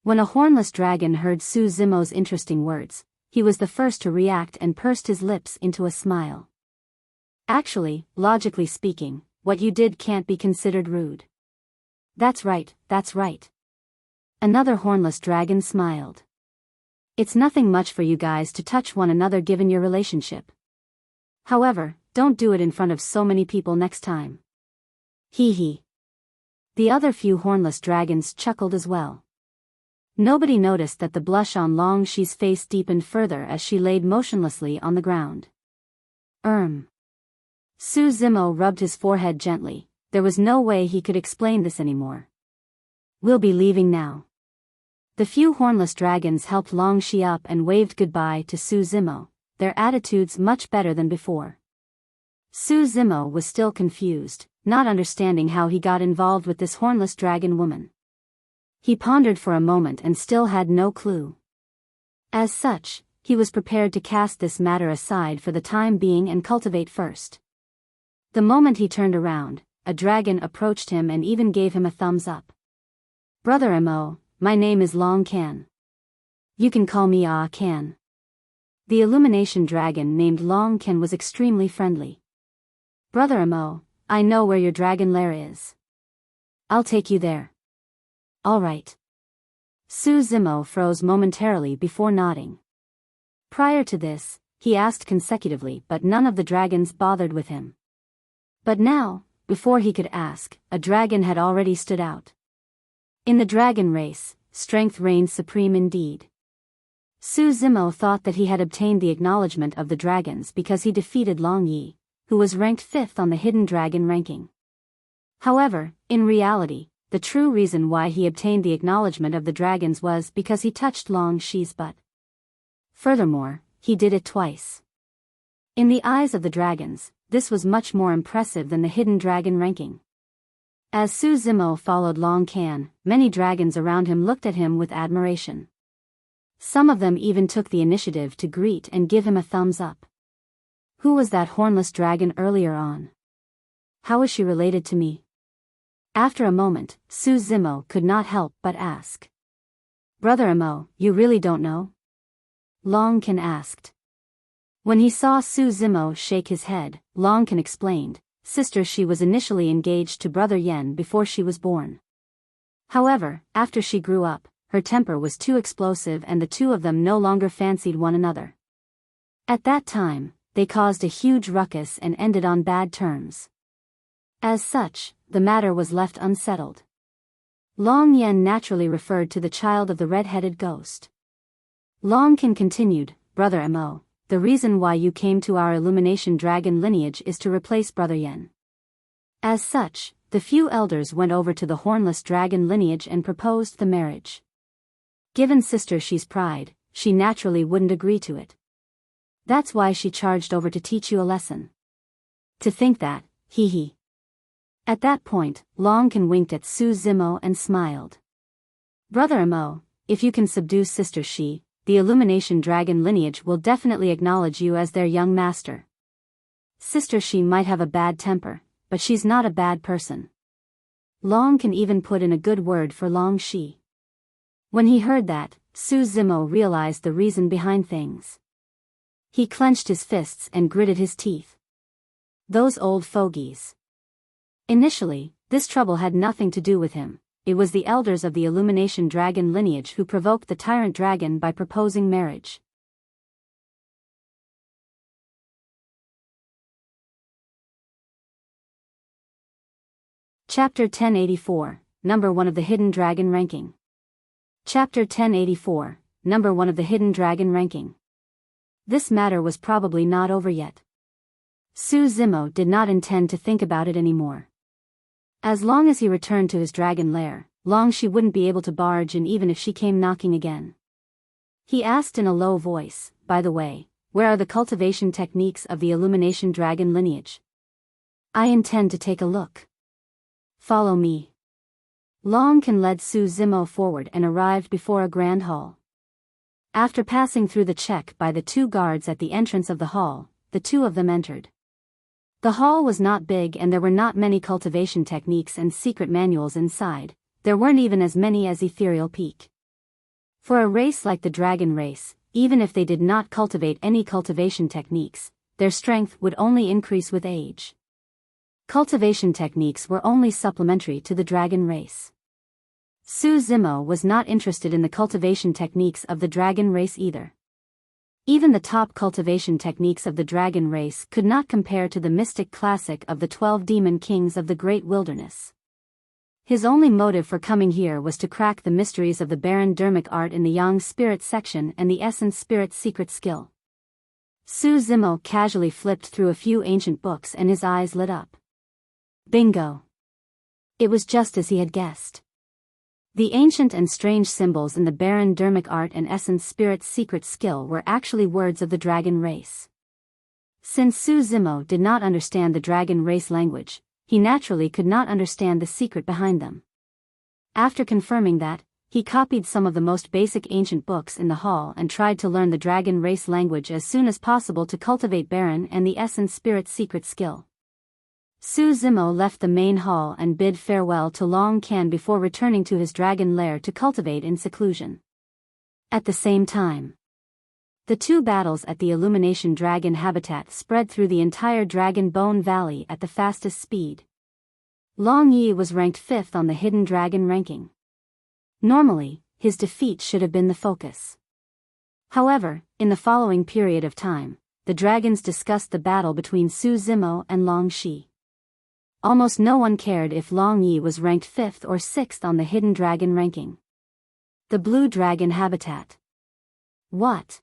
Speaker 1: When a hornless dragon heard Su Zimo's interesting words, he was the first to react and pursed his lips into a smile. Actually, logically speaking, what you did can't be considered rude. That's right, that's right. Another hornless dragon smiled. It's nothing much for you guys to touch one another given your relationship. However, don't do it in front of so many people next time. Hee hee. The other few hornless dragons chuckled as well. Nobody noticed that the blush on Long Shi's face deepened further as she laid motionlessly on the ground. Su Zimo rubbed his forehead gently. There was no way he could explain this anymore. We'll be leaving now. The few hornless dragons helped Long Shi up and waved goodbye to Su Zimo, their attitudes much better than before. Su Zimo was still confused, not understanding how he got involved with this hornless dragon woman. He pondered for a moment and still had no clue. As such, he was prepared to cast this matter aside for the time being and cultivate first. The moment he turned around, a dragon approached him and even gave him a thumbs up. "Brother Mo, my name is Long Can. You can call me Ah Can." The illumination dragon named Long Can was extremely friendly. "Brother Mo, I know where your dragon lair is. I'll take you there." "All right." Su Zimo froze momentarily before nodding. Prior to this, he asked consecutively but none of the dragons bothered with him. But now, before he could ask, a dragon had already stood out. In the dragon race, strength reigned supreme indeed. Su Zimo thought that he had obtained the acknowledgement of the dragons because he defeated Long Yi, who was ranked 5th on the hidden dragon ranking. However, in reality, the true reason why he obtained the acknowledgement of the dragons was because he touched Long Shi's butt. Furthermore, he did it twice. In the eyes of the dragons, this was much more impressive than the hidden dragon ranking. As Su Zimo followed Long Can, many dragons around him looked at him with admiration. Some of them even took the initiative to greet and give him a thumbs up. Who was that hornless dragon earlier on? How is she related to me? After a moment, Su Zimo could not help but ask. "Brother Amo, you really don't know?" Long Can asked. When he saw Su Zimo shake his head, Long Can explained, "Sister, she was initially engaged to Brother Yen before she was born. However, after she grew up, her temper was too explosive and the two of them no longer fancied one another. At that time, they caused a huge ruckus and ended on bad terms. As such, the matter was left unsettled." Long Yen naturally referred to the child of the red-headed ghost. Long Can continued, "Brother Mo, the reason why you came to our illumination dragon lineage is to replace Brother Yen." As such, the few elders went over to the hornless dragon lineage and proposed the marriage. Given Sister Shi's pride, she naturally wouldn't agree to it. That's why she charged over to teach you a lesson. To think that, hee hee. At that point, Long Can winked at Su Zimo and smiled. "Brother Mo, if you can subdue Sister Shi, the illumination dragon lineage will definitely acknowledge you as their young master. Sister Shi might have a bad temper, but she's not a bad person." Long Can even put in a good word for Long Shi. When he heard that, Su Zimo realized the reason behind things. He clenched his fists and gritted his teeth. Those old fogies. Initially, this trouble had nothing to do with him. It was the elders of the illumination dragon lineage who provoked the tyrant dragon by proposing marriage. Chapter 1084, Number 1 of the Hidden Dragon Ranking. Chapter 1084, Number 1 of the Hidden Dragon Ranking. This matter was probably not over yet. Su Zimo did not intend to think about it anymore. As long as he returned to his dragon lair, Long Shi wouldn't be able to barge in even if she came knocking again. He asked in a low voice, "By the way, where are the cultivation techniques of the illumination dragon lineage? I intend to take a look. Follow me." Long Can led Su Zimo forward and arrived before a grand hall. After passing through the check by the two guards at the entrance of the hall, the two of them entered. The hall was not big and there were not many cultivation techniques and secret manuals inside. There weren't even as many as Ethereal Peak. For a race like the dragon race, even if they did not cultivate any cultivation techniques, their strength would only increase with age. Cultivation techniques were only supplementary to the dragon race. Su Zimo was not interested in the cultivation techniques of the dragon race either. Even the top cultivation techniques of the dragon race could not compare to the mystic classic of the 12 demon kings of the great wilderness. His only motive for coming here was to crack the mysteries of the Baron Dermic art in the Yang Spirit section and the Essence Spirit secret skill. Su Zimo casually flipped through a few ancient books and his eyes lit up. Bingo! It was just as he had guessed. The ancient and strange symbols in the Baron Dermic art and Essence Spirit's secret skill were actually words of the dragon race. Since Su Zimo did not understand the dragon race language, he naturally could not understand the secret behind them. After confirming that, he copied some of the most basic ancient books in the hall and tried to learn the dragon race language as soon as possible to cultivate Baron and the Essence Spirit's secret skill. Su Zimo left the main hall and bid farewell to Long Can before returning to his dragon lair to cultivate in seclusion. At the same time, the two battles at the Illumination Dragon habitat spread through the entire Dragon Bone Valley at the fastest speed. Long Yi was ranked 5th on the Hidden Dragon ranking. Normally, his defeat should have been the focus. However, in the following period of time, the dragons discussed the battle between Su Zimo and Long Shi. Almost no one cared if Long Yi was ranked 5th or 6th on the Hidden Dragon ranking. The Blue Dragon Habitat. What?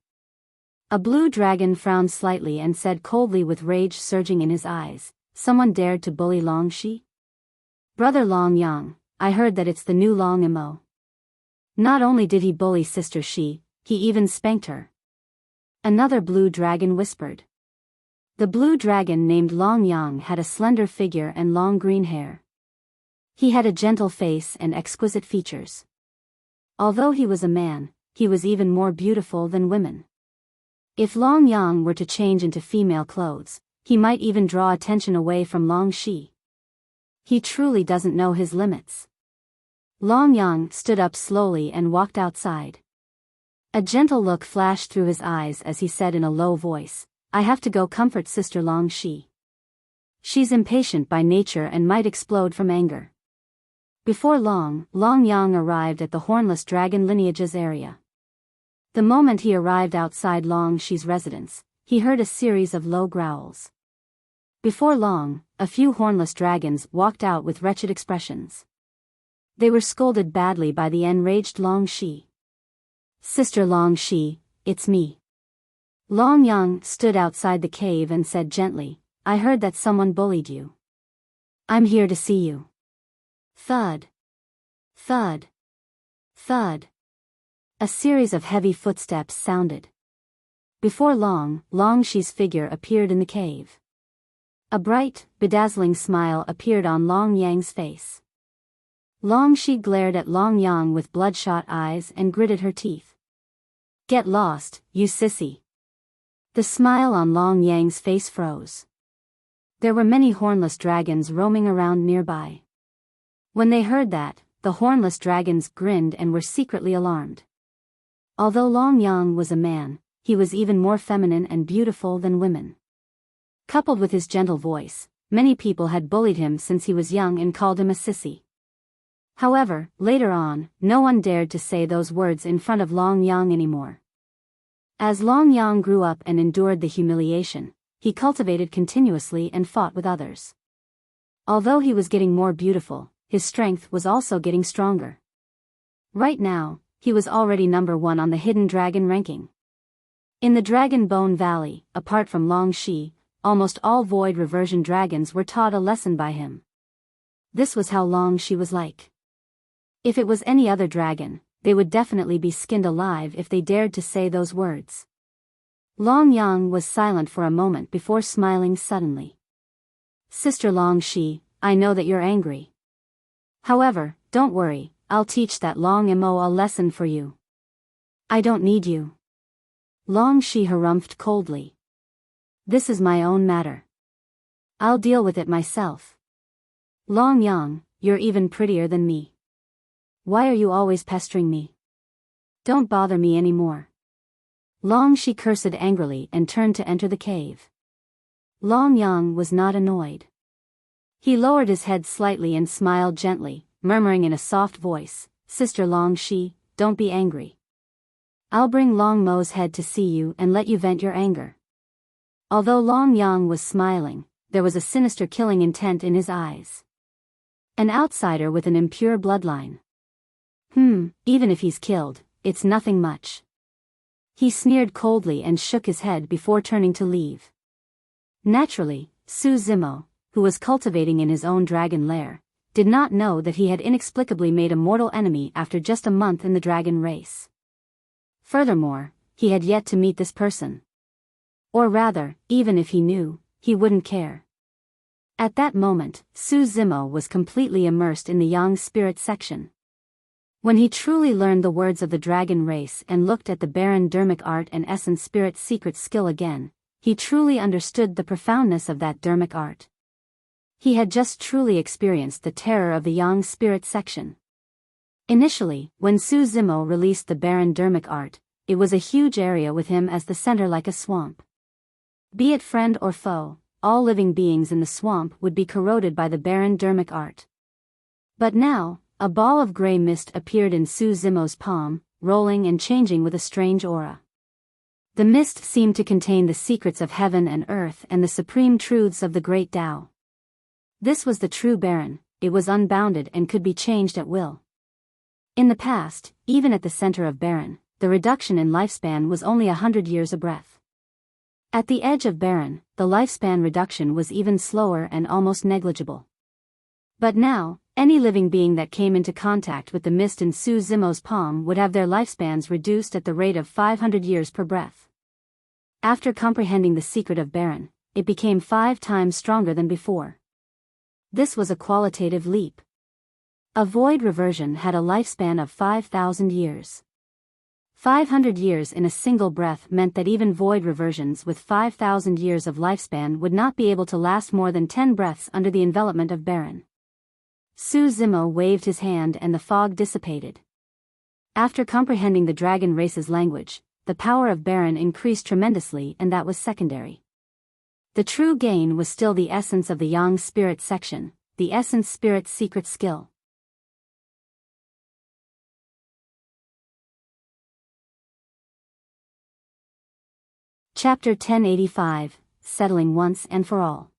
Speaker 1: A blue dragon frowned slightly and said coldly with rage surging in his eyes, "Someone dared to bully Long Shi? Brother Long Yang, I heard that it's the new Long Imo. Not only did he bully Sister Shi, he even spanked her." Another blue dragon whispered. The blue dragon named Long Yang had a slender figure and long green hair. He had a gentle face and exquisite features. Although he was a man, he was even more beautiful than women. If Long Yang were to change into female clothes, he might even draw attention away from Long Shi. He truly doesn't know his limits. Long Yang stood up slowly and walked outside. A gentle look flashed through his eyes as he said in a low voice, "I have to go comfort Sister Long Shi. She's impatient by nature and might explode from anger." Before long, Long Yang arrived at the Hornless Dragon Lineage's area. The moment he arrived outside Long Shi's residence, he heard a series of low growls. Before long, a few hornless dragons walked out with wretched expressions. They were scolded badly by the enraged Long Shi. "Sister Long Shi, it's me." Long Yang stood outside the cave and said gently, "I heard that someone bullied you. I'm here to see you." Thud. Thud. Thud. A series of heavy footsteps sounded. Before long, Long Shi's figure appeared in the cave. A bright, bedazzling smile appeared on Long Yang's face. Long Shi glared at Long Yang with bloodshot eyes and gritted her teeth. "Get lost, you sissy." The smile on Long Yang's face froze. There were many hornless dragons roaming around nearby. When they heard that, the hornless dragons grinned and were secretly alarmed. Although Long Yang was a man, he was even more feminine and beautiful than women. Coupled with his gentle voice, many people had bullied him since he was young and called him a sissy. However, later on, no one dared to say those words in front of Long Yang anymore. As Long Yang grew up and endured the humiliation, he cultivated continuously and fought with others. Although he was getting more beautiful, his strength was also getting stronger. Right now, he was already number 1 on the Hidden Dragon ranking. In the Dragon Bone Valley, apart from Long Shi, almost all Void Reversion dragons were taught a lesson by him. This was how Long Shi was like. If it was any other dragon, they would definitely be skinned alive if they dared to say those words. Long Yang was silent for a moment before smiling suddenly. "Sister Long Shi, I know that you're angry. However, don't worry, I'll teach that Long Imo a lesson for you." "I don't need you." Long Shi harumphed coldly. "This is my own matter. I'll deal with it myself." "Long Yang, you're even prettier than me. Why are you always pestering me? Don't bother me anymore." Long Shi cursed angrily and turned to enter the cave. Long Yang was not annoyed. He lowered his head slightly and smiled gently, murmuring in a soft voice, "Sister Long Shi, don't be angry. I'll bring Long Mo's head to see you and let you vent your anger." Although Long Yang was smiling, there was a sinister killing intent in his eyes. An outsider with an impure bloodline. Even if he's killed, it's nothing much. He sneered coldly and shook his head before turning to leave. Naturally, Su Zimo, who was cultivating in his own dragon lair, did not know that he had inexplicably made a mortal enemy after just a month in the dragon race. Furthermore, he had yet to meet this person. Or rather, even if he knew, he wouldn't care. At that moment, Su Zimo was completely immersed in the Yang spirit section. When he truly learned the words of the dragon race and looked at the barren dermic art and essence spirit's secret skill again, he truly understood the profoundness of that dermic art. He had just truly experienced the terror of the yang spirit section. Initially, when Su Zimo released the barren dermic art, it was a huge area with him as the center like a swamp. Be it friend or foe, all living beings in the swamp would be corroded by the barren dermic art. But now, a ball of gray mist appeared in Su Zimo's palm, rolling and changing with a strange aura. The mist seemed to contain the secrets of heaven and earth and the supreme truths of the great Tao. This was the true Baron, it was unbounded and could be changed at will. In the past, even at the center of Baron, the reduction in lifespan was only 100 years a breath. At the edge of Baron, the lifespan reduction was even slower and almost negligible. But now, any living being that came into contact with the mist in Su Zimo's palm would have their lifespans reduced at the rate of 500 years per breath. After comprehending the secret of Baron, it became 5 times stronger than before. This was a qualitative leap. A void reversion had a lifespan of 5,000 years. 500 years in a single breath meant that even void reversions with 5,000 years of lifespan would not be able to last more than 10 breaths under the envelopment of Baron. Su Zimo waved his hand and the fog dissipated. After comprehending the dragon race's language, the power of Baron increased tremendously, and that was secondary. The true gain was still the essence of the Yang spirit section, the essence spirit's secret skill. Chapter 1085, Settling Once and for All.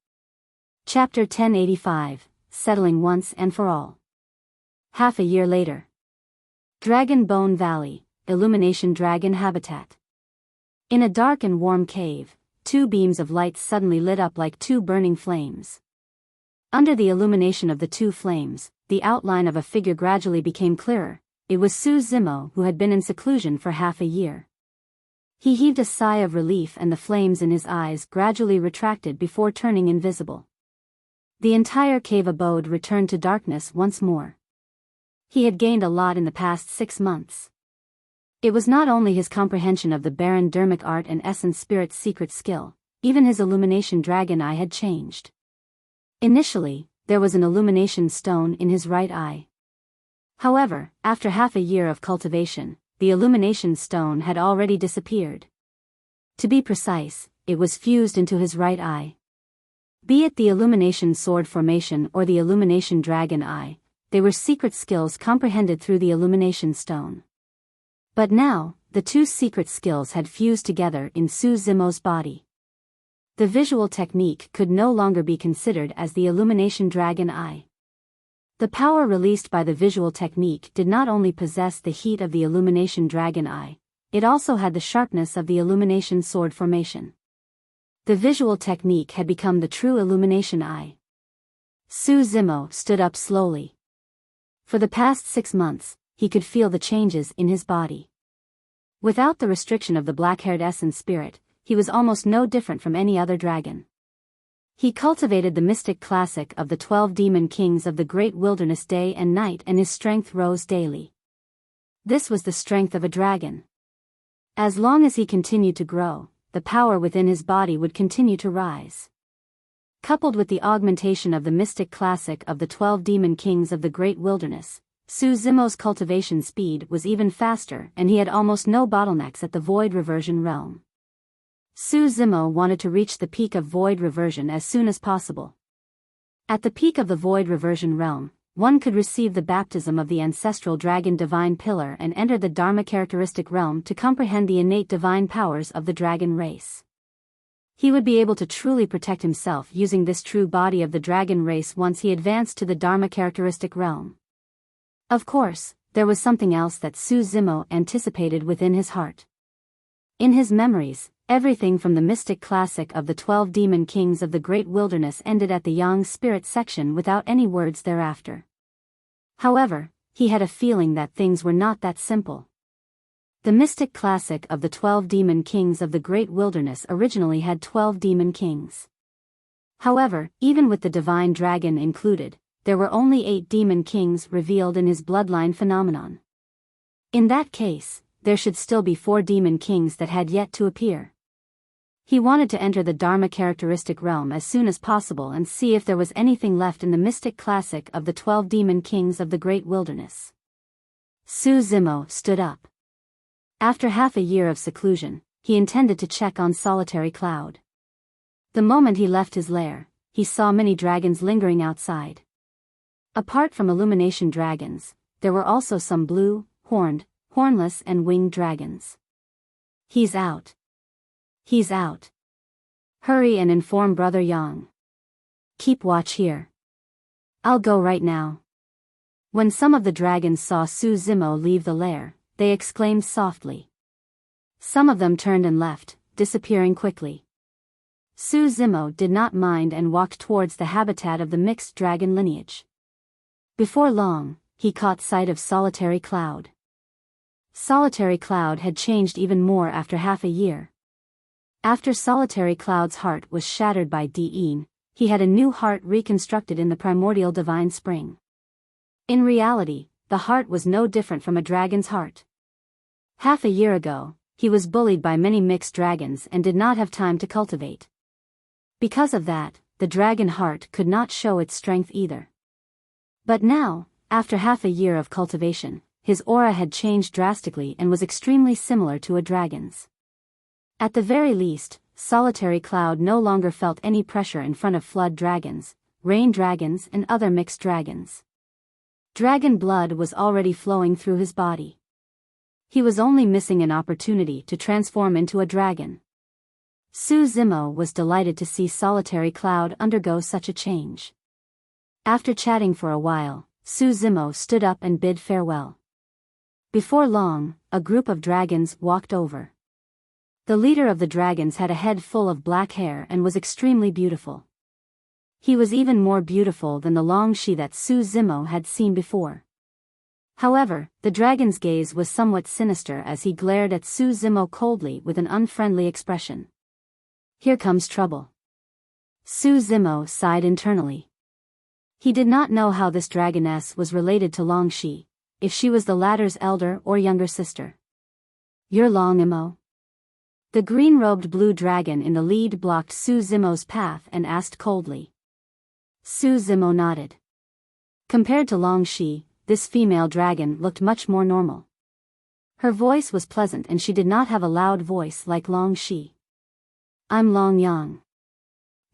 Speaker 1: Chapter 1085, Settling Once and for All. Half a year later. Dragon Bone Valley, Illumination Dragon Habitat. In a dark and warm cave, 2 beams of light suddenly lit up like 2 burning flames. Under the illumination of the 2 flames, the outline of a figure gradually became clearer. It was Su Zimo, who had been in seclusion for half a year. He heaved a sigh of relief, and the flames in his eyes gradually retracted before turning invisible. The entire cave abode returned to darkness once more. He had gained a lot in the past 6 months. It was not only his comprehension of the barren dermic art and essence spirit's secret skill, even his illumination dragon eye had changed. Initially, there was an illumination stone in his right eye. However, after half a year of cultivation, the illumination stone had already disappeared. To be precise, it was fused into his right eye. Be it the illumination sword formation or the illumination dragon eye, they were secret skills comprehended through the illumination stone. But now, the 2 secret skills had fused together in Su Zimo's body. The visual technique could no longer be considered as the illumination dragon eye. The power released by the visual technique did not only possess the heat of the illumination dragon eye, it also had the sharpness of the illumination sword formation. The visual technique had become the true illumination eye. Su Zimo stood up slowly. For the past 6 months, he could feel the changes in his body. Without the restriction of the black-haired essence spirit, he was almost no different from any other dragon. He cultivated the mystic classic of the 12 demon kings of the great wilderness day and night, and his strength rose daily. This was the strength of a dragon. As long as he continued to grow, the power within his body would continue to rise. Coupled with the augmentation of the mystic classic of the 12 demon kings of the great wilderness, Su Zimo's cultivation speed was even faster, and he had almost no bottlenecks at the void reversion realm. Su Zimo wanted to reach the peak of void reversion as soon as possible. At the peak of the void reversion realm, one could receive the baptism of the ancestral dragon divine pillar and enter the Dharma characteristic realm to comprehend the innate divine powers of the dragon race. He would be able to truly protect himself using this true body of the dragon race once he advanced to the Dharma characteristic realm. Of course, there was something else that Su Zimo anticipated within his heart. In his memories, everything from the mystic classic of the 12 demon kings of the great wilderness ended at the Yang spirit section without any words thereafter. However, he had a feeling that things were not that simple. The mystic classic of the 12 demon kings of the great wilderness originally had 12 demon kings. However, even with the divine dragon included, there were only 8 demon kings revealed in his bloodline phenomenon. In that case, there should still be 4 demon kings that had yet to appear. He wanted to enter the Dharma characteristic realm as soon as possible and see if there was anything left in the mystic classic of the 12 demon kings of the great wilderness. Su Zimo stood up. After half a year of seclusion, he intended to check on Solitary Cloud. The moment he left his lair, he saw many dragons lingering outside. Apart from illumination dragons, there were also some blue, horned, hornless and winged dragons. He's out. He's out. Hurry and inform Brother Yang. Keep watch here. I'll go right now. When some of the dragons saw Su Zimo leave the lair, they exclaimed softly. Some of them turned and left, disappearing quickly. Su Zimo did not mind and walked towards the habitat of the mixed dragon lineage. Before long, he caught sight of Solitary Cloud. Solitary Cloud had changed even more after half a year. After Solitary Cloud's heart was shattered by Di'in, he had a new heart reconstructed in the primordial divine spring. In reality, the heart was no different from a dragon's heart. Half a year ago, he was bullied by many mixed dragons and did not have time to cultivate. Because of that, the dragon heart could not show its strength either. But now, after half a year of cultivation, his aura had changed drastically and was extremely similar to a dragon's. At the very least, Solitary Cloud no longer felt any pressure in front of flood dragons, rain dragons and other mixed dragons. Dragon blood was already flowing through his body. He was only missing an opportunity to transform into a dragon. Su Zimo was delighted to see Solitary Cloud undergo such a change. After chatting for a while, Su Zimo stood up and bid farewell. Before long, a group of dragons walked over. The leader of the dragons had a head full of black hair and was extremely beautiful. He was even more beautiful than the long she that Su Zimo had seen before. However, the dragon's gaze was somewhat sinister as he glared at Su Zimo coldly with an unfriendly expression. Here comes trouble. Su Zimo sighed internally. He did not know how this dragoness was related to Long Shi, if she was the latter's elder or younger sister. You're Long Imo? The green-robed blue dragon in the lead blocked Su Zimo's path and asked coldly. Su Zimo nodded. Compared to Long Shi, this female dragon looked much more normal. Her voice was pleasant and she did not have a loud voice like Long Shi. I'm Long Yang.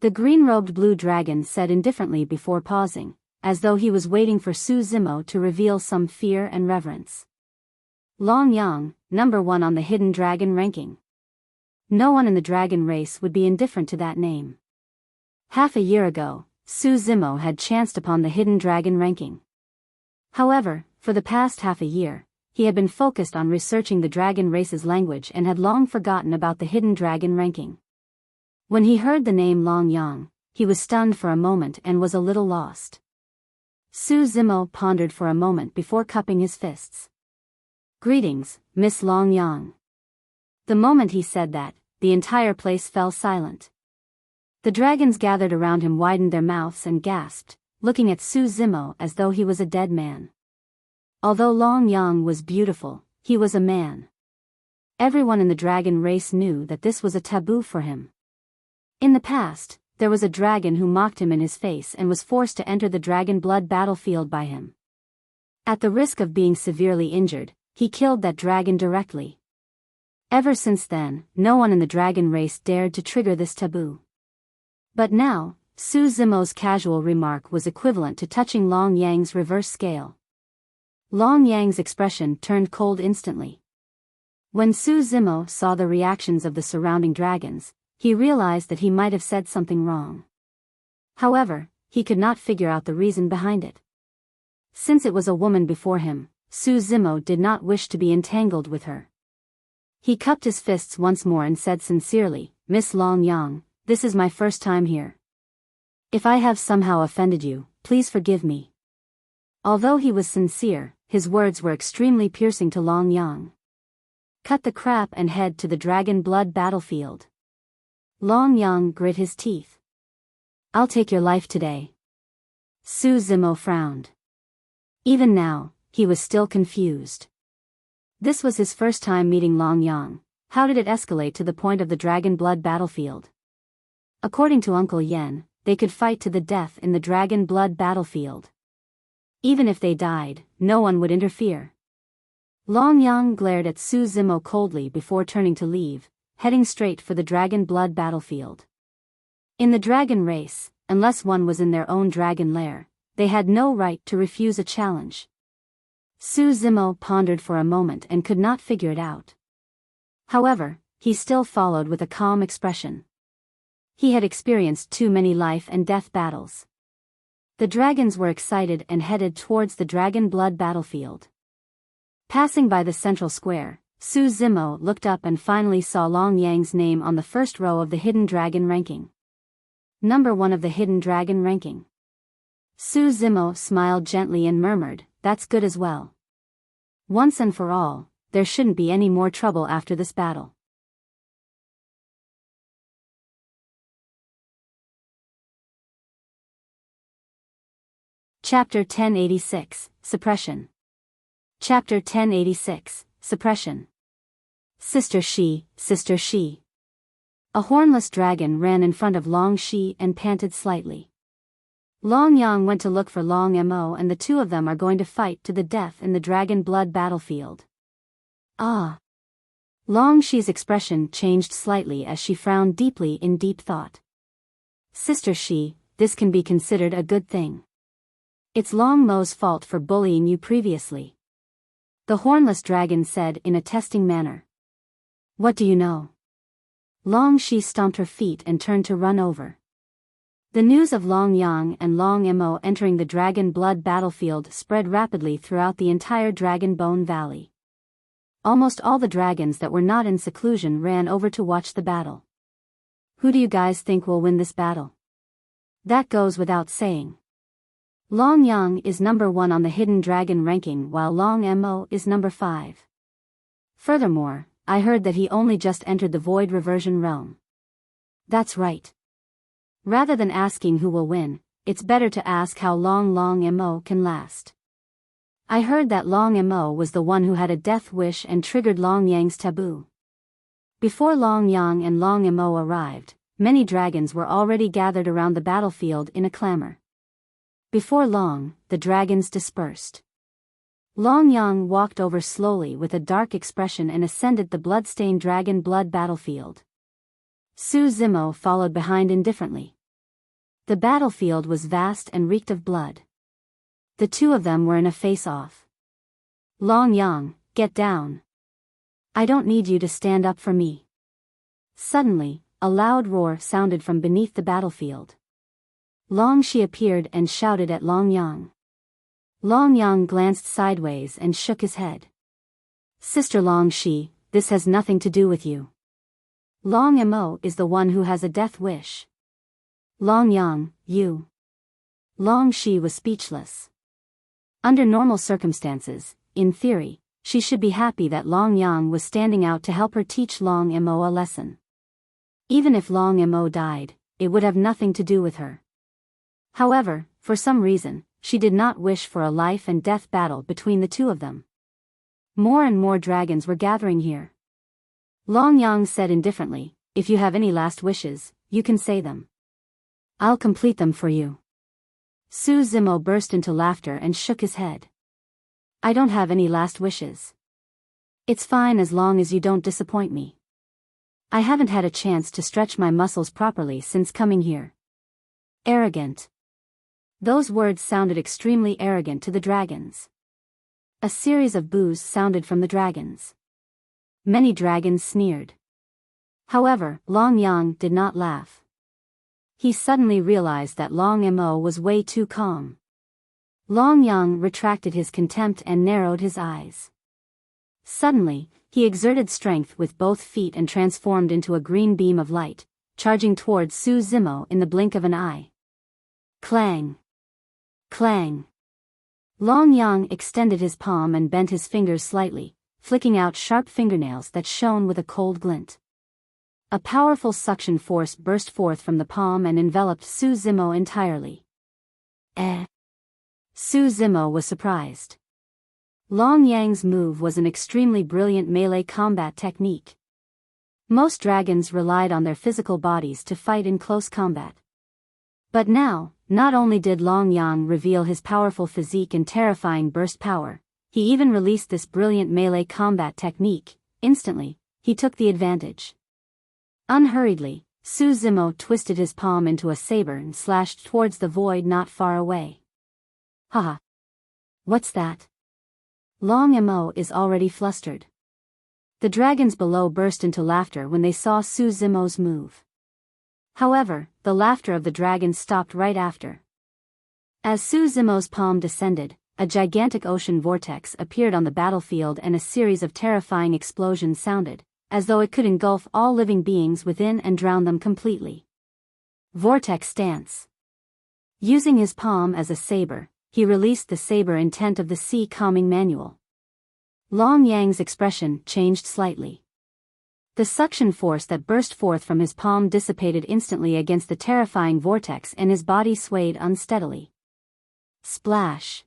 Speaker 1: The green-robed blue dragon said indifferently before pausing, as though he was waiting for Su Zimo to reveal some fear and reverence. Long Yang, number 1 on the hidden dragon ranking. No one in the dragon race would be indifferent to that name. Half a year ago, Su Zimo had chanced upon the hidden dragon ranking. However, for the past half a year, he had been focused on researching the dragon race's language and had long forgotten about the hidden dragon ranking. When he heard the name Long Yang, he was stunned for a moment and was a little lost. Su Zimo pondered for a moment before cupping his fists. Greetings, Miss Long Yang. The moment he said that, the entire place fell silent. The dragons gathered around him widened their mouths and gasped, looking at Su Zimo as though he was a dead man. Although Long Yang was beautiful, he was a man. Everyone in the dragon race knew that this was a taboo for him. In the past, there was a dragon who mocked him in his face and was forced to enter the dragon blood battlefield by him. At the risk of being severely injured, he killed that dragon directly. Ever since then, no one in the dragon race dared to trigger this taboo. But now, Su Zimo's casual remark was equivalent to touching Long Yang's reverse scale. Long Yang's expression turned cold instantly. When Su Zimo saw the reactions of the surrounding dragons, he realized that he might have said something wrong. However, he could not figure out the reason behind it. Since it was a woman before him, Su Zimo did not wish to be entangled with her. He cupped his fists once more and said sincerely, Miss Long Yang, this is my first time here. If I have somehow offended you, please forgive me. Although he was sincere, his words were extremely piercing to Long Yang. Cut the crap and head to the dragon blood battlefield. Long Yang grit his teeth. I'll take your life today. Su Zimo frowned. Even now, he was still confused. This was his first time meeting Long Yang. How did it escalate to the point of the Dragon Blood battlefield? According to Uncle Yen, they could fight to the death in the Dragon Blood battlefield. Even if they died, no one would interfere. Long Yang glared at Su Zimo coldly before turning to leave, heading straight for the Dragon Blood battlefield. In the dragon race, unless one was in their own dragon lair, they had no right to refuse a challenge. Su Zimo pondered for a moment and could not figure it out. However, he still followed with a calm expression. He had experienced too many life and death battles. The dragons were excited and headed towards the Dragon Blood battlefield. Passing by the central square, Su Zimo looked up and finally saw Long Yang's name on the first row of the Hidden Dragon ranking. Number 1 of the Hidden Dragon ranking. Su Zimo smiled gently and murmured, "That's good as well. Once and for all, there shouldn't be any more trouble after this battle." Chapter 1086, Suppression. Chapter 1086, Suppression. Sister Shi, Sister Shi. A hornless dragon ran in front of Long Shi and panted slightly. Long Yang went to look for Long Mo, and the two of them are going to fight to the death in the Dragon Blood battlefield. Ah! Long Shi's expression changed slightly as she frowned deeply in deep thought. Sister Shi, this can be considered a good thing. It's Long Mo's fault for bullying you previously. The hornless dragon said in a testing manner. What do you know? Long Shi stomped her feet and turned to run over. The news of Long Yang and Long Mo entering the Dragon Blood battlefield spread rapidly throughout the entire Dragon Bone Valley. Almost all the dragons that were not in seclusion ran over to watch the battle. Who do you guys think will win this battle? That goes without saying. Long Yang is number 1 on the Hidden Dragon ranking while Long Mo is number 5. Furthermore, I heard that he only just entered the Void Reversion realm. That's right. Rather than asking who will win, it's better to ask how long Long Mo can last. I heard that Long Mo was the one who had a death wish and triggered Long Yang's taboo. Before Long Yang and Long Mo arrived, many dragons were already gathered around the battlefield in a clamor. Before long, the dragons dispersed. Long Yang walked over slowly with a dark expression and ascended the bloodstained Dragon Blood battlefield. Su Zimo followed behind indifferently. The battlefield was vast and reeked of blood. The two of them were in a face-off. Long Yang, get down. I don't need you to stand up for me. Suddenly, a loud roar sounded from beneath the battlefield. Long Shi appeared and shouted at Long Yang. Long Yang glanced sideways and shook his head. Sister Long Shi, this has nothing to do with you. Long Mo is the one who has a death wish. Long Yang, you. Long Shi was speechless. Under normal circumstances, in theory, she should be happy that Long Yang was standing out to help her teach Long Mo a lesson. Even if Long Mo died, it would have nothing to do with her. However, for some reason, she did not wish for a life and death battle between the two of them. More and more dragons were gathering here. Long Yang said indifferently, if you have any last wishes, you can say them. I'll complete them for you. Su Zimo burst into laughter and shook his head. I don't have any last wishes. It's fine as long as you don't disappoint me. I haven't had a chance to stretch my muscles properly since coming here. Arrogant. Those words sounded extremely arrogant to the dragons. A series of boos sounded from the dragons. Many dragons sneered. However, Long Yang did not laugh. He suddenly realized that Long Mo was way too calm. Long Yang retracted his contempt and narrowed his eyes. Suddenly, he exerted strength with both feet and transformed into a green beam of light, charging towards Su Zimo in the blink of an eye. Clang! Clang! Long Yang extended his palm and bent his fingers slightly, flicking out sharp fingernails that shone with a cold glint. A powerful suction force burst forth from the palm and enveloped Su Zimo entirely. Su Zimo was surprised. Long Yang's move was an extremely brilliant melee combat technique. Most dragons relied on their physical bodies to fight in close combat. But now, not only did Long Yang reveal his powerful physique and terrifying burst power, he even released this brilliant melee combat technique. Instantly, he took the advantage. Unhurriedly, Su Zimo twisted his palm into a saber and slashed towards the void not far away. Haha. What's that? Long Mo is already flustered. The dragons below burst into laughter when they saw Su Zimo's move. However, the laughter of the dragons stopped right after. As Su Zimo's palm descended, a gigantic ocean vortex appeared on the battlefield and a series of terrifying explosions sounded, as though it could engulf all living beings within and drown them completely. Vortex Stance. Using his palm as a saber, he released the saber intent of the Sea Calming Manual. Long Yang's expression changed slightly. The suction force that burst forth from his palm dissipated instantly against the terrifying vortex and his body swayed unsteadily. Splash!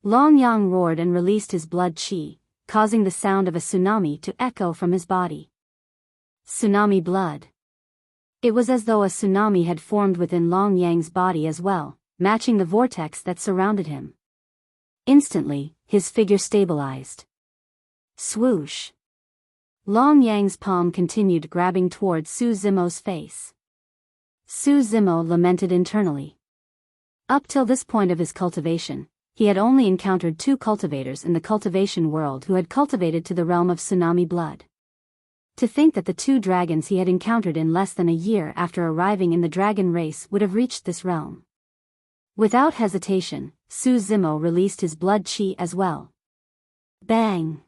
Speaker 1: Long Yang roared and released his blood chi, causing the sound of a tsunami to echo from his body. Tsunami blood. It was as though a tsunami had formed within Long Yang's body as well, matching the vortex that surrounded him. Instantly, his figure stabilized. Swoosh! Long Yang's palm continued grabbing towards Su Zimo's face. Su Zimo lamented internally. Up till this point of his cultivation, he had only encountered 2 cultivators in the cultivation world who had cultivated to the realm of tsunami blood. To think that the 2 dragons he had encountered in less than a year after arriving in the dragon race would have reached this realm. Without hesitation, Su Zimo released his blood chi as well. Bang!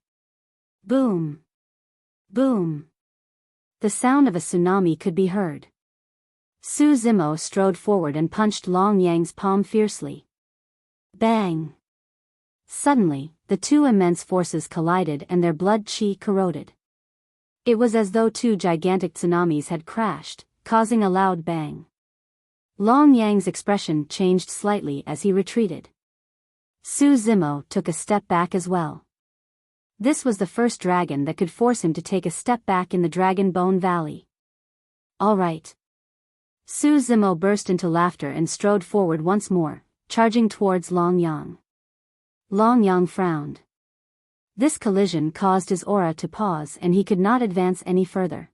Speaker 1: Boom! Boom! The sound of a tsunami could be heard. Su Zimo strode forward and punched Long Yang's palm fiercely. Bang! Suddenly, the 2 immense forces collided and their blood chi corroded. It was as though 2 gigantic tsunamis had crashed, causing a loud bang. Long Yang's expression changed slightly as he retreated. Su Zimo took a step back as well. This was the first dragon that could force him to take a step back in the Dragon Bone Valley. All right. Su Zimo burst into laughter and strode forward once more, charging towards Long Yang. Long Yang frowned. This collision caused his aura to pause and he could not advance any further.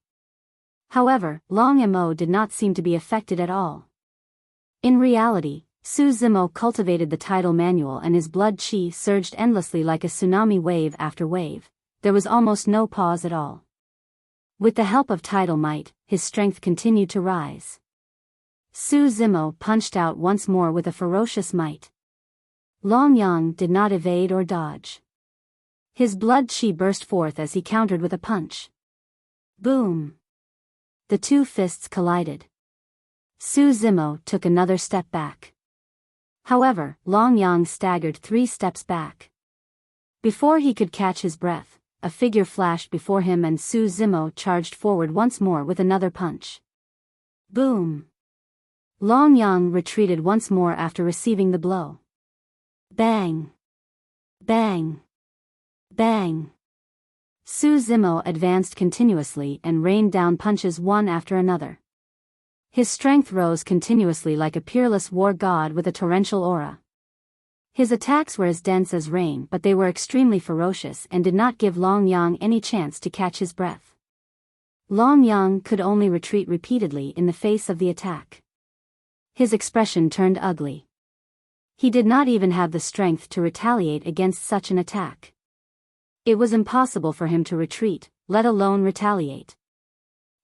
Speaker 1: However, Long Mo did not seem to be affected at all. In reality, Su Zimo cultivated the tidal manual and his blood chi surged endlessly like a tsunami wave after wave. There was almost no pause at all. With the help of tidal might, his strength continued to rise. Su Zimo punched out once more with a ferocious might. Long Yang did not evade or dodge. His blood chi burst forth as he countered with a punch. Boom! The 2 fists collided. Su Zimo took another step back. However, Long Yang staggered 3 steps back. Before he could catch his breath, a figure flashed before him and Su Zimo charged forward once more with another punch. Boom! Long Yang retreated once more after receiving the blow. Bang! Bang! Bang! Su Zimo advanced continuously and rained down punches one after another. His strength rose continuously like a peerless war god with a torrential aura. His attacks were as dense as rain, but they were extremely ferocious and did not give Long Yang any chance to catch his breath. Long Yang could only retreat repeatedly in the face of the attack. His expression turned ugly. He did not even have the strength to retaliate against such an attack. It was impossible for him to retreat, let alone retaliate.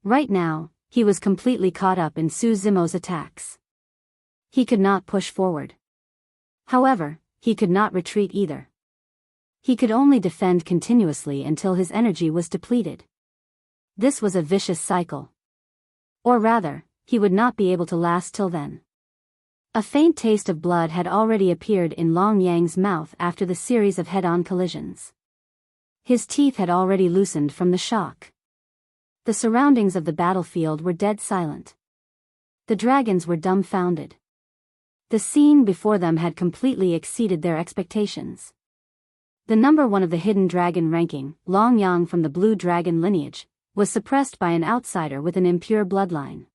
Speaker 1: Right now, he was completely caught up in Su Zimo's attacks. He could not push forward. However, he could not retreat either. He could only defend continuously until his energy was depleted. This was a vicious cycle. Or rather, he would not be able to last till then. A faint taste of blood had already appeared in Long Yang's mouth after the series of head-on collisions. His teeth had already loosened from the shock. The surroundings of the battlefield were dead silent. The dragons were dumbfounded. The scene before them had completely exceeded their expectations. The number 1 of the hidden dragon ranking, Long Yang from the blue dragon lineage, was suppressed by an outsider with an impure bloodline.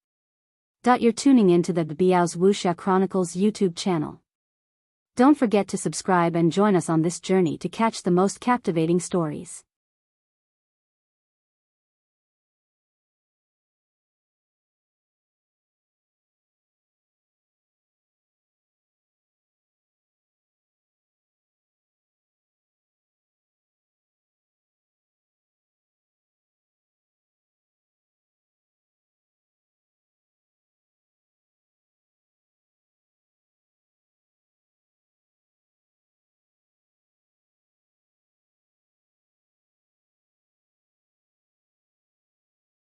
Speaker 1: You're tuning into the Biyao's Wuxia Chronicles YouTube channel. Don't forget to subscribe and join us on this journey to catch the most captivating stories.